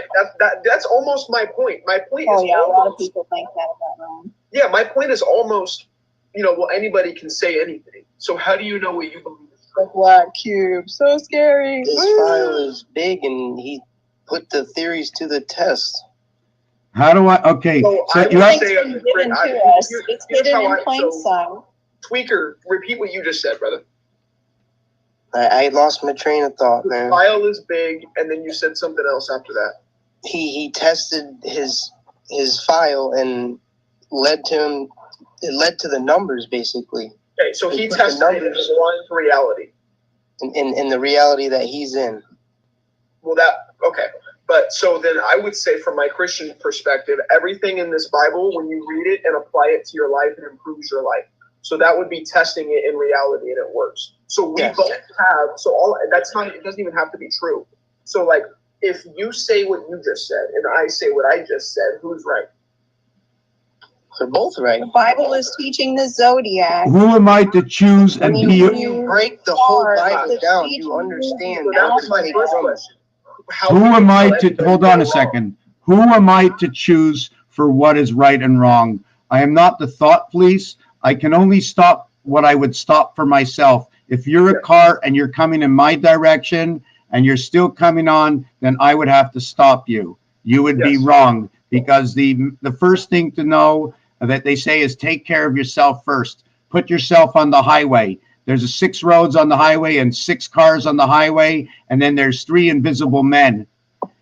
That's almost my point. My point is a lot of people think that about wrong. Yeah, my point is almost, well, anybody can say anything. So how do you know what you believe? The black cube, so scary. This file is big, and he put the theories to the test. How do I? Okay, so you have to given to us. It's hidden in plain sight. Tweaker, repeat what you just said, brother. I lost my train of thought, man. The file is big, and then you said something else after that. He tested his file, and led to him. It led to the numbers, basically. Okay, so he tested it in blind reality. In the reality that he's in. Well, okay. But so then I would say from my Christian perspective, everything in this Bible, when you read it and apply it to your life, it improves your life. So that would be testing it in reality, and it works. So we both have, it doesn't even have to be true. So like, if you say what you just said and I say what I just said, who's right? They're both right. The Bible is teaching the zodiac. Who am I to choose and be? When you break the whole Bible down, you understand. That was my first question. Who am I to, hold on a second. Who am I to choose for what is right and wrong? I am not the thought police. I can only stop what I would stop for myself. If you're a car and you're coming in my direction and you're still coming on, then I would have to stop you. You would be wrong, because the first thing to know that they say is take care of yourself first. Put yourself on the highway. There's 6 roads on the highway and 6 cars on the highway, and then there's 3 invisible men.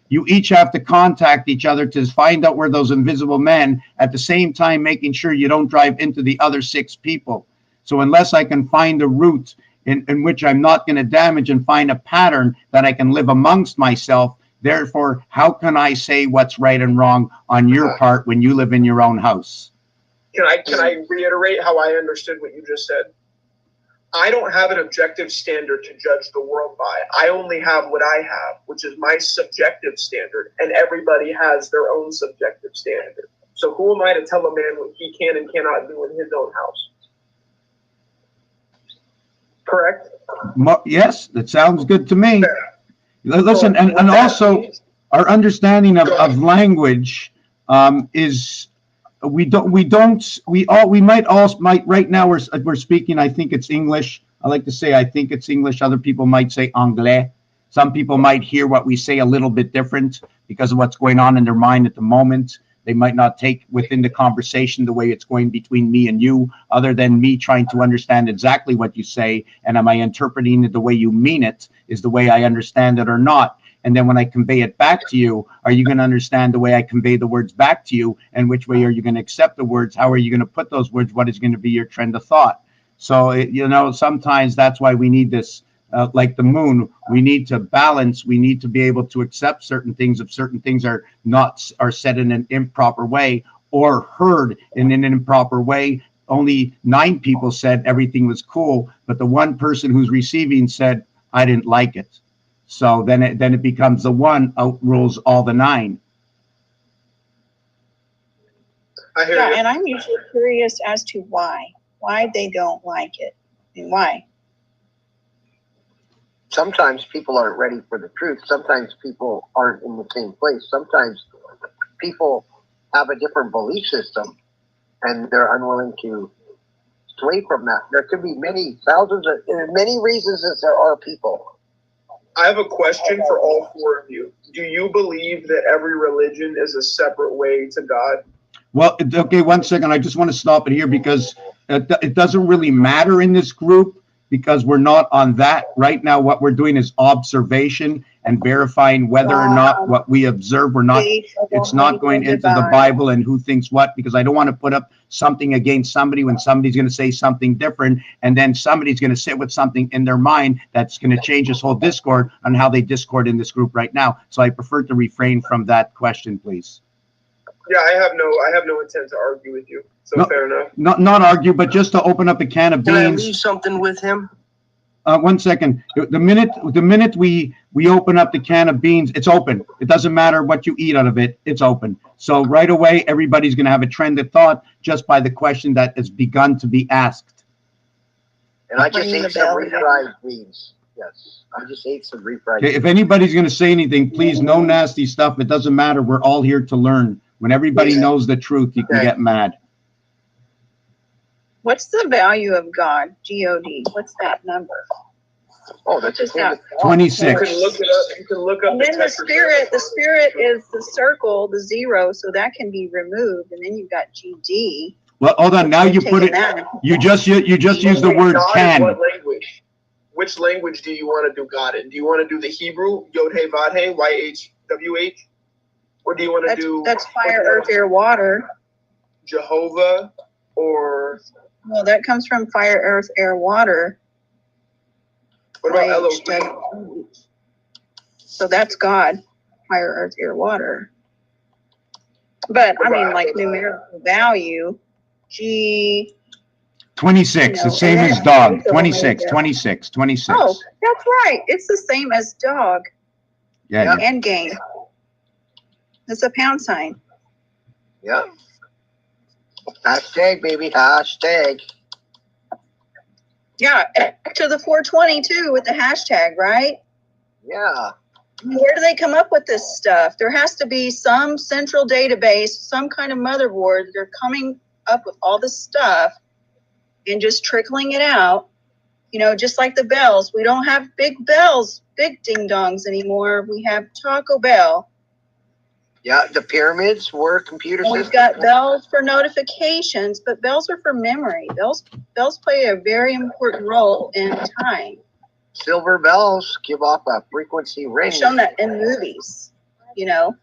You each have to contact each other to find out where those invisible men, at the same time making sure you don't drive into the other 6 people. So unless I can find a route in which I'm not going to damage and find a pattern that I can live amongst myself, therefore, how can I say what's right and wrong on your part when you live in your own house? Can I reiterate how I understood what you just said? I don't have an objective standard to judge the world by. I only have what I have, which is my subjective standard, and everybody has their own subjective standard. So who am I to tell a man what he can and cannot do in his own house? Correct? Yes, that sounds good to me. Fair. Listen, and also our understanding of language is we might right now we're speaking, I think it's English. I like to say I think it's English. Other people might say anglais. Some people might hear what we say a little bit different because of what's going on in their mind at the moment. They might not take within the conversation the way it's going between me and you, other than me trying to understand exactly what you say. And am I interpreting it the way you mean it is the way I understand it or not? And then when I convey it back to you, are you going to understand the way I convey the words back to you? And which way are you going to accept the words? How are you going to put those words? What is going to be your trend of thought? So, sometimes that's why we need this, like the moon, we need to balance. We need to be able to accept certain things if certain things are said in an improper way or heard in an improper way. Only 9 people said everything was cool, but the one person who's receiving said, I didn't like it. So then it becomes the one outrules all the 9. I hear you. And I'm usually curious as to why they don't like it and why. Sometimes people aren't ready for the truth. Sometimes people aren't in the same place. Sometimes people have a different belief system and they're unwilling to stray from that. There could be many reasons as there are people. I have a question for all 4 of you. Do you believe that every religion is a separate way to God? Well, okay, one second. I just want to stop it here because it doesn't really matter in this group because we're not on that. Right now, what we're doing is observation and verifying whether or not what we observe, it's not going into the Bible and who thinks what, because I don't want to put up something against somebody when somebody's going to say something different, and then somebody's going to sit with something in their mind that's going to change this whole discord on how they discord in this group right now. So I prefer to refrain from that question, please. Yeah, I have no intent to argue with you. So no, fair enough. Not argue, but just to open up a can of beans. Can I leave something with him? 1 second. The minute we open up the can of beans, it's open. It doesn't matter what you eat out of it. It's open. So right away, everybody's going to have a trend of thought just by the question that has begun to be asked. And I just ate some refried beans. Yes, I just ate some refried beans. If anybody's going to say anything, please, no nasty stuff. It doesn't matter. We're all here to learn. When everybody knows the truth, you can get mad. What's the value of God? G-O-D. What's that number? Oh, that's just 26. You can look it up. You can look up. And then the spirit is the circle, the 0, so that can be removed. And then you've got GD. Well, hold on. Now you put it. You just use the word can. What language? Which language do you want to do God in? Do you want to do the Hebrew, Yod He Vav He, YHWH, or do you want to do? That's fire, earth, air, water. Jehovah or Well, that comes from fire, earth, air, water. what about Right. Elohim? So that's God, fire, earth, air, water. But I mean, like numerical value, G. 26, You know, the same and as then dog. Alpha 26, Omega. 26, 26. Oh, that's right. It's the same as dog Yeah. and gain. It's a pound sign. Yeah. Hashtag, baby. Hashtag. Yeah, back to the 420 too with the hashtag, right? Yeah. Where do they come up with this stuff? There has to be some central database, some kind of motherboard. They're coming up with all this stuff and just trickling it out. You know, just like the bells. We don't have big bells, big ding dongs anymore. We have Taco Bell. Yeah, the pyramids were computer And systems. we've got bells for notifications, but bells are for memory. Bells play a very important role in time. Silver bells give off a frequency ring. They've shown that in movies, you know.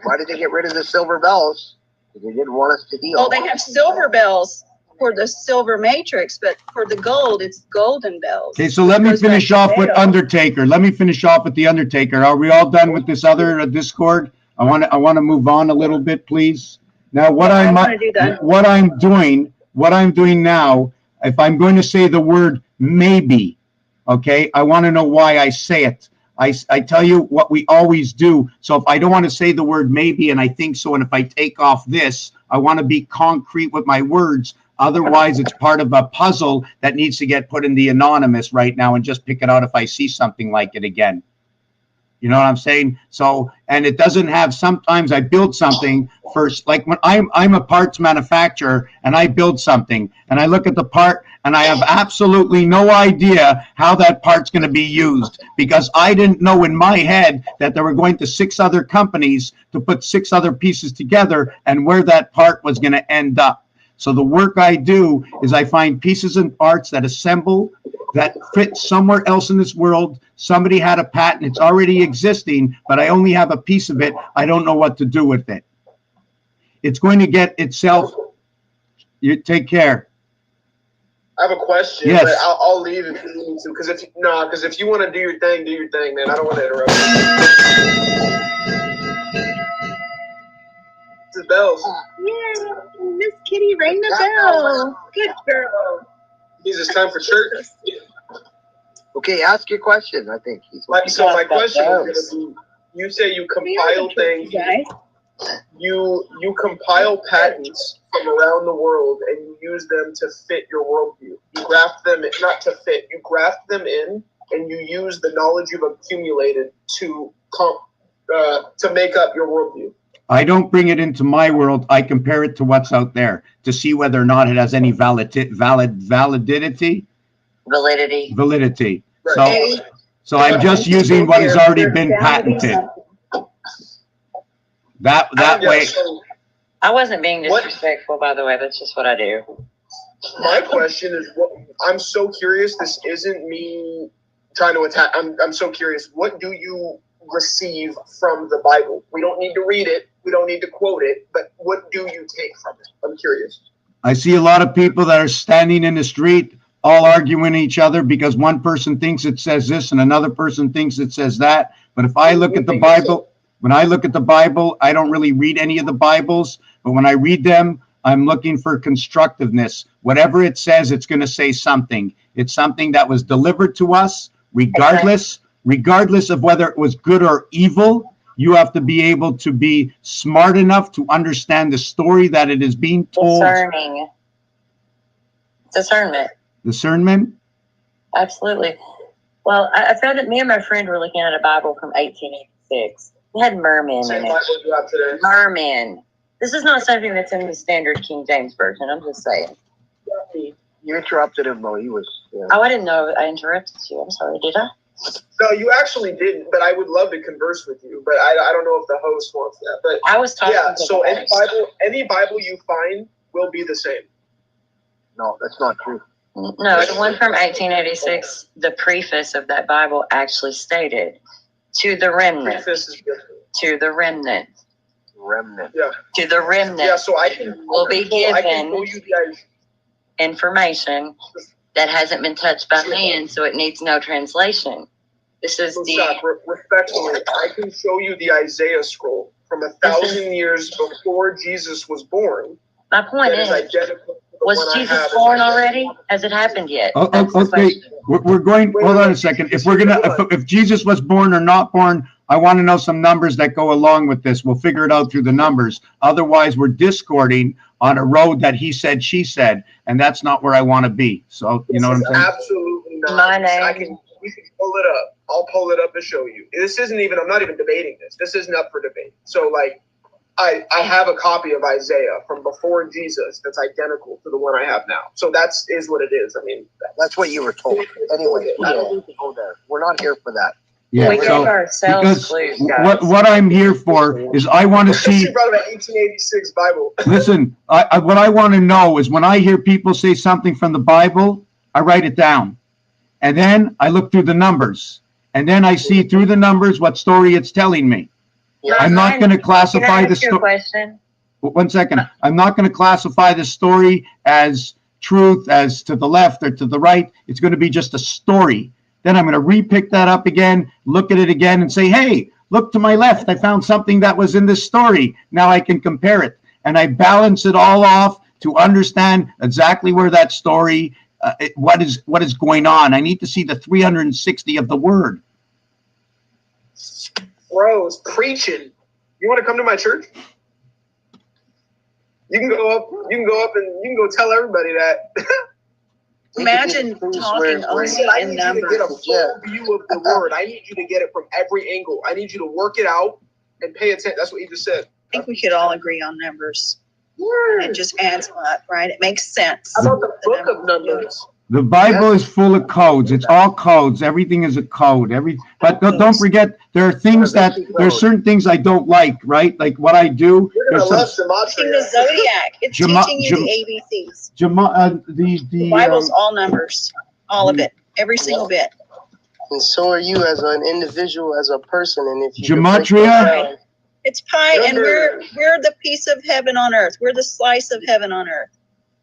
Why did they get rid of the silver bells? Because they didn't want us to heal. Well, they have silver bells for the silver matrix, but for the gold, it's golden bells. Okay, so let me finish off with Undertaker. Let me finish off with the Undertaker. Are we all done with this other Discord? I want to move on a little bit, please. Now, what I'm doing now, if I'm going to say the word maybe, okay, I want to know why I say it. I tell you what we always do. So if I don't want to say the word maybe and I think so, and if I take off this, I want to be concrete with my words. Otherwise, it's part of a puzzle that needs to get put in the anonymous right now and just pick it out if I see something like it again. You know what I'm saying? So, and it doesn't have, sometimes I build something first, like when I'm a parts manufacturer and I build something and I look at the part and I have absolutely no idea how that part's going to be used because I didn't know in my head that they were going to 6 other companies to put 6 other pieces together and where that part was going to end up. So the work I do is I find pieces and parts that assemble, that fit somewhere else in this world. Somebody had a patent, it's already existing, but I only have a piece of it. I don't know what to do with it. It's going to get itself. You take care. I have a question, yes. But I'll leave if you need to. Because if you want to do your thing, man. I don't want to interrupt you. This is bells. Yeah, Miss Kitty rang the bell. Good girl. Means it's time for church. Okay, ask your question. I think my question is going to be: you say you compile things. You compile patents from around the world and you use them to fit your worldview. You graft them, not to fit. You graft them in, and you use the knowledge you've accumulated to make up your worldview. I don't bring it into my world. I compare it to what's out there to see whether or not it has any validity. Right. So I'm just using what has already been patented. That way. I wasn't being disrespectful, by the way. That's just what I do. My question is, I'm so curious. This isn't me trying to attack. I'm so curious. What do you receive from the Bible? We don't need to read it. We don't need to quote it. But what do you take from it? I'm curious. I see a lot of people that are standing in the street, all arguing each other because one person thinks it says this and another person thinks it says that. But if I look at the Bible, when I look at the Bible, I don't really read any of the Bibles. But when I read them, I'm looking for constructiveness. Whatever it says, it's going to say something. It's something that was delivered to us, regardless of whether it was good or evil. You have to be able to be smart enough to understand the story that it is being told. Discernment? Absolutely. Well, I found that me and my friend were looking at a Bible from 1886. It had mermen in it. Mermen. This is not something that's in the standard King James Version. I'm just saying. You interrupted him, though. He was. Oh, I didn't know I interrupted you. I'm sorry. Did I? No, you actually didn't. But I would love to converse with you. But I don't know if the host wants that. But I was talking. Yeah. So any Bible you find will be the same. No, that's not true. No, the one from 1886. The preface of that Bible actually stated, "To the remnant." Preface is different. To the remnant. remnant. Yeah. To the remnant. Yeah. So I can show you the information that hasn't been touched by man, so it needs no translation. This is respectfully, I can show you the Isaiah scroll from 1,000 years before Jesus was born. My point is was Jesus born already? Has it happened yet? Okay, we're going. Hold on a second. If Jesus was born or not born, I want to know some numbers that go along with this. We'll figure it out through the numbers. Otherwise, we're discording on a road that he said, she said, and that's not where I want to be. So you know what I'm saying? Absolutely not. We can pull it up. I'll pull it up and show you. This isn't even. I'm not even debating this. This isn't up for debate. So like. I have a copy of Isaiah from before Jesus that's identical to the one I have now. So is what it is. I mean, that's what you were told. Anyway, I don't need to go there. We're not here for that. Yeah, we so give ourselves clues, guys. What I'm here for is I want to see. She brought up an 1886 Bible. Listen, what I want to know is when I hear people say something from the Bible, I write it down, and then I look through the numbers, and then I see through the numbers what story it's telling me. I'm not going to classify the story. 1 second. I'm not going to classify the story as truth, as to the left or to the right. It's going to be just a story. Then I'm going to re-pick that up again, look at it again, and say, hey, look to my left. I found something that was in this story. Now I can compare it. And I balance it all off to understand exactly where that story, what is going on. I need to see the 360 of the word. Bros, preaching. You want to come to my church? You can go up and you can go tell everybody that. Imagine talking only in numbers. I need you to get a full view of the word. I need you to get it from every angle. I need you to work it out and pay attention. That's what you just said. I think we could all agree on numbers. And it just adds up, right? It makes sense. How about the book of numbers? The Bible is full of codes. It's all codes. Everything is a code. But don't forget, there are certain things I don't like, right? Like what I do. You're gonna love gematria. The zodiac. It's teaching you the ABCs. The Bible's all numbers, all of it, every single bit. And so are you as an individual, as a person. And if you gematria. It's pi, and we're the piece of heaven on earth. We're the slice of heaven on earth.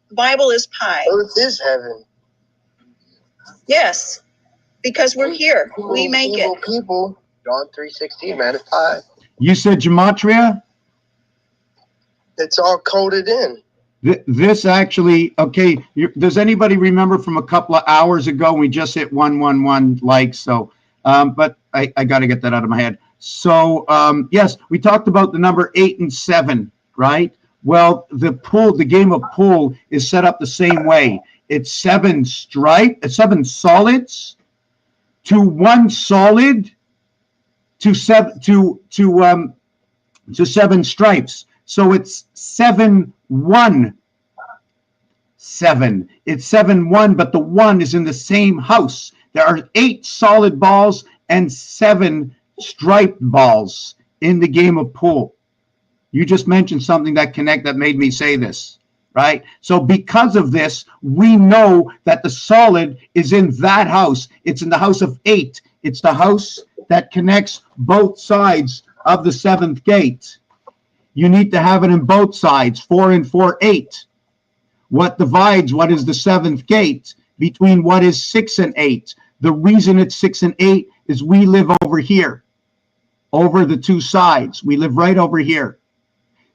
The Bible is pi. Earth is heaven. Yes, because we're here. We make it. People, John 3:16, man, it's pi. You said gematria? It's all coded in. This actually, okay, does anybody remember from a couple of hours ago, we just hit 111 likes, so, but I got to get that out of my head. So, yes, we talked about the number 8 and 7, right? Well, the game of pool is set up the same way. It's 7 solids to 1 solid to 7 stripes. So it's 7-1-7. It's 7-1, but the 1 is in the same house. There are 8 solid balls and 7 striped balls in the game of pool. You just mentioned something that made me say this. Right? So because of this, we know that the solid is in that house. It's in the house of 8. It's the house that connects both sides of the 7th gate. You need to have it in both sides, 4 and 4, 8. What divides what is the 7th gate between what is 6 and 8? The reason it's 6 and 8 is we live over here, over the 2 sides. We live right over here.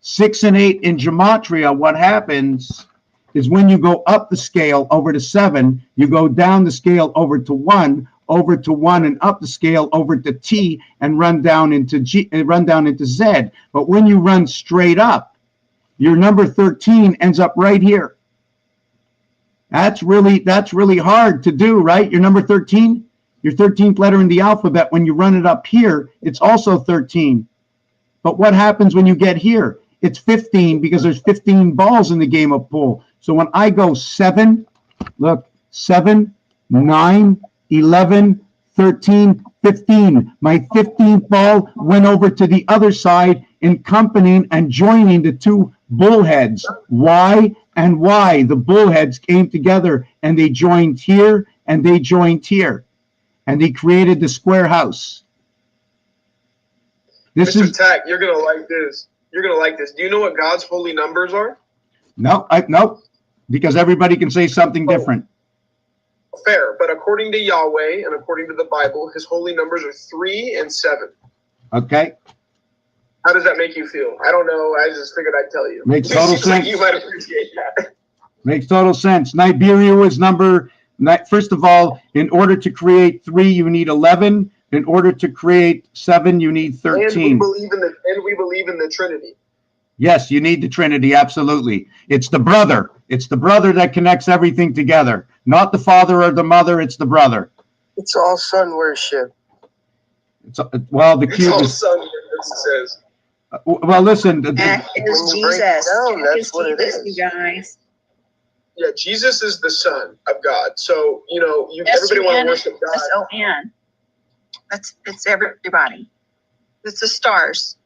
6 and 8 in gematria, what happens is when you go up the scale over to 7, you go down the scale over to 1, and up the scale over to T, and run down into Z. But when you run straight up, your number 13 ends up right here. That's really hard to do, right? Your number 13, your 13th letter in the alphabet, when you run it up here, it's also 13. But what happens when you get here? It's 15 because there's 15 balls in the game of pool. So when I go 7, look, 7, 9, 11, 13, 15. My 15th ball went over to the other side, accompanying and joining the 2 bullheads. Y and Y. The bullheads came together and they joined here and they joined here. And they created the square house. Mr. Tack, you're going to like this. You're gonna like this. Do you know what God's holy numbers are? No, no, because everybody can say something different. Fair, but according to Yahweh and according to the Bible, his holy numbers are 3 and 7. Okay. How does that make you feel? I don't know. I just figured I'd tell you. Makes total sense. Like you might appreciate that. Makes total sense. Nibiru was first of all, in order to create 3, you need 11. In order to create 7, you need 13. And we believe in the Trinity. Yes, you need the Trinity, absolutely. It's the brother. It's the brother that connects everything together. Not the father or the mother, it's the brother. It's all sun worship. Well, the cube all is... sun worship, it says. Well, listen. Jack is Jesus. That's what it is. You guys. Yeah, Jesus is the Son of God. So, everybody want to worship God. S-O-N. It's everybody. It's the stars.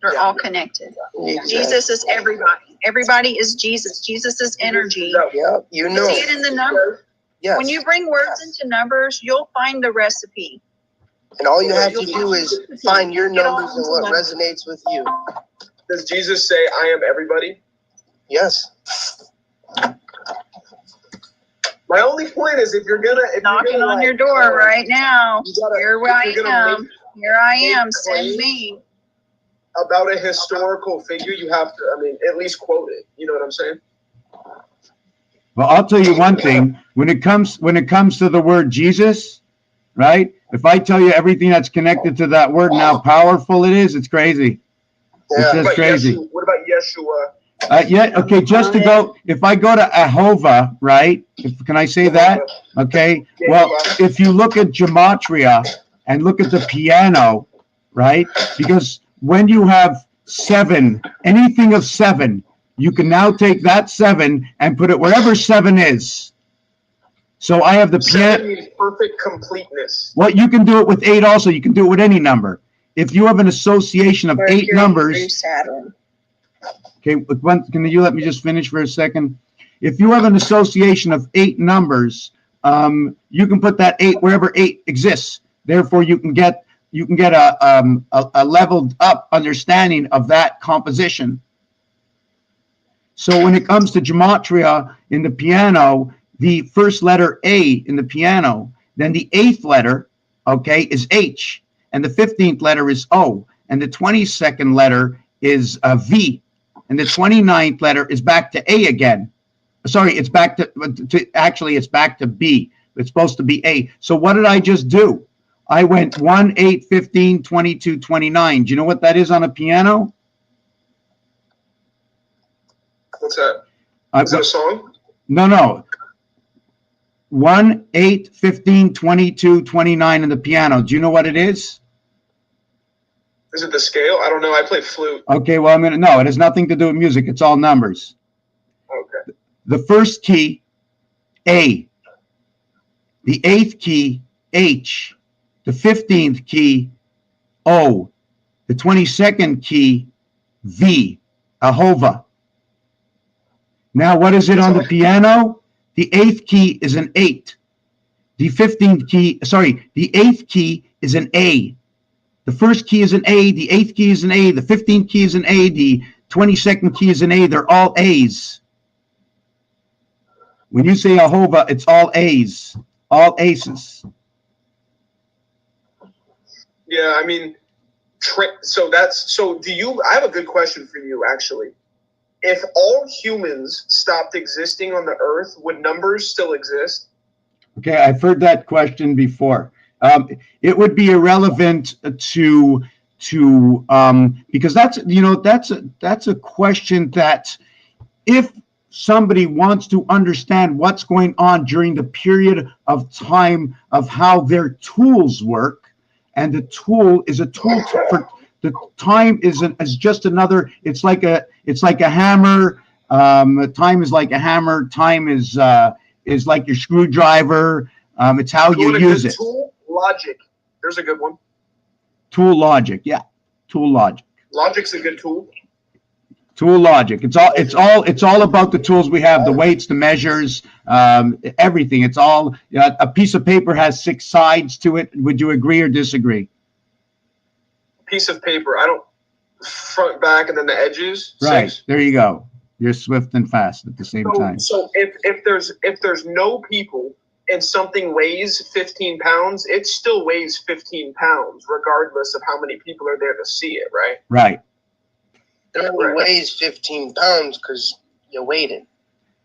They're all connected. Exactly. Jesus is everybody. Everybody is Jesus. Jesus is energy. Yep, you know. See it in the numbers. Yes. When you bring words into numbers, you'll find the recipe. And all you have to do is find your numbers and what resonates with you. Does Jesus say, I am everybody? Yes. My only point is if you're knocking on your door right now. Here I am. Send me. About a historical figure, you have to, at least quote it. You know what I'm saying? Well, I'll tell you one thing. When it comes to the word Jesus, right? If I tell you everything that's connected to that word and how powerful it is, it's crazy. It's just crazy. What about Yeshua? Okay, just to go, if I go to Ahova, right? Can I say that? Okay. Well, if you look at gematria and look at the piano, right? Because when you have 7, anything of 7, you can now take that 7 and put it wherever 7 is. So I have the piano. 7 means perfect completeness. Well, you can do it with 8 also. You can do it with any number. If you have an association of 8 numbers. Saturn. Okay, can you let me just finish for a second? If you have an association of 8 numbers, you can put that 8 wherever 8 exists. Therefore, you can get a leveled up understanding of that composition. So when it comes to gematria in the piano, the first letter A in the piano, then the 8th letter, okay, is H, and the 15th letter is O, and the 22nd letter is V, and the 29th letter is back to A again. Sorry, it's back it's back to B. It's supposed to be A. So what did I just do? I went 1, 8, 15, 22, 29. Do you know what that is on a piano? What's that? Is it a song? No. 1, 8, 15, 22, 29 in the piano. Do you know what it is? Is it the scale? I don't know. I play flute. Okay, well, no, it has nothing to do with music. It's all numbers. Okay. The first key, A. The 8th key, H. The 15th key, O. The 22nd key, V. Ahova. Now, what is it on the piano? The 8th key is an 8. The 8th key is an A. The first key is an A, the 8th key is an A, the 15th key is an A, the 22nd key is an A. They're all A's. When you say Ahova, it's all A's, all aces. Yeah, I have a good question for you, actually. If all humans stopped existing on the earth, would numbers still exist? Okay, I've heard that question before. It would be irrelevant to because that's a question that if somebody wants to understand what's going on during the period of time of how their tools work, and the tool is a tool for the time is just another. It's like a hammer. Time is like a hammer. Time is like your screwdriver. It's how you use it. Tool logic. There's a good one. Tool logic. Yeah. Tool logic. Logic's a good tool. Tool logic. It's all about the tools we have, the weights, the measures, everything. It's all a piece of paper has 6 sides to it. Would you agree or disagree? Piece of paper. front, back, and then the edges. Right. 6. There you go. You're swift and fast at the same time. So if there's no people and something weighs 15 pounds, it still weighs 15 pounds, regardless of how many people are there to see it, right? Right. It only weighs 15 pounds because you weighed it.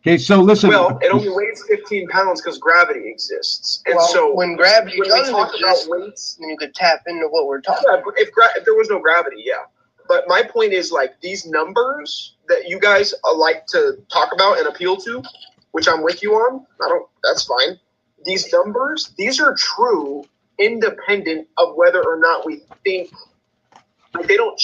Okay, so listen. Well, it only weighs 15 pounds because gravity exists. And so when gravity doesn't talk exist, about weights, then you could tap into what we're talking about. if there was no gravity, yeah. But my point is, like, these numbers that you guys like to talk about and appeal to, which I'm with you on, that's fine. These numbers, these are true independent of whether or not we think, like, they don't,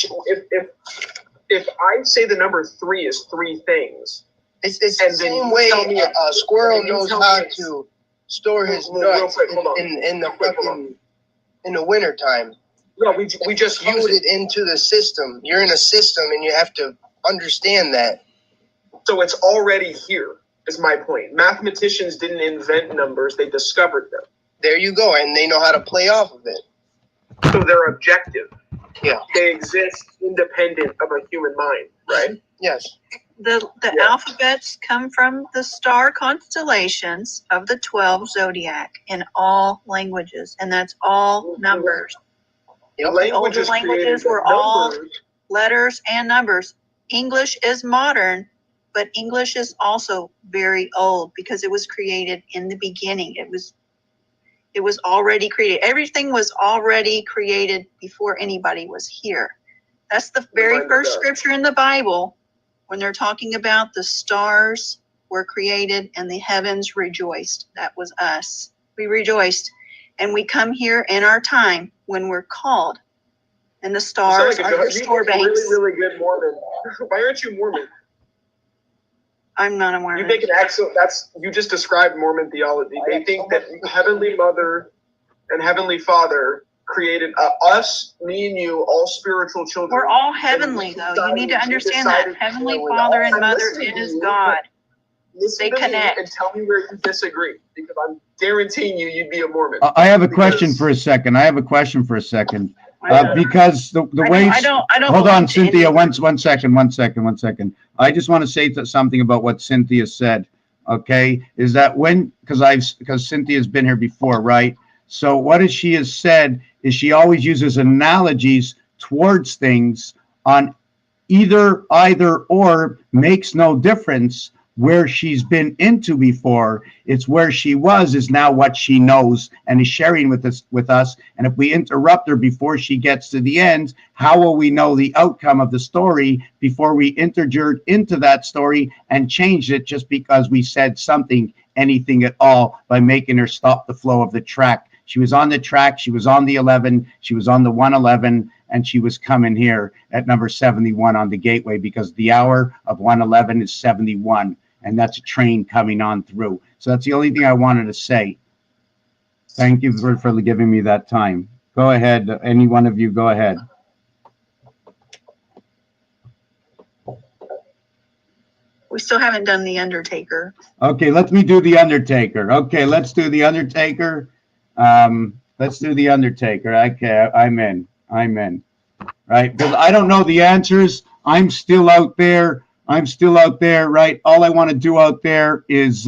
if I say the number 3 is 3 things. It's the same way a squirrel knows how to store his nuts in the wintertime. Yeah, we just use it into the system. You're in a system, and you have to understand that. So it's already here, is my point. Mathematicians didn't invent numbers, they discovered them. There you go, and they know how to play off of it. So they're objective. Yeah. They exist independent of a human mind, right? Yes. The alphabets come from the star constellations of the 12 zodiac in all languages, and that's all numbers. The older languages were all letters and numbers. English is modern, but English is also very old because it was created in the beginning. It was already created. Everything was already created before anybody was here. That's the very first scripture in the Bible when they're talking about the stars were created and the heavens rejoiced. That was us. We rejoiced. And we come here in our time when we're called. And the stars are your store banks. Really, really good Mormon. Why aren't you Mormon? I'm not a Mormon. You make an excellent. You just described Mormon theology. They think that Heavenly Mother and Heavenly Father created us, me and you, all spiritual children. We're all heavenly, though. You need to understand that. Heavenly Father and Mother is God. They connect. And tell me where you disagree, because I'm guaranteeing you'd be a Mormon. I have a question for a second. Because the way I don't hold on, Cynthia, one second. I just want to say something about what Cynthia said. Okay, is that because Cynthia's been here before, right? So what she has said is she always uses analogies towards things on either or makes no difference where she's been into before. It's where she was is now what she knows and is sharing with us. And if we interrupt her before she gets to the end, how will we know the outcome of the story before we interject into that story and change it just because we said anything at all, by making her stop the flow of the track? She was on the track, she was on the 11, she was on the 111, and she was coming here at number 71 on the gateway because the hour of 111 is 71. And that's a train coming on through. So that's the only thing I wanted to say. Thank you for giving me that time. Go ahead. Any one of you, go ahead. We still haven't done the Undertaker. Okay, let me do the Undertaker. Okay, let's do the Undertaker. Let's do the Undertaker. Okay, I'm in. Right? Because I don't know the answers. I'm still out there, right? All I want to do out there is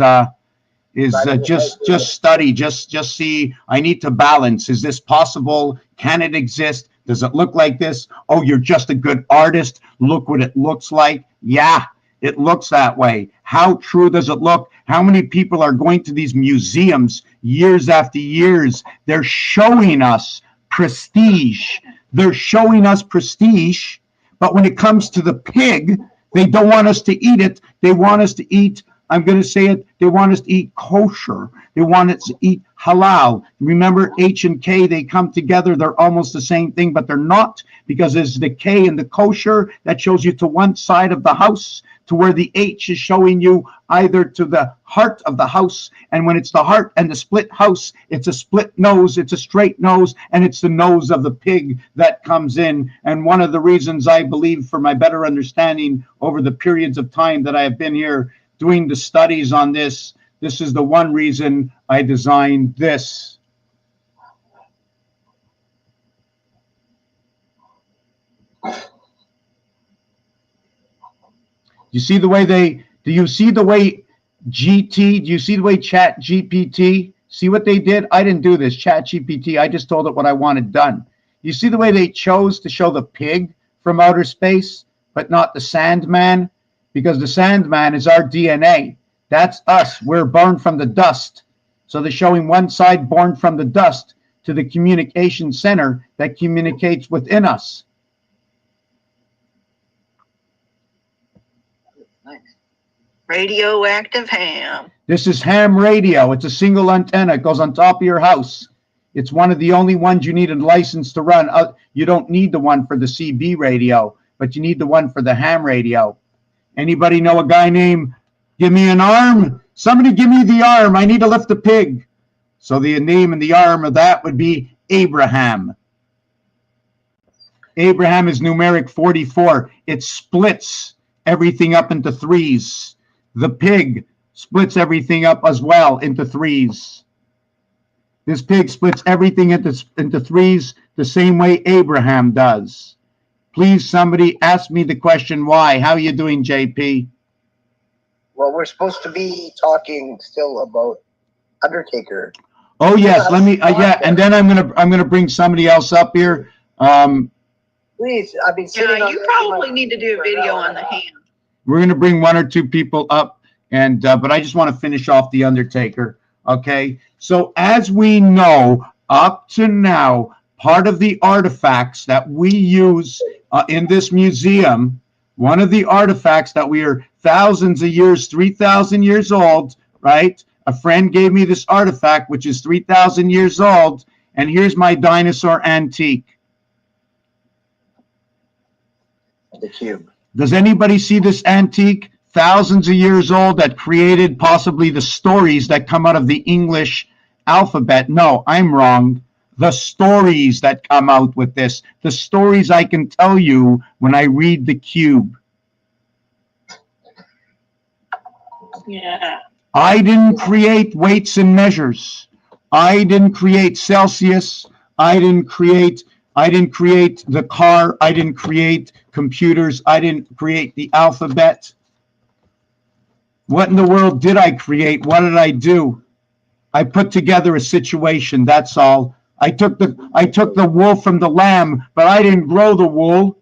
just study, just see. I need to balance. Is this possible? Can it exist? Does it look like this? Oh, you're just a good artist. Look what it looks like. Yeah, it looks that way. How true does it look? How many people are going to these museums years after years? They're showing us prestige. But when it comes to the pig, they don't want us to eat it. They want us to eat, I'm going to say it, they want us to eat kosher. They want us to eat halal. Remember, H and K, they come together. They're almost the same thing, but they're not, because there's the K and the kosher that shows you to one side of the house, to where the H is showing you either to the heart of the house. And when it's the heart and the split house, it's a split nose, it's a straight nose, and it's the nose of the pig that comes in. And one of the reasons I believe, for my better understanding over the periods of time that I have been here doing the studies on this is the one reason I designed this. you see the way do you see the way GT, do you see the way Chat GPT, see what they did? I didn't do this, Chat GPT, I just told it what I wanted done. You see the way they chose to show the pig from outer space, but not the Sandman? Because the Sandman is our DNA. That's us. We're born from the dust. So they're showing one side born from the dust to the communication center that communicates within us. Radioactive ham. This is ham radio. It's a single antenna. It goes on top of your house. It's one of the only ones you need a license to run. You don't need the one for the CB radio, but you need the one for the ham radio. Anybody know a guy named, give me an arm? Somebody give me the arm. I need to lift a pig. So the name and the arm of that would be Abraham. Abraham is numeric 44. It splits everything up into threes. The pig splits everything up as well into threes. This pig splits everything into threes the same way Abraham does. Please, somebody ask me the question why. How are you doing, JP? Well, we're supposed to be talking still about Undertaker. Oh yes, let me. Yeah, and then I'm gonna bring somebody else up here. Please, I've been sitting. Yeah, you probably need to do a video on the ham. We're gonna bring one or two people up, and but I just want to finish off the Undertaker. Okay, so as we know, up to now, part of the artifacts that we use in this museum, one of the artifacts that we are thousands of years, 3,000 years old, right? A friend gave me this artifact, which is 3,000 years old, and here's my dinosaur antique. The cube. Does anybody see this antique? Thousands of years old that created possibly the stories that come out of the English alphabet. No, I'm wrong. The stories that come out with this. The stories I can tell you when I read the cube. Yeah. I didn't create weights and measures. I didn't create Celsius. I didn't create the car. I didn't create computers. I didn't create the alphabet. What in the world did I create? What did I do? I put together a situation, that's all. I took the wool from the lamb, but I didn't grow the wool.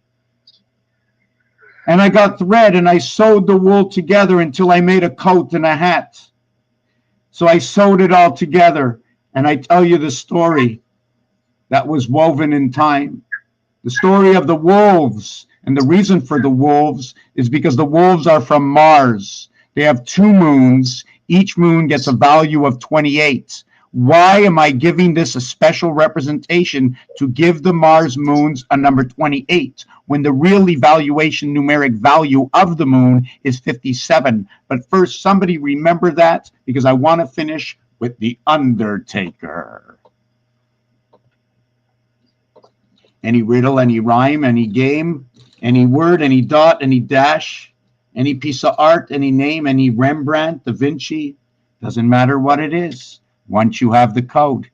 And I got thread and I sewed the wool together until I made a coat and a hat. So I sewed it all together, and I tell you the story that was woven in time. The story of the wolves. And the reason for the wolves is because the wolves are from Mars. They have 2 moons. Each moon gets a value of 28. Why am I giving this a special representation to give the Mars moons a number 28 when the real evaluation numeric value of the moon is 57? But first, somebody remember that, because I want to finish with the Undertaker. Any riddle, any rhyme, any game, any word, any dot, any dash, any piece of art, any name, any Rembrandt, Da Vinci, doesn't matter what it is. Once you have the code,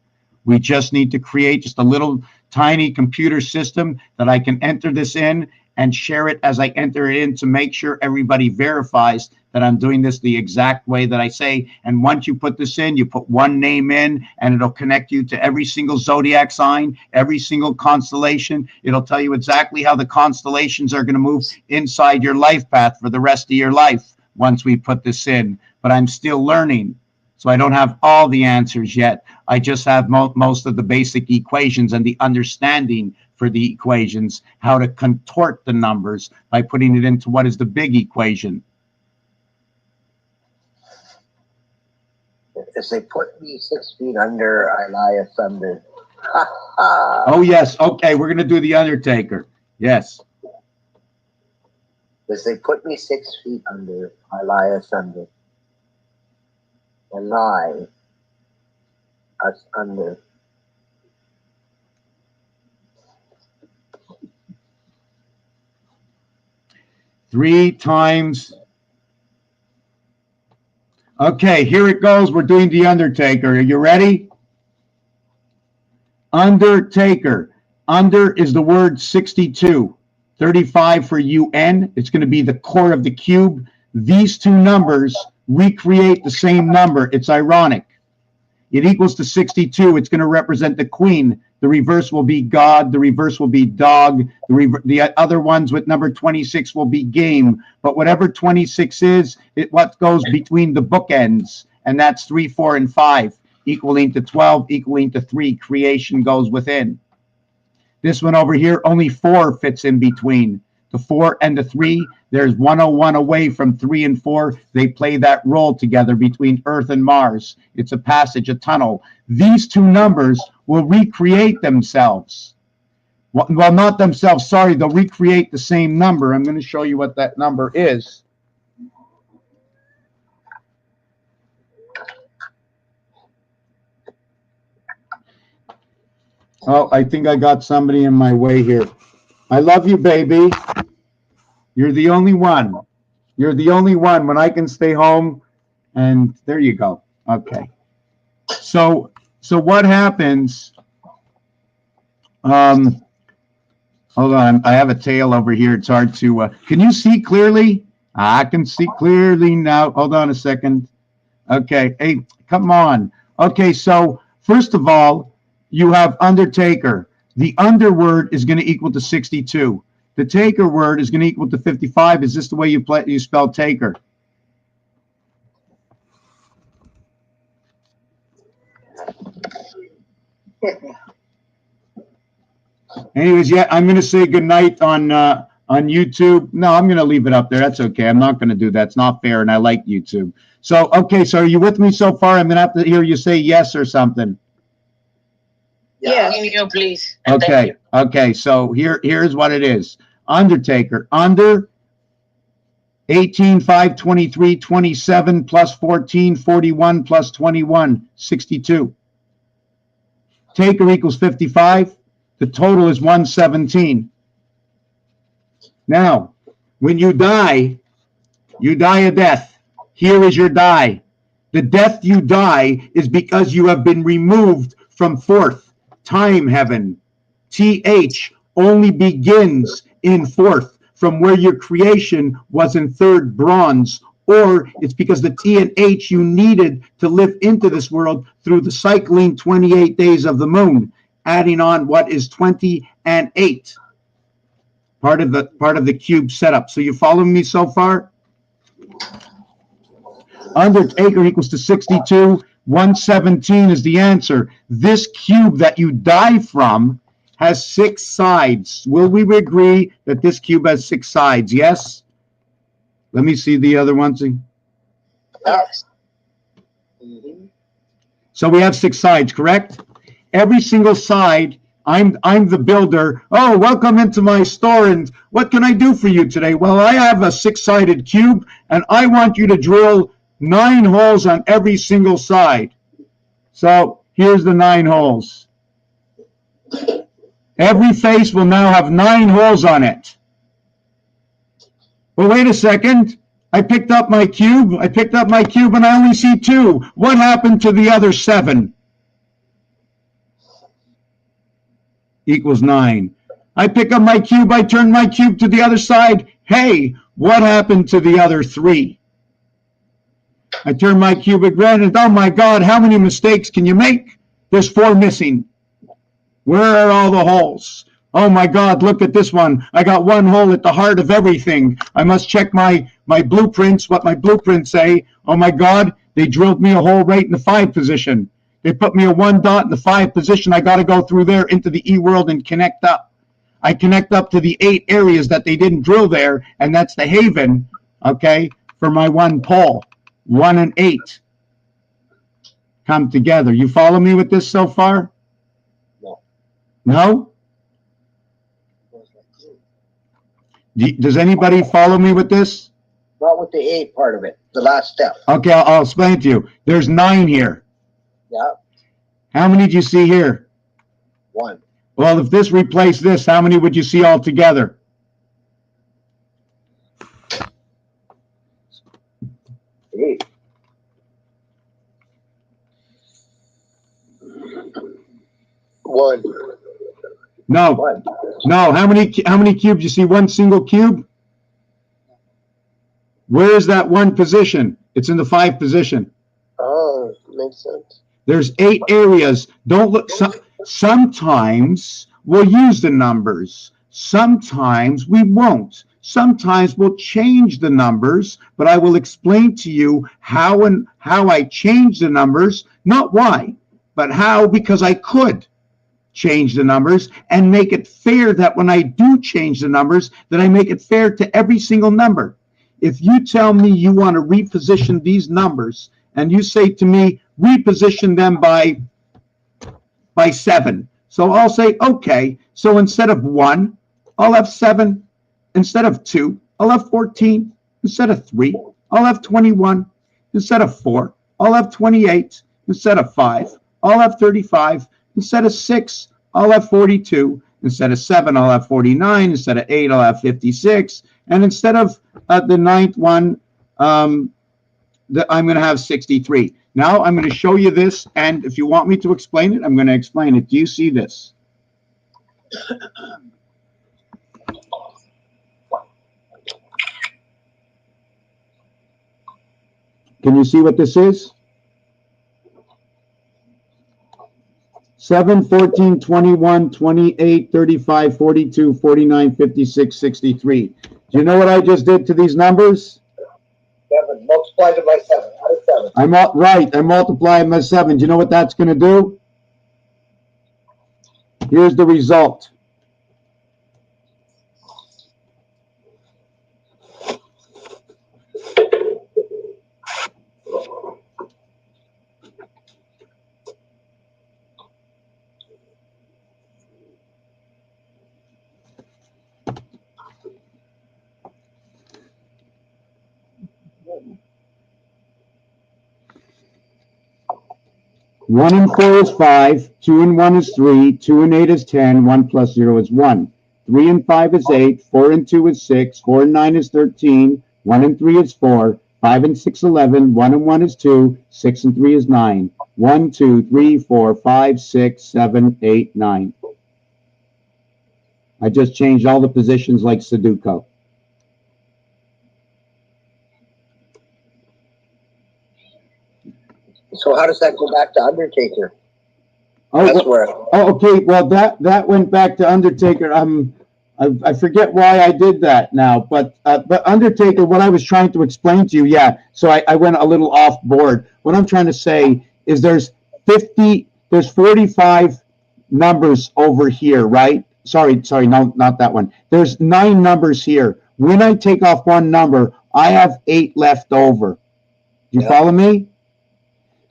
we just need to create just a little tiny computer system that I can enter this in and share it as I enter it in to make sure everybody verifies that I'm doing this the exact way that I say. And once you put this in, you put one name in and it'll connect you to every single zodiac sign, every single constellation. It'll tell you exactly how the constellations are going to move inside your life path for the rest of your life once we put this in. But I'm still learning. So I don't have all the answers yet. I just have most of the basic equations and the understanding for the equations, how to contort the numbers by putting it into what is the big equation. As they put me 6 feet under, I lie asunder. Oh, yes. Okay, we're going to do the Undertaker. Yes. As they put me 6 feet under, I lie asunder. And lie us under. Three times. Okay, here it goes. We're doing the Undertaker. Are you ready? Undertaker. Under is the word 62. 35 for UN. It's going to be the core of the cube. These two numbers recreate the same number. It's ironic. It equals to 62. It's going to represent the queen. The reverse will be God. The reverse will be dog. The other ones with number 26 will be game. But whatever 26 is, what goes between the bookends, and that's 3, 4, and 5, equaling to 12, equaling to 3. Creation goes within. This one over here, only 4 fits in between. The 4 and the 3, there's 101 away from 3 and 4. They play that role together between Earth and Mars. It's a passage, a tunnel. These two numbers will recreate themselves. Well, not themselves, sorry. They'll recreate the same number. I'm going to show you what that number is. Oh, I think I got somebody in my way here. I love you, baby. You're the only one. You're the only one when I can stay home. And there you go. Okay. So what happens? Hold on. I have a tail over here. It's hard to. Can you see clearly? I can see clearly now. Hold on a second. Okay. Hey, come on. Okay. So first of all, you have Undertaker. The under word is going to equal to 62. The taker word is going to equal to 55. Is this the way you spell taker? Anyways, yeah, I'm going to say goodnight on YouTube. No, I'm going to leave it up there. That's okay. I'm not going to do that. It's not fair, and I like YouTube. So, okay, so are you with me so far? I'm going to have to hear you say yes or something. Yeah, please. Okay, okay, so here's what it is. Undertaker, under 18, 5, 23, 27, plus 14, 41, plus 21, 62. Taker equals 55. The total is 117. Now, when you die a death. Here is your die. The death you die is because you have been removed from fourth time heaven. TH only begins in fourth, from where your creation was in third bronze, or it's because the T and H you needed to live into this world through the cycling 28 days of the moon, adding on what is 20 and 8. Part of the cube setup. So you following me so far? Undertaker equals to 62. 117 is the answer. This cube that you die from has 6 sides. Will we agree that this cube has 6 sides? Yes? Let me see the other ones. Yes. So we have 6 sides, correct? Every single side, I'm the builder. Oh, welcome into my store, and what can I do for you today? Well, I have a 6-sided cube, and I want you to drill 9 holes on every single side. So here's the 9 holes. Every face will now have 9 holes on it. Well, wait a second. I picked up my cube, and I only see 2. What happened to the other 7? Equals 9. I pick up my cube, I turn my cube to the other side. Hey, what happened to the other 3? I turn my cube again, and oh my God, how many mistakes can you make? There's 4 missing. Where are all the holes? Oh my God, look at this one. I got 1 hole at the heart of everything. I must check my blueprints, what my blueprints say. Oh my God, they drilled me a hole right in the 5 position. They put me a 1 dot in the 5 position. I got to go through there into the E world and connect up. I connect up to the 8 areas that they didn't drill there, and that's the haven, okay, for my 1 pole. 1 and 8 come together. You follow me with this so far? No. No? Does anybody follow me with this? Not with the 8 part of it, the last step. Okay, I'll explain it to you. There's 9 here. Yeah. How many do you see here? 1. Well, if this replaced this, how many would you see altogether? 8. 1. No. One. No. How many cubes? You see one single cube? Where is that one position? It's in the 5 position. Oh, makes sense. There's 8 areas. Don't look. Sometimes we'll use the numbers. Sometimes we won't. Sometimes we'll change the numbers, but I will explain to you how I change the numbers, not why, but how, because I could change the numbers and make it fair that when I do change the numbers, that I make it fair to every single number. If you tell me you want to reposition these numbers and you say to me, reposition them by 7. So I'll say, okay, so instead of 1, I'll have 7. Instead of 2, I'll have 14. Instead of 3, I'll have 21. Instead of 4, I'll have 28. Instead of 5, I'll have 35. Instead of 6, I'll have 42. Instead of 7, I'll have 49. Instead of 8, I'll have 56. And instead of the 9th one, I'm going to have 63. Now I'm going to show you this, and if you want me to explain it, I'm going to explain it. Do you see this? Can you see what this is? 7, 14, 21, 28, 35, 42, 49, 56, 63. Do you know what I just did to these numbers? 7. Multiply it by 7. Out of 7. Right. I multiply them by 7. Do you know what that's going to do? Here's the result. One and 4 is 5, 2 and 1 is 3, 2 and 8 is 10, 1 plus 0 is 1. 3 and 5 is 8, 4 and 2 is 6, 4 and 9 is 13, 1 and 3 is 4, 5 and 6 11, 1 and 1 is 2, 6 and 3 is 9. 1, 2, 3, 4, 5, 6, 7, 8, 9. I just changed all the positions like Sudoku. So how does that go back to Undertaker? Oh, That's where. Oh, okay. Well, that went back to Undertaker. I forget why I did that now, but Undertaker. What I was trying to explain to you, yeah. So I went a little off board. What I'm trying to say is there's 45 numbers over here, right? Sorry, no, not that one. There's 9 numbers here. When I take off one number, I have 8 left over. You follow me?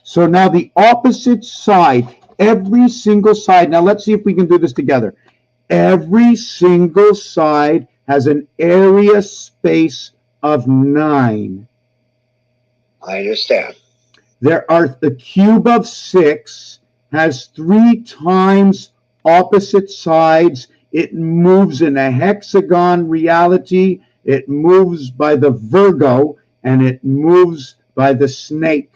So now the opposite side, every single side. Now let's see if we can do this together. Every single side has an area space of 9. I understand. The cube of 6 has 3 times opposite sides. It moves in a hexagon reality. It moves by the Virgo, and it moves by the snake.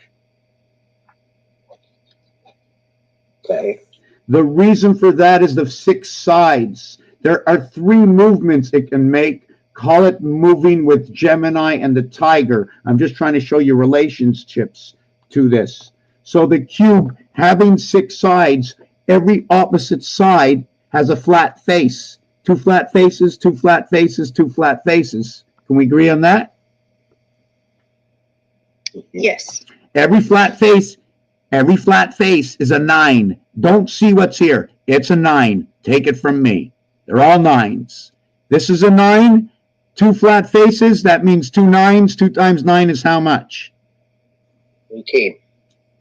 Okay. The reason for that is the 6 sides. There are 3 movements it can make. Call it moving with Gemini and the tiger. I'm just trying to show you relationships to this. So the cube having 6 sides, every opposite side has a flat face. 2 flat faces, 2 flat faces, 2 flat faces. Can we agree on that? Yes. Every flat face is a 9. Don't see what's here. It's a 9. Take it from me. They're all 9s. This is a 9. 2 flat faces. That means 2 9s. 2 times 9 is how much? 18.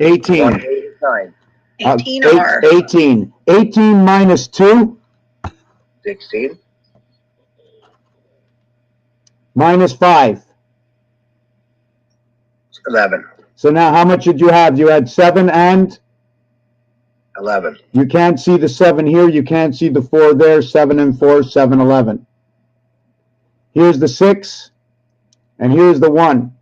18. 189. 18 or 18. 18 minus 2. 16. Minus 5. 11. So now how much did you have? You had 7 and? 11. You can't see the 7 here. You can't see the 4 there. 7 and 4, 7, 11. Here's the 6, and here's the 1.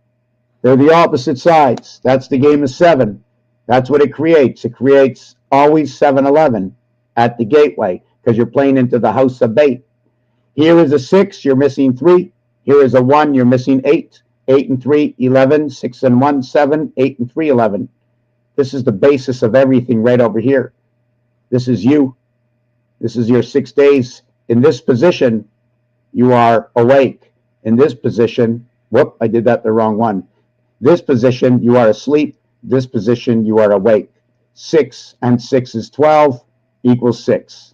They're the opposite sides. That's the game of 7. That's what it creates. It creates always 7, 11 at the gateway. because you're playing into the house of bait. Here is a 6, you're missing 3. Here is a 1, you're missing 8. 8 and 3, 11. 6 and 1, 7. 8 and 3, 11. This is the basis of everything right over here. This is you. This is your 6 days. In this position, you are awake. In this position, whoop, I did that the wrong one. This position, you are asleep. This position, you are awake. 6 and 6 is 12 equals 6.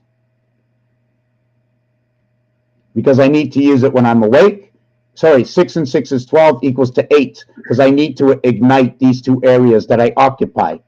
Because I need to use it when I'm awake. Sorry, 6 and 6 is 12 equals to 8, because I need to ignite these two areas that I occupy. Do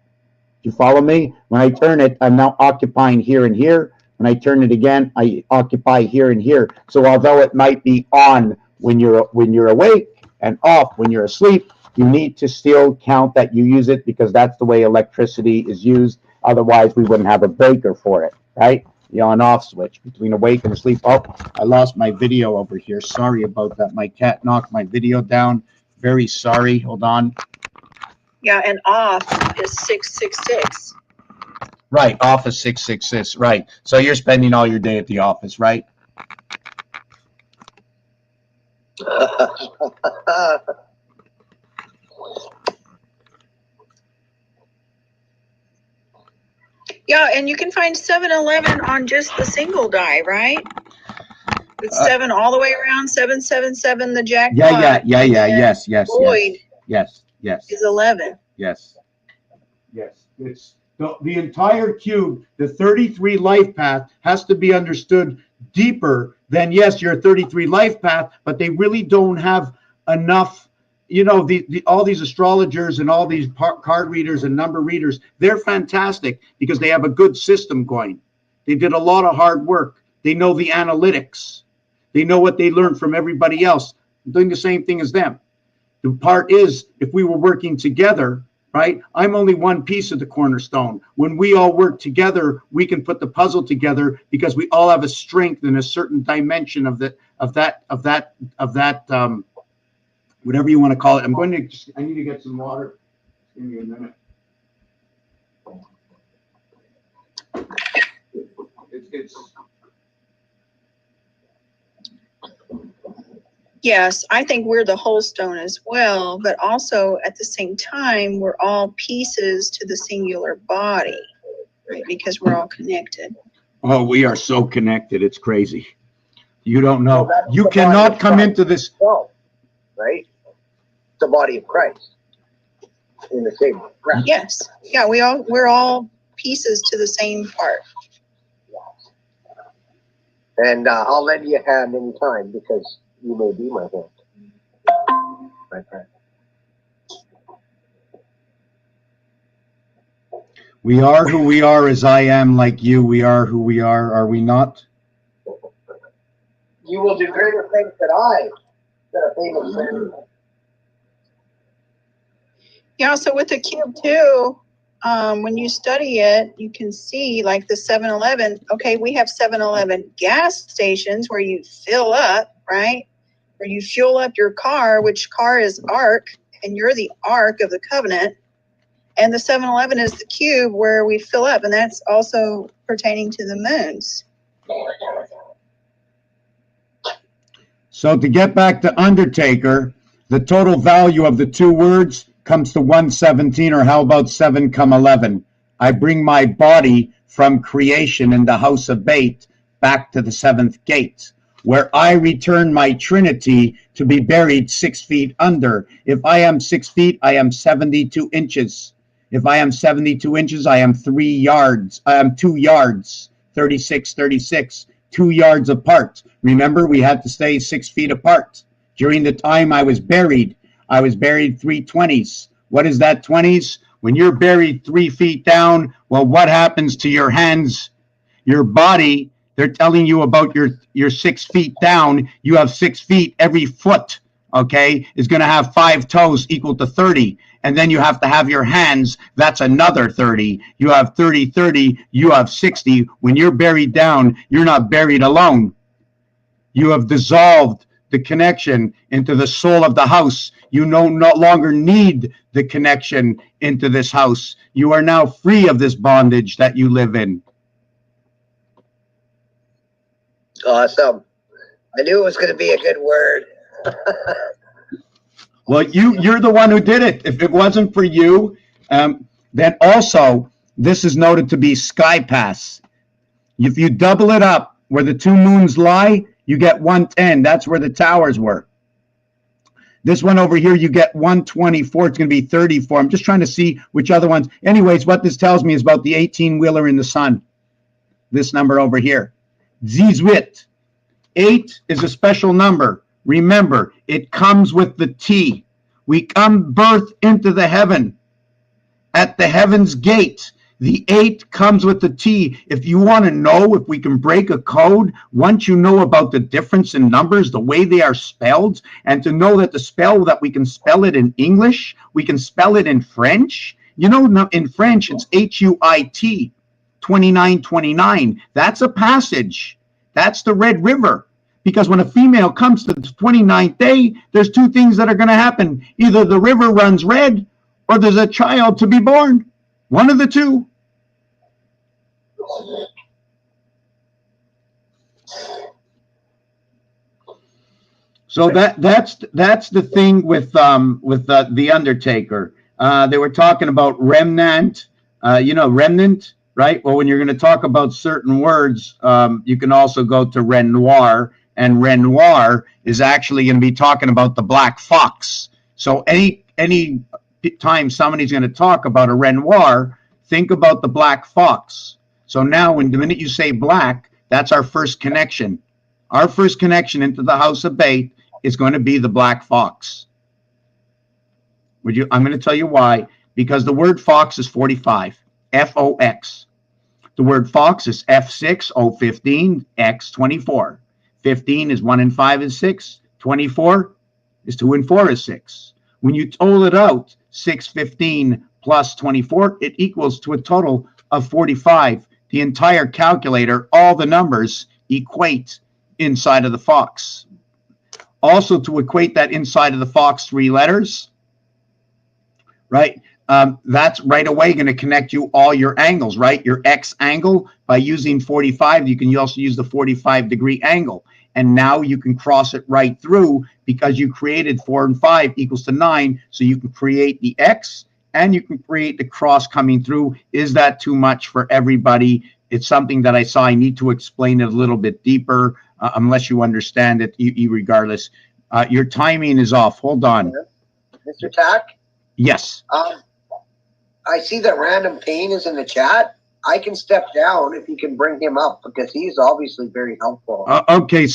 you follow me? When I turn it, I'm now occupying here and here. When I turn it again, I occupy here and here. So although it might be on when you're awake and off when you're asleep, you need to still count that you use it, because that's the way electricity is used. Otherwise, we wouldn't have a breaker for it, right? The on-off switch between awake and asleep. Oh, I lost my video over here. Sorry about that. My cat knocked my video down. Very sorry. Hold on. Yeah, and off is 666. Right, off is 666. Right. So you're spending all your day at the office, right? Yeah, and you can find 7-11 on just the single die, right? With 7 all the way around, 777, the jackpot. Yes. Void Yes. is 11. Yes. It's the entire cube, the 33 life path has to be understood deeper than, yes, your 33 life path, but they really don't have enough. You know, all these astrologers and all these card readers and number readers, they're fantastic because they have a good system going. They did a lot of hard work. They know the analytics. They know what they learned from everybody else. I'm doing the same thing as them. The part is, if we were working together, right? I'm only one piece of the cornerstone. When we all work together, we can put the puzzle together because we all have a strength in a certain dimension of that whatever you want to call it. I need to get some water. Give me a minute. Yes, I think we're the whole stone as well, but also at the same time, we're all pieces to the singular body, right? Because we're all connected. Oh, we are so connected. It's crazy. You don't know. You cannot come into this. Right? The body of Christ. In the same breath. Yes. Yeah, we're all pieces to the same part. And I'll lend you a hand anytime because you may be my hand. My friend. We are who we are, as I am like you. We are who we are we not? You will do greater things than I that are famous for. Yeah, so with the cube too, when you study it, you can see like the 7-Eleven. Okay, we have 7-Eleven gas stations where you fill up, right? Where you fuel up your car, which car is ark, and you're the ark of the covenant. And the 7-Eleven is the cube where we fill up, and that's also pertaining to the moons. So to get back to Undertaker, the total value of the two words comes to 117, or how about 7 come 11? I bring my body from creation in the house of bait back to the 7th gate, where I return my Trinity to be buried 6 feet under. If I am 6 feet, I am 72 inches. If I am 72 inches, I am 3 yards. I am 2 yards, 36, 2 yards apart. Remember, we had to stay 6 feet apart. During the time I was buried 3 20s. What is that 20s? When you're buried 3 feet down, well, what happens to your hands, your body? They're telling you about your 6 feet down. You have 6 feet. Every foot, okay, is going to have 5 toes equal to 30. And then you have to have your hands. That's another 30. You have 30, you have 60. When you're buried down, you're not buried alone. You have dissolved the connection into the soul of the house. You no longer need the connection into this house. You are now free of this bondage that you live in. Awesome. I knew it was going to be a good word. Well, you're the one who did it. If it wasn't for you, then also this is noted to be sky pass. If you double it up where the two moons lie, you get 110. That's where the towers were. This one over here, you get 124. It's going to be 34. I'm just trying to see which other ones. Anyways, what this tells me is about the 18-wheeler in the sun. This number over here. Zizwit. 8 is a special number. Remember, it comes with the T. We come birth into the heaven. At the heaven's gate. The 8 comes with the T. If you want to know if we can break a code, once you know about the difference in numbers, the way they are spelled, and to know that that we can spell it in English, we can spell it in French. You know, in French, it's HUIT, 2929. That's a passage. That's the Red River. Because when a female comes to the 29th day, there's two things that are going to happen. Either the river runs red or there's a child to be born. One of the two. So that's the thing with the Undertaker. They were talking about remnant, remnant, right? Well, when you're going to talk about certain words, you can also go to Renoir, and Renoir is actually going to be talking about the black fox. So any time somebody's going to talk about a Renoir, think about the black fox. So now, when the minute you say black, that's our first connection. Our first connection into the house of Bait is going to be the black fox. I'm going to tell you why. Because the word fox is 45, F-O-X. The word fox is F6, O15, X 24. 15 is 1 and 5 is 6. 24 is 2 and 4 is 6. When you total it out, 615 plus 24, it equals to a total of 45. The entire calculator, all the numbers equate inside of the fox. Also, to equate that inside of the fox 3 letters, right? That's right away going to connect you all your angles, right? Your X angle, by using 45, you can also use the 45-degree angle. And now you can cross it right through because you created 4 and 5 equals to 9. So you can create the X and you can create the cross coming through. Is that too much for everybody? It's something that I saw. I need to explain it a little bit deeper, unless you understand it, regardless. Your timing is off. Hold on. Mr. Tack? Yes. I see that Random Pain is in the chat. I can step down if you can bring him up because he's obviously very helpful. Okay,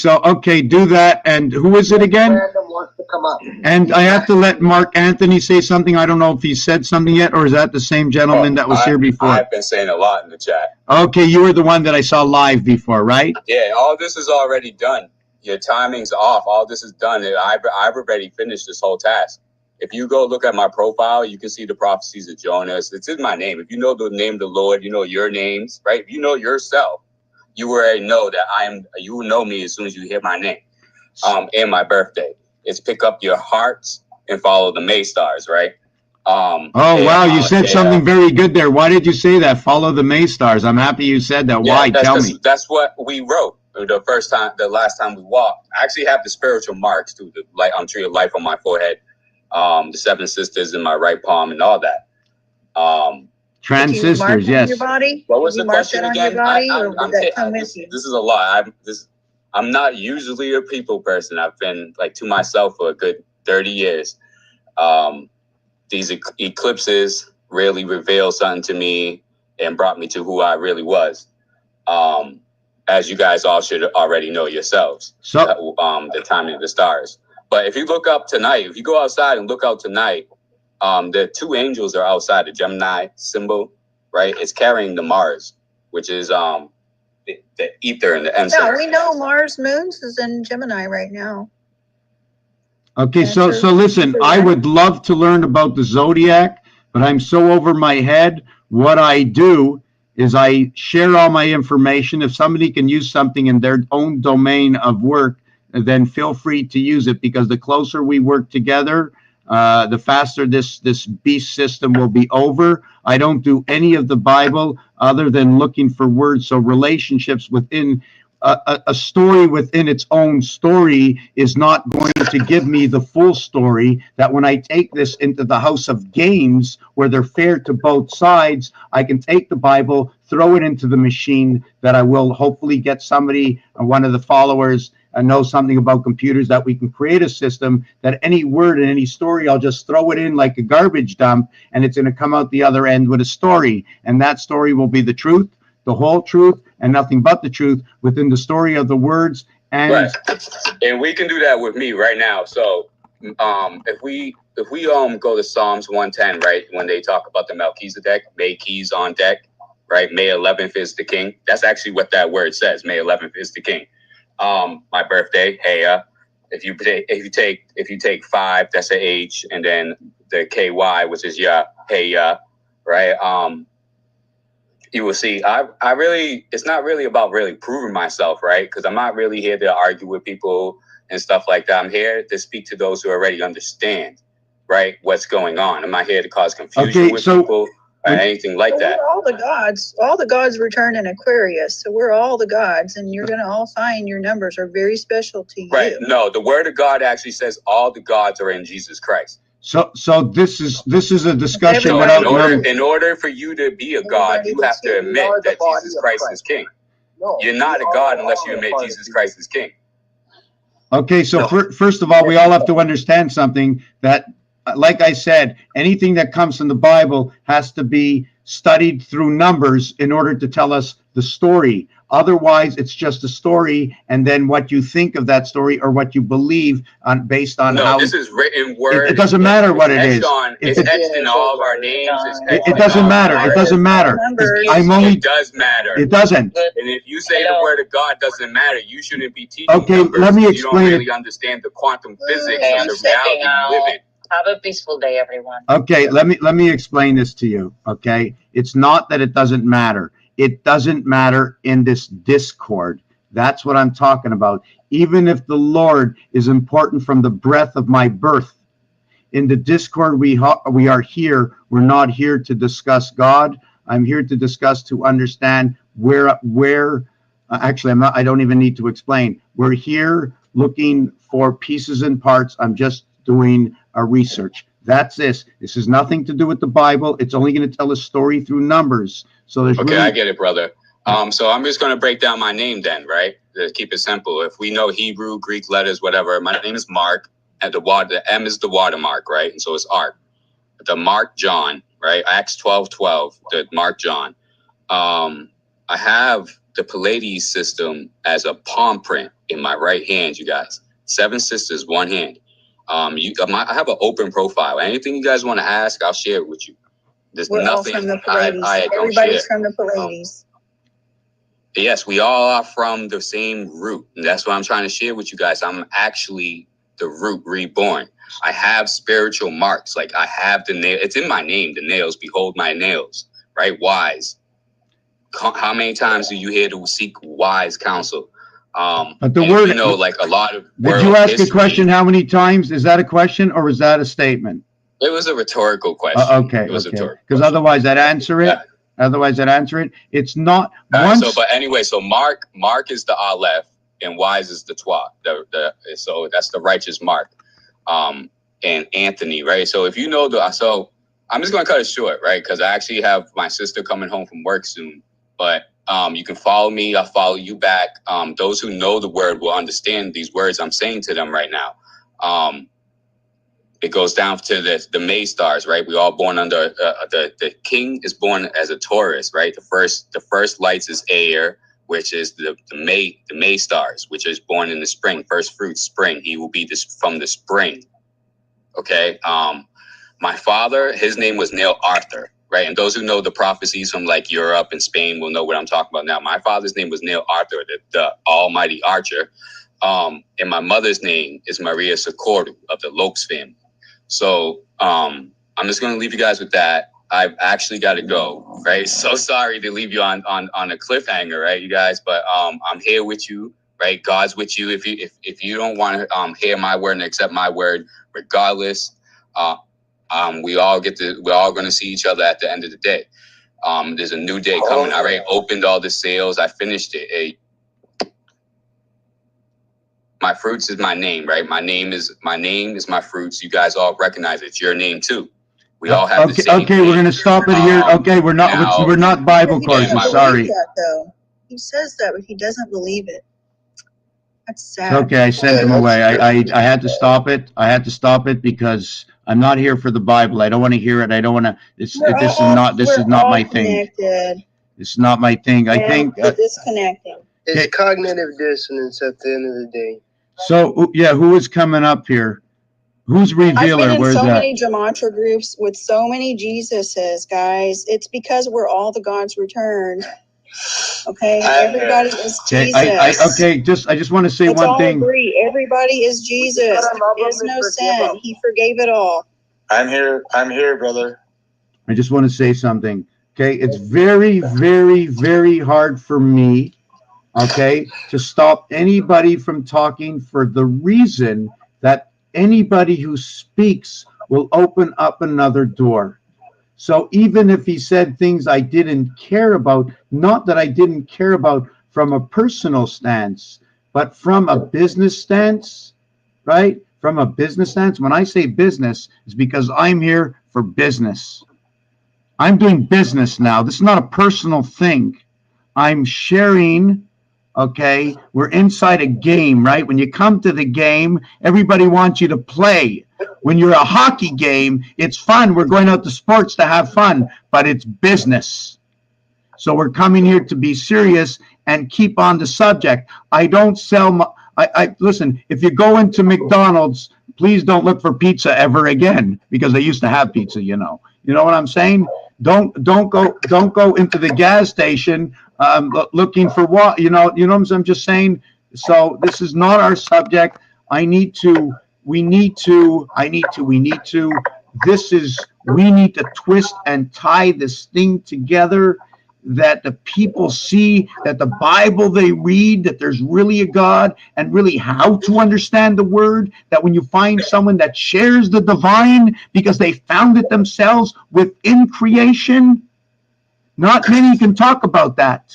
do that. And who is it again? Random wants to come up. And I have to let Mark Anthony say something. I don't know if he said something yet, or is that the same gentleman that was here before? I've been saying a lot in the chat. Okay, you were the one that I saw live before, right? Yeah, all this is already done. Your timing's off. All this is done. I've already finished this whole task. If you go look at my profile, you can see the prophecies of Jonas. It's in my name. If you know the name of the Lord, you know your names, right? If you know yourself, you already know that you will know me as soon as you hear my name and my birthday. It's pick up your hearts and follow the May stars, right? Wow, you said something very good there. Why did you say that? Follow the May stars. I'm happy you said that. Why? Tell me. That's what we wrote the last time we walked. I actually have the spiritual marks too, the tree of life on my forehead. The 7 sisters in my right palm and all that. Transistors, yes. Your body? What was the question again? This is a lot. I'm not usually a people person. I've been to myself for a good 30 years. These eclipses really revealed something to me and brought me to who I really was. As you guys all should already know yourselves. So the timing of the stars. But if you look up tonight, if you go outside and look out tonight, the 2 angels are outside the Gemini symbol, right? It's carrying the Mars, which is the ether and the M. Yeah, we know Mars moons is in Gemini right now. Okay, so listen, I would love to learn about the zodiac, but I'm so over my head. What I do is I share all my information. If somebody can use something in their own domain of work, then feel free to use it, because the closer we work together, the faster this beast system will be over. I don't do any of the Bible other than looking for words. So relationships within a story within its own story is not going to give me the full story. That when I take this into the house of games where they're fair to both sides, I can take the Bible, throw it into the machine, that I will hopefully get somebody, one of the followers, know something about computers, that we can create a system that any word in any story, I'll just throw it in like a garbage dump, and it's going to come out the other end with a story. And that story will be the truth, the whole truth, and nothing but the truth within the story of the words. And right. And we can do that with me right now. So if we go to Psalms 110, right, when they talk about the Melchizedek, May keys on deck, right? May 11th is the king. That's actually what that word says. May 11th is the king. My birthday, hey, if you take 5, that's a H, and then the KY, which is hey, right? You will see, I really, it's not really about really proving myself, right? Because I'm not really here to argue with people and stuff like that. I'm here to speak to those who already understand, right, what's going on. I'm not here to cause confusion with people or anything like that. We're all the gods return in Aquarius. So we're all the gods, and you're going to all find your numbers are very special to you. Right. No, the word of God actually says all the gods are in Jesus Christ. So this is a discussion in order for you to be a god, you have to admit that Jesus Christ is king. You're not a god unless you admit Jesus Christ is king. Okay, so first of all, we all have to understand something, that, like I said, anything that comes from the Bible has to be studied through numbers in order to tell us the story. Otherwise, it's just a story, and then what you think of that story or what you believe based on how. This is written word. It doesn't matter what it is. It's etched in all of our names. It doesn't matter. It doesn't matter. It does matter. It doesn't. And if you say the word of God doesn't matter, you shouldn't be teaching. Okay, numbers. let me explain. You don't really understand the quantum physics of the reality you live in. Have a peaceful day, everyone. Okay, let me explain this to you. Okay, it's not that it doesn't matter. It doesn't matter in this discord. That's what I'm talking about. Even if the Lord is important from the breath of my birth, in the discord we are here. We're not here to discuss God. I'm here to discuss, to understand where. Actually, I'm not. I don't even need to explain. We're here looking for pieces and parts. I'm just doing a research. That's this. This has nothing to do with the Bible. It's only going to tell a story through numbers. So there's I get it, brother. So I'm just going to break down my name then, right? To keep it simple. If we know Hebrew, Greek letters, whatever, my name is Mark, and the M is the watermark, right? And so it's Ark. The Mark John, right? Acts 12:12, the Mark John. I have the Pallades system as a palm print in my right hand, you guys. 7 sisters, 1 hand. I have an open profile. Anything you guys want to ask, I'll share it with you. There's nothing from the Pallades. Everybody's from the Pallades. Yes, we all are from the same root. And that's what I'm trying to share with you guys. I'm actually the root reborn. I have spiritual marks. Like I have the nail. It's in my name, the nails. Behold my nails, right? Wise. How many times do you hear to seek wise counsel? But the word, like a lot of. Did you ask a question? How many times? Is that a question or is that a statement? It was a rhetorical question. Okay. Because otherwise, I'd answer it. Yeah. Otherwise, I'd answer it. It's not. But anyway, so Mark is the Aleph, and wise is the Twa. So that's the righteous Mark. And Anthony, right? So if you know so I'm just gonna cut it short, right? Because I actually have my sister coming home from work soon. But you can follow me. I'll follow you back. Those who know the word will understand these words I'm saying to them right now. It goes down to the May stars, right? We all born under the king is born as a Taurus, right? The first lights is air, which is the May stars, which is born in the spring. First fruit, spring. He will be from the spring. Okay. My father, his name was Neil Arthur, right? And those who know the prophecies from like Europe and Spain will know what I'm talking about now. My father's name was Neil Arthur, the almighty archer. And my mother's name is Maria Socorro of the Lokes family. So I'm just going to leave you guys with that. I've actually got to go, right? So sorry to leave you on a cliffhanger, right, you guys? But I'm here with you, right? God's with you. If you don't want to hear my word and accept my word, regardless, we're all going to see each other at the end of the day. There's a new day coming. I already opened all the sales. I finished it. my fruits is my name, right? My name is my fruits. You guys all recognize it's your name too. We all have the same Okay, name. we're gonna stop it here. Okay, we're not Bible He courses. doesn't Sorry. believe that, though. He says that, but he doesn't believe it. That's sad. Okay, I sent him away. I had to stop it. I had to stop it because I'm not here for the Bible. I don't want to hear it. I don't want to. This is not my thing. It's not my thing. I think we're disconnecting. It's cognitive dissonance at the end of the day. So yeah, who is coming up here? Who's revealer? I've been in Where's so that? many Gematria groups with so many Jesuses, guys. It's because we're all the gods returned. Okay, everybody is Jesus. I just want to say Let's one all thing. agree. Everybody is Jesus. There is no sin. He forgave it all. I'm here, brother. I just want to say something. Okay, it's very, very, very hard for me, okay, to stop anybody from talking for the reason that anybody who speaks will open up another door. So even if he said things I didn't care about, not that I didn't care about from a personal stance, but from a business stance, right? From a business stance, when I say business, it's because I'm here for business. I'm doing business now. This is not a personal thing. I'm sharing. Okay, we're inside a game, right? When you come to the game, everybody wants you to play. When you're a hockey game, it's fun. We're going out to sports to have fun, but it's business. So we're coming here to be serious and keep on the subject. I don't sell. Listen. If you go into McDonald's, please don't look for pizza ever again because they used to have pizza. You know what I'm saying? Don't go into the gas station looking for what you know what I'm just saying. So this is not our subject. We need to twist and tie this thing together, that the people see that the Bible they read, that there's really a God, and really how to understand the word, that when you find someone that shares the divine because they found it themselves within creation, not many can talk about that.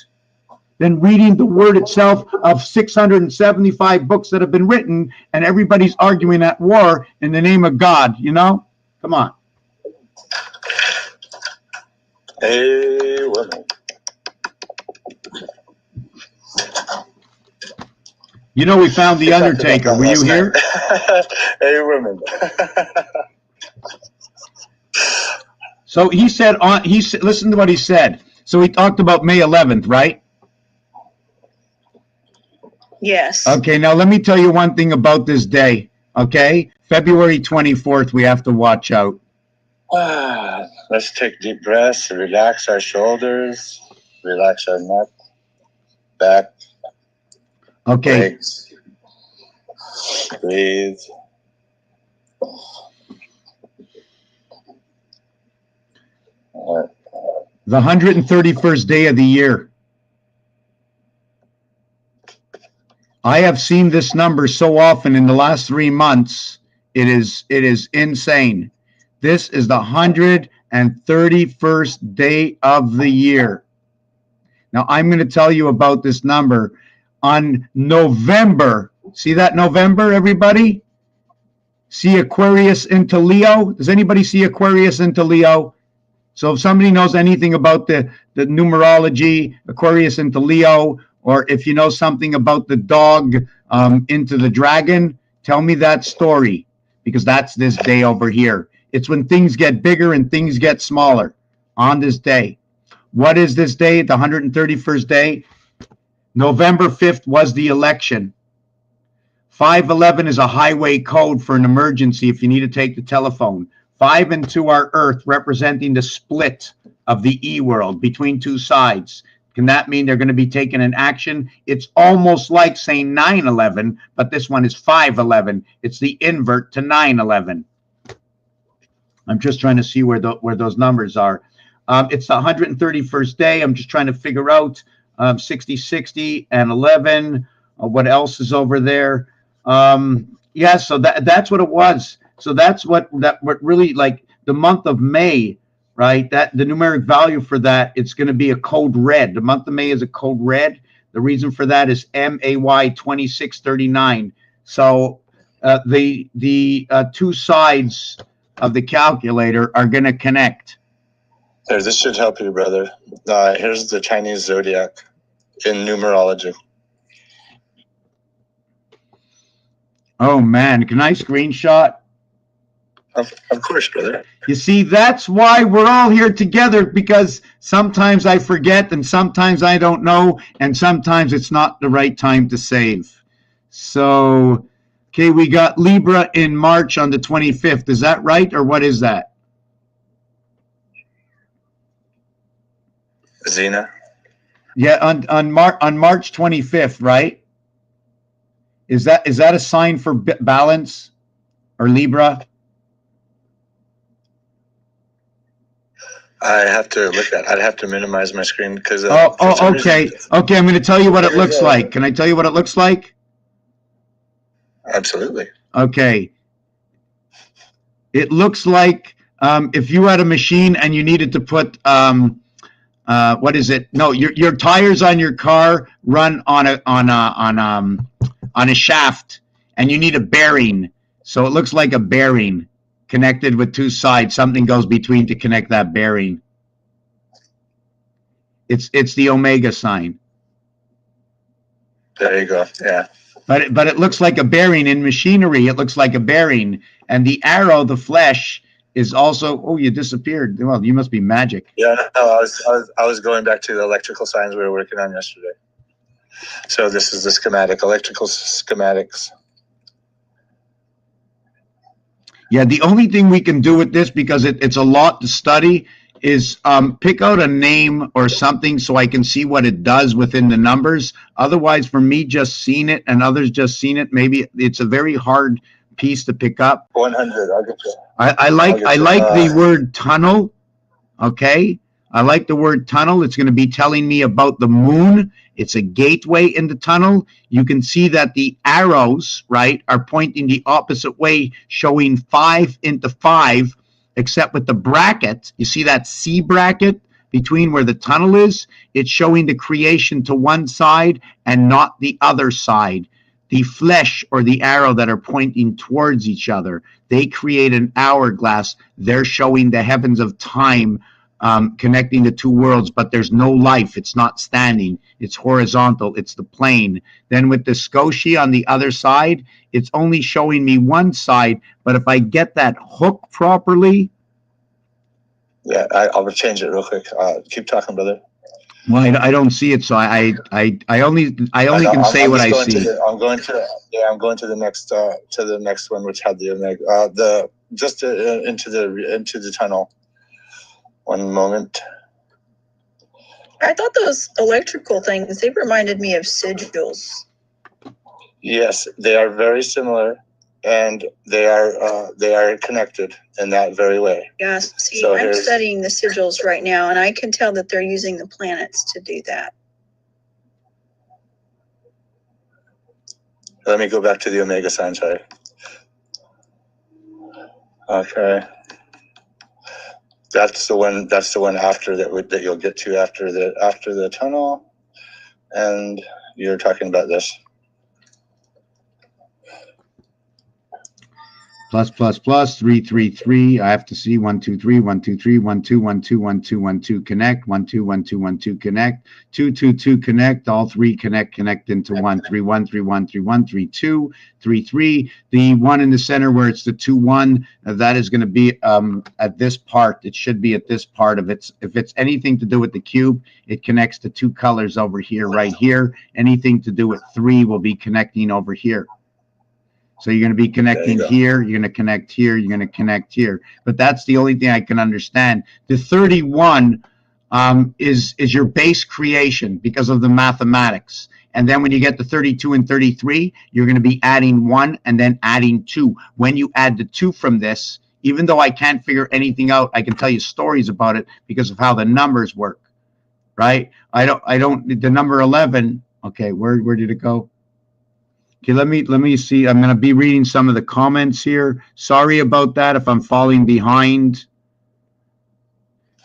Then reading the word itself of 675 books that have been written, and everybody's arguing at war in the name of God, Come on. Hey, women. We found the Undertaker. Were you here? Hey, women. So he said, listen to what he said. So he talked about May 11th, right? Yes. Okay, now let me tell you one thing about this day, okay? February 24th, we have to watch out. Let's take deep breaths, relax our shoulders, relax our neck, back. Okay. Legs. Breathe. The 131st day of the year. I have seen this number so often in the last 3 months. It is insane. This is the 131st day of the year. Now, I'm going to tell you about this number. On November, see that November, everybody? See Aquarius into Leo? Does anybody see Aquarius into Leo? So if somebody knows anything about the numerology, Aquarius into Leo, or if you know something about the dog into the dragon, tell me that story, because that's this day over here. It's when things get bigger and things get smaller on this day. What is this day, the 131st day? November 5th was the election. 511 is a highway code for an emergency if you need to take the telephone. 5 and 2 are Earth, representing the split of the E-world between two sides. Can that mean they're going to be taking an action? It's almost like saying 9/11, but this one is 5/11. It's the invert to 9/11. I'm just trying to see where those numbers are. It's the 131st day. I'm just trying to figure out 60, 60, and 11. What else is over there? Yeah, so that's what it was. So that's what really, like, the month of May, right? That the numeric value for that, it's going to be a code red. The month of May is a code red. The reason for that is MAY 2639. So the two sides of the calculator are going to connect. Here, this should help you, brother. Here's the Chinese zodiac in numerology. Oh man, can I screenshot? Of course, brother. You see, that's why we're all here together, because sometimes I forget and sometimes I don't know, and sometimes it's not the right time to save. So, okay, we got Libra in March on the 25th. Is that right, or what is that? Zena? Yeah, on March 25th, right? Is that a sign for balance or Libra? I have to look at. I'd have to minimize my screen because. Okay. Okay, I'm going to tell you what it looks like. Can I tell you what it looks like? Absolutely. Okay. It looks like if you had a machine and you needed to put what is it? No, your tires on your car run on a shaft, and you need a bearing. So it looks like a bearing connected with two sides. Something goes between to connect that bearing. It's the omega sign. There you go. Yeah. But it looks like a bearing in machinery. It looks like a bearing, and the arrow, the flesh, is also. Oh, you disappeared. Well, you must be magic. Yeah, no, I was going back to the electrical signs we were working on yesterday. So this is the schematic, electrical schematics. Yeah, the only thing we can do with this, because it's a lot to study, is pick out a name or something so I can see what it does within the numbers. Otherwise, for me just seeing it and others just seeing it, maybe it's a very hard piece to pick up. 100, I'll get you. I like the word tunnel. Okay, I like the word tunnel. It's going to be telling me about the moon. It's a gateway in the tunnel. You can see that the arrows, right, are pointing the opposite way, showing 5 into 5, except with the bracket. You see that C bracket between where the tunnel is? It's showing the creation to one side and not the other side. The flesh or the arrow that are pointing towards each other, they create an hourglass. They're showing the heavens of time, connecting the two worlds, but there's no life. It's not standing. It's horizontal. It's the plane. Then with the Scotia on the other side, it's only showing me one side. But if I get that hook properly. Yeah, I'll change it real quick. Keep talking, brother. Well, I don't see it, so I only can say what I see. I'm going to the next one, which had the omega. Into the tunnel. One moment. I thought those electrical things, they reminded me of sigils. Yes, they are very similar, and they are connected in that very way. Yeah, see, so I'm studying the sigils right now, and I can tell that they're using the planets to do that. Let me go back to the omega sign, sorry. Okay. That's the one after that you'll get to after the tunnel, and you're talking about this. Plus, 333. I have to see 1 2 3 1 2 3 1 2 1 2 1 2 1 2 connect 1 2 1 2 1 2 connect 2 2 2 connect. All three connect into 1 3 1 3 1 3 1 3 2 3 3. The one in the center where it's the 2 1, that is going to be at this part. It should be at this part of it. If it's anything to do with the cube, it connects to two colors over here, right here. Anything to do with 3 will be connecting over here. So you're going to be connecting here, you're going to connect here, you're going to connect here. But that's the only thing I can understand. The 31 is your base creation because of the mathematics. And then when you get to 32 and 33, you're going to be adding 1 and then adding 2. When you add the 2 from this, even though I can't figure anything out, I can tell you stories about it because of how the numbers work, right? I don't, the number 11, okay, where did it go? Okay, let me see. I'm going to be reading some of the comments here. Sorry about that if I'm falling behind.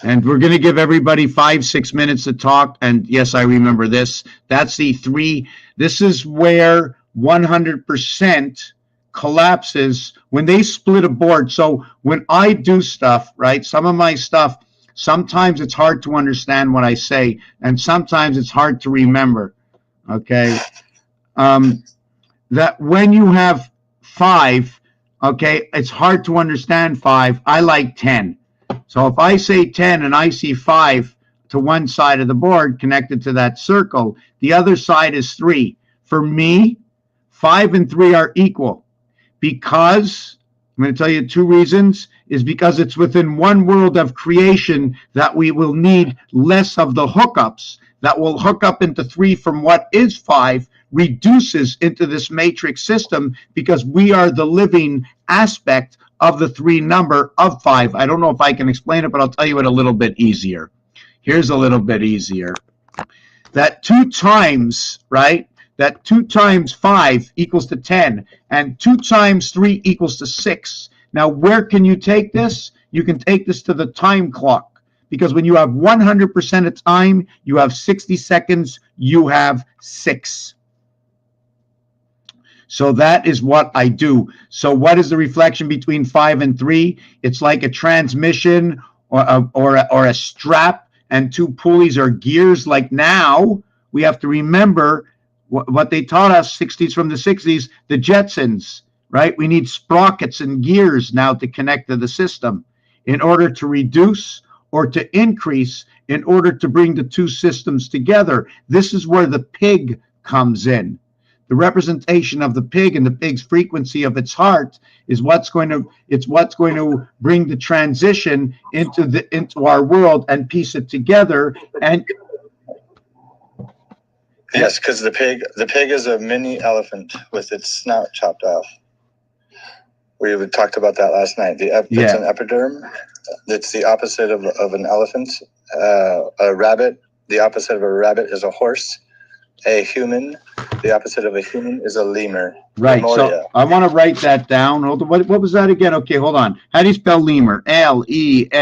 And we're going to give everybody 5-6 minutes to talk. And yes, I remember this. That's the 3. This is where 100% collapses when they split a board. So when I do stuff, right, some of my stuff, sometimes it's hard to understand what I say, and sometimes it's hard to remember. Okay. That when you have 5, okay, it's hard to understand 5. I like 10. So if I say 10 and I see 5 to one side of the board connected to that circle, the other side is 3. For me, 5 and 3 are equal because I'm going to tell you 2 reasons. Is because it's within one world of creation that we will need less of the hookups that will hook up into 3 from what is 5, reduces into this matrix system because we are the living aspect of the 3 number of 5. I don't know if I can explain it, but I'll tell you it a little bit easier. Here's a little bit easier. That 2 times, right? That 2 times 5 equals to 10, and 2 times 3 equals to 6. Now, where can you take this? You can take this to the time clock, because when you have 100% of time, you have 60 seconds, you have 6. So that is what I do. So what is the reflection between 5 and 3? It's like a transmission or a strap and 2 pulleys or gears. Like now, we have to remember what they taught us 60s from the 60s, the Jetsons, right? We need sprockets and gears now to connect to the system in order to reduce or to increase, in order to bring the 2 systems together. This is where the pig comes in. The representation of the pig and the pig's frequency of its heart is what's going to bring the transition into our world and piece it together. And yes, because the pig is a mini elephant with its snout chopped off. We talked about that last night. It's an epiderm. It's the opposite of an elephant. A rabbit, the opposite of a rabbit is a horse. A human, the opposite of a human is a lemur. Right. Lemuria. So I want to write that down. What was that again? Okay, hold on. How do you spell lemur? Lemear.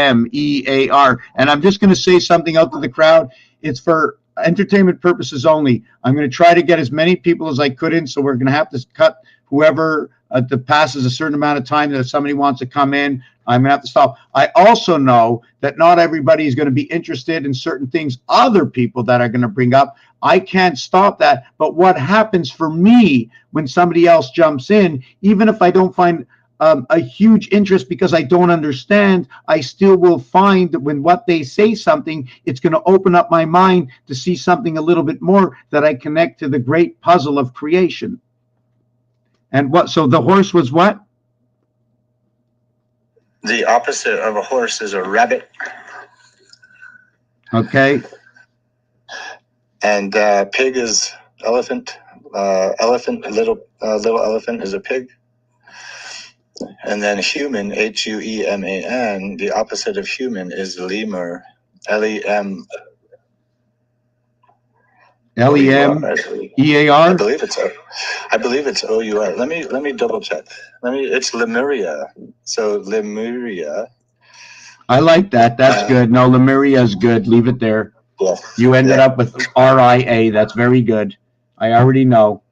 And I'm just going to say something out to the crowd. It's for entertainment purposes only. I'm going to try to get as many people as I could in, so we're going to have to cut whoever that passes a certain amount of time. That if somebody wants to come in, I'm going to have to stop. I also know that not everybody is going to be interested in certain things other people that are going to bring up. I can't stop that. But what happens for me when somebody else jumps in, even if I don't find a huge interest because I don't understand, I still will find that when what they say something, it's going to open up my mind to see something a little bit more that I connect to the great puzzle of creation. And so the horse was what? The opposite of a horse is a rabbit. Okay. And pig is elephant. Little elephant is a pig. And then human, Hueman, the opposite of human is lemur, Lem. Lemear. I believe it's our. Let me double check. It's Lemuria. So Lemuria. I like that. That's good. No, Lemuria is good. Leave it there. Yeah. You ended up with RIA. That's very good. I already know.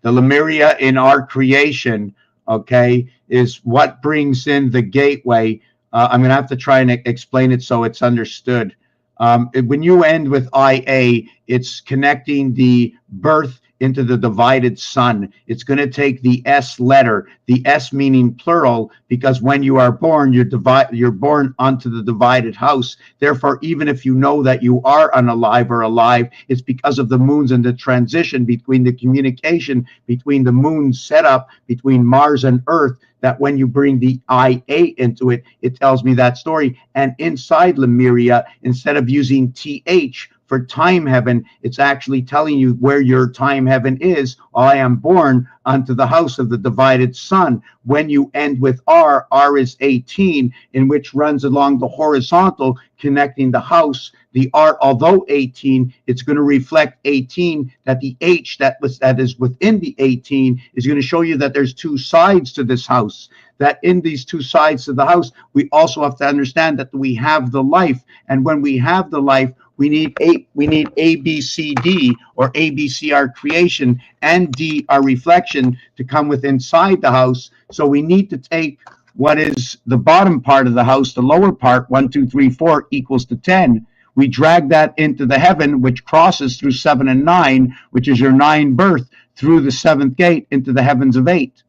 The Lemuria in our creation, okay, is what brings in the gateway. I'm going to have to try and explain it so it's understood. When you end with IA, it's connecting the birth into the divided sun. It's going to take the S letter, the S meaning plural, because when you are born, you're born onto the divided house. Therefore, even if you know that you are unalive or alive, it's because of the moons and the transition between the communication between the moon's setup between Mars and Earth, that when you bring the IA into it, it tells me that story. And inside Lemuria, instead of using TH for time heaven, it's actually telling you where your time heaven is. I am born unto the house of the divided sun. When you end with R is 18, in which runs along the horizontal, connecting the house. The R, although 18, it's going to reflect 18, that the H that is within the 18 is going to show you that there's 2 sides to this house. That in these 2 sides of the house, we also have to understand that we have the life. And when we have the life, We need A, B, C, D, or A, B, C, our creation, and D, our reflection, to come with inside the house. So we need to take what is the bottom part of the house, the lower part, 1, 2, 3, 4 equals to 10. We drag that into the heaven, which crosses through 7 and 9, which is your 9 birth, through the 7th gate into the heavens of 8,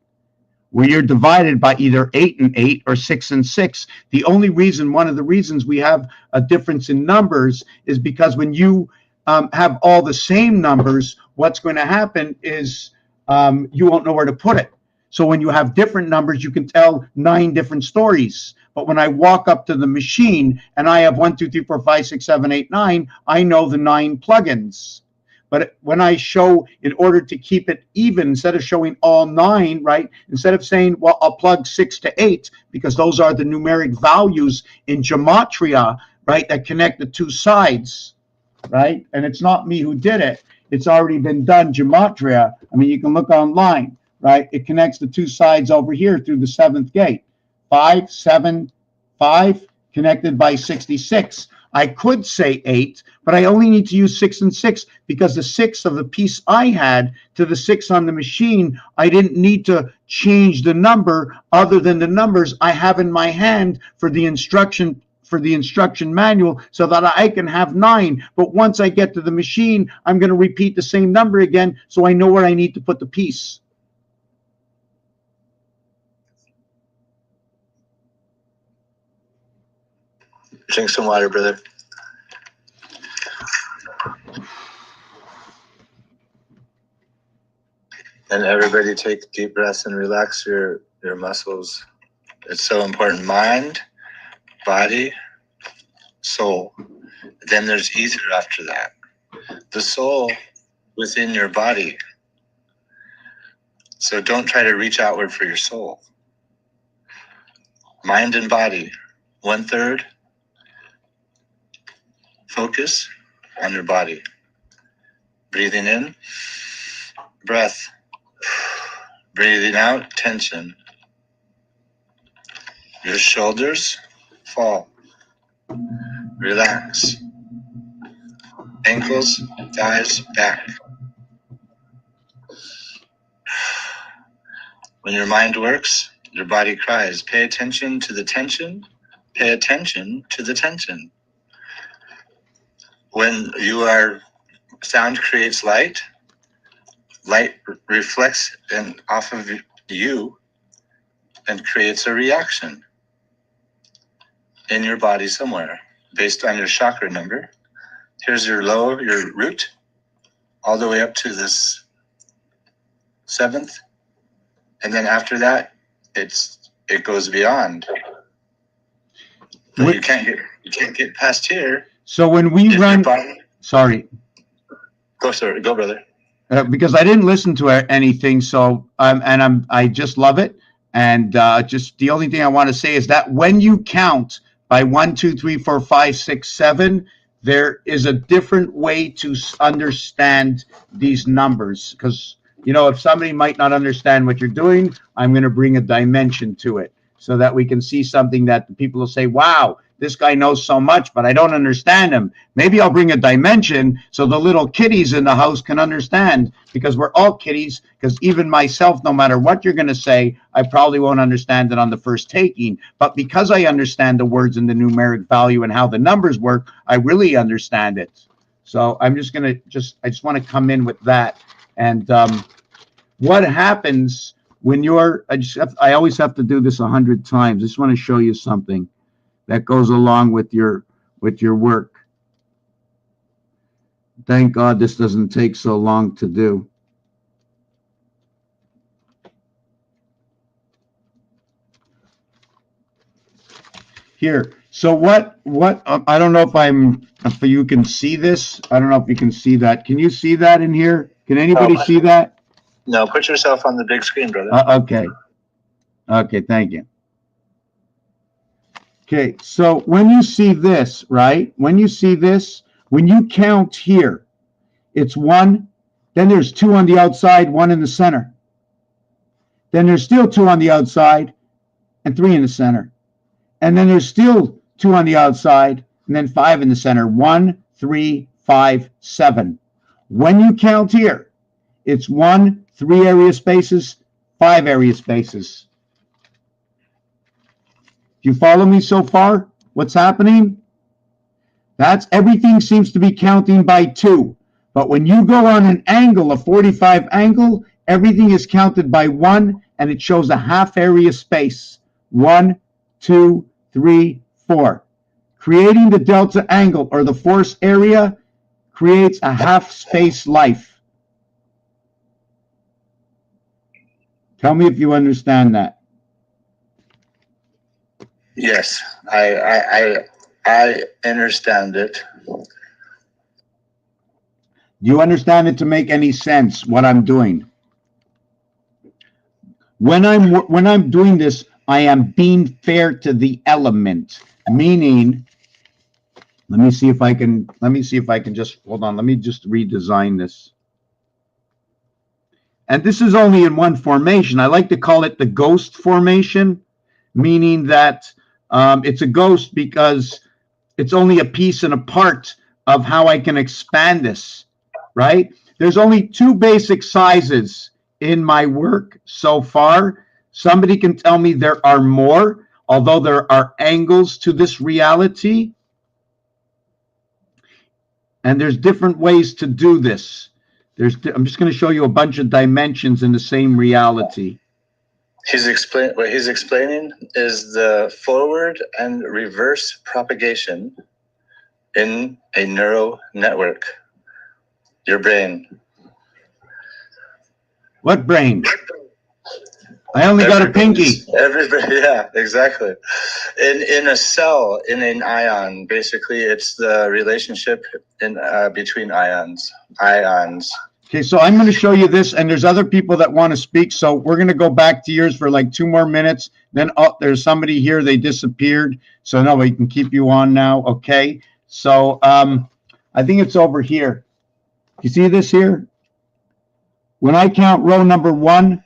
where you're divided by either 8 and 8 or 6 and 6. The only reason, one of the reasons we have a difference in numbers is because when you have all the same numbers, what's going to happen is you won't know where to put it. So when you have different numbers, you can tell 9 different stories. But when I walk up to the machine and I have 1, 2, 3, 4, 5, 6, 7, 8, 9, I know the 9 plugins. But when I show, in order to keep it even, instead of showing all 9, right, instead of saying, well, I'll plug 6 to 8, because those are the numeric values in gematria, right, that connect the two sides, right? And it's not me who did it. It's already been done, gematria. I mean, you can look online, right? It connects the two sides over here through the 7th gate. 5, 7, 5, connected by 66. I could say 8, but I only need to use 6 and 6 because the 6 of the piece I had to the 6 on the machine, I didn't need to change the number other than the numbers I have in my hand for the instruction manual, so that I can have 9. But once I get to the machine, I'm going to repeat the same number again, so I know where I need to put the piece. Drink some water, brother. And everybody take deep breaths and relax your muscles. It's so important. Mind, body, soul. Then there's ether after that. The soul within your body. So don't try to reach outward for your soul. Mind and body, 1/3. Focus on your body. Breathing in, breath. Breathing out, tension. Your shoulders fall. Relax. Ankles, thighs, back. When your mind works, your body cries. Pay attention to the tension. Pay attention to the tension. When you are, sound creates light. Light reflects off of you and creates a reaction in your body somewhere based on your chakra number. Here's your root, all the way up to this 7th. And then after that, it goes beyond. But you can't get past here. So when we run, sorry. Go, brother. Because I didn't listen to anything, so I just love it, and just the only thing I want to say is that when you count by 1, 2, 3, 4, 5, 6, 7, there is a different way to understand these numbers. Because if somebody might not understand what you're doing, I'm going to bring a dimension to it so that we can see something that the people will say, "Wow, this guy knows so much, but I don't understand him." Maybe I'll bring a dimension so the little kiddies in the house can understand, because we're all kiddies, because even myself, no matter what you're going to say, I probably won't understand it on the first taking. But because I understand the words and the numeric value and how the numbers work, I really understand it. So I'm just going to I just want to come in with that. And what happens when I always have to do this 100 times. I just want to show you something that goes along with your work. Thank God this doesn't take so long to do. Here. So what I don't know if you can see this. I don't know if you can see that. Can you see that in here? Can anybody see that? No, put yourself on the big screen, brother. Okay. Okay, thank you. Okay, so when you see this, right? When you see this, when you count here, it's 1, then there's 2 on the outside, 1 in the center. Then there's still 2 on the outside and 3 in the center. And then there's still 2 on the outside and then 5 in the center. 1, 3, 5, 7. When you count here, it's 1, 3 area spaces, 5 area spaces. Do you follow me so far? What's happening? That's everything seems to be counting by 2. But when you go on an angle, a 45 angle, everything is counted by 1, and it shows a half area space. 1, 2, 3, 4. Creating the delta angle or the force area creates a half space life. Tell me if you understand that. Yes, I understand it. Do you understand it to make any sense what I'm doing? When I'm doing this, I am being fair to the element, meaning, let me see if I can just, hold on, let me just redesign this. And this is only in one formation. I like to call it the ghost formation, meaning that it's a ghost because it's only a piece and a part of how I can expand this, right? There's only 2 basic sizes in my work so far. Somebody can tell me there are more, although there are angles to this reality. And there's different ways to do this. I'm just going to show you a bunch of dimensions in the same reality. What he's explaining is the forward and reverse propagation in a neural network. Your brain. What brain? I only got a pinky. Everybody, yeah, exactly. In a cell, in an ion, basically, it's the relationship in between ions. Okay, so I'm going to show you this, and there's other people that want to speak, so we're going to go back to yours for like 2 more minutes. Then there's somebody here, they disappeared, so no, we can keep you on now, okay? So I think it's over here. You see this here? When I count row number 1,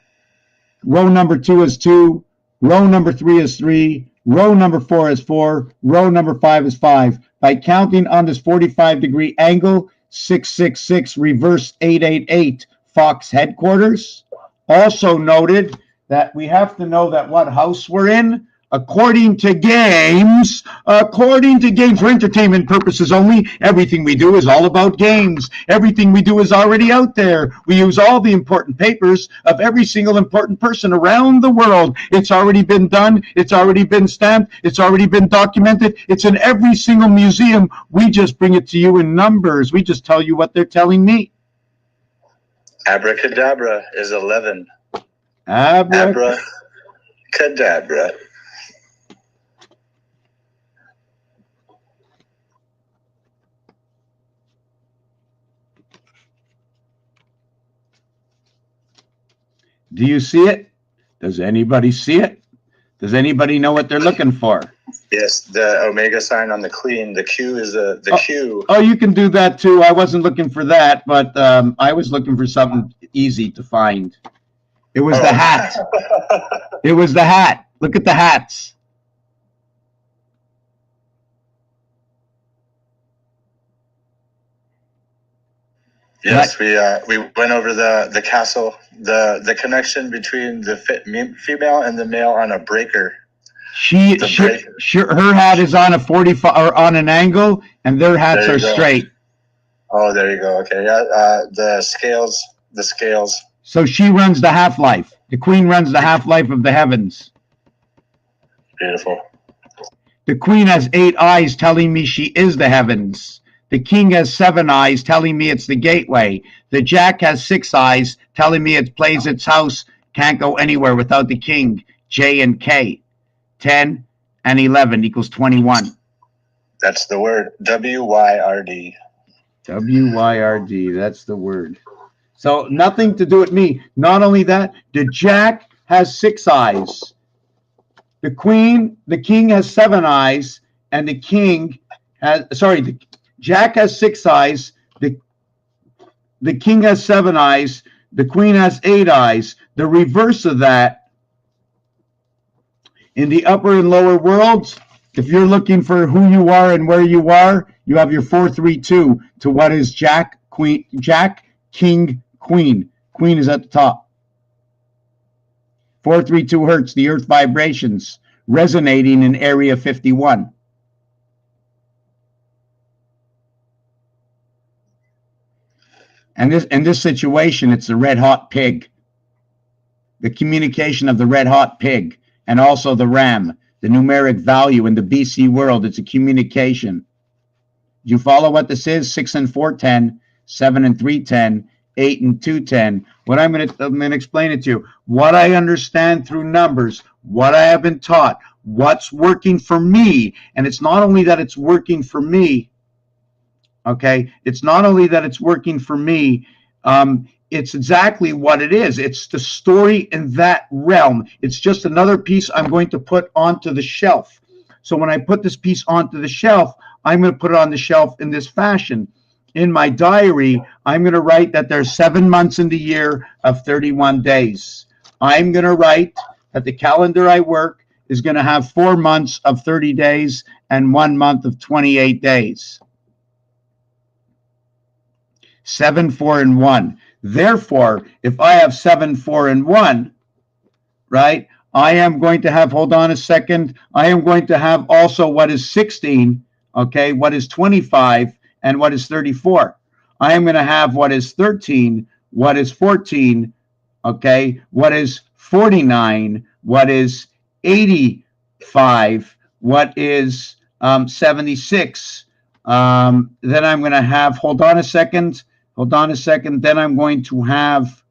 row number 2 is 2, row number 3 is 3, row number 4 is 4, row number 5 is 5. By counting on this 45-degree angle, 666 reverse 888 Fox headquarters. Also noted that we have to know that what house we're in. According to games, for entertainment purposes only, everything we do is all about games. Everything we do is already out there. We use all the important papers of every single important person around the world. It's already been done. It's already been stamped. It's already been documented. It's in every single museum. We just bring it to you in numbers. We just tell you what they're telling me. Abracadabra is 11. Abracadabra. Do you see it? Does anybody see it? Does anybody know what they're looking for? Yes, the omega sign on the queen. The Q is the Q. Oh, you can do that too. I wasn't looking for that, but I was looking for something easy to find. It was the hat. It was the hat. Look at the hats. Yes, we went over the castle, the connection between the female and the male on a breaker. Her hat is on a 45 or on an angle, and their hats are straight. Oh, there you go. Okay, yeah. The scales. So she runs the half-life. The queen runs the half-life of the heavens. Beautiful. The queen has 8 eyes, telling me she is the heavens. The king has 7 eyes, telling me it's the gateway. The jack has 6 eyes, telling me it plays its house, can't go anywhere without the king. J and K. 10 and 11 equals 21. That's the word. W-Y-R-D. W-Y-R-D, that's the word. So nothing to do with me. Not only that, the jack has 6 eyes. The king has 7 eyes, and the king has, the jack has 6 eyes, the king has 7 eyes, the queen has 8 eyes. The reverse of that, in the upper and lower worlds, if you're looking for who you are and where you are you have your 4-3-2 to what is Jack, Queen, Jack, King, Queen. Queen is at the top. 432 hertz, the earth vibrations resonating in area 51. And in this situation, it's the red hot pig. The communication of the red hot pig and also the ram, the numeric value in the BC world, it's a communication. Do you follow what this is? 6 and 410, 7 and 310, 8 and 210. What I'm going to explain it to you. What I understand through numbers, what I have been taught, what's working for me. And it's not only that it's working for me, okay? It's not only that it's working for me, it's exactly what it is. It's the story in that realm. It's just another piece I'm going to put onto the shelf. So when I put this piece onto the shelf, I'm going to put it on the shelf in this fashion. In my diary, I'm going to write that there's 7 months in the year of 31 days. I'm going to write that the calendar I work is going to have 4 months of 30 days and 1 month of 28 days. 7, 4, and 1. Therefore, if I have 7, 4, and 1, right, I am going to have, hold on a second, I am going to have also what is 16, okay, what is 25, and what is 34. I am going to have what is 13, what is 14, okay, what is 49, what is 85, what is 76. Then I'm going to have, hold on a second, then I'm going to have,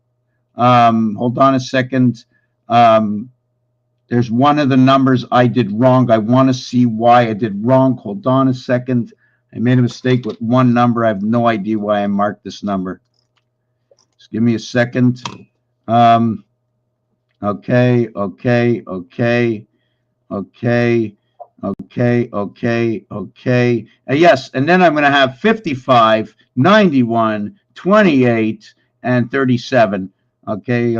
hold on a second, there's one of the numbers I did wrong. I want to see why I did wrong. Hold on a second. I made a mistake with one number. I have no idea why I marked this number. Just give me a second. Okay. Yes, and then I'm going to have 55, 91, 28, and 37. Okay.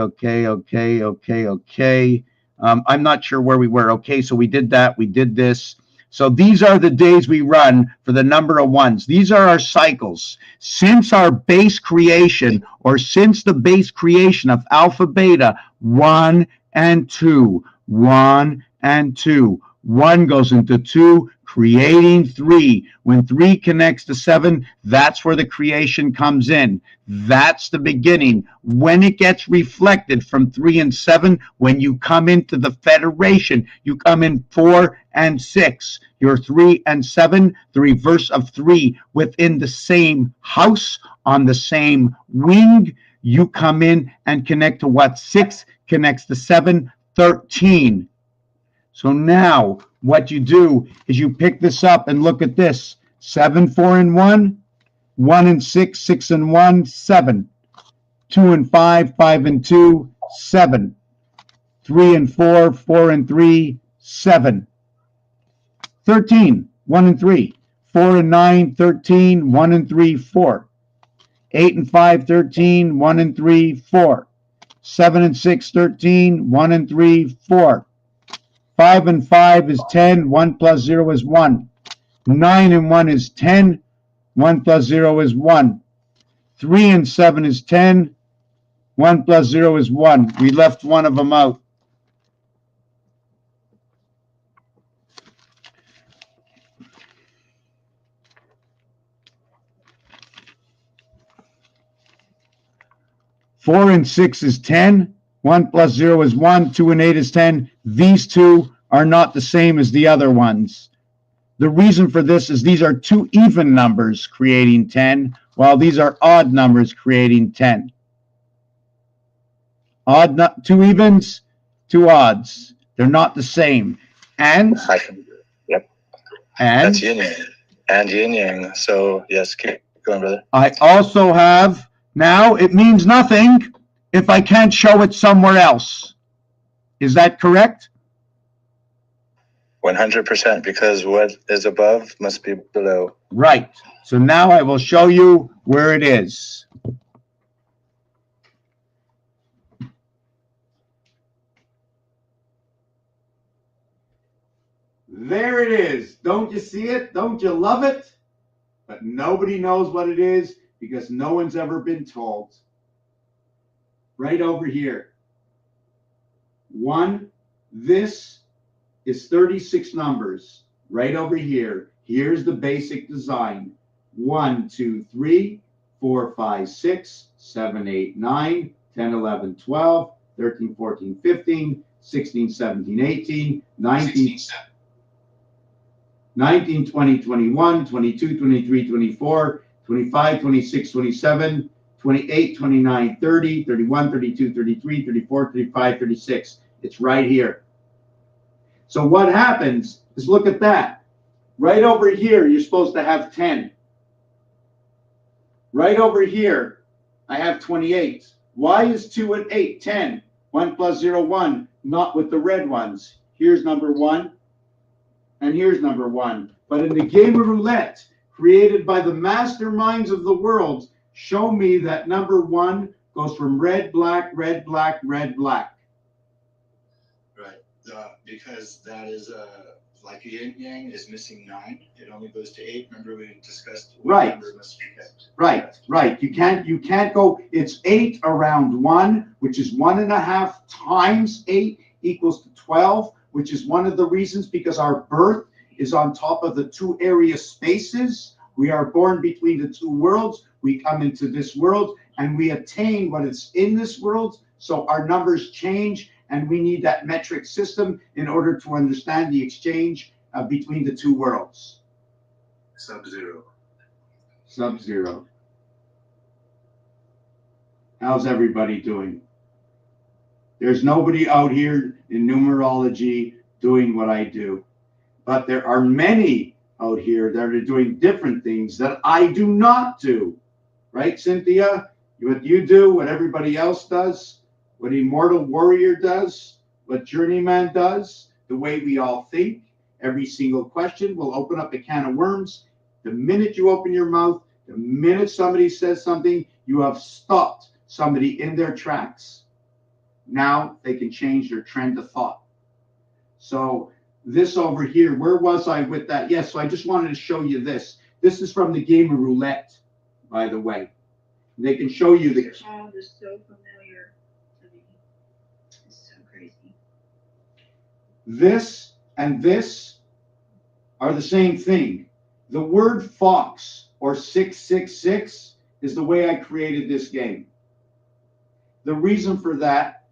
I'm not sure where we were. Okay, so we did that. We did this. So these are the days we run for the number of ones. These are our cycles. Since our base creation, or since the base creation of alpha, beta, 1 and 2, 1 and 2. 1 goes into 2, creating 3. When 3 connects to 7, that's where the creation comes in. That's the beginning. When it gets reflected from 3 and 7, when you come into the federation, you come in 4 and 6. You're 3 and 7, the reverse of 3 within the same house, on the same wing. You come in and connect to what 6 connects to 7, 13. So now what you do is you pick this up and look at this. 7, 4, and 1, 1 and 6, 6 and 1, 7. 2 and 5, 5 and 2, 7. 3 and 4, 4 and 3, 7. 13, 1 and 3. 4 and 9, 13, 1 and 3, 4. 8 and 5, 13, 1 and 3, 4. 7 and 6, 13, 1 and 3, 4. 5 and 5 is 10, 1 plus 0 is 1. 9 and 1 is 10, 1 plus 0 is 1. 3 and 7 is 10, 1 plus 0 is 1. We left one of them out. Four and 6 is 10. 1 plus 0 is 1. 2 and 8 is 10. These two are not the same as the other ones. The reason for this is these are two even numbers creating 10, while these are odd numbers creating 10. Two evens, two odds. They're not the same. And yep. And that's yin yang. And yin yang. So yes, keep going, brother. I also have, now it means nothing if I can't show it somewhere else. Is that correct? 100%, because what is above must be below. Right. So now I will show you where it is. There it is. Don't you see it? Don't you love it? but nobody knows what it is because no one's ever been told. Right over here. 1, this is 36 numbers. Right over here. Here's the basic design. 1, 2, 3, 4, 5, 6, 7, 8, 9, 10, 11, 12, 13, 14, 15, 16, 17, 18, 19, 20, 21, 22, 23, 24, 25, 26, 27, 28, 29, 30, 31, 32, 33, 34, 35, 36. It's right here. So what happens is, look at that. Right over here, you're supposed to have 10. Right over here, I have 28. Why is 2 and 8 10? 1 plus 0, 1, not with the red ones. Here's number 1, and here's number 1. But in the game of roulette, created by the masterminds of the world, show me that number 1 goes from red, black, red, black, red, black. Right. Because that is like yin yang is missing 9. It only goes to 8. Remember we discussed what Right. number must be kept. Right. You can't go. It's 8 around 1, which is 1.5 times 8 equals to 12, which is one of the reasons, because our birth is on top of the 2 area spaces. We are born between the 2 worlds. We come into this world and we attain what is in this world. So our numbers change, and we need that metric system in order to understand the exchange between the 2 worlds. Sub-zero. How's everybody doing? There's nobody out here in numerology doing what I do, but there are many out here that are doing different things that I do not do. Right, Cynthia? What you do, what everybody else does, what Immortal Warrior does, what Journeyman does, the way we all think. Every single question will open up a can of worms. The minute you open your mouth, the minute somebody says something, you have stopped somebody in their tracks. Now they can change their trend of thought. So this over here, where was I with that? Yes, so I just wanted to show you this. This is from the game of roulette, by the way. They can show you the... Oh, this is so familiar to me. It's so crazy. This and this are the same thing. The word fox, or 666, is the way I created this game. The reason for that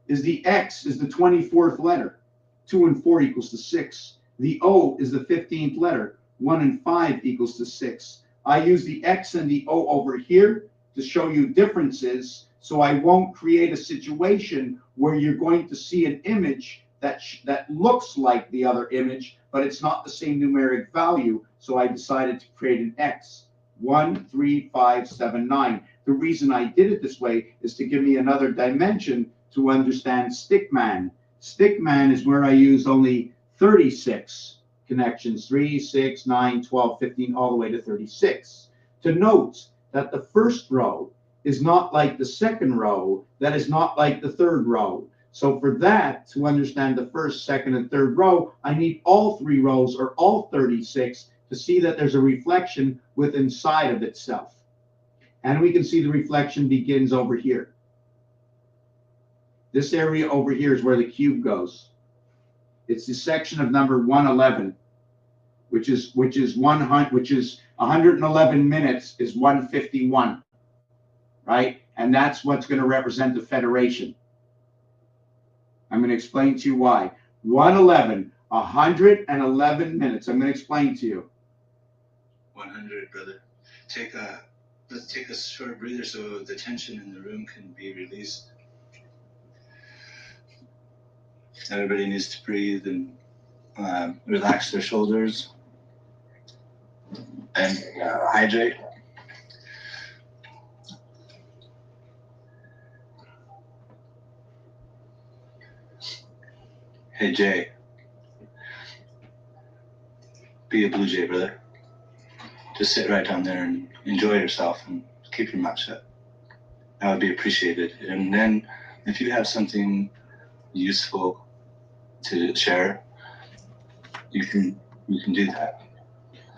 is the X is the 24th letter. 2 and 4 equals to 6. The O is the 15th letter. 1 and 5 equals to 6. I use the X and the O over here to show you differences, so I won't create a situation where you're going to see an image that looks like the other image, but it's not the same numeric value. So I decided to create an X. 1, 3, 5, 7, 9. The reason I did it this way is to give me another dimension to understand Stickman. Stickman is where I use only 36 connections, 3, 6, 9, 12, 15, all the way to 36. To note that the first row is not like the second row, that is not like the third row. So for that, to understand the first, second, and third row, I need all 3 rows, or all 36, to see that there's a reflection within inside of itself. And we can see the reflection begins over here. This area over here is where the cube goes. It's the section of number 111, which is 111 minutes is 151, right? And that's what's going to represent the Federation. I'm going to explain to you why. 111 minutes. I'm going to explain to you. 100, brother. Let's take a short breather so the tension in the room can be released. Everybody needs to breathe and relax their shoulders and hydrate. Hey, Jay. Be a Blue Jay, brother. Just sit right down there and enjoy yourself and keep your mouth shut. That would be appreciated. And then if you have something useful to share, you can do that.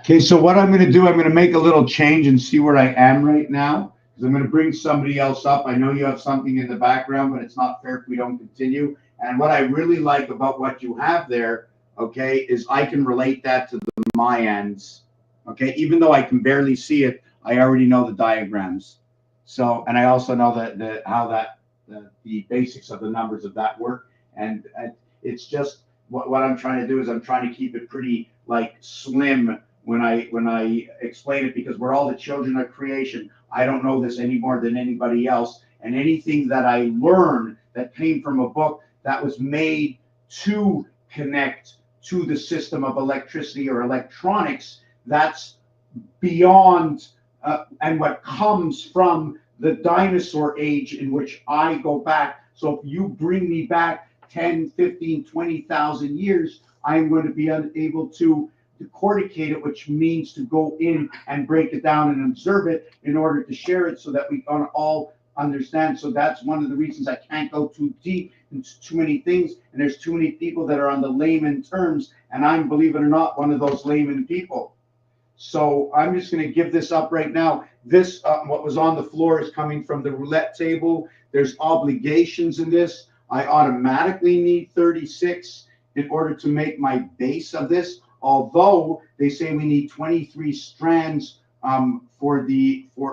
Okay, so what I'm going to do, I'm going to make a little change and see where I am right now. Because I'm going to bring somebody else up. I know you have something in the background, but it's not fair if we don't continue. And what I really like about what you have there, okay, is I can relate that to my ends. Okay, even though I can barely see it, I already know the diagrams. So, and I also know the basics of the numbers of that work. And it's just what I'm trying to do is I'm trying to keep it pretty like slim when I explain it, because we're all the children of creation. I don't know this any more than anybody else. And anything that I learned that came from a book that was made to connect to the system of electricity or electronics, that's beyond and what comes from the dinosaur age in which I go back. So if you bring me back 10, 15, 20,000 years, I'm going to be unable to corticate it, which means to go in and break it down and observe it in order to share it so that we can all understand. So that's one of the reasons I can't go too deep into too many things. And there's too many people that are on the layman terms. And I'm, believe it or not, one of those layman people. So I'm just going to give this up right now. This, what was on the floor is coming from the roulette table. There's obligations in this. I automatically need 36 in order to make my base of this. Although they say we need 23 strands for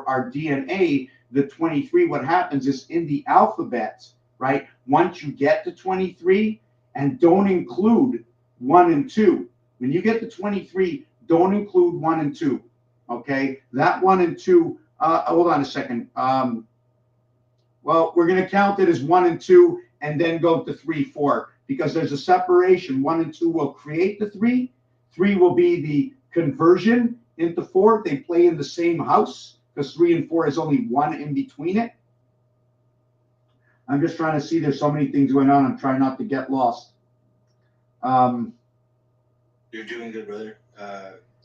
our DNA, the 23, what happens is in the alphabet, right? Once you get to 23, and don't include 1 and 2. When you get to 23, don't include 1 and 2. Okay, that 1 and 2. Hold on a second. Well, we're going to count it as 1 and 2, and then go to 3, 4, because there's a separation. 1 and 2 will create the 3. 3 will be the conversion into 4. They play in the same house because 3 and 4 is only 1 in between it. I'm just trying to see. There's so many things going on. I'm trying not to get lost. You're doing good, brother.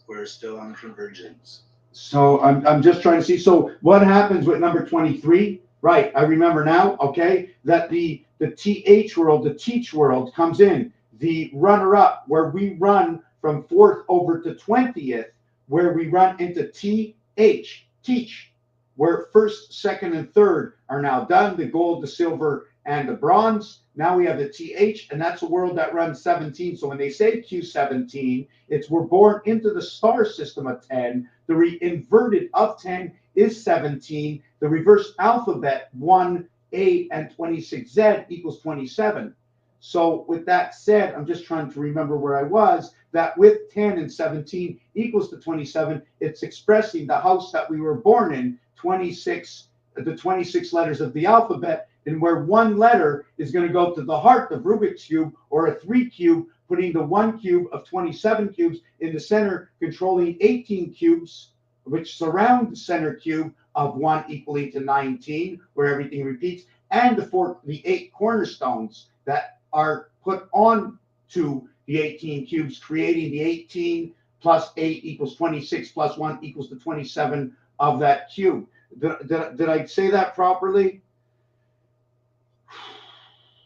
We're still on convergence. So I'm just trying to see. So what happens with number 23? Right, I remember now, okay, that the TH world, the teach world comes in. The runner-up, where we run from 4th over to 20th, where we run into TH, teach, where 1st, 2nd, and 3rd are now done, the gold, the silver, and the bronze. Now we have the TH, and that's a world that runs 17. So when they say Q17, it's we're born into the star system of 10. The inverted of 10 is 17. The reverse alphabet, 1A and 26Z equals 27. So with that said, I'm just trying to remember where I was, that with 10 and 17 equals to 27, it's expressing the house that we were born in, 26, the 26 letters of the alphabet, and where one letter is going to go to the heart of Rubik's Cube, or a 3 cube, putting the 1 cube of 27 cubes in the center, controlling 18 cubes, which surround the center cube of 1 equaling to 19, where everything repeats, and the 8 cornerstones that are put on to the 18 cubes, creating the 18 plus 8 equals 26 plus 1 equals the 27 of that cube. Did I say that properly?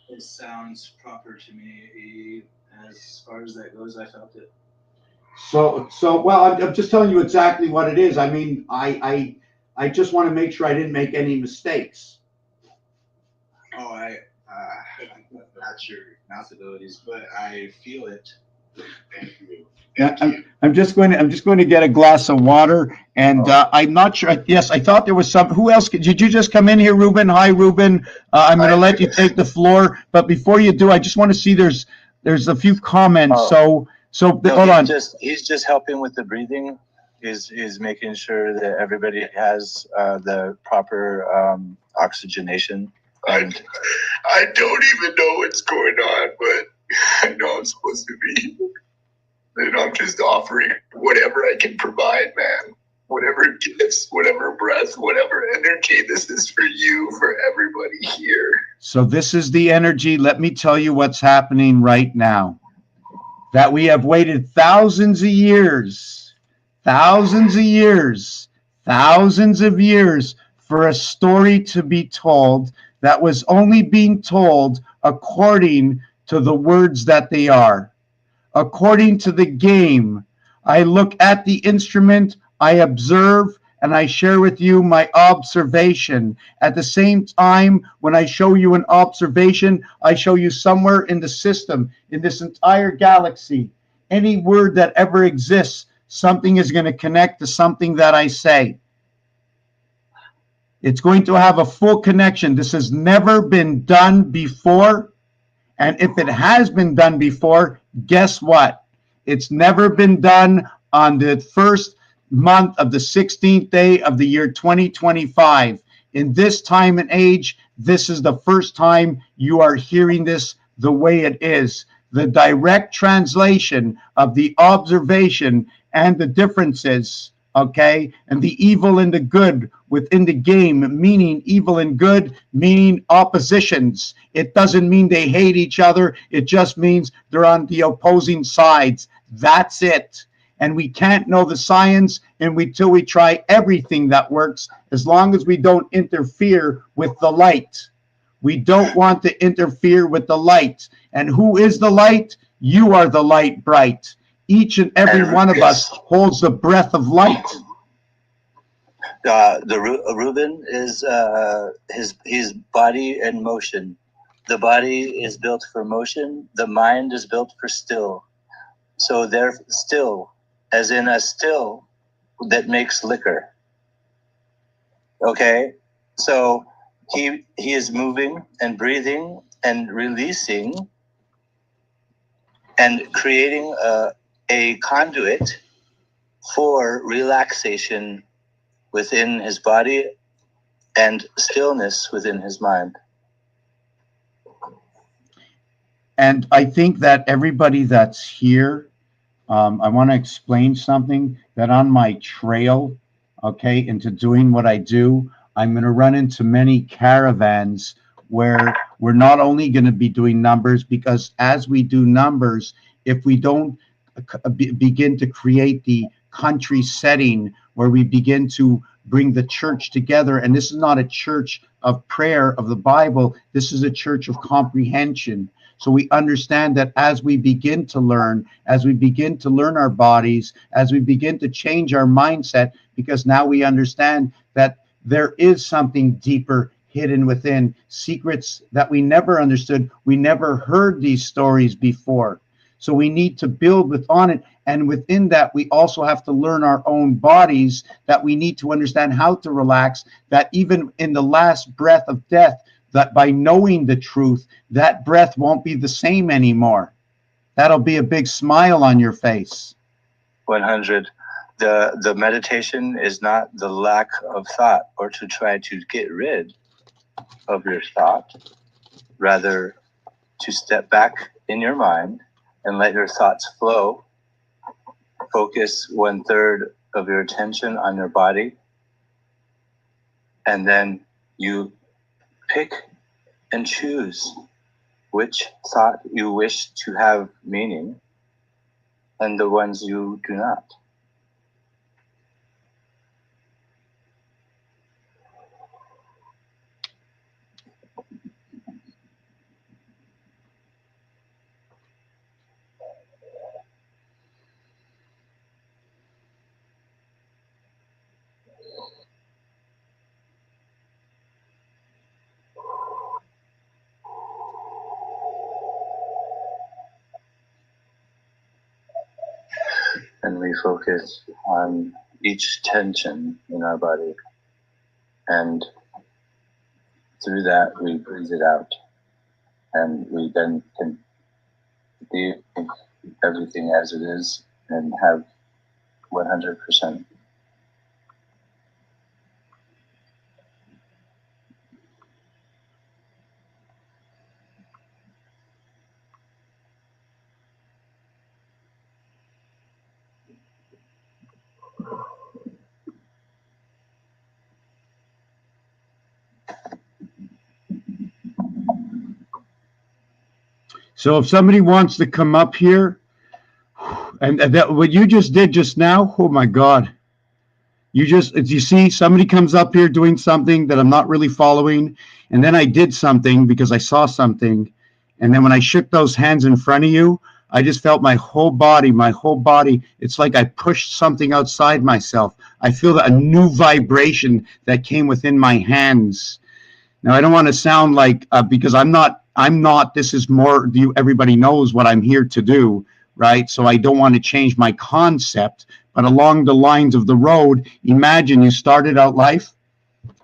It sounds proper to me. As far as that goes, I felt it. So well, I'm just telling you exactly what it is. I mean, I just want to make sure I didn't make any mistakes. Oh, I'm not your mouth abilities, but I feel it. Thank you. Yeah, I'm just going to get a glass of water, and I'm not sure. Yes, I thought there was some. Who else? Did you just come in here, Ruben? Hi, Ruben. I'm going to let you take the floor, but before you do, I just want to see there's a few comments. So No, hold on. He's just helping with the breathing. Is making sure that everybody has the proper oxygenation. I don't even know what's going on, but I know I'm supposed to be. And I'm just offering whatever I can provide, man. Whatever gifts, whatever breath, whatever energy. This is for you, for everybody here. So this is the energy. Let me tell you what's happening right now. That we have waited thousands of years for a story to be told that was only being told according to the words that they are, according to the game, I look at the instrument, I observe, and I share with you my observation. At the same time, when I show you an observation, I show you somewhere in the system, in this entire galaxy, any word that ever exists, something is going to connect to something that I say. It's going to have a full connection. This has never been done before. And if it has been done before, guess what? It's never been done on the first month of the 16th day of the year 2025. In this time and age, this is the first time you are hearing this the way it is. The direct translation of the observation and the differences, okay, and the evil and the good within the game, meaning evil and good, meaning oppositions. It doesn't mean they hate each other. It just means they're on the opposing sides. That's it. And we can't know the science until we try everything that works, as long as we don't interfere with the light. We don't want to interfere with the light. And who is the light? You are the light bright. Each and every one of us holds the breath of light. Reuben is his body and motion. The body is built for motion. The mind is built for still. So they're still, as in a still that makes liquor. Okay, so he is moving and breathing and releasing and creating a conduit for relaxation within his body and stillness within his mind. And I think that everybody that's here, I want to explain something that on my trail, okay, into doing what I do, I'm going to run into many caravans where we're not only going to be doing numbers, because as we do numbers, if we don't begin to create the country setting where we begin to bring the church together, and this is not a church of prayer of the Bible, this is a church of comprehension. So we understand that as we begin to learn our bodies, as we begin to change our mindset, because now we understand that there is something deeper hidden within, secrets that we never understood. We never heard these stories before. So we need to build on it. And within that, we also have to learn our own bodies, that we need to understand how to relax, that even in the last breath of death, that by knowing the truth, that breath won't be the same anymore. That'll be a big smile on your face. 100. The meditation is not the lack of thought or to try to get rid of your thought, rather to step back in your mind and let your thoughts flow. Focus 1/3 of your attention on your body, and then you pick and choose which thought you wish to have meaning and the ones you do not. And we focus on each tension in our body. And through that, we breathe it out. And we then can leave everything as it is and have 100%. So if somebody wants to come up here, and that what you just did just now, oh my God. You see somebody comes up here doing something that I'm not really following, and then I did something because I saw something, and then when I shook those hands in front of you, I just felt my whole body. It's like I pushed something outside myself. I feel a new vibration that came within my hands. Now, I don't want to sound like, because I'm not, this is more, everybody knows what I'm here to do, right? So I don't want to change my concept, but along the lines of the road, imagine you started out life.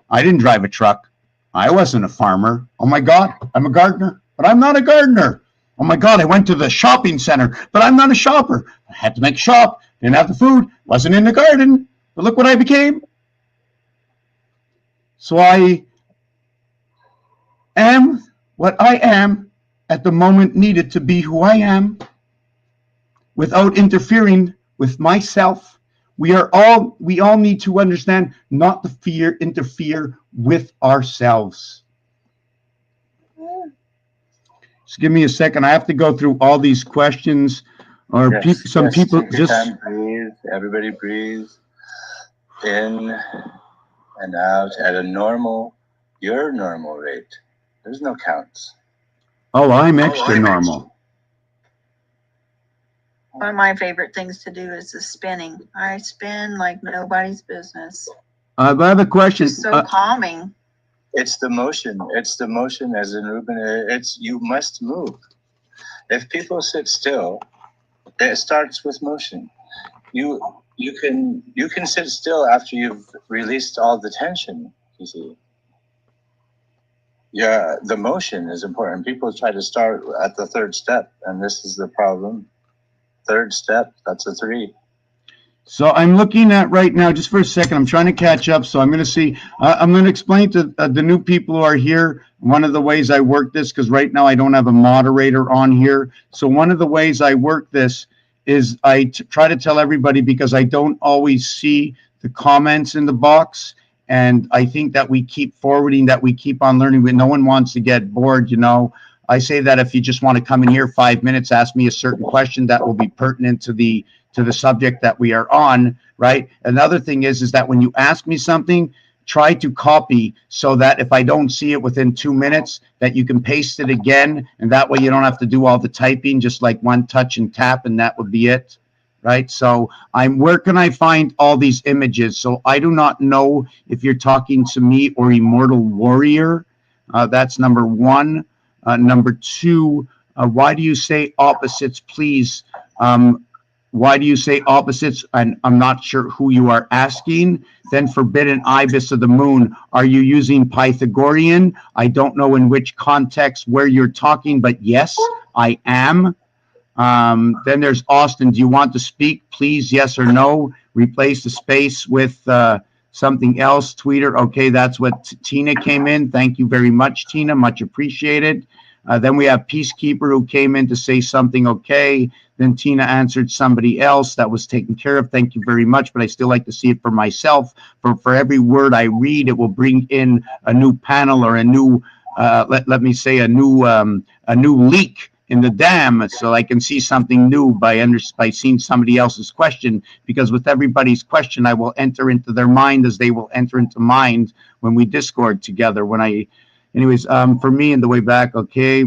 I didn't drive a truck. I wasn't a farmer. Oh my God, I'm a gardener, but I'm not a gardener. Oh my God, I went to the shopping center, but I'm not a shopper. I had to make a shop, didn't have the food, wasn't in the garden, but look what I became. So I am what I am at the moment needed to be who I am without interfering with myself. We all need to understand not to interfere with ourselves. Just give me a second. I have to go through all these questions. Or some people just breathe. Everybody breathe in and out at your normal rate. There's no counts. Oh, I'm extra normal. One of my favorite things to do is the spinning. I spin like nobody's business. I have a question. It's so calming. It's the motion. It's the motion, as in Ruben. You must move. If people sit still, it starts with motion. You can sit still after you've released all the tension. You see. Yeah, the motion is important. People try to start at the third step, and this is the problem. Third step, that's a 3. So I'm looking at right now, just for a second, I'm trying to catch up. So I'm going to see, I'm going to explain to the new people who are here, one of the ways I work this, because right now I don't have a moderator on here. So one of the ways I work this is I try to tell everybody, because I don't always see the comments in the box. And I think that we keep forwarding, that we keep on learning, but no one wants to get bored, I say that if you just want to come in here 5 minutes, ask me a certain question that will be pertinent to the subject that we are on, right? Another thing is that when you ask me something, try to copy so that if I don't see it within 2 minutes, that you can paste it again, and that way you don't have to do all the typing, just like one touch and tap, and that would be it, right? So where can I find all these images? So I do not know if you're talking to me or Immortal Warrior. That's number one. Number two, why do you say opposites, please? Why do you say opposites? And I'm not sure who you are asking. Then Forbidden Ibis of the Moon. Are you using Pythagorean? I don't know in which context where you're talking, but yes, I am. Then there's Austin. Do you want to speak? Please, yes or no. Replace the space with something else. Tweeter. Okay, that's what Tina came in. Thank you very much, Tina. Much appreciated. Then we have Peacekeeper who came in to say something. Okay. Then Tina answered somebody else. That was taken care of. Thank you very much. But I still like to see it for myself. For every word I read, it will bring in a new panel or a new, let me say, a new leak in the dam, so I can see something new by seeing somebody else's question. Because with everybody's question, I will enter into their mind as they will enter into mine when we Discord together. Anyways, for me in the way back, okay.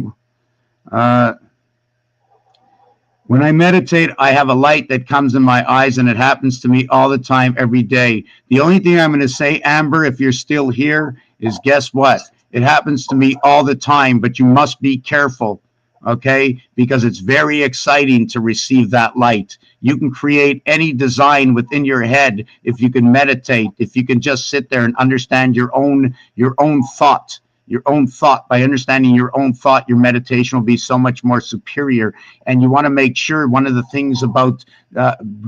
When I meditate, I have a light that comes in my eyes, and it happens to me all the time, every day. The only thing I'm going to say, Amber, if you're still here, is guess what? It happens to me all the time, but you must be careful, okay? Because it's very exciting to receive that light. You can create any design within your head if you can meditate, if you can just sit there and understand your own thought. Your own thought. By understanding your own thought, your meditation will be so much more superior. And you want to make sure, one of the things about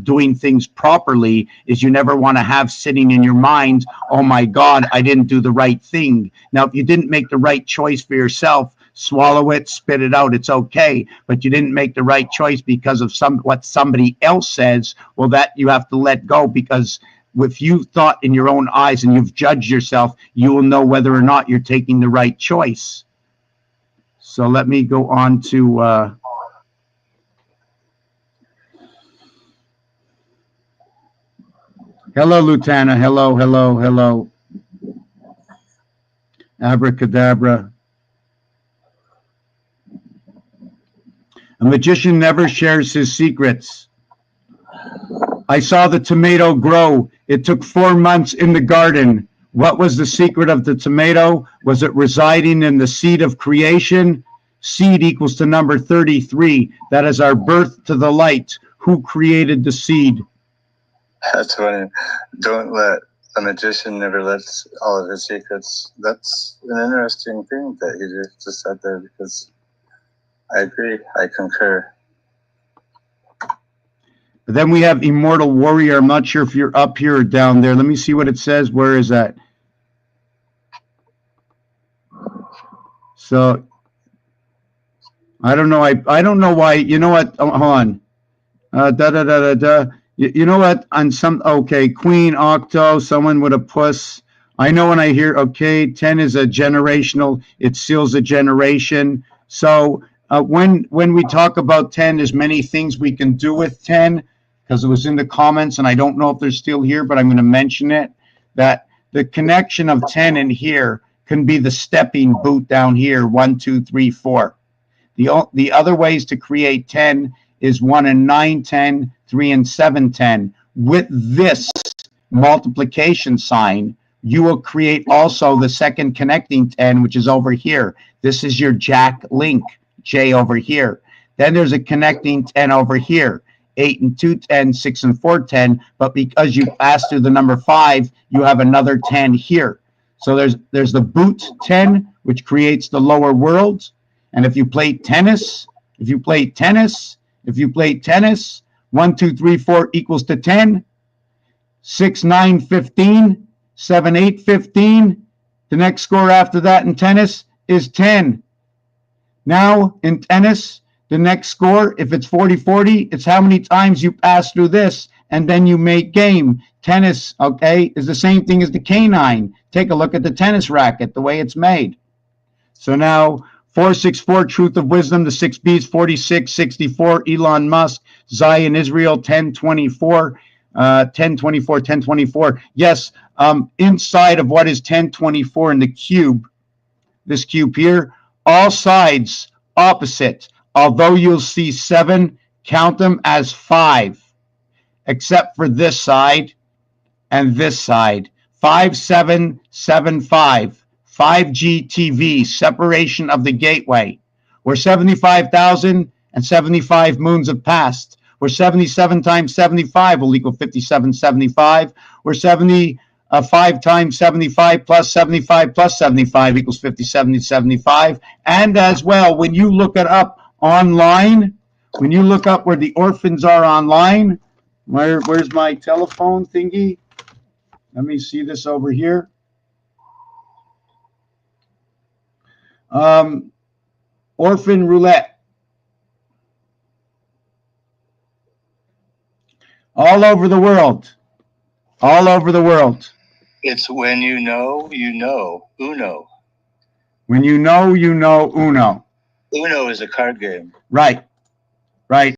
doing things properly is you never want to have sitting in your mind, oh my God, I didn't do the right thing. Now, if you didn't make the right choice for yourself, swallow it, spit it out, it's okay. But you didn't make the right choice because of what somebody else says, well, that you have to let go, because if you thought in your own eyes and you've judged yourself, you will know whether or not you're taking the right choice. So let me go on to hello, Lutana. Hello. Abracadabra. A magician never shares his secrets. I saw the tomato grow. It took 4 months in the garden. What was the secret of the tomato? Was it residing in the seed of creation? Seed equals to number 33. That is our birth to the light. Who created the seed? That's funny. Don't let a magician never lets all of his secrets. That's an interesting thing that he just said there, because I agree. I concur. Then we have Immortal Warrior. I'm not sure if you're up here or down there. Let me see what it says. Where is that? So I don't know. I don't know why. You know what? Oh, hold on. You know what? On some, okay, Queen, Octo, someone with a puss. I know when I hear, okay, 10 is a generational, it seals a generation. So when we talk about 10, there's many things we can do with 10, because it was in the comments, and I don't know if they're still here, but I'm going to mention it, that the connection of 10 in here can be the stepping boot down here, 1, 2, 3, 4. The other ways to create 10 is 1 and 9, 10, 3 and 7, 10. With this multiplication sign, you will create also the second connecting 10, which is over here. This is your Jack link, J over here. Then there's a connecting 10 over here, 8 and 2, 10, 6 and 4, 10. But because you pass through the number 5, you have another 10 here. So there's the boot 10, which creates the lower world. And if you play tennis, 1, 2, 3, 4 equals to 10, 6, 9, 15, 7, 8, 15. The next score after that in tennis is 10. Now in tennis, the next score, if it's 40-40, it's how many times you pass through this, and then you make game. Tennis, okay, is the same thing as the canine. Take a look at the tennis racket, the way it's made. So now 464, Truth of Wisdom, the 6 B's, 46, 64, Elon Musk, Zion, Israel, 1024, 1024, 1024. Yes, inside of what is 1024 in the cube, this cube here, all sides opposite. Although you'll see 7, count them as 5, except for this side and this side. 5, 7, 7, 5. 5G TV, separation of the gateway, where 75,075 moons have passed, where 77 times 75 will equal 5775, where 75 times 75 plus 75 plus 75 equals 5775. And as well, when you look it up online, when you look up where the orphans are online, where's my telephone thingy? Let me see this over here. Orphan roulette. All over the world. All over the world. It's when you know, Uno. When you know, Uno. Uno is a card game. Right. Right.